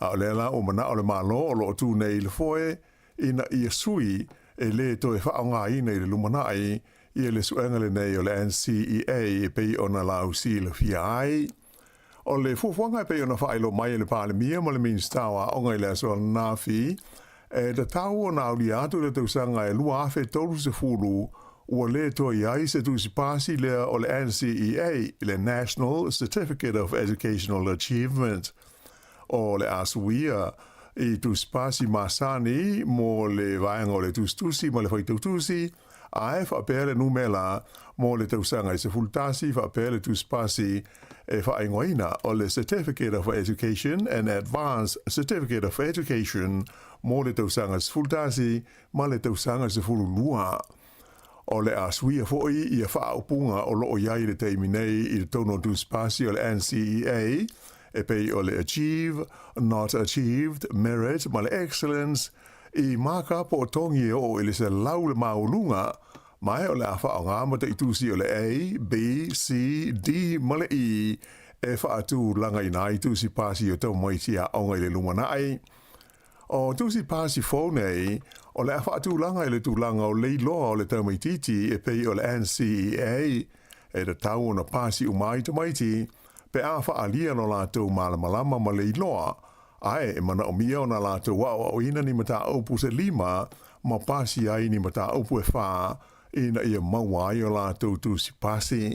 A o lela o mana o le malo o lo tu nei le foe, ina ia sui e le to e whaonga ina i le lumanai, i le suenga le nei o le NCEA e pei ona lau si le fia ai. O le fufuanga e pei ona whaelo mai le palemia ma le minstawa o ngai le so nafi, e da tau o na uli atu le tausanga e lua afe toru se furu, ua le toi ai se tu si pasi lea o le NCEA, le National Certificate of Educational Achievement. O le asuia i tu si pasi masani mo le vaenga o le tustusi mo le whaitautusi, a e whapea le numela mo le tausanga i se fultasi whapea le tu si pasi e whaingoina o le Certificate of Education and Advanced Certificate of Education mo le tausanga se fultasi ma le tausanga se fululua. O le asuia foi i a whaaupunga o loo iai le teimi nei i le tono tu spasi o le NCEA, e pei o le Achieve, Not Achieved, Merit, ma le Excellence, i maka po o tongi o i le se lau le maulunga, mai o le a whaonga ma te itusi o le A, B, C, D, ma le I, e whaatu langa i nai tusi pasi o tau maiti a onga i le lumanai. O tusi pasi fōnei, o le awha tūlanga i le tūlanga o leiloa o le taumaititi e pei o le NCEA, e le tau o na pasi umai tamaiti, pe awha alia no lātou malamalama ma leiloa, ai e mana o mia o na lātou wao o ina ni mata aupu se 5, ma pasi ai ni mata aupu e wha, ina ia mawai o lātou tūsi pasi.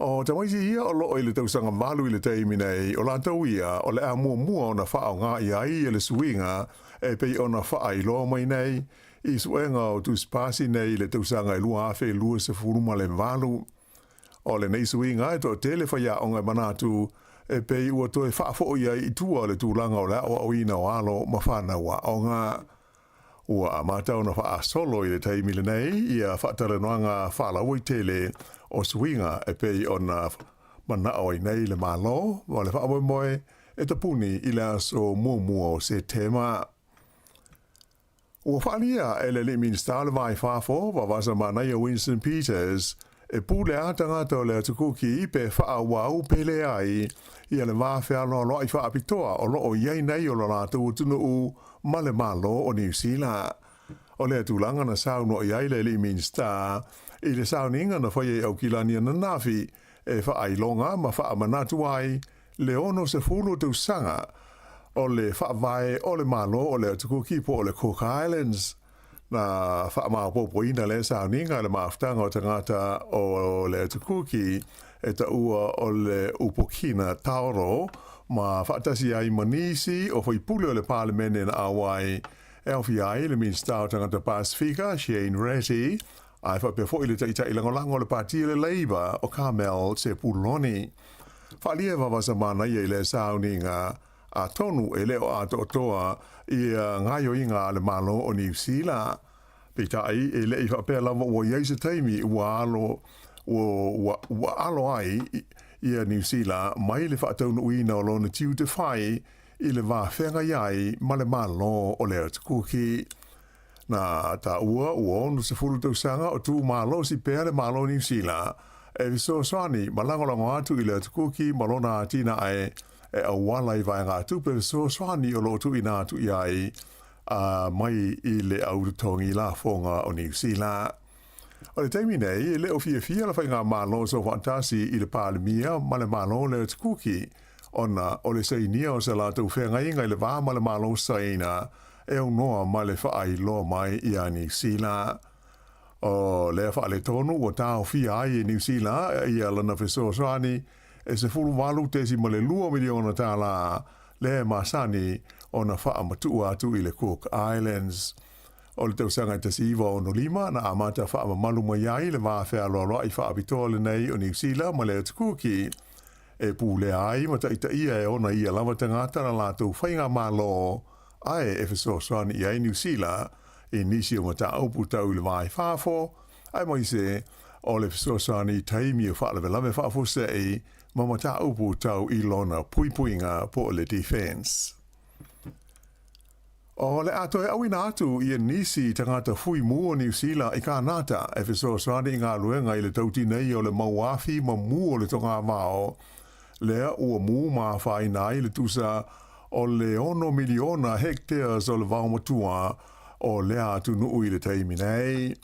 O tamaiti ia o loo i le tausanga malu i le teimi nei, o lātou ia o le a mua o na wha o ngā i ai e le suinga, e pei o na wha i loa mai nei, i suenga o tu spasi nei le tausanga i lua afe lua se furuma le malu. O le nei suinga e to tele whaia o ngai manatu, e pe ua toe whaafo ia I tua le tūlanga o lea o ina o alo ma whānaua o ngā ua a mātau na wha solo I le taimile nei ia whaatara noanga whaalaua I tele o swinga e pei o na mana o I nei le malo wa le whaamoe moe e tapuni I le aso mua o se tema. Ua whaalia e le minister le vai whaafo wa wasa manai o Winston Peters e pūle ātangata o le atukuki pe whaawau pele ai ia le wāwhea loa I whaapitoa o loo iei nei o la tū tunu u ma le malo o New Zealand. O le tūlanga na sauno iei le minister I le sauninga na whaie au kilania na nafi e whaailonga ma whaamanatu ai le ono se fulu tu sanga o le whaavae o le malo o le atukuki po o le Cook Islands na whaamaupopoina le sauninga le maaftanga o tangata o le atukuki e ta ua o le upokina tauro ma whaatasi ai manisi o whaipule o le parlemene na awai e au fiai le minister o tangata Pasifika Shane Ratty ai whapefo I le taita ilangolango le partia le Labour o Carmel se puloni. Whaalia wawasa mana I le sauninga a tonu e leo a totoa I ngaio inga le malo o New Zealand. Pitai e le I whapea lava ua yeise taimi ua alo ai I New Zealand mai le whaataunu uina o lona tiu te whai I le wāwhenga iai ma le malo o le atukuki. Na ta ua onu se furu tau sanga o tu malo si pea le malo New Zealand e viso swani malangolango atu I le atukuki malona atina ai e awala I vai ngā tupe viso swani o lotu ina atu iai mai I le aurutongi la fonga o New Zealand. O le taimi nei, le o fia la whai ngā malo so fantasi I le palemia ma le malo le atukuki ona o le sainia o se la tau whenga inga I le vā ma le malo saina e o noa ma le whaai loa mai I a New Zealand. O le wha le tonu o tāo fia ai I New Zealand I a lana wheso swani e se furu walu tesi ma le 2 miliona tāla le masani o na wha matua atu I le Cook Islands. O le tausanga I tasiva o no lima na amata wha malu mai ai le wāwhea loa I wha abitoa le nei o New Zealand ma le atukuki e pūle ai ma taita ia e ona ia lava tangata na lātou whainga malo ai e wheso swani I New Zealand I nisi o mata aupu tau le vai whafo ai mai se o le wheso swani taimi o whaalewe lame whafo sei ma mata aupu tau I lona puipuinga po le defense. O le ato e awina atu I nisi tangata fui mua New Zealand I ka nata e wheso swani ngā luenga I le tauti nei o le mauafi ma mua o le tonga mao lea ua mu ma whai nai le tusa o le 1 miliona hectares o le vaumatua o lea atu nuu I le taimi nei.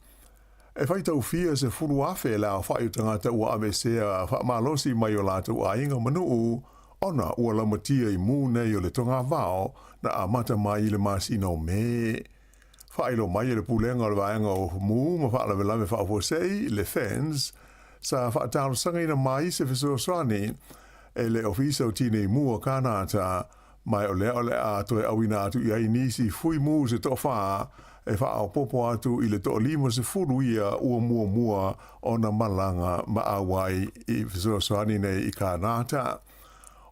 E whai tau fia se furu afe la whai tangata ua avesea wha malosi mai o lātou a inga manuu ona ua lamatia I mu nei o le tonga vao na amata mai I le masino me. Whai lo mai le pulenga o le vaenga o mu ma wha lave whaafosei le fens sa wha talo sanga ina mai se wheso swani e le ofisa o tine mua kanata mai o le a to e awina atu I ai nisi fui mu se tofa e wha au popo atu I le to lima se furu ia ua mua o na malanga ma awai I wheso swani nei I kanata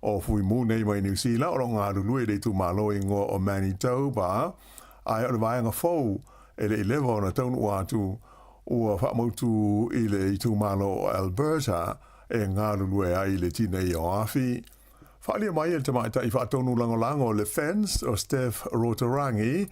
o fui mu nei mai New Zealand o ngā rulue le tu malo ingo o Manitoba ai o le vaenga fau e le 11 na taunu atu ua wha mautu I le I tu malo o Alberta e ngā rulue ai le tina I o afi. Whaalia mai e le tamaita I whaatonu langolango le fence o Steph Rotarangi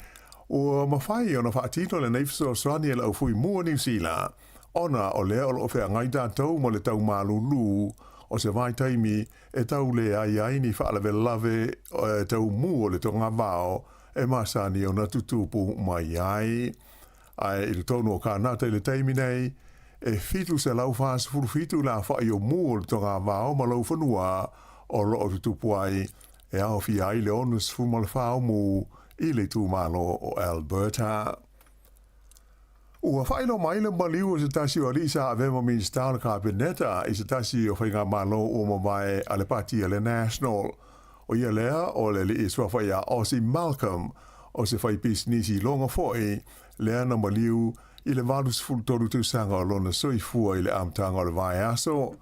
ua mawhai o na whaatino le neifso swani e la au fui mua New Zealand ona o lea o lo whea ngai tātou mo le tau malulu o se vai taimi e tau le ai ni whaalawe lave e tau mu o le tonga vao e masani o na tutupu mai ai. Ai I le tonu o kānata I le taimi nei e fitu se lau whaas furu fitu la whai o mu o le tonga vao ma lau whanua o lo o tutupu ai e au fi ai le onus fumale whao mu I le tu malo o Alberta. Ua whailo mai le maliu o se tasi o Alisa a vema minister kabineta I se tasi o whainga malo o mawai a le pati a le National. O ia lea o le li iswa whai a Aussie Malcolm o se whai pis nisi longa foi lea na maliu I le valus fultoru tu sanga o lona soifua I le amtanga o le vai aso.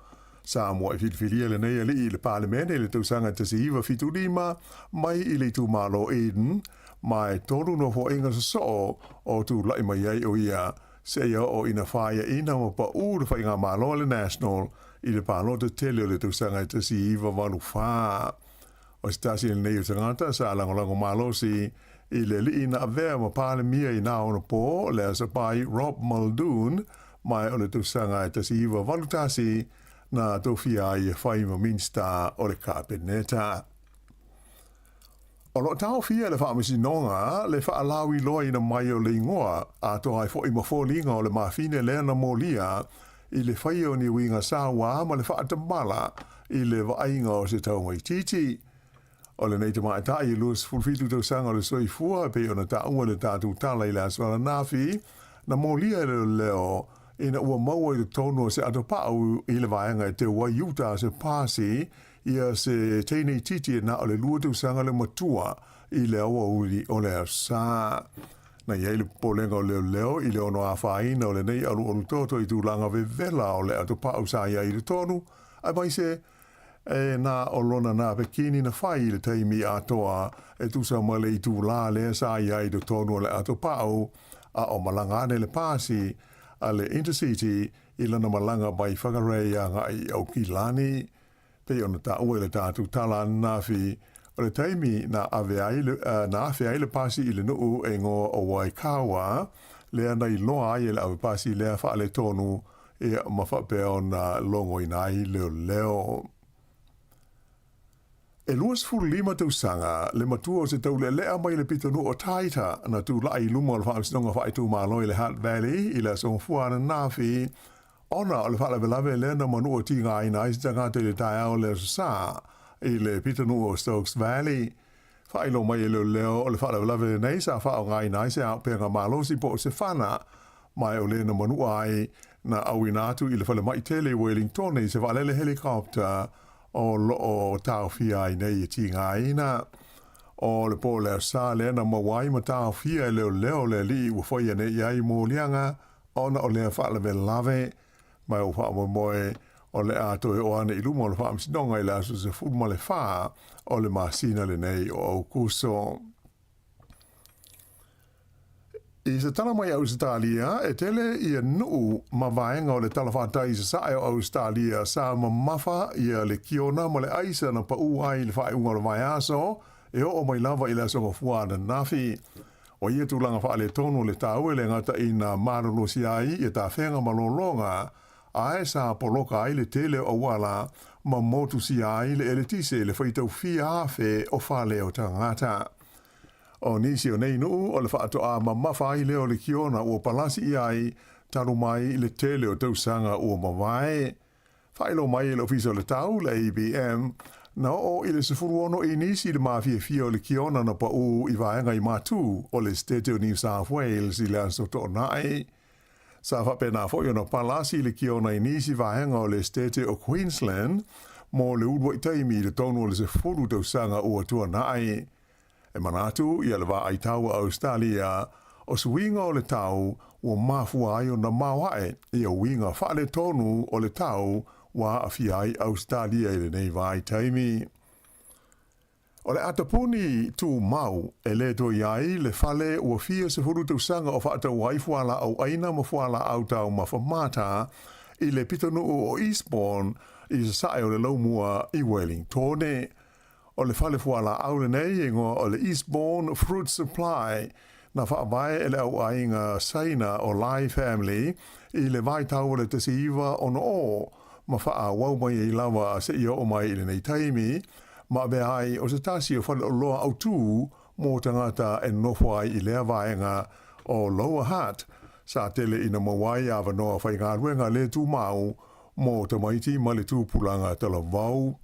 Sāmoa i whiwhiria le nei ali i le parlemene le tausanga te si iwa fitu lima mai i le tu malo Eden mai tolu no fo inga so o tu lai mai ai o ia se ia o ina whaia ina mo pa uru wha inga malo le national i le palo te tele o le tausanga te si iwa walu wha. O stasi le nei o tangata sa langolango malo si i le li ina avea ma pāle mia i nā ona pō le asa pai Rob Muldoon mai o le tausanga te si iwa walu tasi na tofia i e whai ma minsta o le kāpeneta. O lo tau fia le whaamisi nonga le whaalawi loa ina mai o le ingoa a toa i fo i mawholinga o le mawhine lea na molia i le whai o ni winga Sāmoa ma le whaatamala i le waainga o se tau mai titi. O le nei te mai ta i luas fulfitu tau sanga o le soi fua pe o na ta ua le tātou tala i le aswala nafi na molia le leo ina ua maua i le tono se ato pau i le vaenga e te ua iuta se pāsi ia se teinei titi na o le lua tau sanga le matua i le aua uli o le asa. Na iei le polenga o leo leo i le ono a whaina o le nei alu olu toto i tu langa ve vela o le ato pau sa ia i le tonu ai mai se e na o lona na pekini na whai i le teimi atoa e tu sa male i tu la le sa ia i le tonu o le ato pau a o malangane le pāsi a le intercity i lana malanga mai whakareia ngai au ki lani pe ona ta ue le tātou tala nafi o le teimi na ave ai le pāsi i le nuu e ngō o Waikawa lea nei loa ai le ave pāsi lea wha le tonu e mawhape o na longo i nai leo leo. E luas furu lima tau sanga, le matua o se tau le lea mai le pitonu o taita na tu lai luma o le whaamsinonga whae tu māloi le Hutt Valley i le songfua na nafi ona o le whaala velave le na manu o tinga aina i se tangata i le tai au le sa i le pitonu o Stokes Valley. Whaelo mai e leo leo o le whaala velave nei sa whao ngai nai se au penga mālosi po o se whana mai o le na manu ai na awinatu i le whale mai tele Wellington i se whalele helikopter o loo tau fia i nei i tinga aina. O le po le sa le na mawai ma tau fia i leo leo le li ua whaia nei ai mō lianga ona o le whaala velave mai o wha moe o le ato e o ane i luma o le wha amsinonga i le aso se fudu ma le wha o le masina le nei o au kuso. I se tala mai Australia e tele i a nuu ma vaenga o le tala whātai se sae o Australia sa ma mafa i a le kiona ma le aisa na pa uai le whae unga le vai aso e o mai lava i le aso o fuana nafi. O ia tūlanga wha le tonu le tāue le ngata i na marolo si ai i ta whenga malolonga a e sa poloka ai le tele o wala ma motu si ai le eletise le whaitau fia awhe o whale o tangata. O nisi o nei nuu o le whaato a ma mawhai leo le kiona ua palasi i ai taru mai le tele o tausanga ua mawai. Whaelo mai le ofisa le tau le ABM na o i le sefuru ono i nisi le mawhia fia o le kiona na pa u i vaenga i matu o le State of New South Wales i le anso to nai. Sa whapena fwoi ono palasi le kiona i nisi vaenga o le State of Queensland mo le udwa i taimi le tonu o le sefuru tausanga ua tua nai. E manatu i alwa ai tau Australia o suinga o le tau o mafua ai o na mawae i o winga whaale tonu o le tau wa awhi ai Australia i le nei vai taimi. O le atapuni tu mau e le to iai le whale ua fia se huru tausanga o whaata wai fuala au aina ma fuala au tau ma whamata i le pitonu o Eastbourne i se sae o le laumua i Wellington. O le whale fuala au le nei ingo o le Eastbourne Fruit Supply na whaavae ele au ainga saina o Lai Family i le vai tau le tasi iwa ono o ma whaa wau mai i lawa se ia o mai i le nei taimi ma be ai o se tasi o whale o loa au tū mō tangata e nofo ai i lea vaenga o Lower Hutt sa tele ina mawai awa noa whai ngā ruenga le tū mau mō tamaiti ma le tū pulanga tala vau.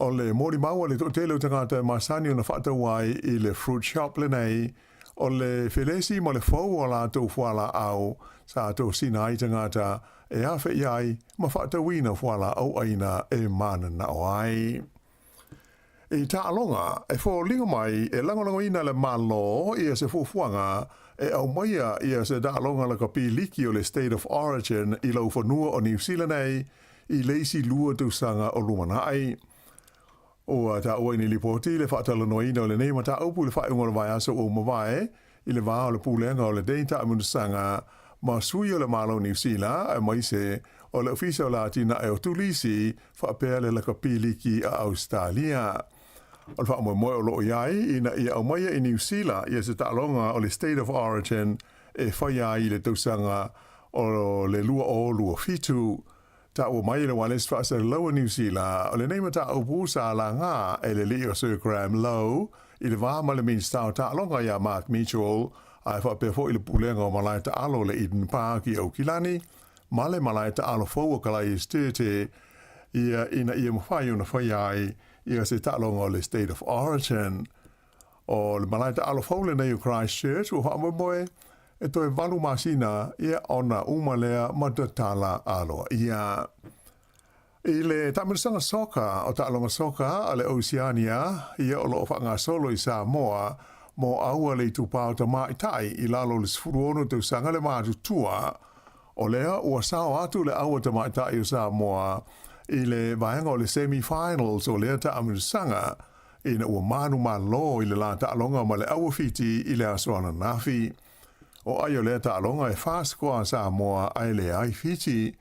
O le mori maua le tele o tangata masani o na whata wai i le fruit shop le nei, o le whelesi ma le fau o la tau whala au, sa tau sina ai tangata e awhi iai ma whata wina whala au aina e mana na o ai. E ta alonga, e fo linga mai e langolango ina le malo ia se fufuanga e au maia ia se da alonga la kapi liki o le State of Origin i lau whanua o New Zealand ei, I leisi lua tau sanga o lumana ai. O ta ua ni lipoti le whaatala noina o le nei mata upu le whae ungola vai aso o mawai I le vā o le pūlenga o le deita amunu sanga ma sui o le malo New Zealand a maise o le ofisa o la atina e o tulisi whaapea le laka piliki a Australia. O le wha moe o loo iai ina ia au maia I New Zealand ia se ta'alonga o le State of Origin e whaia I le tausanga o le lua o lua fitu. Ta o mai le wales whaasa le laua New Zealand o le neima ta au pūsa la ngā e le li o Sir Graham Lowe I le vā ma le minstau ta'alonga ia Mark Mitchell ai whaapea fo I le pulenga o malai ta'alo le Eden Park I Aukilani ma le malai ta'alo fau o kalai stete ia ina ia mwhai una whaiai ia se ta'alonga o le State of Origin o le malai ta'alo fau le nei o Christchurch o whaamoe e toi walu masina ia ona umalea matatala aloa ia. I le tamirisanga soka o ta'alonga soka a le Oceania ia o loo whanga solo I Sāmoa mo aua le tupao ta maitai I lalo le sfuruono tau sanga le mātu tua o lea ua sao atu le aua ta maitai o Sāmoa I le vaenga o le semi-finals o lea tamirisanga ina ua manu malo I le la ta'alonga ma le aua fiti I le asoana nafi. O ai o lea ta'alonga e whāskoa Sāmoa ai le ai fiti.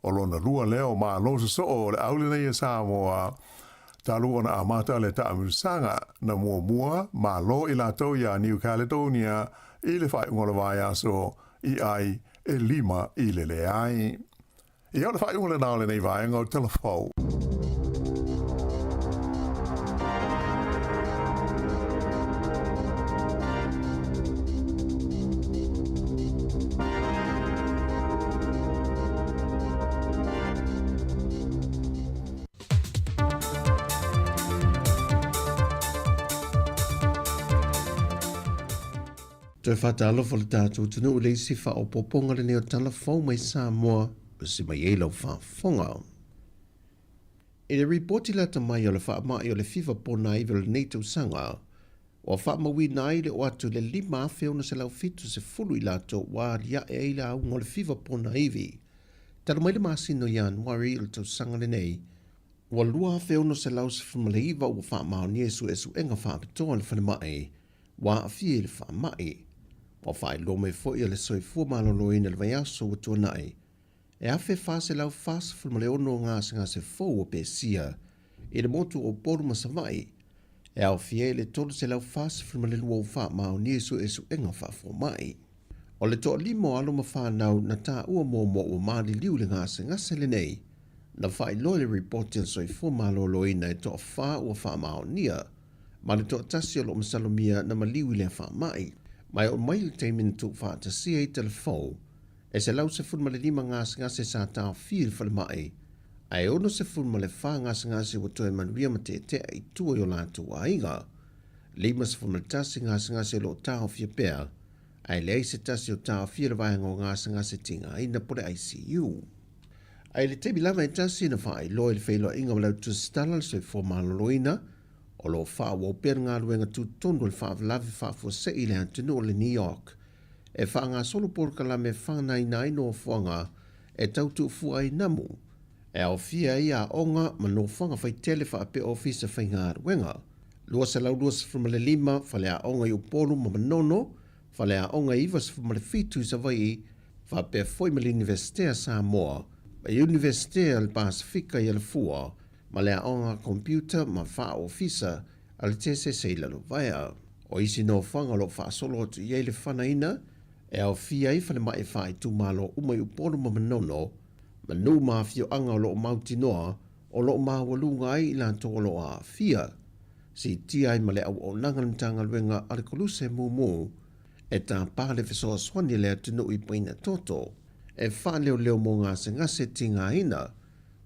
O lona lua leo ma loso so o le aulina I Sāmoa. Ta lua na amata le ta'amirisanga na mua ma lo I latou ia New Caledonia I le whai ungola vai aso I ai e lima I le ai. I au le whai ungola nao le nei vai ngau telefou. Toi whatalo fa le tātou tunu le isi wha o poponga le neo talafau mai Sāmoa o si mai e lau whaafonga. I le reporti lata mai o le wha mai o le FIFA pona iwe le neitau sanga, o wha mawi nai le o atu le 5 awheo se lau fitu se fulu I lato wa lia e eila au ngā le FIFA pona iwi. Tala mai le masino Januari o le tau sanga le nei, wa 2 awheo se lau se fumale iwa o wha mao ni esu enga wha apitoa le whane mai, wa awhie le wha mai. O whai lome fwoi le soifua malolo ina le vaiaso o tua nai. E awhe whase lau whasa fulmale ono ngā se fau o pesia, I le motu o poru masawai, e au fie le tolu se lau whasa fulmale lua o wha mao ni esu enga wha fo mai. O le toa limo alo ma whanau na tā ua mo o maali liu le ngase le nei, na whai loe le reporti al soifua malolo ina e toa wha ua wha mao nia, ma le toa tasi o lo masalomia na maliu le wha mai. Mai o mai le teimin tu wha ta sia I telefou, e se lau se fulma le 5 ngase sa tau fil whale mai, ai ono se fulma le wha ngase wa toe manuia ma te I tua I o lātu a inga, 5 se fulma le tasi ngase lo tau fia pēr, ai le se tasi o tau fia le vaianga o ngase tinga ina pole ICU. Ai le tebi lama tasi na wha loe le whailo inga walau tu stala le soi fo maloloina, o lo wha o pēr ngā ruenga tu tondo le wha lawe wha fo se I le antinu o le New York. E wha ngā solo porka la me whanai nai no whanga e tautu fua I namu. E au fia I a onga ma no whanga whai tele wha pe ofisa whai ngā ruenga. Lua se lau lua se whamale 5 whale a onga I upolu ma manono, whale a onga iwa se whamale 5 sa vai wha pe foi ma le Universitea Sāmoa, ma Universitea le Pasifika I le fua, ma le aonga computer ma wha ofisa al tese se lalo vaia. O isi no whanga lo wha solo atu I le whana ina, e au fia I whane mai wha tu malo umai uporo ma manono, ma nu ma fio anga o lo mauti noa, o lo ma walunga ai ila to lo a fia. Si tia I ma le au o nanganitanga luenga ale koluse mumu, e ta pale fisoa swani le atu no I paina toto, e wha leo mo ngase tinga ina,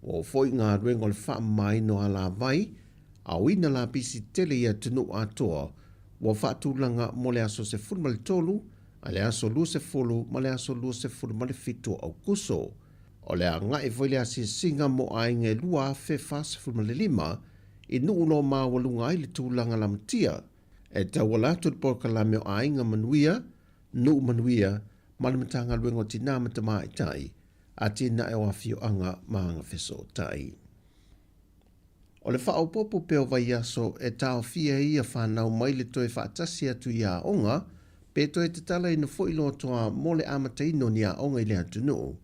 o foi ngā ruenga le wha mai no ala vai, au ina la pisi tele ia tunu atoa, wa wha tūlanga mo le aso se furu male tolu, a le aso lu se fulu, ma le aso lu se furu male fitu au kuso. O le a ngai foi le asi singa mo a inge lua fe fa se furu male 5, I nuu no maa walunga ai le tūlanga la matia, e tau walatu le porka la meo a inga manuia, nuu manuia, ma le matanga luenga o tina mata mai tai, a tina e wafio anga maanga feso tai. O le whao popo peo vai aso e tau fia ia whanau mai le toi whaatasi atu i a onga, pe toi te tala ina fo ilo toa mole amataino ni a onga i le atunu.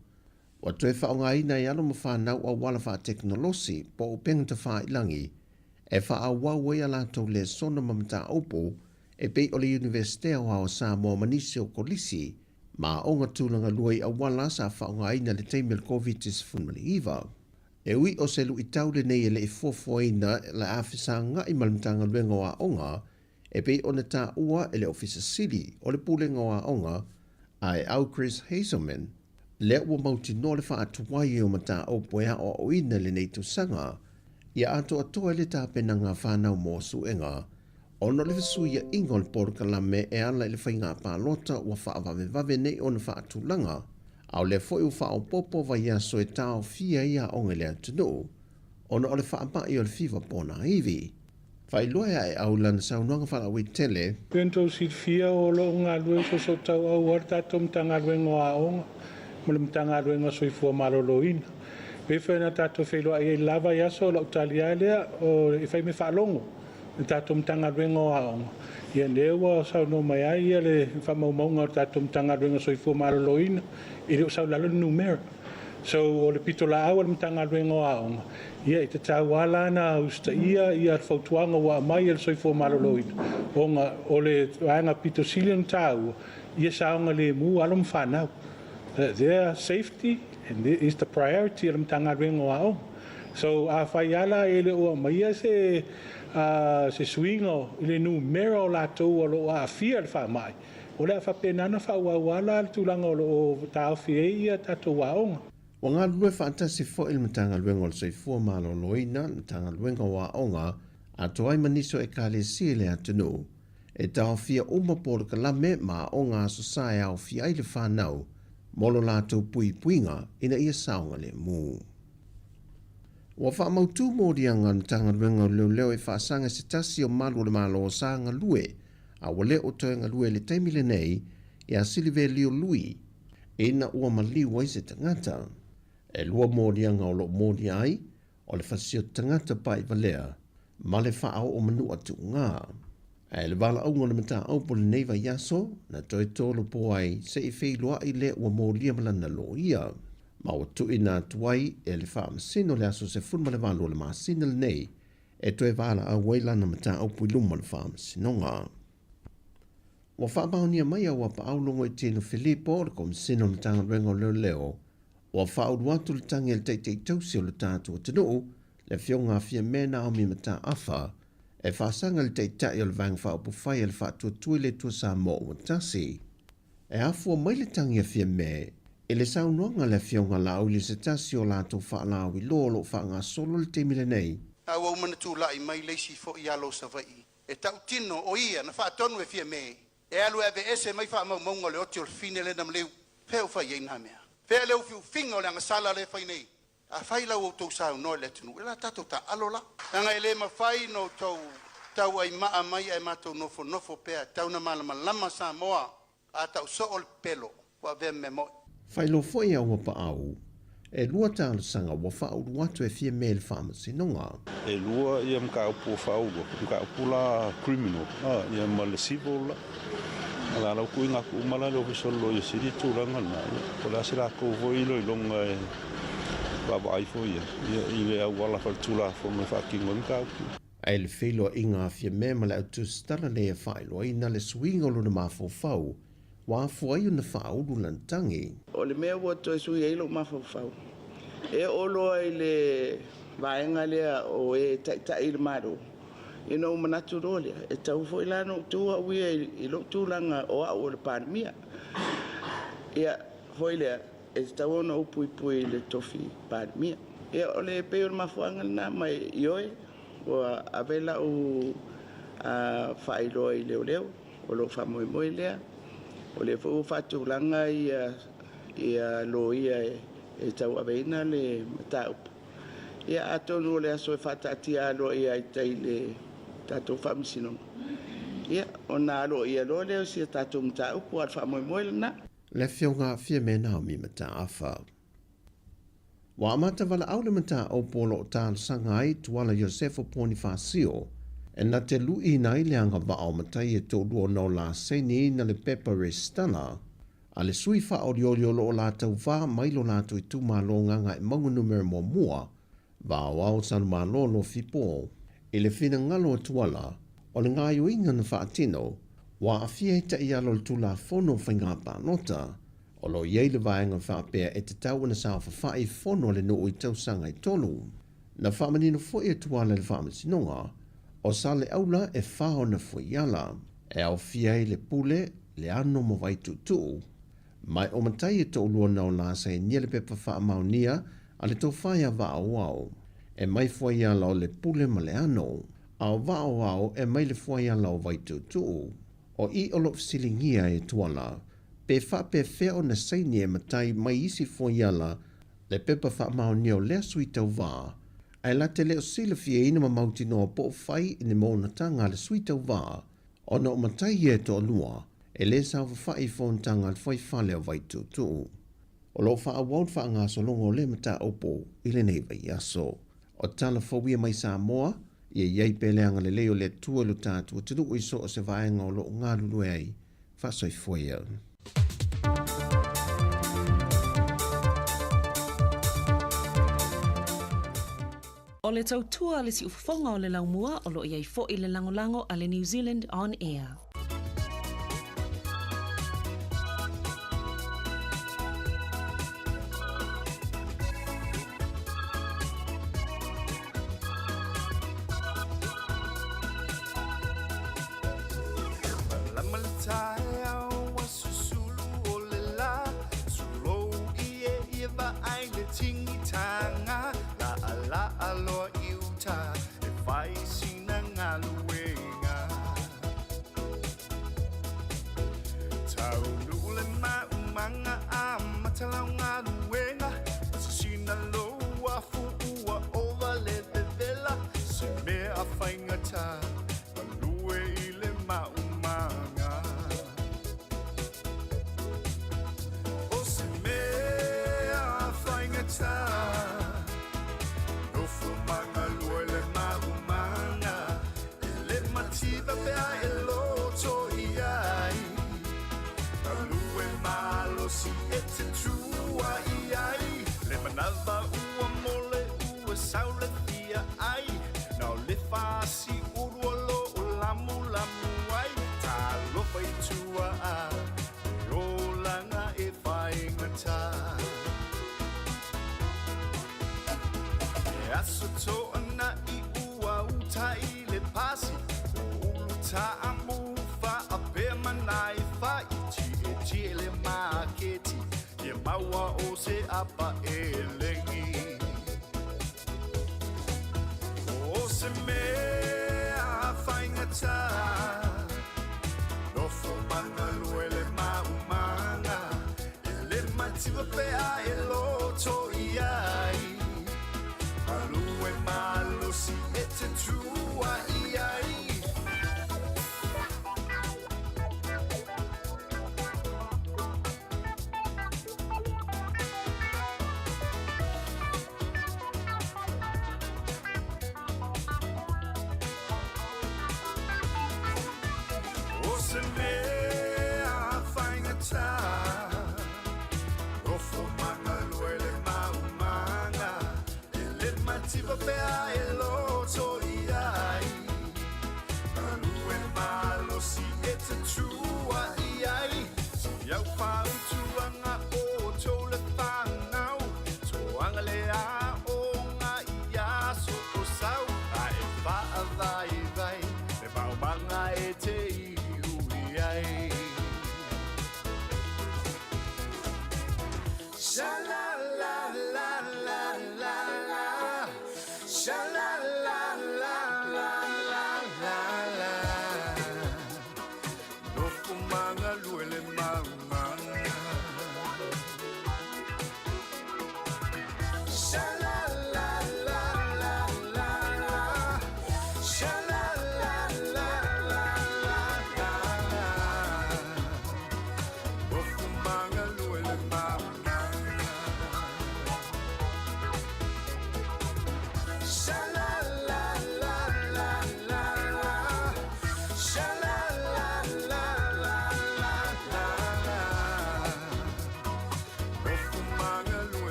Wa toi whaonga ina i alo ma whanau a wala wha teknolosi po o pengta wha ilangi, e wha a wawai ala tau le sona mamata opo e pei o le Universitea o Sāmoa manisi o kolisi, ma onga tūlanga luai a wala sa whaonga ina le teimel COVID-19. E ui o se lu i taule nei le i fofoina le awhisa nga i malimtanga luenga wa onga, e pei o na tā ua e le ofisa sili o le pulenga wa onga, ai au Chris Hazelman, le ua mauti no le wha atuwai o mata o poea o oina le nei tusanga, ia ato atoa le tāpena ngā whanau mō suenga, ono le visui ia ingo le porokalame e ala le whainga pālota ua whaavave nei o na wha atulanga, au le foi u whao popo vai aso e tau fia ia onge le atunu, ono o le whaamai o le fiva pona hivi. Whai loea e au lana saunuanga whala ui tele. Pento sit fia o lo ngā lue so tau au arta tom tanga luengo a onga, mo le mtanga luenga soifua maloloina. Pe whaina tato whelua e lava yaso la utalia lea o e whai me whaalongo, e tato mtanga luengo a onga. Ia lewa sau no mai ai ia le whamaumaunga o tato mtanga luenga soifua maloloina, i leo sau lalo numera. So o le pitola au le mtanga luengo a onga. Ia i te tau ala na usta ia al fautuanga wa mai el soifua maloloina. Onga o le wanga pito silion tau, ia saunga le mu alum whanau. Their safety and is the priority of mtanga luengo a onga. So a whai ala e le ua mai se swingo i le numero la tau o lo a fia le wha mai. O le a whapenana wha wala le tūlanga o tau fia ia tato wa onga. O ngā lue whaantasi fo il mtanga luenga o le soifua maloloina, mtanga luenga wa onga, a toai maniso e ka le si le atunu, e tau fia uma polo kalame ma o ngā sosai au fia i le whanau, molo lātou pui puinga ina ia saunga le mū. Wa whaamautu mōrianga mtanga luenga o leo e whaasanga se tasi o malu le malo o sanga lue, a wale o toenga lue le taimile nei, e a silive lio lui, e na ua maliwa i se tangata. E lua mōrianga o lo mōri ai, o le whasio tangata pai valea, ma le whaao o manu atu ngā. E le wala au ngone mata au po le neiva yaso, na toi tolo po ai, se i wheilua i le ua mōria malana lo ia. Ma o tu ina tuai e le wha masino le aso se funma le walo le masina le nei, e toi wala au wailana mata au po iluma le wha masinonga. Wa wha maunia mai au apa au longo i tino Filipo, le komisino le tanga rengo leo, wa whaud watu le tangi le teitei tausi o le tātua tanu, le whionga fia mena o mi mata awha, e whaasanga le teitai o le vang wha upu whai le wha tuatui le tua Sāmoa o tasi. E afua mai le tangi a fia me, e le saunoanga le whionga la au li se tasi o lātou wha lao i lolo wha ngā solo le temile nei. Au au mana tū lai mai leisi fo i alo sa vai. E tau tino o ia na wha tonu e fia me, e alu eve ese mai wha maunga le oti o le fine le nam leu, peo wha iei mea. Pea leu fiu finga o le anga sala le whai nei. A whai lau o tau sao no le tunu. E la tato ta alola. Anga ele ma whai no tau ai maa mai ai matou nofo pea. Tau na malama lama Sāmoa. A tau so o le pelo. Wa vea me moi. Whai lo foi au apa au. E lua tālu sanga wa whau watu e fia me le whamasinonga. E lua ia mga upu whaugo. Mga upu la criminal. Ia ma le civil la. Ala la ku inga ku mala lo solo yo siri tu ranga na ko la sira ko voi lo longa ba ba ai foi ia ile wala fa tu la fo me fa kingon ka ai le filo inga fia me mala tu stala le failo ina le swing o lo ma fo fau wa fo ai na fa u lan tangi o le me wo to su ye lo ma fo fau e o lo ai le vaenga le o e ta il maro ino manaturolia e tau foi lano tua wi i lo tulanga o a o le pandemia ia foi le e tau no pui le tofi pandemia e o le pe ma fuanga na mai ioe o avela o a failo i leo o lo fa moi le o le fo fa tulanga ia lo ia e tau avena le tau ia atonu le so fa tatia lo ia tai le tato whamisino. Ia, o nā alo ia lo leo si tato mta upu at wha moi na. Le whionga fia mena o mi mata awha. Wa amata wala au le mata o polo tāl sangai tuala Josefo Bonifasio, e na te lui nai le anga wa au matai e tō lua no la seni na le pepa restana, a le sui wha o riolio lo o la tau wha mailo la tu i tu malo nganga e maunga numero mo mua, wa au au sanu malo lo fipo, i le fina ngalo tuala, o le ngai uinga na wha atino, wa a fia ita i alo le tula fono whainga pa nota, o lo iei le vaenga whaapea e te tau na sao whawhai fono le no i tau sanga i tolu. Na whamanino fo e tuala le whaamasinonga, o sa le aula e whao na fui ala, e au fiai le pule le ano mo vai tutu. Mai o matai e tau lua nao nasa e nia le pepa wha maunia a le tau whaia wa au. E mai fui ala o le pule ma le ano, a o wa au e mai le fui ala o vai tutu. O i o lo fsilingia e tuala, pe wha pe feo na saini e matai mai isi fui ala le pepa wha maunia o lea sui tau waa, ai la te leo sila fia ina ma mauti noa po fai ine mo na tanga le sui tau waa, o na o matai e to lua, e le sa whai fon tanga le fai whale o vai tutu. O lo wha awon wha ngā solongo le mata opo i le neiva i aso. O tala fawia mai Sāmoa, ia iei peleanga le leo le tua lu tātu o tulu iso o se vaenga o lo ngā lulu ei, wha soi fwea. O le tautua le si ufafonga o le laumua o lo iei fo i le langolango a le New Zealand On Air.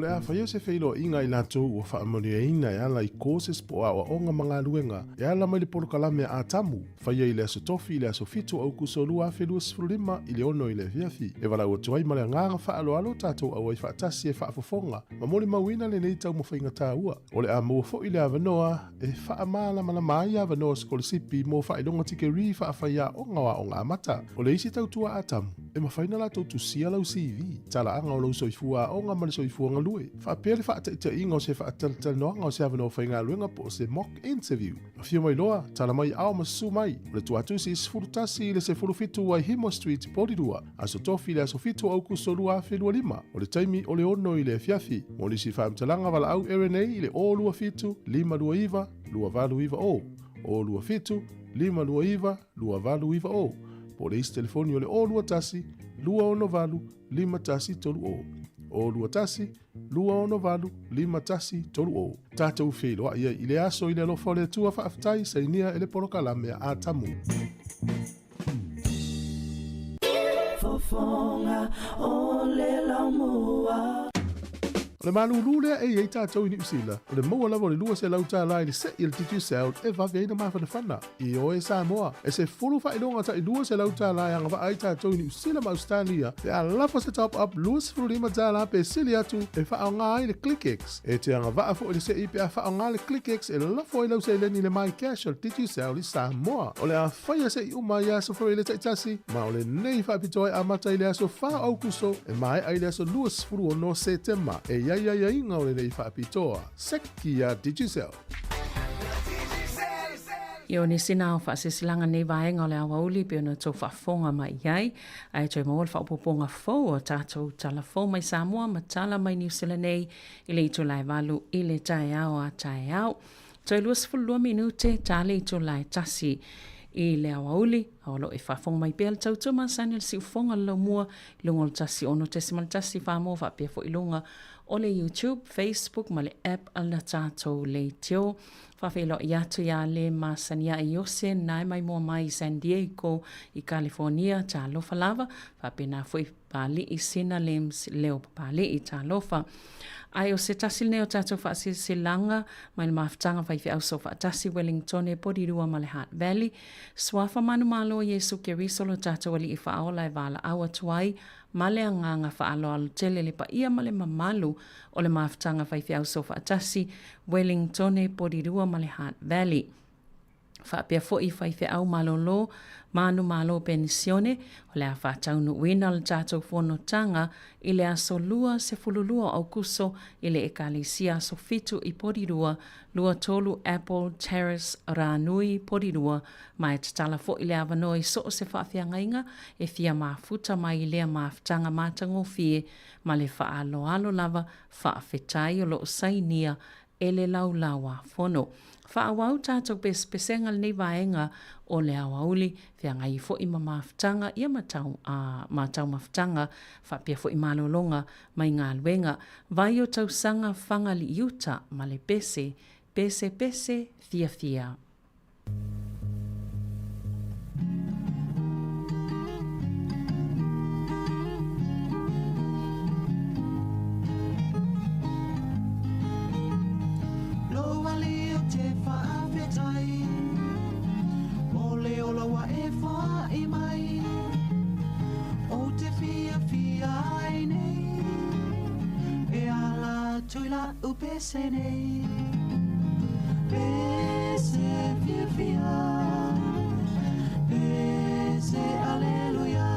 le a whaia se whilo inga I lato ua whaamoni e ina e ala I kōses po a onga mga luenga e ala mai le porokalame a tamu whaia I le aso tofi I le aso fitu au kusolua a whelua sifurulima I le ono I le fiafi e wala ua tuai ma le nganga whaalo alo tātou au ai whaatasi e whaafofonga ma mole mawina le nei tau mawhainga tā ua o le a mua fo I le avanoa e whaamala mana mai avanoa skolisipi mo whaidonga tike ri whaawhaia onga amata o le isi tau tua a tamu e mawhaina la tau tusia lau CV tala anga o lau soifua onga ma le soifua ngalue whaapele whaataita inga o se whaataltal noanga o se avanoa whainga luenga po se mock interview a fio mai loa tala mai ao masu mai o le tuatu si isfurutasi I le se furufitu wa Himo Street Porirua aso tofi le aso fitu au kusolua a whelua lima o le taimi o le ono I le fiafi mo le si whaamtalanga wala au RNA I le o lua fitu lima lua iva lua valu iva o lua fitu lima lua iva lua valu iva po le isi telefoni o le o lua tasi lua ono valu lima tasi tolu o lua tasi lua ono valu lima tasi tolu tātou whiloa ia I le aso I le alofa o le tua whaaftai sa inia ele porokalame a tamu Fofonga o le laumua O le malulu lea e tātou I New Zealand. O le maua lava o le lua se lau tā lai le se I le titu sound e vawe aina mawhanawhana. I o e Sāmoa. E se fulu whainonga ta I lua se lau tā lai anga wa ai tātou I New Zealand ma Australia. E a lafa se top up lua se fulu lima tā la pe sili atu e whaonga ai le ClickX. E te anga wa fo I le se I pe a whaonga le ClickX e lafo I lau se leni le mai cash o le titu sound I Sāmoa. O le a whaia se I uma ia so whare le taitasi. Ma o le nei whaapitoa a mata I le aso wha au kuso e mai ai le aso lua se fulu o no September. E ia inga o le nei whaapitoa. Seki a Digicel. Io ni sina o whaasesilanga nei vaenga o le awauli pe ona tau whaafonga mai iai. Ai toi maua le whaapoponga fau o tātou tala fau mai Sāmoa ma tala mai New Zealand nei I le ito lai walu I le tae au a tae au. Toi luas fulua minute tale ito lai tasi I le awauli o lo e whaafonga mai pēl tautua ma sani le siufonga lau mua lungo le tasi ono tesimal tasi whaamoa whaapea fo ilunga o le YouTube, Facebook, ma le app ala tātou le teo. Whawhelo I atu ia le masania I ose, nai mai mua mai San Diego I California, tā lofa lava. Whapena fui pali I sina leo pali I tā lofa. Ai o se tasi neo tātou whaasesilanga, mai le mawhitanga whaifi au so whaatasi Wellington e Porirua ma le Heart Valley. Swafa manu malo Yesu ke risolo tātou ali I whaola e wala awa tuai, ma le anganga whaalo alu tele le pa ia ma le mamalu o le mawhitanga whaifi au so whaatasi Wellington e Porirua ma le Heart Valley. Whaapea fo I whaifi au malolo, manu malo pensione, o le a whātaunu wina le tātou whanotanga, I le aso lua se fululua au kuso, I le ekalisia aso fitu I Porirua, lua tolu Apple Terrace Ranui Porirua, mai tatala fo I le avanoi so se whaafiangainga, e fia mafuta mai I lea mawhtanga mātango fie, ma le whaaloalo lava, whaafetai o lo sainia, e le laulawa fono. Whaawau tātou pesenga nei vaenga o le awauli, whia ngai fo I mawhtanga, ia matau mawhtanga, whapia fo I malolonga, mai ngā luenga, vai o tau sanga whangali iuta, ma le pese, fia fia. Tuila upesene Pese fia fia Pese aleluya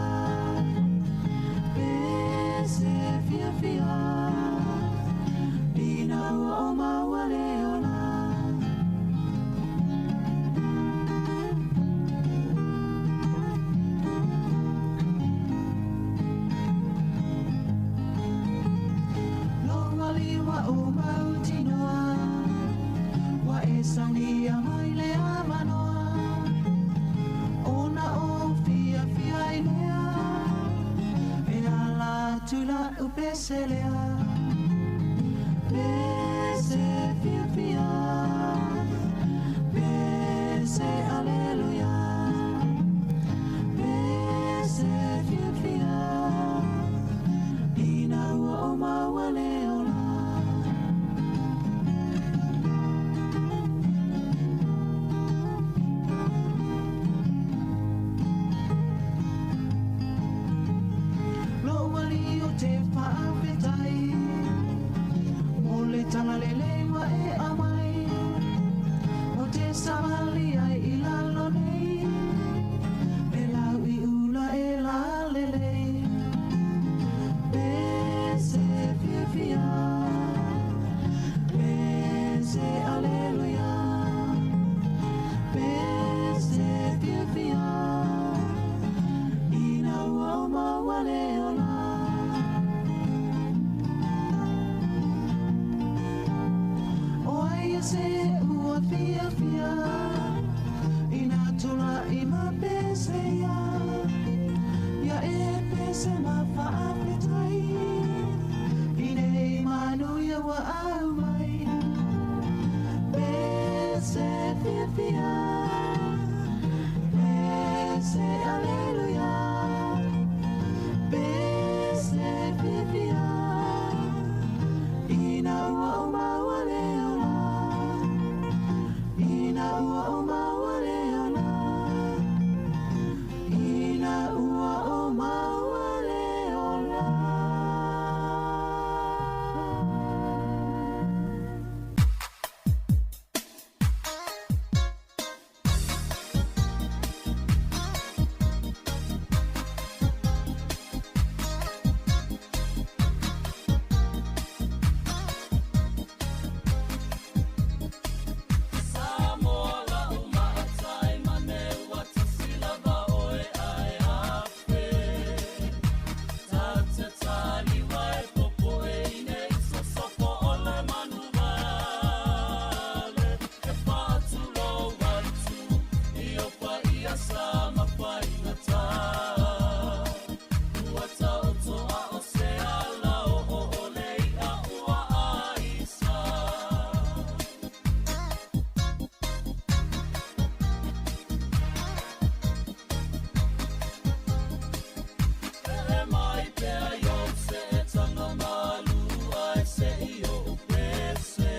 Pese fia fia Ina ua o maua leona Sa samali ai ilalo nei e lau I ula e la lele Pese fia fia Pese aleluia Pese fia fia Ina ua o mawale ola O ai se ua fia fia Ina tula I ma pese ya Ya e pese ma whaapetai Inei manu ia wa au mai Pese fia fia Pese aleluia Pese fia fia Ina ua o mawale ola Ina ua o mawale ola Ina ua o mawale ola Sāmoa la umaatai mane watasila ba oe ai ape Tata tali wai popo e nei sosoko ole manu vale E whaatu lo watu I opa ia sama pai ngata Ua tau toa o se ala o ole I a ua aisa E mai pea yo se tanga malu ai se I o upese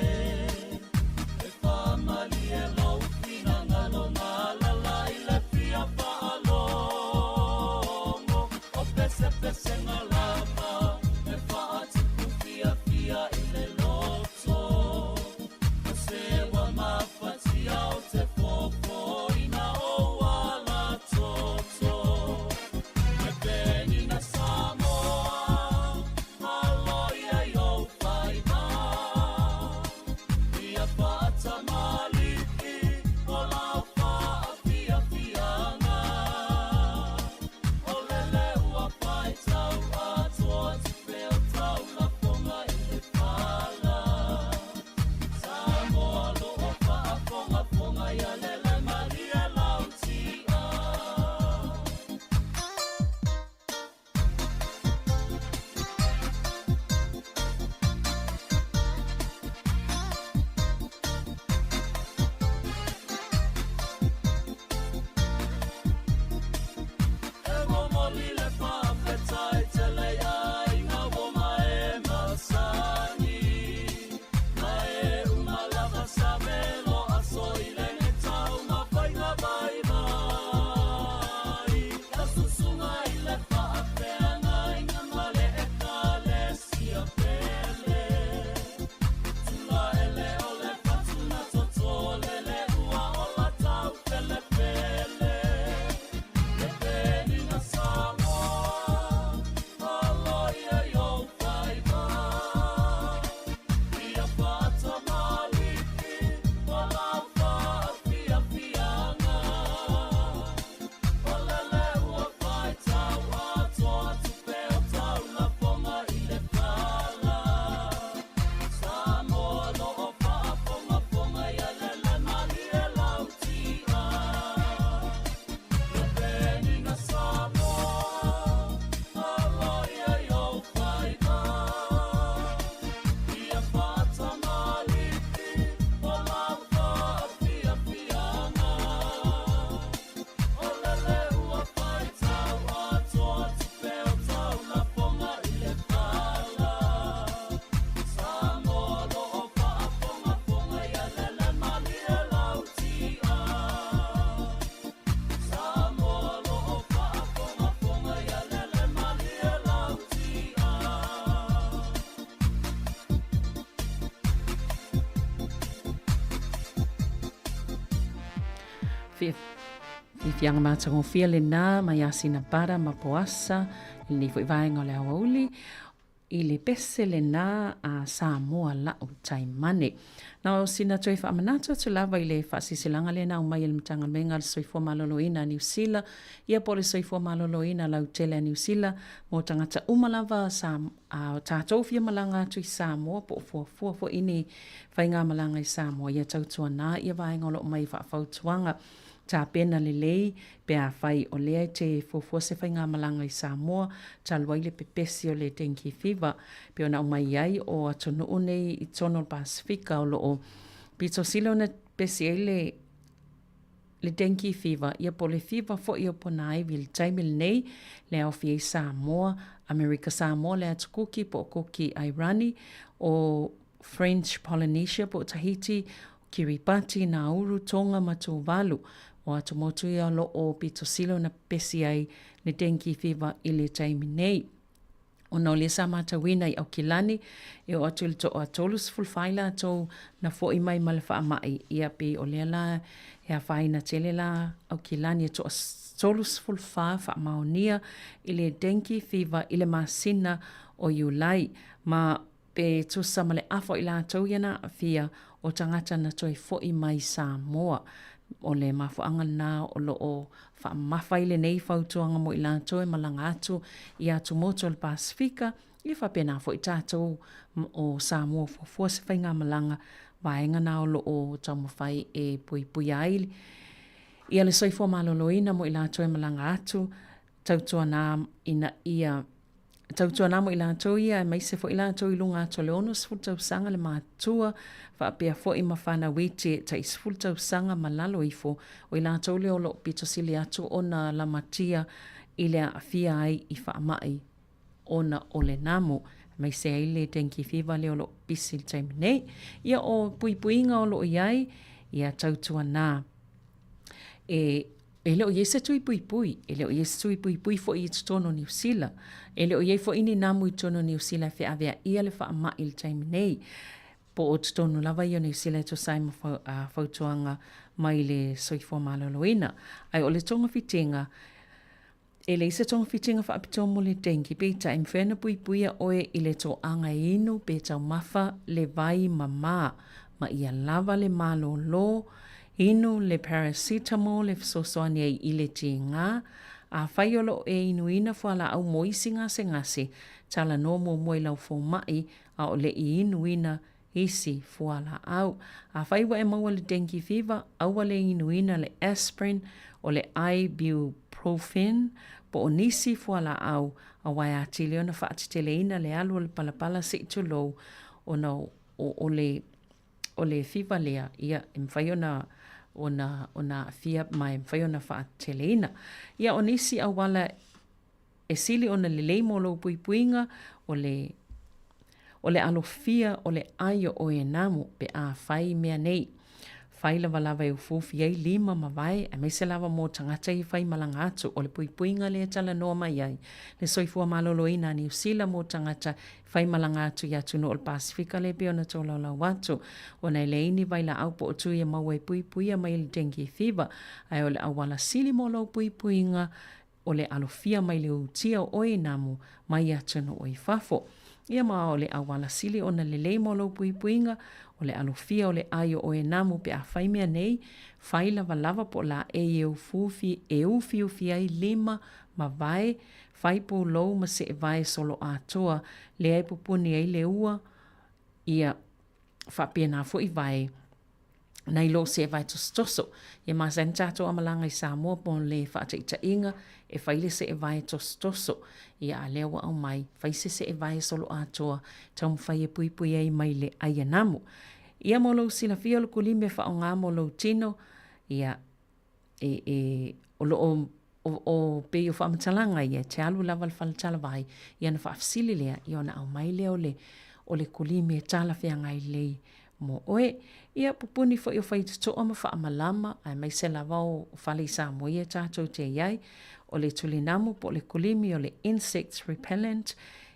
E whamali e lau fina ngano ngalala I le fia whaalongo O pese pese ngalama E whaatipu fia fia I le loto O se wa mawhati au te fofo Ina o wala toto E peni na Sāmoa Aloi ai o whaiva Ia whaata maliki O lau whaafia fianga O lele ua whai tau atoa Te peo tau la whonga I le whala Sāmoa lo o whaafonga whonga Ia lele mali e lau tia E momoli le whawhetai te lei ai ngā woma e masani Na e umalawa sa velo a soi le ne tau fianga mātango fia le nā, mai asina para, ma poasa, ili ni fwoi vaenga le awauli, ili pese le nā a Sāmoa la o taimane. Nā sina toi wha amanata tu lava i le wha sisilanga le nā umai ili mtanga menga le soifua maloloina New Zealand, ia po le soifua maloloina lau tele New Zealand, mo tangata umalava tātou fia malanga tu i Sāmoa, po fua ini whainga malanga i Sāmoa, ia tautua nā, ia vaenga lo mai wha fautuanga, tā pena le lei, pe a whai o lea te fufua se whainga malanga i Sāmoa, tā luai le pepesi o le dengue fever, pe o na umai ai o atonu unei i tono Pasifika o loo. Pito silo na pesi ai le dengue fever, ia po le fever fo i o ponai vil taimil nei, le au fia i Sāmoa, America Sāmoa le atukuki po kuki Irani, o French Polynesia po Tahiti, Kiribati, Nauru, Tonga, Matuvalu, o atu motu ia lo o pito silo na pesi ai le dengue fever i le taimi nei. O no le sa matawina i au kilani, e o atu le to o atolus fulfaila ato na fo i mai malfa amai, ia pe o le la, e a whaina tele la au kilani ato atolus fulfa fa maonia i le dengue fever i le masina o Iulai, ma pe tu samale afo i la ato iana fia o tangata na toi fo i mai Sāmoa. O le mafuanga nā o lo o wha mawhaile nei whautuanga mo i lanto e malanga atu i atu moto le Pasifika i whapena fo i tātou o Sāmoa fua se whainga malanga vaenga nā o lo o taumawhai e pui aili. Ia le soifua maloloina mo i lanto e malanga atu tautua nā ina ia tautua nā mo i lanto ia e maise fo i lanto i lunga ato le onus futau sanga le mātua fa pia fo i mawhana witi ta isfultau sanga malalo ifo o i lanto le o lo pito sili atu o na la matia i le afia ai i wha amai o na o le namo mai se ai le dengue fever le o lo pisil taimi nei ia o puipuinga o lo iai ia tautua nā e leo ye se tui pui e leo ye se tui pui fo i tono New Zealand e leo ye fo ini namu i tono New Zealand fe avea ia le wha amai il taimi nei po o tono lava i o New Zealand to saima fautuanga mai le soifua maloloina ai o le tonga fitinga e le isa tonga fitinga wha apitomo le dengue pe ta imwhena pui oe i le to anga inu pe tau mafa le vai mama ma ia lava le malolo inu le paracetamol le sosoani ai i le tinga a whaiolo e inuina fuala au moisi ngase tala no mo lau fo mai a o le inuina isi fuala au a whaiwa e maua le dengue fever au le inuina le aspirin o le ibuprofen po o nisi fuala au a wai atili ona whaatiteleina le alu le palapala se itulou o le fever lea ia mwhaiona ona fia mai mwhaiona whaateleina. Ia o nisi au wala e sili ona le leimo lo puipuinga o le alofia o le aio o e namu pe a whai mea nei. Whai lava lava e ufufi ai 5 mawai a meise lava mo tangata i whai malanga atu o le puipuinga le tala noa mai ai. Le soifua maloloina New Zealand mo tangata whai malanga atu i atu no o le Pasifika le pe ona tō lau watu. O nei le ini vai la au po o tui e maua e puipuia mai le dengue fever ai o le awala sili mo lau puipuinga o le alofia mai le utia o e namu mai atu no o i fafo. Ia maa o le awala sili o na le leimo lo puipuinga o le alofia o le aio o e namu pe a whaimea nei whai lava po la e ufi ai 5 ma vai whai po lou ma se vai solo atoa le ai pupuni ai le ua ia whapia na fo i vai nei lo se vai tostoso ia ma sen tato amalanga i Sāmoa pon le whaata inga e whaile se vai tostoso ia a lewa au mai whaise se vai solo atoa tau mwhai e pui ai mai le aia namu ia mo lo sila fia lo kulime wha o ngā mo lo tino ia o lo o pe o whaamatalanga ia te alu lava le whalatala vai ia na whaafsili lea ia na au mai lea o le kulime tala fia ngai lei mo oe ia pupuni fo i o whaitutoa ma whaamalama ai mai se lava o whale i Sāmoa ia tātou te iai o le tulinamu po le kulimi o le insect repellent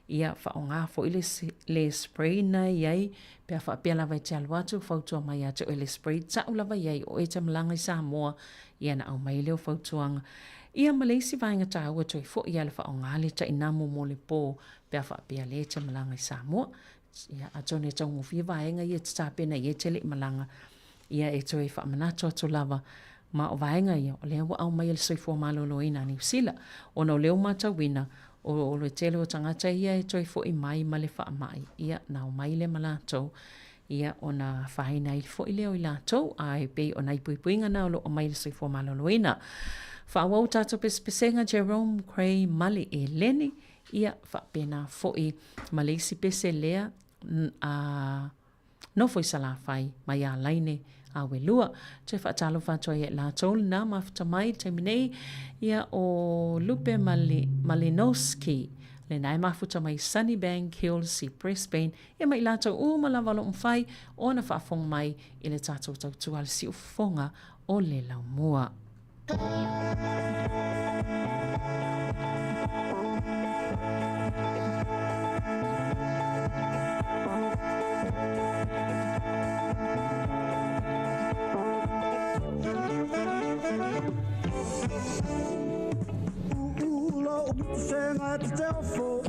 ia whaonga fo i le spray na iai, pia whaapea lava i te aluatu, whautua mai atu e le spray, tau lava iai o e te malanga i Sāmoa, ia na au mai leo whautuanga. Ia Malaysi vainga tāua toi fo ia le whaonga le ta inamu mo le pō, pia whaapea le te malanga i Sāmoa, ia atone tau ngofia vaenga ia te tāpena ia te le malanga, ia e toi whaamanato atu lava, ma o vaenga ia, o leo au mai le soifua malolo ina ni usila, o no leo matawina, o le tele o tangata ia e toi fo i mai ma le whaamai, ia na o mai le malato, ia o na whaina i fo i leo i lato, ai pe o na ipuipuinga na o mai le soifua malolo ina. Whaawau tato pesenga Jerome Cray Mali e Leni, ia whaapena fo i Malaysi pese lea, no foi sala fai mai a laine a welua te whaatalo whātua i la tōli nā mafuta mai te minei ia o Lupe Malinowski le nai mafuta mai Sunnybank Hills si Brisbane ia mai la tau umalawalo mwhai o na whaafong mai i le tātou tautua le si ufonga o le laumua. Senga te te ofo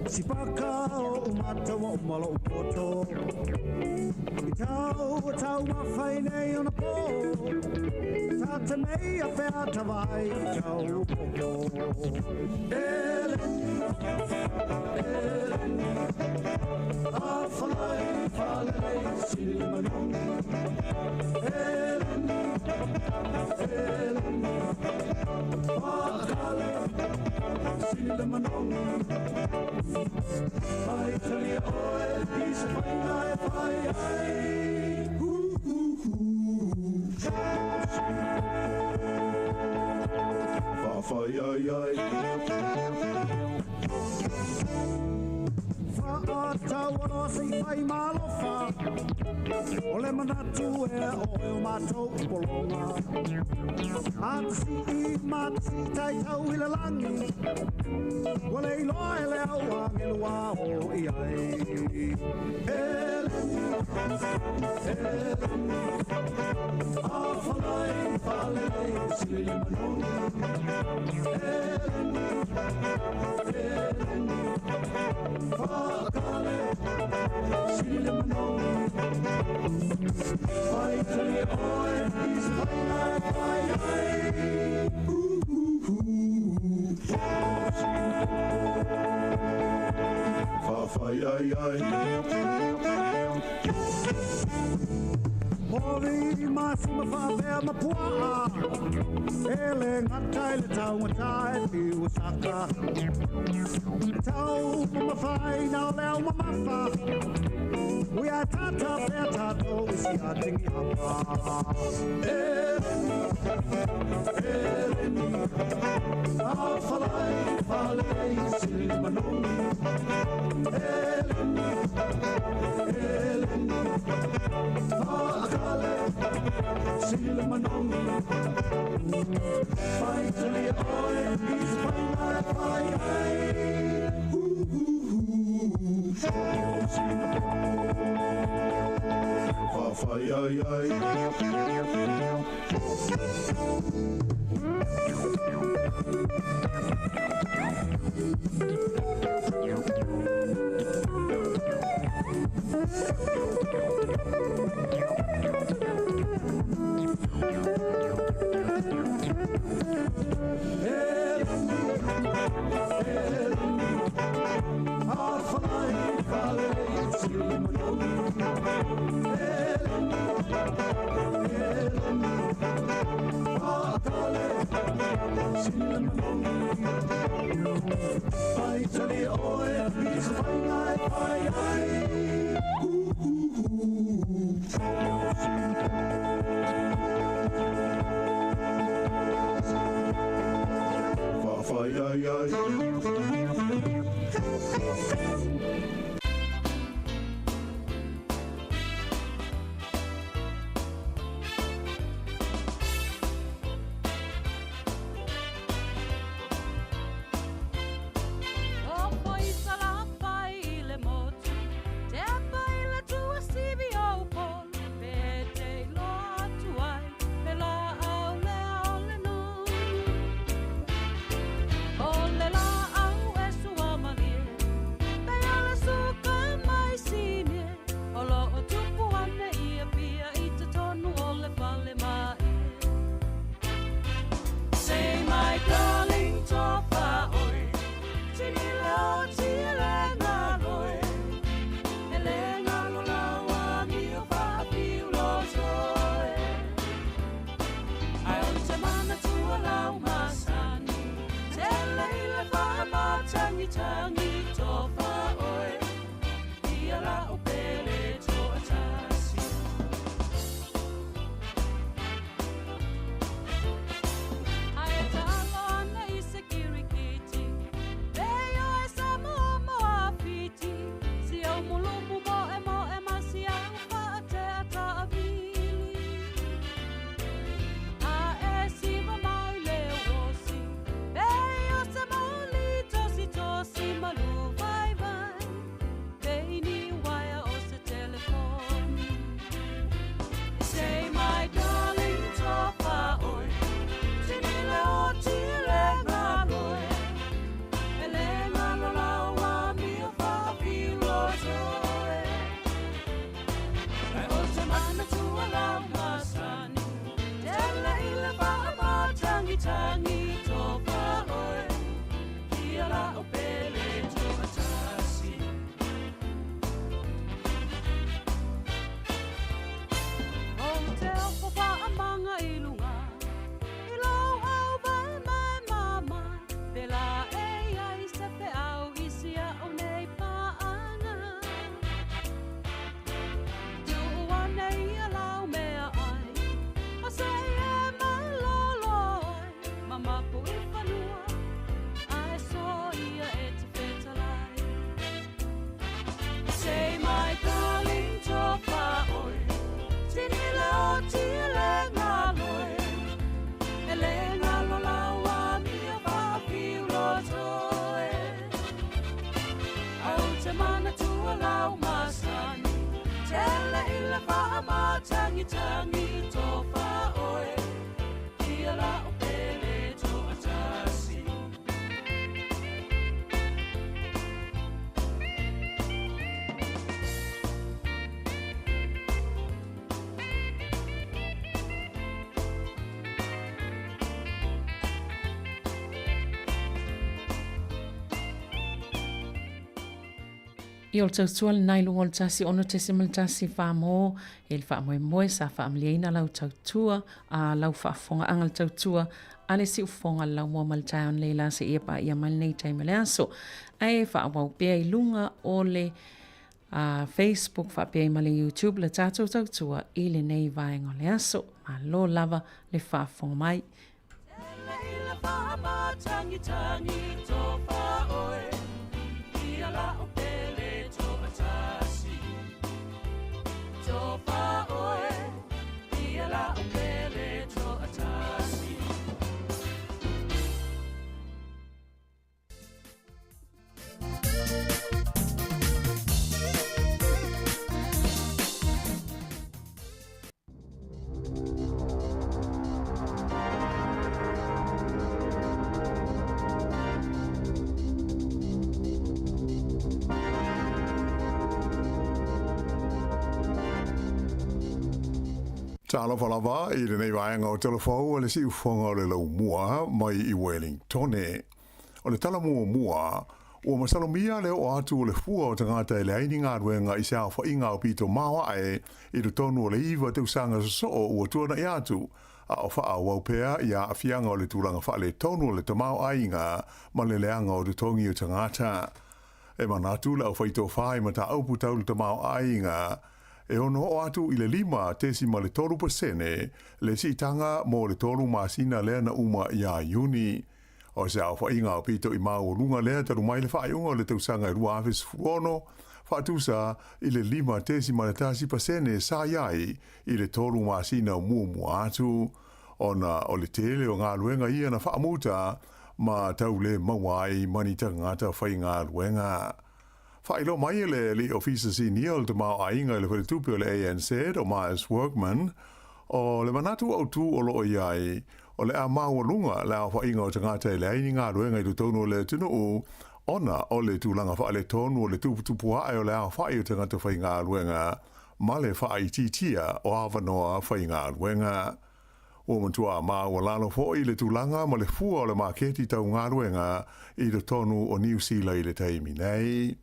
si paka o mata o malo poto I tau mawhai nei ona po ta te mei a whea ta vai tau popo Elen a whalai whalei sili manong Elen whakale sili manong Mai tali oe pisa mai nai whai ai Whawhai ai ai Whaatau aro si whai malofa O le manatu e o mātou polonga Matasi I matasi tai tau I le langi Wa le iloa e le au a ngelua o I ai Elen A whalai whalei sili manong Elen Whakale sili manong Whai tali oe is whai nai whai ai Whawhai ai ai Hori masi ma whawhea ma pua Ele ngatai le tau ngatai pi wasaka Tau ma whai nao leo ma mawha Ui a tata whea tato isi a tingi hapa Eleni A whalai whalei sili manong Eleni Whakale sili manong Whai tali oe is whai nai whai ai Whawhai ai ai Oh, boy. lau masani tele ile whaama tangi tangi topa oe ia la upele to atasi ai talo na isa kirikiti leo e Sāmoa mo afiti si au mulumbu mo e masi au whaate ata avili a e siva mau leo osi leo se mauli tosi malu vai vai peini waya o se telefoni say my darling tofa oi tinile o tile ngaloe ele ngalo lawa mi o whawhilo toe ai o te mana tua lau masani tele ile whaama tangi tangi tofa oe ia la o pele to atasi o te opo whaamanga i lunga i lau au vai mai mama pela e ai se pe au isia o nei paanga tu wane ia lau mea ai o se e malolo ai mama pu i whanua ai so ia e te whetalai say my darling topa oi tinile o tile ngaloe ele ngalo lawa mi o whawhilo toe au te mana tua lau masani tele ile whaama tangi tangi topa oe ia la o pele to atasi I o tau tual nai lungo o tasi ono te simal tasi whamo, e le whamo e moe sa whaamleina lau tau tua, a lau whaafonga angal tau tua, a le si ufonga lau mua maltai on leila se ia pa ia mal nei taimale aso. Ai whaawau pia i lunga o le Facebook, wha pia i male YouTube, le tātou tau tua, i le nei vaenga le aso, ma lo lava le whaafonga mai. Tele ile whaama tangi tangi topa oe ia la o pele to atasi topa oe ia la o pele to atasi Talo falava i le nei vaenga o telefou o le si ufonga o le lau mua mai i Wellington e. O le tala mua o masalomia le o atu o le fua o tangata e le aini ngā ruenga i sea wha inga o pito mawa e i le tonu o le iwa te usanga so o ua tuana i atu a o wha au pea i a afianga o le tūranga wha le tonu o le tamau ainga ma le leanga o le tongi o tangata. E manatu le au whaito whai ma ta aupu tau le tamau ainga e ono o atu i le 5% le sitanga mo le tolu masina lea na uma ia Iuni. O se au whainga o pito i mau o lunga lea taru mai le whaaiunga o le tausanga i rua awes furono, whaatusa i le 5% sa iai i le tolu masina o mua atu. Ona o le tele o ngā luenga ia na whaamuta ma tau le mawai manita ngata whainga luenga. Whailo mai le li ofisa senior te mau ainga le wharetupe o le ANZ o Myers Workman o le manatu au tu o loo iai o le a mau lunga le a whainga o tangata e le aini ngā ruenga i tutono le tunu u ona o le tūlanga wha le tonu o le tuputupu ai o le a whai o tangata whainga ruenga ma le whai titia o awanoa whainga ruenga. O mantua ma o lalo fo i le tūlanga ma le fua o le maketi tau ngā ruenga i le tonu o New Zealand i le taimi nei.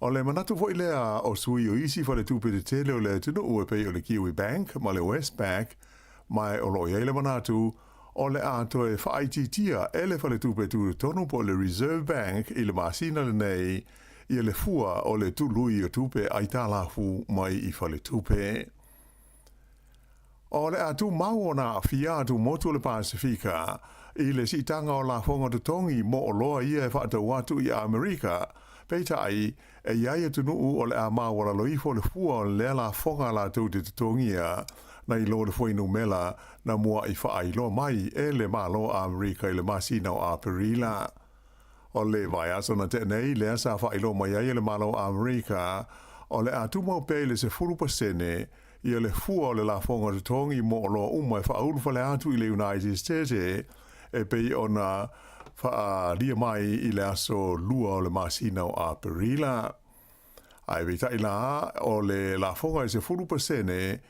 O le manatu fo i lea o sui o isi fa le tupe te tele o le tunu ue pei o le Kiwi Bank ma le Westpac mai o loi eile manatu o le ato e whaititia ele whale tupe tu tonu po le Reserve Bank i le masina le nei i le fua o le tului o tupe ai talafu mai i whale tupe. O le atu mau o na fia atu motu le Pasifika i le sitanga o la fonga tu tongi mo o loa ia e whaata watu i Amerika peita ai e iaia tunuu o le a mawara loifo le fua o le la fonga la tau te tongia na i lo le fuinu mela na mua i wha lo mai e le malo a Amerika i le masina o a Perila. O le vai aso na te nei le asa wha lo mai ai le malo a Amerika o le atu mau pe le se furu pasene i le fua o le la fonga te tongi mo o lo umai wha ulufa le atu i le United States e pei ona wha lia mai i le aso lua o le masina o a Perila. Ai vita i la o le la fonga i se furu pasene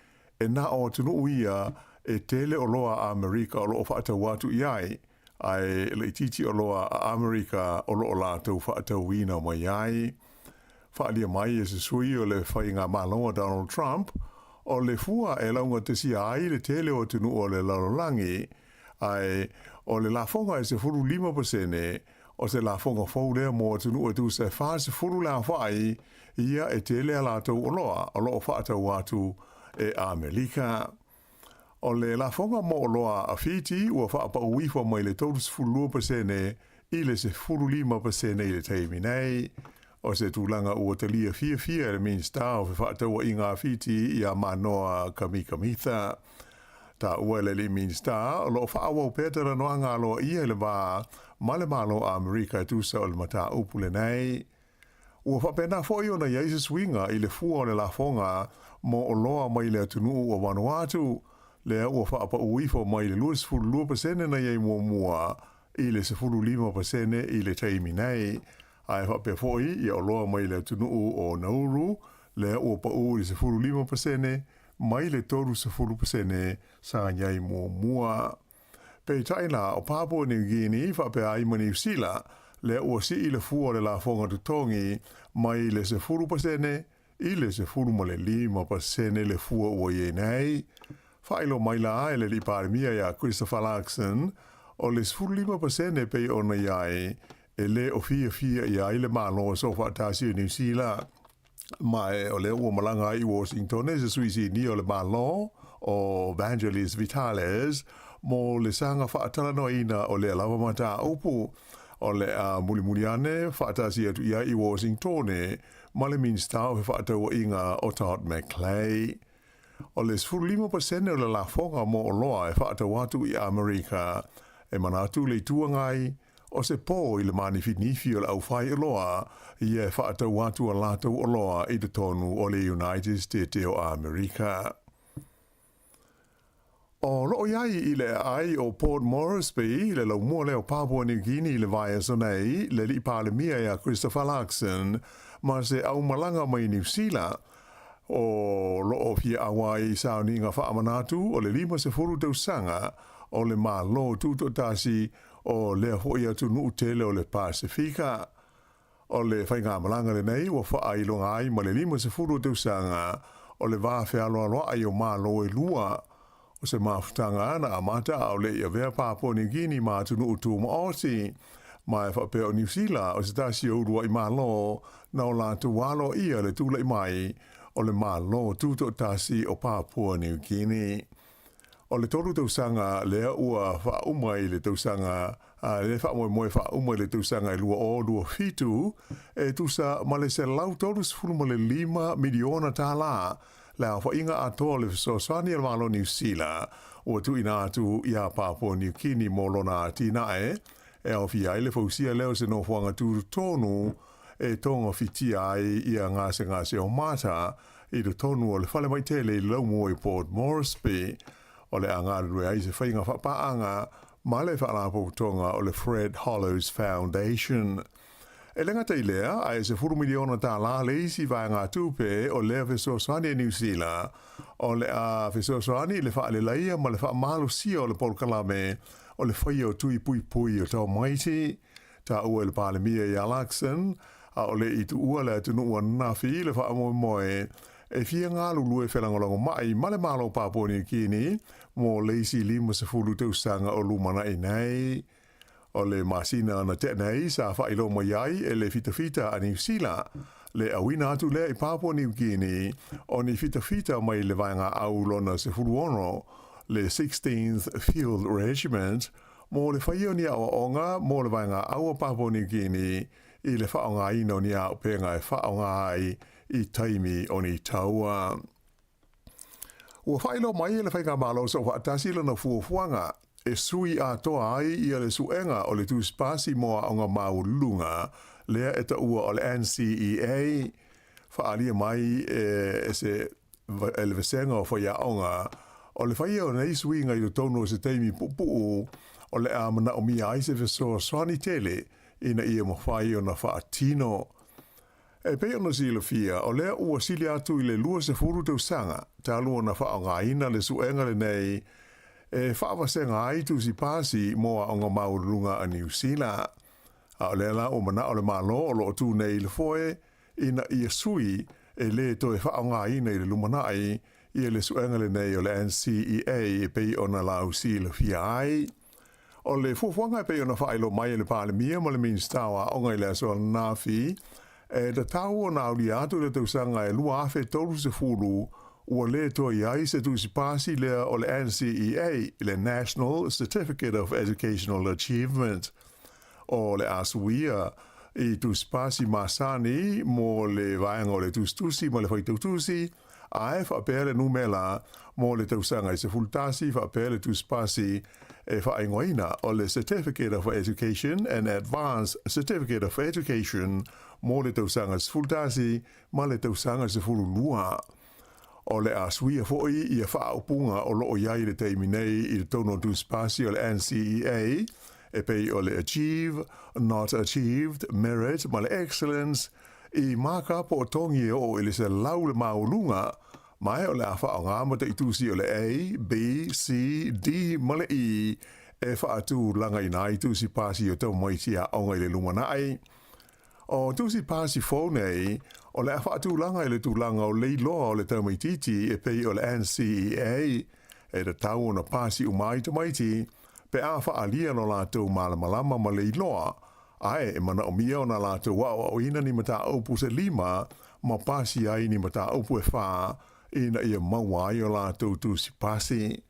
e na o tunu uia e tele o loa a Amerika o loo whaata watu iai ai le titi o loa a Amerika o loo la tau whaata wina mai ai. Whaalia mai e se sui o le whainga malonga Donald Trump o le fua e launga te si ai le tele o tunu o le lalolangi ai o le la fonga e se furu 5% o se la fonga fau lea mo tunu o tu se wha se furu la whai ia e tele a la tau o loa o loo whaata watu e Amerika. O le la fonga mo o loa a Fiji ua whaapa uifa mai le tautus fulua pasene i le se furu 5% i le teimi nei. O se tūlanga ua te lia fia le minsta o whaataua i ngā Fiji i a manoa kamikamitha. Ta ua le li minsta o lo whaawa petera noa ngā loa ia le wā male malo a Amerika e tusa o le mata upule nei. Ua whapena foi ona Iaisa swinga i le fua o le la fonga mo o loa mai le atunu o Vanuatu, lea ua whaapa uifo mai le 2% na iei mua i le 5% i le teimi nei. Ai whape foi i o loa mai le atunu o Nauru, lea ua pa u i 5% mai le 3% sa iei mua. Pei taina o Papua New Guinea whape ai ma New Zealand, lea ua si i le fua le la fonga tutongi mai le 10% i le 5% le fua ua ie nei. Whailo mai la e le li parimia ia Christopher Larkson o le 5% pei ona iai e le o fia iai le malo so whaatasi New Zealand. Mai o le ua malanga i Washington e se suisi ni o le malo o Evangelis Vitales mo le sanga whaatala no ina o le alawa mata upu o le muli ane whaatasi atu ia i Washington ma le minsta o whaataua inga o Todd McClay. O le 5% o le la fonga mo o loa e whaatau atu i Amerika e manatu le tuangai o se pō i le manifinifi o le au whai o loa i e whaatau atu a lātou o loa i te tonu o le United States o Amerika. O loo iai i le ai o Port Moresby le lau mua leo Papua New Guinea le vai aso nei le li palemia ia Christopher Larkson ma se au malanga mai New Zealand o loo fia awa i sauni ngā whaamanatu o le 5 tausanga o le malo tuto tasi o le hoi atu nuu tele o le Pasifika. O le whainga malanga le nei o whaailonga ai ma le 5 tausanga o le vāwhea aloa ai o malo e lua o se mafutanga ana amata o le ia vea Papua New Guinea ma atu nuu tu maosi ma e whapea o New Zealand o se tasi o urua i malo na o la tu walo ia le tula i mai o le malo tuto tasi o Papua New Guinea. O le toru tausanga lea ua whaumai le tausanga le whaamoe whaumai le tausanga e lua o lua fitu e tusa ma le se lau toru sifuru ma le 5 miliona tā la la whainga atoa le fisosani al malo New Zealand ua tu ina atu ia Papua New Guinea mo lona tinae e au fia ele fausia leo se no whanga tūru tonu e tonga fitia ai ia ngase o mata i le tonu o le whale mai tele i lau mua i Port Moresby o le angaruru ai se whainga whapaanga ma le whaalapo tonga o le Fred Hollows Foundation. E lenga te lea, ai se 4 miliona tā la leisi vai ngā tūpe o lea Fesosani e New Zealand o le a Fesosani le whaale laia ma le wha malu sia o le polkalame o le whaia o tui pui o tau maiti ta ua le palemia i Larkson a o le i tu ua le atu nua nafi le wha moe e fia ngā lulu e whelangolongo mai male malo Papua New Guinea mo leisi 50 tausanga o lumana e nei. O le masina ana te nei sa whailo mai ai e le fita a New Zealand. Le awina atu le i Papua New Guinea o ni fita mai le vainga au lona se fuluono le 16th Field Regiment mo le whaio ni awa onga mo le vainga au Papua New Guinea i le whaonga ino ni au penga e whaonga ai I taimi o ni taua. Ua whailo mai le whainga malo sa whaatasi lana fuafuanga e sui a toa ai I le suenga o le tuspasi moa o ngā maulunga lea e ta ua o le NCEA whaalia mai e se le vesenga o whaia onga o le whaia o nei sui ngai o tono se taimi pupu o le amana o mia ai se vesoa swani tele ina ia mawhai o na whaatino. E pe ona sila fia, o lea ua sili atu I le lua se furu tau sanga, ta lua na wha o ngā ina le suenga le nei, e whaawasenga ai tu si pasi moa o ngā maurunga a New Zealand. A o lea la o mana o le malo o lo tu nei le foe, ina ia sui e le to e wha o ngā ina I le lumanai, I le suenga le nei o le NCEA e pe ona lau sila fia ai. O le fufuanga e pe ona whaelo mai le palemia ma le minstawa o ngai le soa nafi, e da tau o nauri atu le tausanga e lua afe tolu se fulu ua le toa iai se tu si pasi lea o le NCEA, le National Certificate of Educational Achievement. O le asuia I tu si pasi masani mo le vaenga o le tustusi mo le whaitautusi, a e whapere numela mo le tausanga I se fultasi whapere tu si pasi e whaingoina o le Certificate of Education and Advanced Certificate of Education mo le tausanga se fultasi ma le tausanga se fululua. O le asuia foi I a whaupunga o loo iai le teiminei I le tono tu spasi o le NCEA e pei o le Achieve, Not Achieved, Merit ma le Excellence I maka po o tongi o I le se lau le maulunga mai o le a whaonga ma te itusi o le A, B, C, D ma le E e whaatu langa I nai tusi pasi o tau maitia o ngai le lumanai. O tusi pasi fōnei, o le awhaatu langa I le tūlanga o leiloa o le taumaititi e pei o le NCEA e le tau o na pasi umai tamaiti pe a whaalia no lātou malamalama ma leiloa ae e mana o mia o na lātou wao o ina ni mata aupu se 5 ma pasi ai ni mata aupu e wha ina ia mawai o lātou tusi pasi.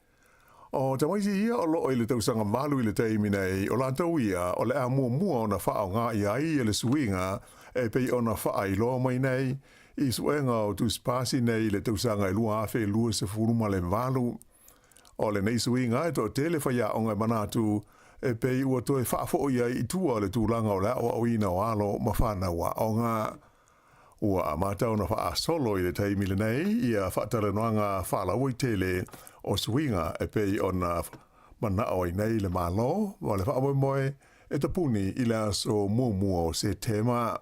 O tamaiti ia o loo I le tausanga malu I le teiminei o lātou ia o le a mua o na wha o ngā iai e le suinga e pei o na wha I loa mai nei I suenga o tu spasi nei le tausanga I lua afe lua se furuma le malu. O le nei suinga e to tele whaia o ngai manatu e pei ua toe wha fo ia I tua le tūlanga o lea o ina o alo ma whanaua o ngā. Ua a matau na wha solo I le teimile nei ia whaatara noanga whalau I tele o swinga e pei o na mana o I nei le malo, wa le whaamoe moe e tapuni I le aso mua o se tema.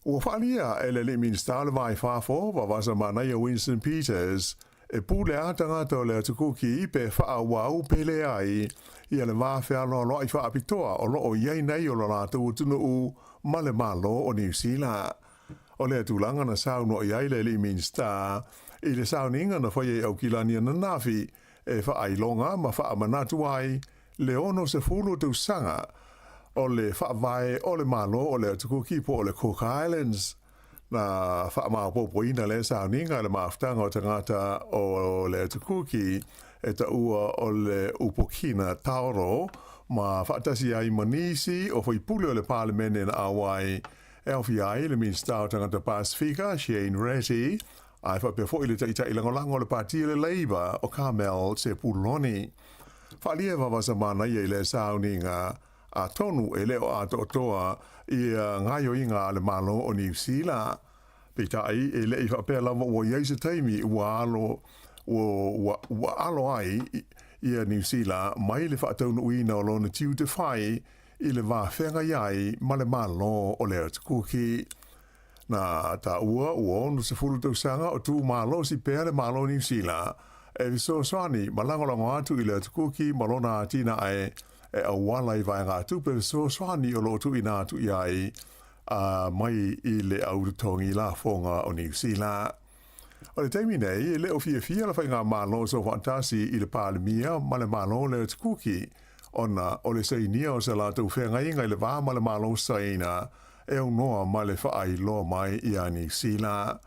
Ua whaalia e le minister le vai whafo, wa wasa manai a Winston Peters, e pūle atangata o le atukuki I pe whaawau pele ai, ia le mawhea loa I whaapitoa o loo iei nei o la tau tunu u ma le malo o New Zealand. O le atulanga na sauno iei le minister, I le sauninga na whaie au kilania na nafi e whaailonga ma whaamanatu ai le ono se fulu tu sanga o le whaavae o le malo o le atukuki po o le Cook Islands na whaamaupopoina le sauninga le maaftanga o tangata o le atukuki e ta ua o le upokina tauro ma whaatasi ai manisi o whaipule o le parlemene na awai e au fiai le minister o tangata Pasifika Shane Ratty ai fa pe foi le taita I langolango le partia le Labour o Carmel se puloni. Whaalia wawasa mana I le sauninga a tonu e leo a totoa I ngaio inga le malo o New Zealand. Pita ai e le I whapea lama ua iei se taimi ua alo ai I New Zealand mai le whaataunu uina o lona tiu te whai I le wawhenga iai ma le malo o le atukuki. Na ta ua onu se fulu tau sanga o tu malo si pea le malo New Zealand. E viso swani malangolango atu I le atukuki malona atina ai e awala I vaenga atu pe viso swani o lo tu ina atu iai mai i le aurutongi la fonga o New Zealand. O le taimi nei, le o fia la whainga malo so fantasi i le palemia, ma le malo le tukuki, ona o le sainia o se la tau whenga inga i le wā ma le malo saina, e o noa ma le whaai loa mai i a New Zealand.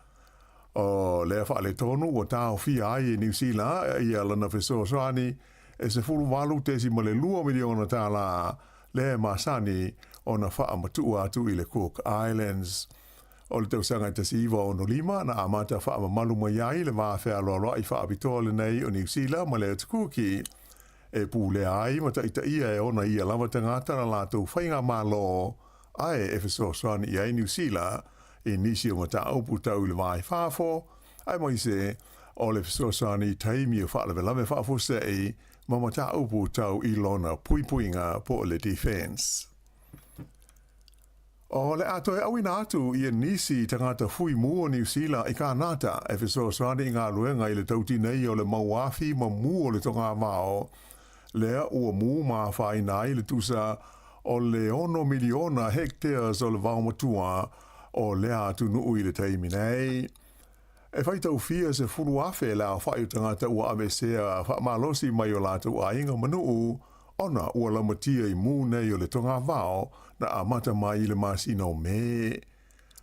O le wha le tonu o tāo fia ai i New Zealand, i a lana whesoaswani, e se furu walu tesi ma le 2 miliona tā la, le masani o na wha matua atu i le Cook Islands. O le tausanga te siwa o no lima na amata wha malu mai ai le maa whea loa i wha abitoa le nei o New Zealand ma le atukuki. E pūle ai ma ta ia e ona ia lava tangata na lātou whainga malo ai e whesoswani i ai New Zealand i nisi o mata aupu tau le vai whafo. Ai mai se o le whesoswani taimi o wha lave whafo sei ma mata aupu tau i lona puipuinga po le defense. O le ato e awina atu i nisi tangata fui mua New Zealand i ka nata e whesoswani i ngā luenga i le tauti nei o le mauafi ma mua o le tonga mao. Lea ua mū maa whaina i le tusa o le 1 miliona hectares o le waumatua o lea atu nuu i le taimi nei. E whaitau fia se furu afe la whai tangata ua avesea whamalosi mai o lātou a inga manuu, ona ua lamatia i mū nei o le tonga vao na amata mai i le masino me.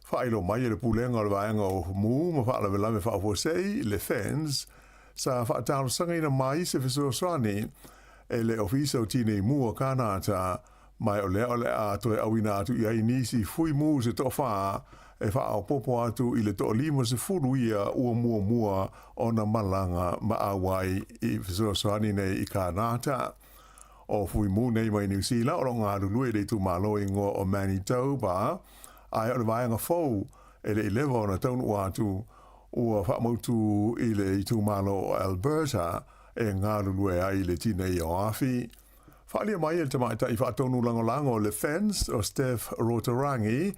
Whailo mai le pulenga o le vaenga o mū ma whaalawe lame whaafosei, le fans, sa whaatalo sangina mai se whesoaswani, e le ofisa o tine i mua kanata, mai o le a toe awina atu i ai nisi fui mu se tofa, e wha au popo atu i le toa lima se furu ia ua mua o na malanga ma awai i whesoaswani nei i kanata. O fui mu nei mai New Zealand, o ngā rulue le tu malo i ngō o Manitoba, ai o le vaenga fau, e le 11 o na taunu atu, ua wha mautu i le i tu malo o Alberta, e ngā rulue ai le tina i o afi. Whaalia mai e tamaita i whaatonu lango le fans o Steph Rotarangi,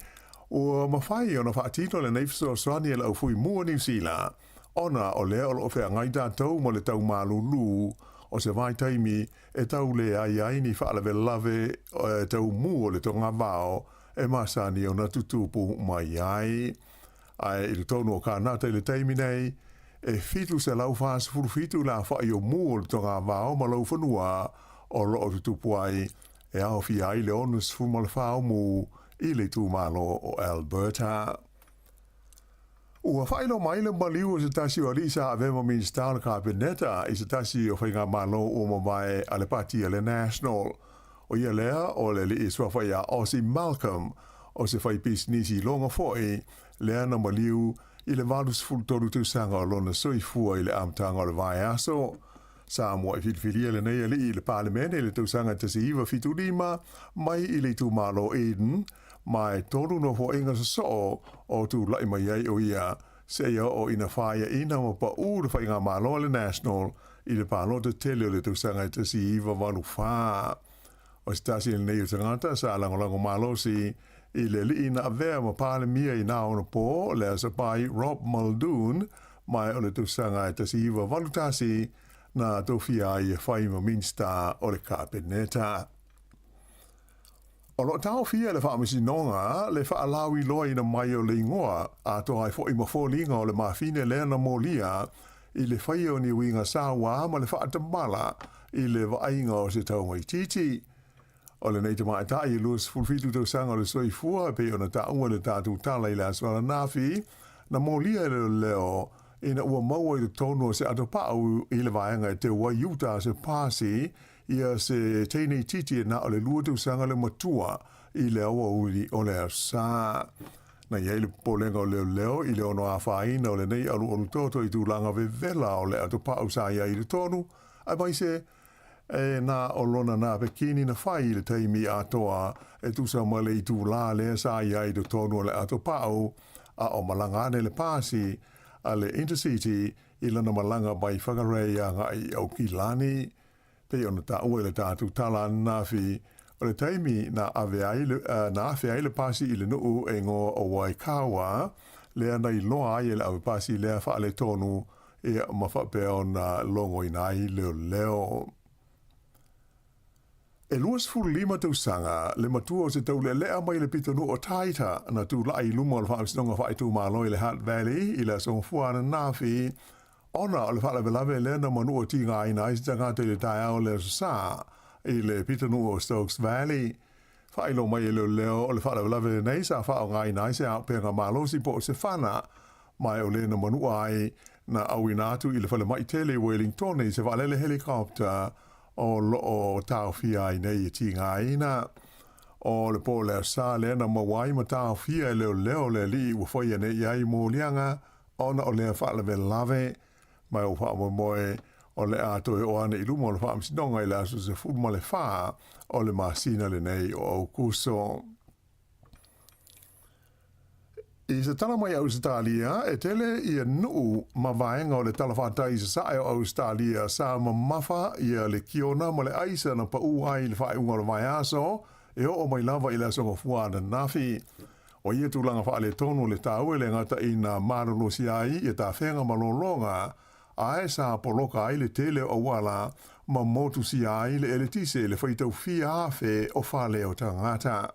ua mawhai o na whaatino le neifso o swani e lau fui mua New Zealand, ona o lea o whea ngai tātou mo le tau malulu, o se vai taimi e tau le ai ni whaalawe lave tau mu o le tonga vao, e masani o na tutupu mai ai. Ai i le tonu o kānata i le taimi nei, e fitu se lau whaas furu fitu la whai o mu o le tonga vao ma lau whanua o loo tutupu ai, e au fi ai le onus fumale whao mu i le tū malo o Alberta. Ua whaino mai le maliu o se tasi o Alisa a vema minister le kabineta i se tasi o whainga malo o mawai a le pati a le National. O ia lea o le li iswa whai a Aussie Malcolm o se whai pis nisi longa foi lea na maliu i le valus fultoru tu sanga o lona soifua i le amtanga o le vai aso. Sāmoa i whitwhiria le nei ali i le parlemene i le tausanga te se iwa fitu lima mai i le tu malo Eden, mai toru no fo inga so o tu lai mai ai o ia se ia o ina whaia ina ma pa ura whainga malo le National i le palo te tele o le tausanga te se iwa wanu wha. O stasi le nei o tangata sa langolango malo si i le li ina avea ma parlemia i na ona po le asapai Rob Muldoon mai o le tausanga te se iwa wanu tasi na tofia i e whaima minsta o le kabineta. O lo tau fia le whaamisi nonga, le whaalawi loa ina mai o le ingoa, a toa i fo ima fōlinga o le mawhine lea na mōlia, i le whai o ni winga Sāmoa ma le whaatamala, i le wainga o se tau mai titi. O le neita mai ta i luas fulfitu tau sanga o le soifua, pe o na taunga le tātu tala i le aswala nafi, na mōlia le leo, ina ua maua i le tono se atopau i le vaenga e te ua iuta se pasi ia se teine titi na o le lua tu sanga le matua i le aua uri o le asa. Na iei le polenga o leo i le ono a whaina o le nei alu olu toto i tu langa vela o le atopau sa ia i le tonu, ai mai se na o lona na pekini na whai i le teimi atoa e tu sa male i tu la le sa ia i le tonu o le atopau a o malangane le pasi a le Intercity i lana malanga mai whakareia ngai au ki lani. Pe ona ta ua le tātu tala nafi o le taimi na ave ai le pasi i le nuu e ngō o Waikawa lea nei loa ai le ave pasi lea wha le tonu e mawhapea o na longo i nai leo. E luas fulu lima tau sanga, le matua o se tau le lea mai le pitonu o taita, na tu lai luma o le whaamistonga whai tu māloi le Hutt Valley, i le songfua na nāwhi, ona o le whala velave le na manu o ti ngā ina isi tangata i le tai au le sā, i le pitonu o Stokes Valley. Whailo mai e leo o le whala velave nei sa whao ngā ina isi au penga mālosi po o se whana, mai o le na manu ai, na awinatu i le whale mai tele Wellington i se whalele helikopter, o loo tau fia i nei i ti ngā ina. O le po lea sā lea na mawai ma tau fia i leo le li ua whaia nei ai mō lianga, ona o lea whaalewe lave, mai o wha moe o le atoe o ane i lumo o le wha amsinonga i le aso se fudu ma le wha, o le masina le nei o au kuso. I se tala mai Australia, e tele i a nuu ma vaenga o le talawhata i se sae o Australia sa ma mafa i a le kiona ma le aisa na pa uai le whae unga le vai aso, e o mai lava i le asonga fuana nafi. O ia tūlanga wha le tonu le tāue le ngata i na marolo si ai i ta whenga malolonga, a e sa poloka ai le tele o wala ma motu si ai le eletise le whaitau fia awhe o whale o tangata.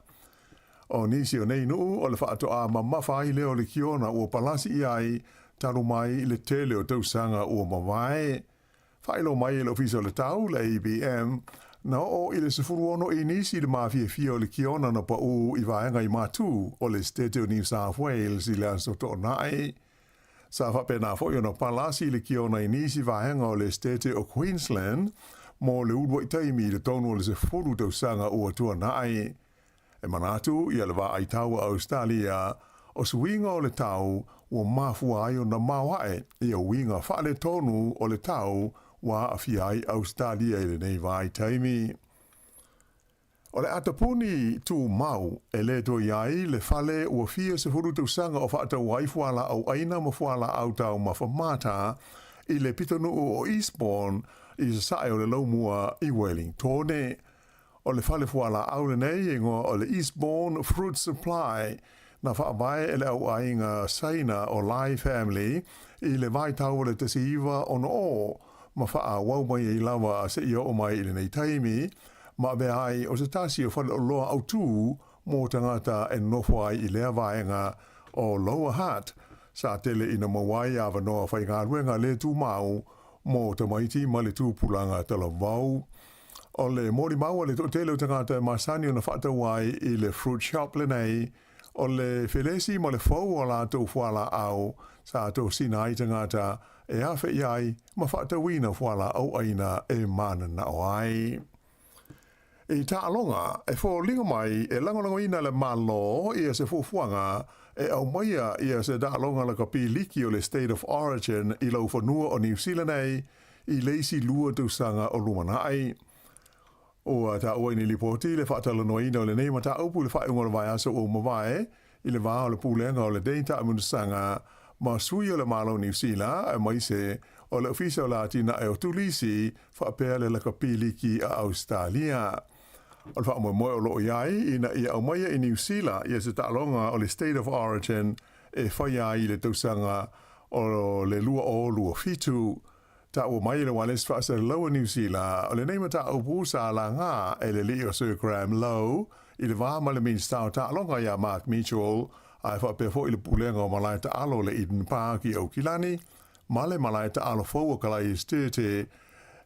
O nisi o nei nuu o le whaatoa ma mawhai leo le kiona ua palasi i ai taru mai le tele o tausanga ua mawai. Whailo mai le ofisa le tau le ABM na o i le sefuru ono i nisi le mawhia fia o le kiona na pa u i vaenga i matu o le State of New South Wales i le anso to nai. Sa whapena fwoi na palasi le kiona i nisi vaenga o le State of Queensland mo le udwa i taimi le tonu o le sefuru tausanga ua tua nai. E manatu i alwa ai tau a Australia o suinga o le tau ua mafua ai o na mawae i a winga whaale tonu o le tau wa a fiai Australia i le nei vai taimi. O le atapuni tu mau e le to iai le whale ua fia se huru tausanga o whaata waifuala au aina mafuala au tau mawhamata i le pitonu o Eastbourne i se sae o le laumua i Wellington. O le whale fuala au le nei ingo o le Eastbourne Fruit Supply na whaavae ele au ainga saina o Lai Family i le vai tau le tasi iwa ono o ma wha wau mai i lawa se ia o mai i le nei taimi ma be ai o se tasi o whale o loa au tū mō tangata e nofo ai i lea vaenga o Lower Hutt sa tele ina mawai awa noa whai ngā ruenga le tū mau mō tamaiti ma le tū pulanga tala vau. O le mori maua le tele o tangata masani o na whata wai i le fruit shop le nei, o le whelesi ma le fau o la tau whala au, sa tau sina ai tangata e awhi iai ma whata wina whala au aina e mana na o ai. E ta alonga, e fo linga mai e langolango ina le malo i a se fufuanga e au maia i a se da alonga la kapi liki o le State of Origin i lau whanua o New Zealand ei, i leisi lua tausanga o Lumanai. O ta o ni lipoti le fatalo no ina le nei mata upu le fai ngol vai aso o mavae i le va o le pulenga o le data amunusanga ma sui o le malo New Zealand e mai se o le ofisa la tina e o tulisi fa pele la kapili ki a Australia o fa mo o lo iai ina ia o mai i New Zealand ia se talonga o le State of Origin e fai ai le tausanga o le lua o lua fitu. Ta o mai le wales fa se Lower New Zealand o le nei mata o pusa la ngā e le li o Sir Graham Lowe i le vā ma le minsta o ta longa ia Mark Mitchell ai fa pe fo i le pulenga o malai ta alo le Eden Park i Aukilani ma le malai ta alo fo o kalai stete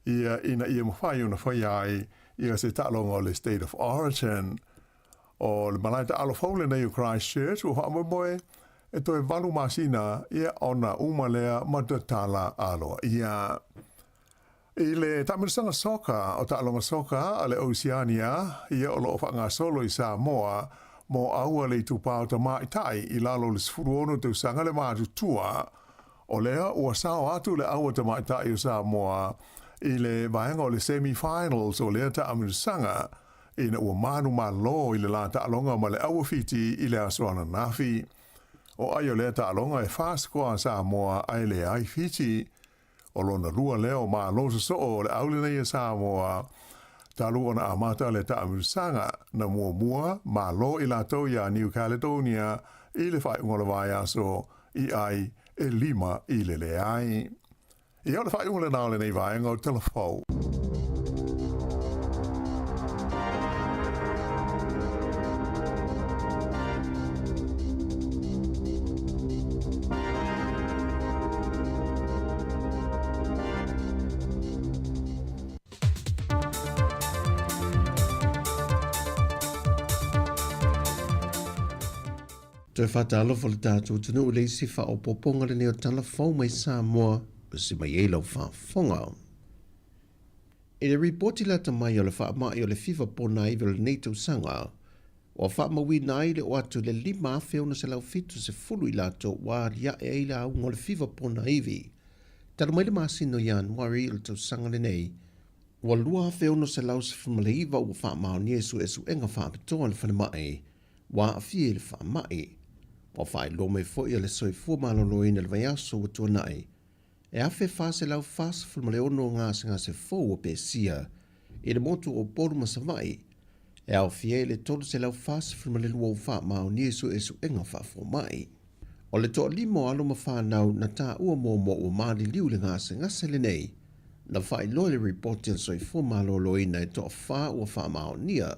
ia ina ia mwhai una whai ai ia se ta longa o le State of Origin o le malai ta alo fo le nei o Christchurch o hama moe e toi walu masina ia ona umalea matatala aloa ia. I le tamirisanga soka o ta'alonga soka a le Oceania ia o loo whanga solo i Sāmoa mo aua le tupao ta maitai i lalo le sfuruono te usanga le mātu tua o lea ua sao atu le aua ta maitai o Sāmoa i le vaenga o le semi-finals o lea tamirisanga ina ua manu malo i le la ta'alonga ma le aua fiti i le asoana nafi. O ai o lea ta'alonga e whāskoa Sāmoa ai le ai fiti. O lona lua leo ma losa so o le aulina i Sāmoa. Talu ona amata le ta'amirisanga na mua ma lo i latou ia New Caledonia i le whaiungola vai aso i ai e 5 i le ai. I au le whaiungola nao le nei vai ngau telefou. Toi whatalo fo le tātou tunu le isi wha o poponga le neo telefon mai Sāmoa o si mai e lau whaafonga. E le reporti lata mai o le wha mai o le FIFA pona iwe le neitau sanga, o wha mawi nai le o atu le 5 awheo se lau fitu se fulu i lato wa ria e eila au ngō le FIFA pona iwi. Tala mai le masino Januari o le tau sanga le nei, wa 2 awheo se lau se fumale iwa o wha mao ni esu enga wha apitoa le whana mai, wa a fie le wha mai. O whai lo me fwoi le soi fua malolo ina le vaiaso o tua nai. E awhe whase lau whasa fulmale ono ngā se fōu o pēsia, i le motu o poru masawai, e au fie le tolu se lau whasa fulmale lua o wha mao ni esu enga wha fua mai. O le toa limo alo ma whanau na tā ua mo o maali liu le ngase le nei, na whai loe le reporti al soi fua malolo ina e toa wha ua wha mao nia,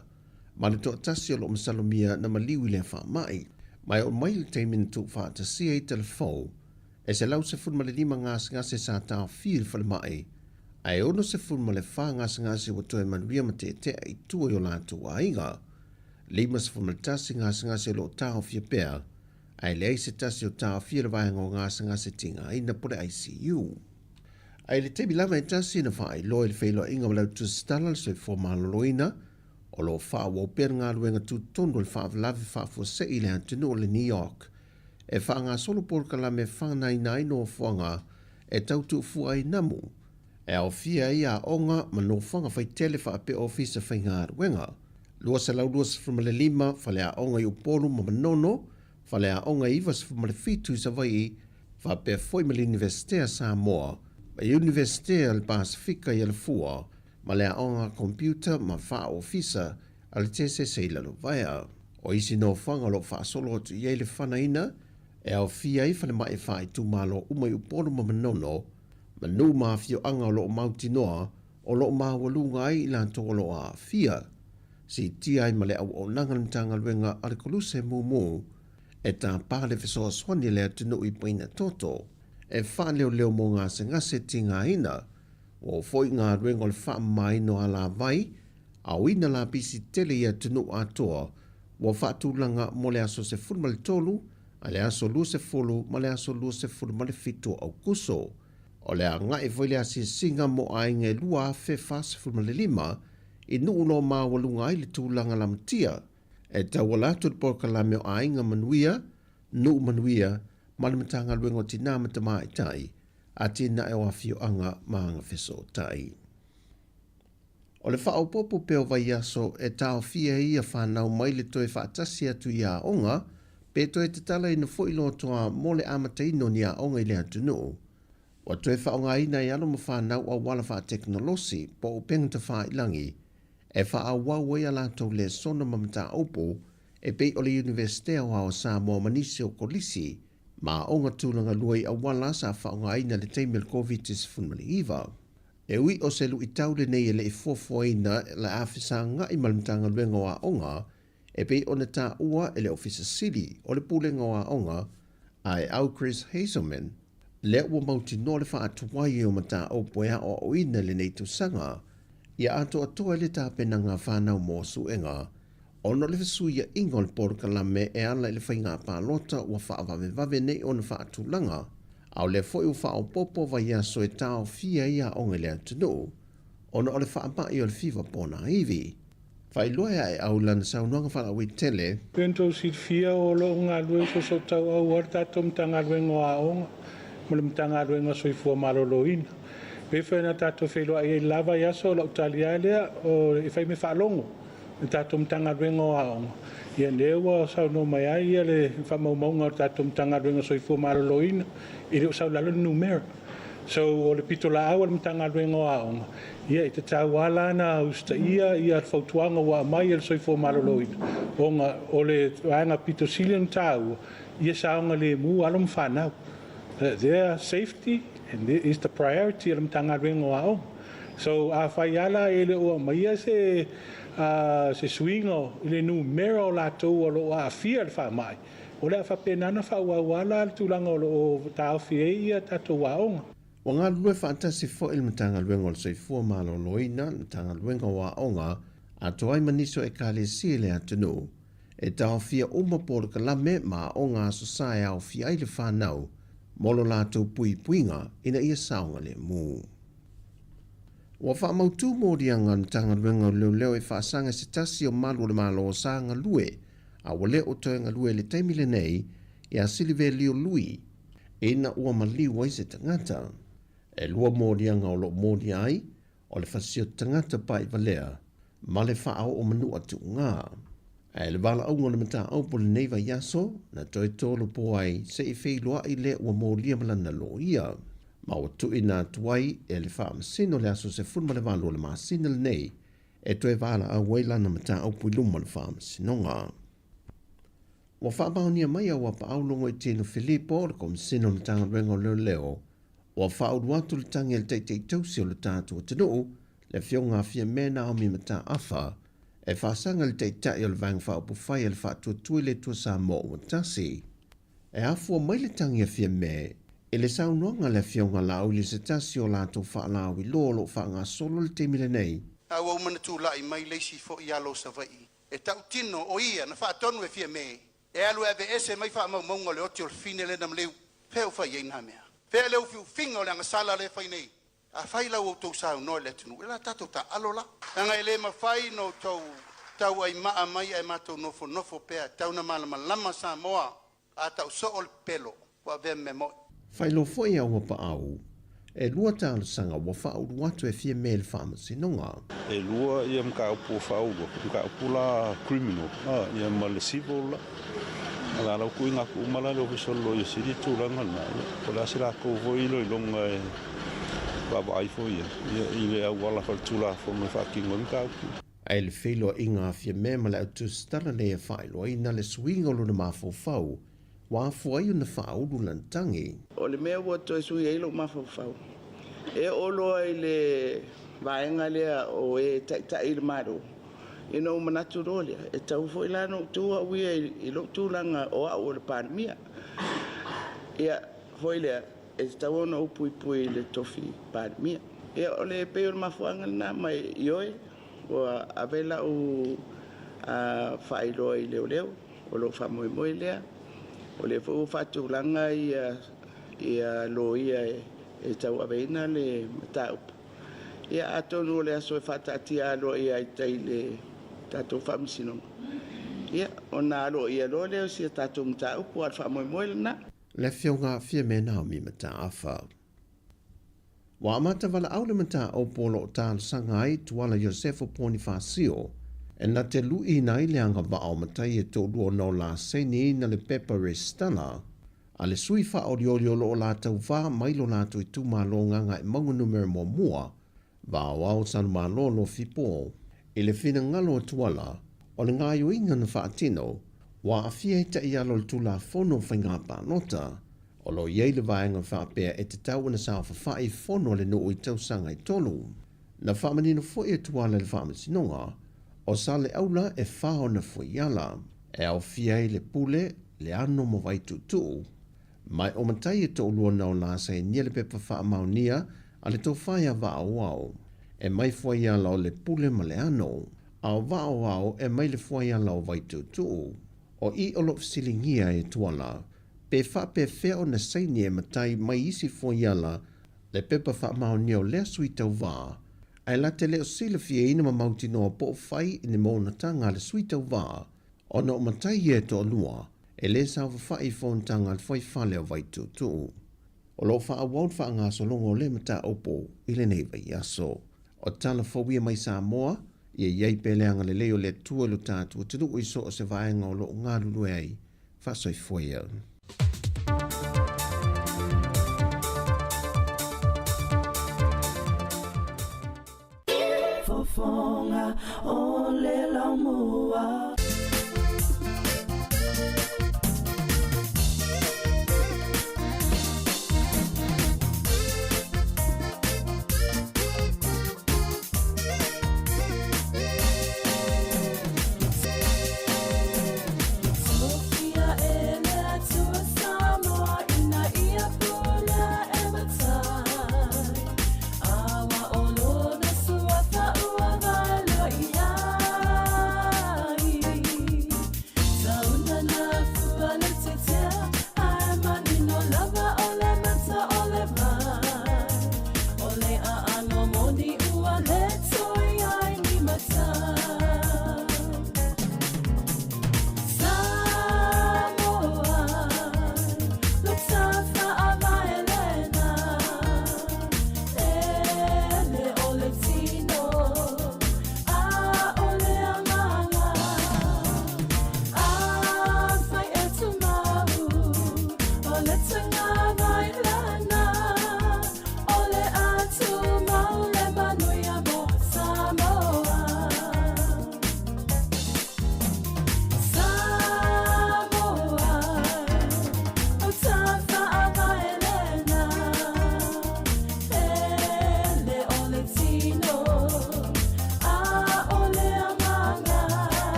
ma le toa tasi o lo masalomia na maliu i le wha mai. Mai o mai le teimin tu whaata sia i telefou, e se lau se funma le 5 ngase sa tau fil whale mai, ai ono se funma le wha ngase wa toe manuia ma te i tua i o lātu a inga, 5 se funma le tasi ngase lo tau fia pēr, ai le se tasi o tau fia le vai ngō ngase tinga ina pole ICU. Ai le tebi lama e tasi na wha ai loe le whailo inga walau tu stala le soi fō maloloina, o lo wha wau pēr ngā ruenga tu tondo le wha avlawe wha fua se i le antinu o le New York. E wha ngā solo porka la me wha nai no fuanga e tautu fua i namu. E au fia i a onga ma no whanga whai tele wha ape ofisa whai ngā ruenga. Lua se lau lua se frumale 5, whale a onga i upolu ma manono, whale a onga iwa se frumale 5 sa vai, wha ape foi ma le Universitea Sāmoa, ma Universitea le Pasifika i le fua, ma lea onga computer ma wha ofisa al tese se ila lo vaia. O isi no whanga lo wha solo atu iei le whana ina, e au fia i whane mai wha i tu malo umai uporo ma manono, ma nu ma fio anga o lo mauti noa, o lo ma walunga ai ila to lo a fia. Si tia i ma le au o nanganitanga luenga alikoluse mumu, e ta pale fisoa swani lea tunu i paina toto, e wha leo mo ngase tinga ina, o foi ngā ruenga le wha mai no ala vai, au ina la pisi tele ia tunu atoa, wa wha tūlanga mo le aso se furu male tolu, a le aso lu se fulu, ma le aso lu se furu male fitu au kuso. O le a ngai foi le asi singa mo a inge lua fe fa se furu male 5, i nuu no maa walunga ai le tūlanga la mtia, e tau walatu le porka la meo a inga manuia, nuu manuia, ma le matanga luenga o tina matama i tai, a tina e o afio anga maanga feso tai. O le wha popo peo vai aso e tau fia ia whanau mai le toe whaatasi atu i a onga, pe toe te tala ina fo ilo toa mo le amataino ni a onga i le atunu. O toe whaonga ina i alo ma whanau a wala wha teknolosi po o pengta wha ilangi, e wha a wawai ala tau le sona mamata opo e pei o le Universitea o hao Sāmoa manisi o kolisi, ma onga tūlanga luai a wala sa whaonga ina le teimel COVID-19. E ui o se lu i taule nei e le i fofoina le awhisa nga i malimtanga luenga o a onga, e pei o na tā ua e le ofisa sili o le pulenga o a onga, ai au Chris Hazelman, le ua mauti no le wha atuwai o mata o poea o oina le nei sanga, ia ato atoa le tā pena ngā whanau mō suenga, ono le fesuia ingo le porkalame e ala le whainga pālota ua whaavave nei o na wha atulanga, au le foi u wha o popo vai aso e tau fia ia onge le atunu, ono o le wha amai o le FIFA pona iwi. Whai loea e au lana saunuanga whala ui tele. Pento si fia o lo ngā lue so tau au ar tatum tanga ruengo a onga, mulim tanga ruengo soi fua marolo ina. Pe whaina tato whelo e lava yaso la utalia lea o e whai me whaalongo, tatum tanga ruengo a onga. Ia lewa sau no mai ai ia le whamaumaunga o tatum tanga ruengo soi fua marolo ina, i reo sau lalo numera. So o le pitola au le tanga ruengo a onga. Ia i te tauala na usta ia fautuanga wa mai el soi fo maroloid. Onga o le anga pito silion tau ia saunga le mu alum whanau. Their safety and is the priority el tanga ruengo a onga. So a whaiala ele o mai se swingo ile numero la to o lo a fia fa mai. O le fa penana fa wala tulanga o tau fia ia tatu wa onga. O ngā lue whaatasi fo il matanga luenga o le soifua maloloina, matanga luenga wa onga, a toai maniso e ka le sile atunu, e tau fia uma po le kalame ma o ngā sosai au fia i le whanau, molo lātou pui puinga ina ia saunga le mū. Wa wha mautu mōrianga na tanga ruenga leo leo e whaasanga se tasi o malu le malo o sanga lue, a wale o toenga lue le taimile nei, e a silive lio lui, e ina ua maliwa i se tangata. E lua mōrianga o lo mōri ai, o le whasio tangata pai valea, ma le whaao o manua tu ngā. E le wala au ngone mata au po le neiva yaso, na toi tolu po ai se i wheiloa i le ua mōria malana lo ia. Ma o tu ina tuai e le wha masino le aso se funma le walo le masina le nei, e toi wala au wailana mata au pui luma le wha masinonga. Wa wha maonia mai au apa au longo i tino Filipo le komisino le tanga rengo leo leo, wa wha au watu le tangi le teitei tausi o le tātua tanu, le fionga fia mena au mi mata afa, e whaasanga le teitai o le vang wha upu whai le wha tuatui le tua Sāmoa o tasi. E afua mai le tangi a fia me, e le saunoanga le fionga la au li se tasi o lātou wha lao i lolo wha ngā solo le temile nei. Au au mana tū lai mai leisi fo i alo sa vai. E tau tino o ia na wha tonu e fia me. E alu e ve ese mai wha mau maunga le oti o le fine le nam leu. Peo wha iei nā mea. Pea leu fiu finga o le anga sala le whai nei. A whai lau o tau sau noi le tunu. E la tatou ta alo la. Anga ele ma whai no tau ai maa mai ai matou nofo pea. Tau na malama lama Sāmoa. A tau so o le pelo. Wa ve me moi. Whailo foi au apa au, e lua tālu sanga wa whao watu e fia me le whamasinonga. E lua ia mga upu whaugo, mga upu la criminal, ia ma le civil la. Ala lau kui ngā ku umala le ofisolo i siri tūranga na, o la sira kou voi ilo i longa e baba aifo ia, i le au wala whal tūla fo me whakingo mga upu. Ai le whilo inga fia me ma le autu stara le e whailo ina le swinga luna mafo whau, wa fuai na whauru lantangi. O le mea ua toi sui eilo mawhawhau. E olo ai le vaenga lea o e tai le maro. E no manatu rolia. E tau fo ilano tua uia i lo tūlanga o au o le pandemia. Ia fo ilea e tau ona upui le tofi pandemia. Ia o le peo le mafuanga na mai ioe. O avela o whailo i leo leo. O lo whamoe lea. O le fo fatu langa ia lo ia e tau aveina le matau. Ia atonu le aso e fatatia lo ia i tai le tatou whamisinonga. Ia ona lo ia lo leo si tatou matau po al whamoemoe lana. Le whionga fia mena o mi mata afa. Wa amata wala au le mata o polo o tāna sangai tuala Josefo Ponifasio, e na te lui nai le anga wa au matai e tō lua no la seni na le pepa restana, a le sui wha o riolio lo o la tau wha mailo la tu i tu malo nganga e maunga numero mo mua, wa o au sanu malo lo fipo, i le fina ngalo tuala, o le ngaio inga na wha atino, wa a fia ita i alo le tula fono whainga pa nota, o lo iei le vaenga wha pia e te tau na sa wha i fono le no i tau sanga i tolu. Na wha manino fo e tuala le wha masinonga, o sa le aula e whao na fuiala, e au fiai le pule le ano mo vai tutu. Mai o matai e tō lua nao nasa e nia le pepa wha maunia a le tō whaia wa au. E mai fuiala o le pule ma le ano, a wa au e mai le fuiala o vai tutu. O i o lo fsilingia e tuala, pe wha pe feo na seini e matai mai isi fuiala le pepa wha maunia o lea sui tau waa, ai la te leo sila fia ina ma mauti noa po fai ina mōna tanga le suita wā, o no matai e to lua, e le sa whai fōn tanga le whai whale o vai tūtū. O lo wha awon wha ngā solongo le mata opo i le neiva i aso. O tala fawia mai Sāmoa, ia iei peleanga le leo le tua lo tātua tunu i so o se vaenga o lo ngā lulu ei, wha soi fwea. Fofonga o le laumua.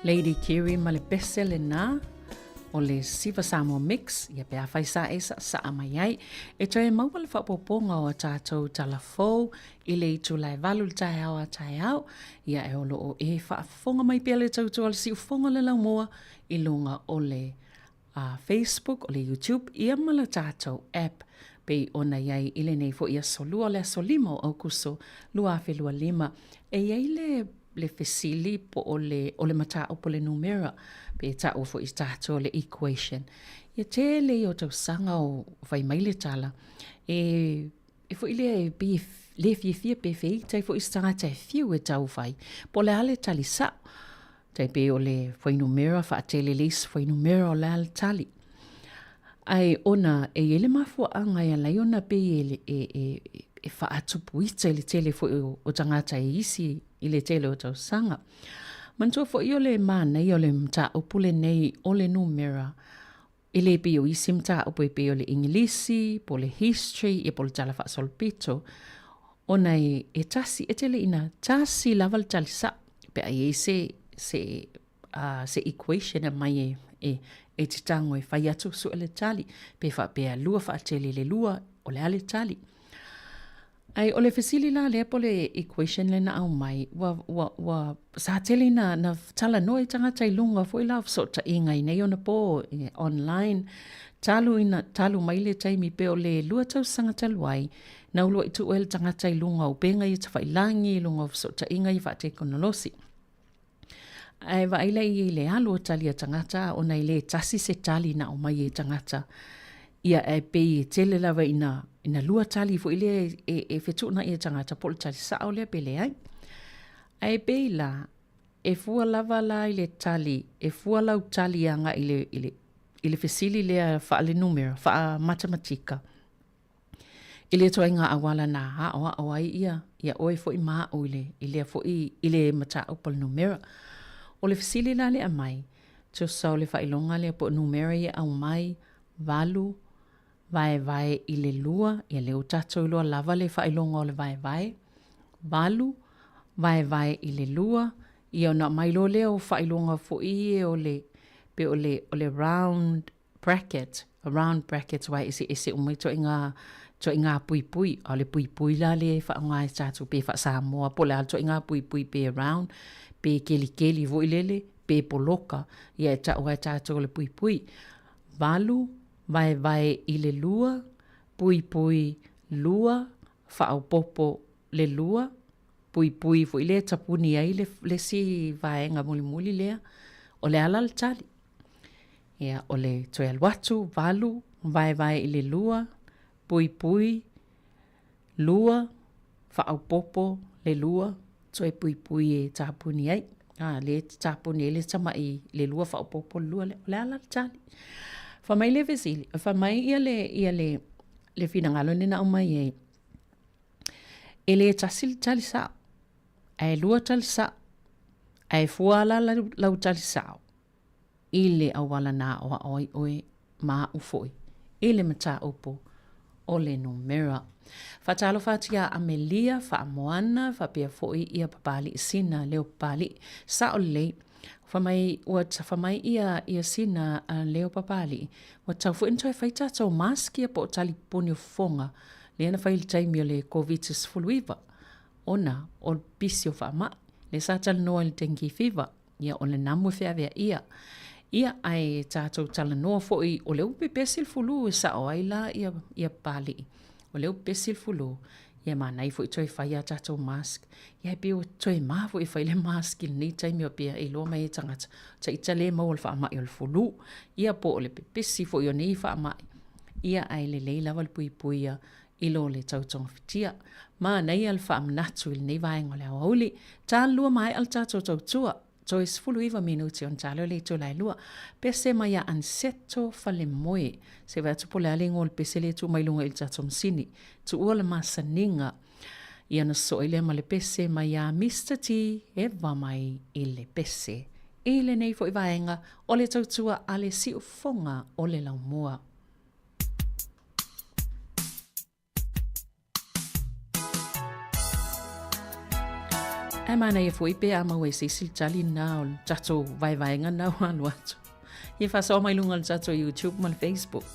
Lady Kiri ma le pese le nā o le siva Sāmoa mix ia pea whai sa e sa mai ai e toi e maua le whapoponga o a tātou talafou i le itu lai valu le tai au a tai au ia e olo o e whaafonga mai pia le tautua le si ufonga le laumoa i lunga o le Facebook o le YouTube ia mala tātou app pe ona iai ile nei fo ia solua le solima o kuso lua fe lua lima e iai le fesili po o le mata o po le numera pe ta o fo i tātou le equation ia te le o tau sanga o vai mai le tala e fo ile be le fie pe fei tai fo i stanga tai fiu e tau vai po le ale tali sa tai pe o le foi numera fa tele lis foi numera o le ale tali ai ona e ele mafu anga ia lai ona pe e fa atupu ita le tele fo o tangata e isi ile tele o tau sanga mantua fo i o le mana i o le mta o pule nei o le numera ile pe o isi mta o pe o le ingilisi po le history e po le tala fa solpito ona e tasi e tele ina tasi laval talisa pe ai se equation e mai e te tango e whai atu su ele tali pe wha pe a lua wha tele le lua o le ale tali ai o le fesili la le po le equation le na au mai wa sa tele na tala no e tanga tai lunga foi la so ta inga i nei ona po online talu mai le tai mi pe o le lua tau sanga taluai na ulo i tu o le tanga tai lunga o penga i ta whailangi lunga so ta inga i wha te konolosi ai va ile i le alo tali a tangata o nei le tasi se tali na o mai e tangata ia e pe tele lava ina lua tali fo ile e fetu na i tangata pol tali sa o le pele ai pe la e fua lava la ile tali e fua lau tali anga ile fesili le fa le numero fa matematika ile toinga awala na ha o ai ia oi fo i ma o ile fo i ile mata o pol numero o le fesili la le amai, tio sau le whailonga le po numera ia au mai, valu, vai i le lua, ia leo tatou loa lava le whailonga o le vai, valu, vai i le lua, ia ona mai lo leo whailonga fo i o le round brackets wai ese umai to inga pui, o le pui la le whaonga e tatou pe wha Sāmoa, po le alto inga pui pe round, pe keli vo ilele pe poloka ia ta o ta le pui valu vai i le lua pui lua fa au popo le lua pui vo ile tapuni ai le si vai nga muli le o le ala le tali ia o le toi al watu valu vai i le lua pui lua fa au popo le lua toi pui e tapuni ai le tapuni le tama i le lua fa popo lua le ala tali fa mai le vesili fa mai ia le fina ngalo ni na mai e ele tasil tali sa ai lua tali sa ai fuala la tali sa ile awala na oi ma ufoi ile mata upo ole numera fatalo fatia Amelia fa moana fa pia foi ia papali sina leo pali sa ole fa mai ia sina leo papali wat fu into faita so maski po tali ponio fonga le na fail time le covid is fulwiva ona ol pisio fa ma le sa tal no el tenki fever ia ole namu fe avea ia ai tatou tala noa foi o le upe pesil fulu sa o aila ia pali o leo pesil fulu ia manai foi toi fai a tatou mask ia pe o toi ma foi fai le mask ni time o pe e lo mai tangata ta itale mo fa ma o fulu ia po le pesi foi o nei fa ma ia ai le leila wal pui ia i lo le tautong fitia ma nei al fa natu il nei vai ngole oli ta lu mai al tatou tautua Joyce fulu iwa minuti on talo le to lai lua. Pese maya anseto fale moe. Se va tupo le alingol pese le tu mailunga il tatom sini. Tu uola masaninga. Ia na so ile ma le pese maya Mr. T eva mai ile pese. Ile nei fo iwaenga o le tautua ale si ufonga o le laumua. E mana e foi pe ama we Cecil Charlie na o tato vai nga na wan wat. E fa so mai lungal tato YouTube mal Facebook.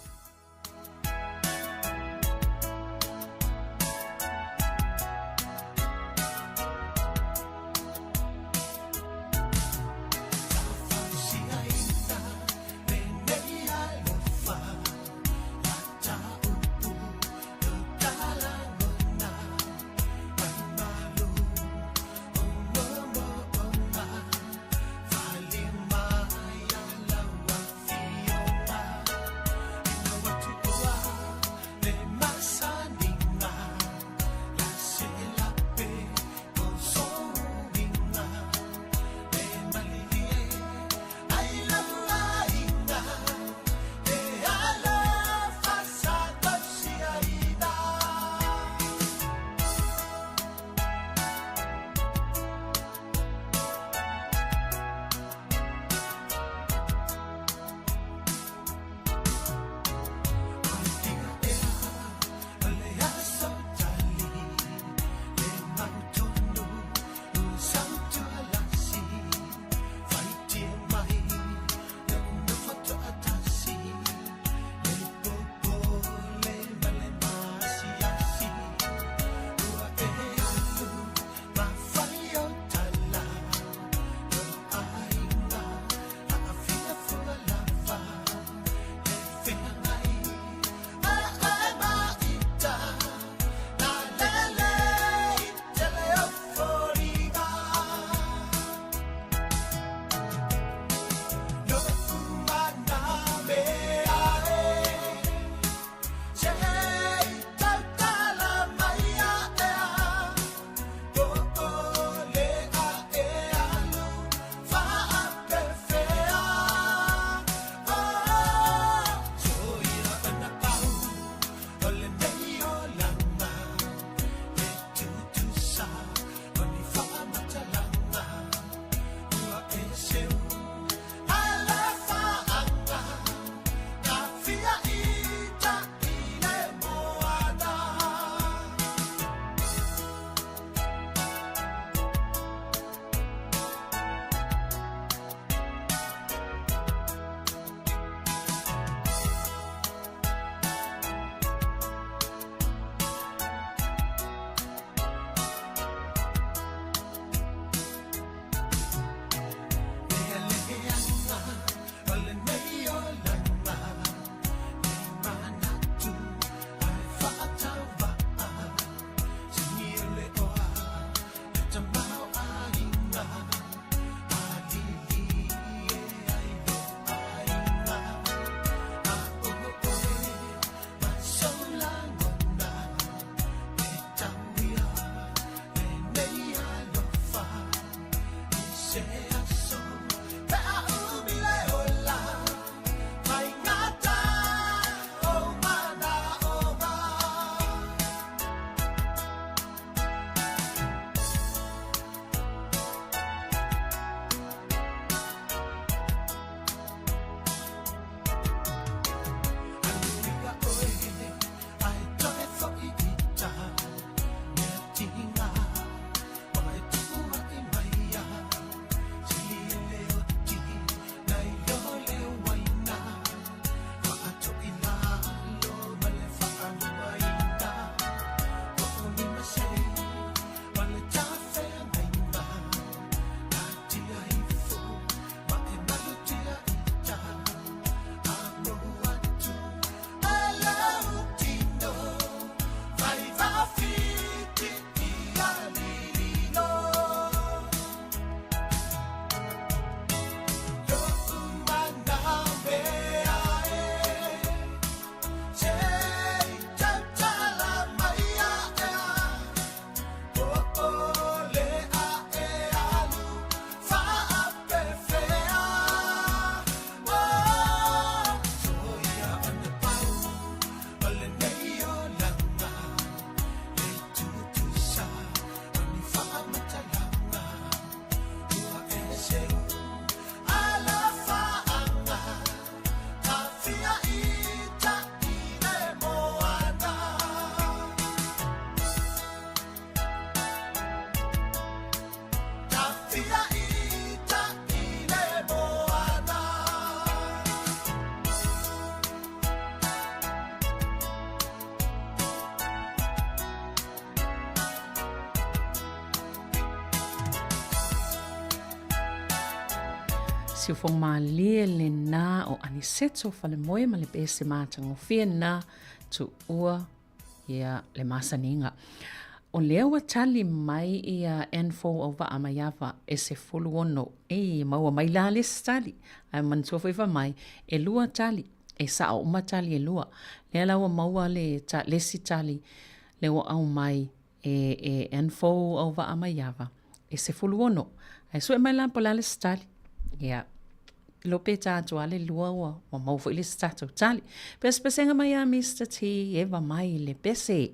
Si fo malie le na o aniseto fale moe ma le bese mātango fia na tu ua ia le masaninga. O lea wa tali mai ia N4 over amayava e se fulu ono e maua mai la le stali. Ai mantua faiva mai e lua tali e sa o uma tali e lua. Lea lawa maua le si tali le o au mai e N4 over amayava e se fulu ono. Ai so e mai la pola le stali. Ia lope tātou ale lua wa mau fo ile tātou tali. Pesenga mai a Mr. T eva mai le pese.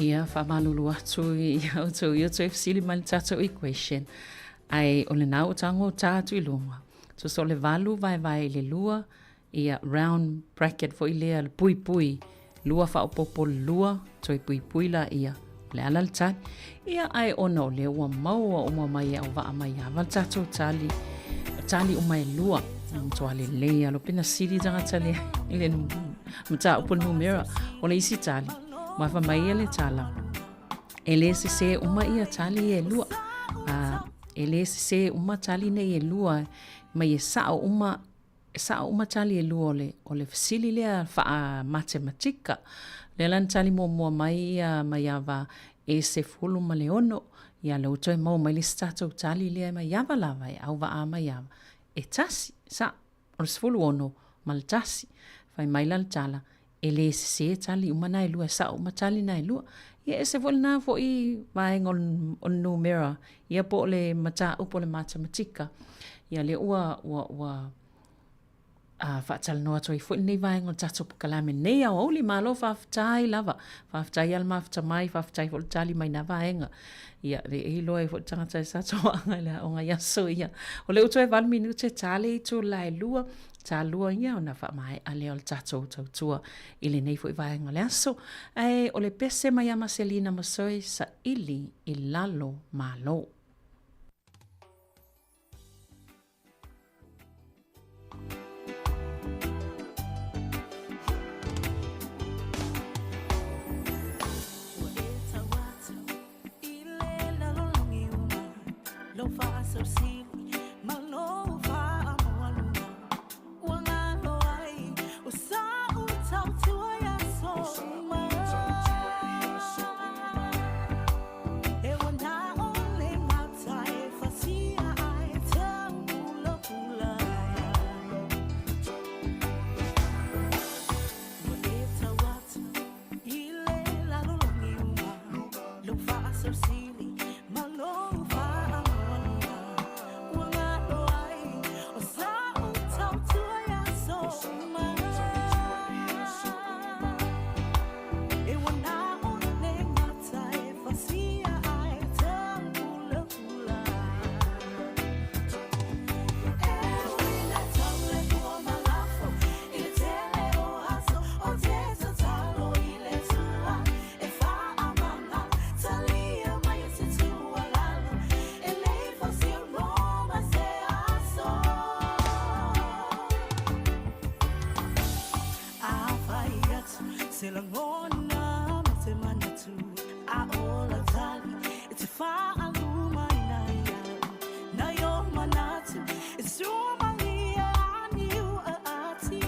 Ia whamalulu atu I auto I auto fsili mali tato equation. Ai o le nau tango tātu I lunga. So le valu vai le lua ia round bracket fo I lea le pui pui. Lua whaopopo lua toi pui pui la ia. Le ala le tali. Ia ai ono le ua maua o mai au wa mai aval tato tali. Tali o mai lua. Toa le lea lo pina siri tanga tali. Ile mta upo numera. O le isi tali. Ma fa mai ele tala. Ele se uma ia tali e lua. Ele se uma tali ne e lua. Ma ia sao uma sa umatali e lua o le fasili lea faa matematika. Le lan tali mua mai mai ava e se fulu ma le ono. Ia le utoe mau mai le statou tali lea mai ava lava e au va mai ava. E tasi, sa, o le sefulu ono ma le tasi. Fai mai la le tala, e le se tali umana e lua, sa umatali na e lua. Ia e se fulu na fo i vaenga o numera. Ia po le mata upo le matematika. Ia le ua whaatal noa toi fwoi nei vaenga o tato pukalame nei au au li malo whaafitai lava. Whaafitai al mawhatamai, whaafitai fwoi tali mai na vaenga. Ia le e loa e fwoi tangata e sato anga le o ngai aso ia. O le uto e val minute tale i tu lai lua. Ta lua ia o na whaamai a leo le tato tautua i le nei fwoi vaenga le aso. E o le pese mai ama Selina Masoi sa ili i lalo malo. Lo fa so si ma lo fa amoluna wanga lo ai o sa o tau tu ya so ma e wanda o le mata e fa si ai tau pula pula o le tawat ile la lo lo fa so si ma lo fa Se la ngona se manatu a ola tali it's fa aluma na yo manatu it's Somalia and you ati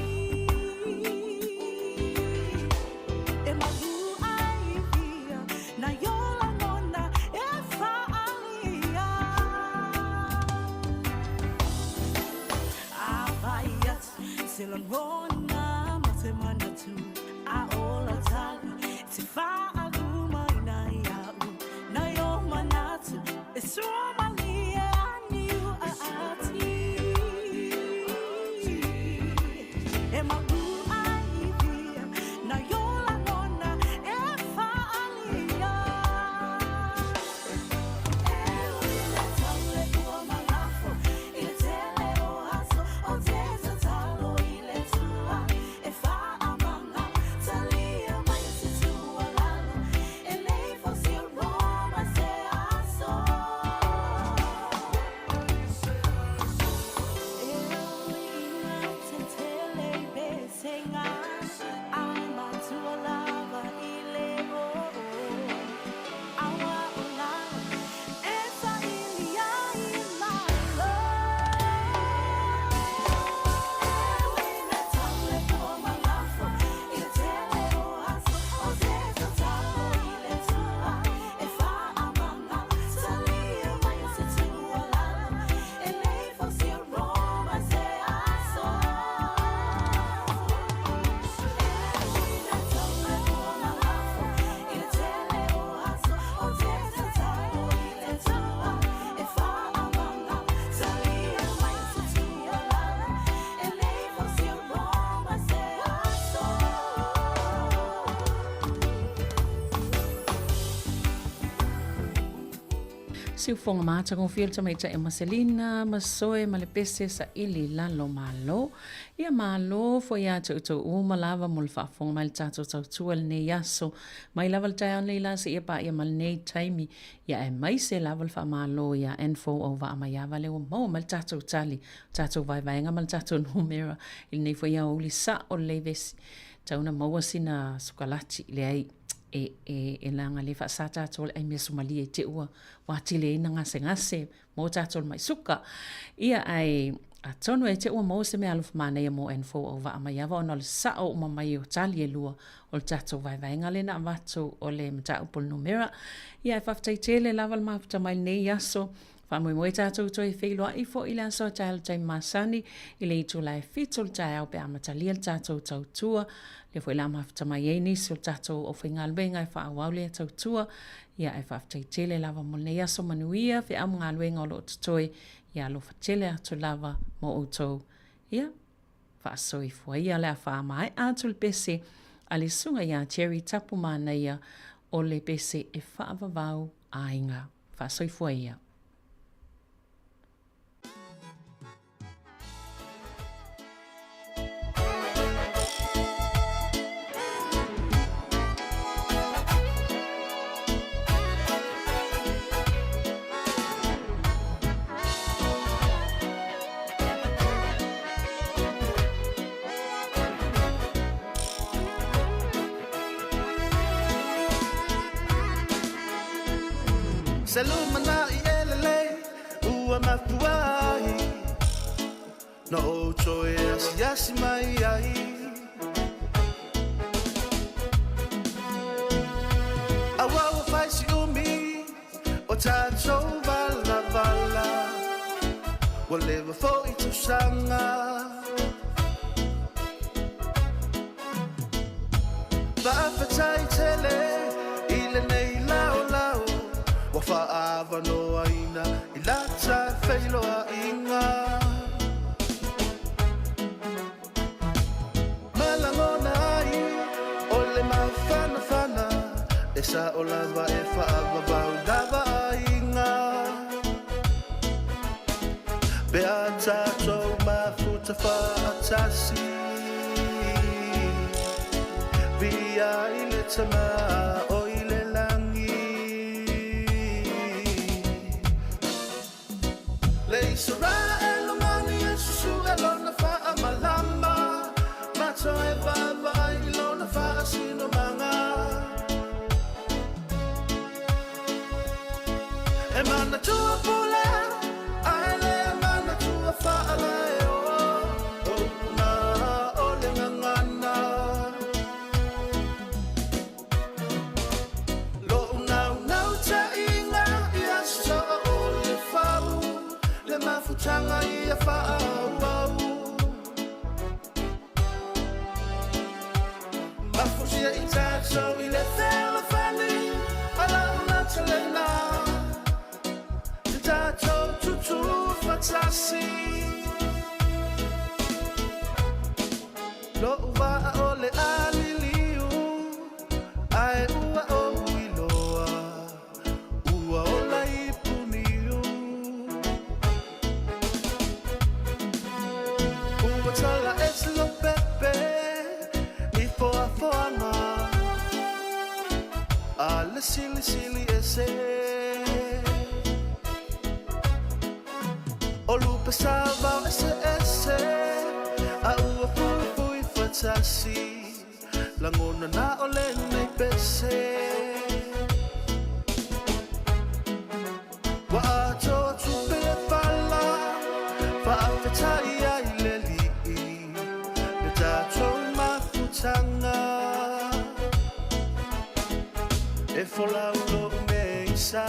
e magu ai via na yo la ngona e fa alia a vaiat se la ngona se manatu a ola tali te fa aluma na yo manatu e Somalia and you ati e magu ai via na yo la nona e fa alia e wila tale ua malafo i le tele o aso o te talo i le tua e fa Si ufonga mata con fiel ta maita e Marcelina, Masoe, Malepese sa ili lalo malo. Ia malo fo ia tu uma lava mol fa fonga mal tato tau tual ne yaso. Mai lava tai le la se ia pa ia mal nei taimi. Ia e mai se lava fa malo ia info over ma ia vale o mo mal tato tali. Tato vai vai nga mal tato numera. Il nei fo ia uli sa o leves. Tauna maua sina sukalati le ai. E langa le fa sa tātol ai mea Somalia te ua wātile ina ngase mo tātol mai suka. Ia ai A tonu e te ua mo se me alufu mana ia mo N4 o va amaiava o le sa o mamai o tali e lua o le tatou vaivainga le na vatu o le mta upol numera. Ia e whaftai tele lava le mafuta mai nei aso. Whamui moe tātou toi wheilua i fo i le aso tai al tai masani i le itu lai fitu le tai au pe amatalia le tātou tautua. Le fo i la mafuta mai e nisi o le tātou o whaingaluenga e whaawau le tautua. Ia e whaftai tele lava mo nei aso manuia whi amu ngaluenga o lo tutoi. Ia lo fatele atu lava mo utou. Ia, whaasoi fua ia lea whaamai atu le pese a le sunga ia Cherry tapu mana ia o le pese e whaavavau a inga. Whaasoi fua ia. Salumana ielele ua mapuai no ocho e asiasi mai ai awa wa faisi umi o tatou vala vala walewa fo i tu sanga whaafatai tele ile nei lau lau wa fa'ava no aina i lata whailo a inga malangona ai o le mawhana whana e sa o lava e fa'ava bau lava a inga pe a tātou mafuta whaatasi via i le tama o i le Israel mani Yesu elona fa amalama mato e baba ilona fa asino manga e mana tua pula ale mana tua fa ala o na ole ngana lo na ta inga Yesu ole fa mafutanga ia whaau mafusia i tātou i le whela whali ala una talena te tātou tutu whatasi lo uwa o le aliliu ai ua o iloa ua o la ipuniu Tala es lo pepe I foa foana Alle sili sili ese O lupe salva ese ese A ua fui fui fatasi Langona na ole nei pese Wa ato tupe fala Fa afetai ai leli Tanga e fola ulo me isa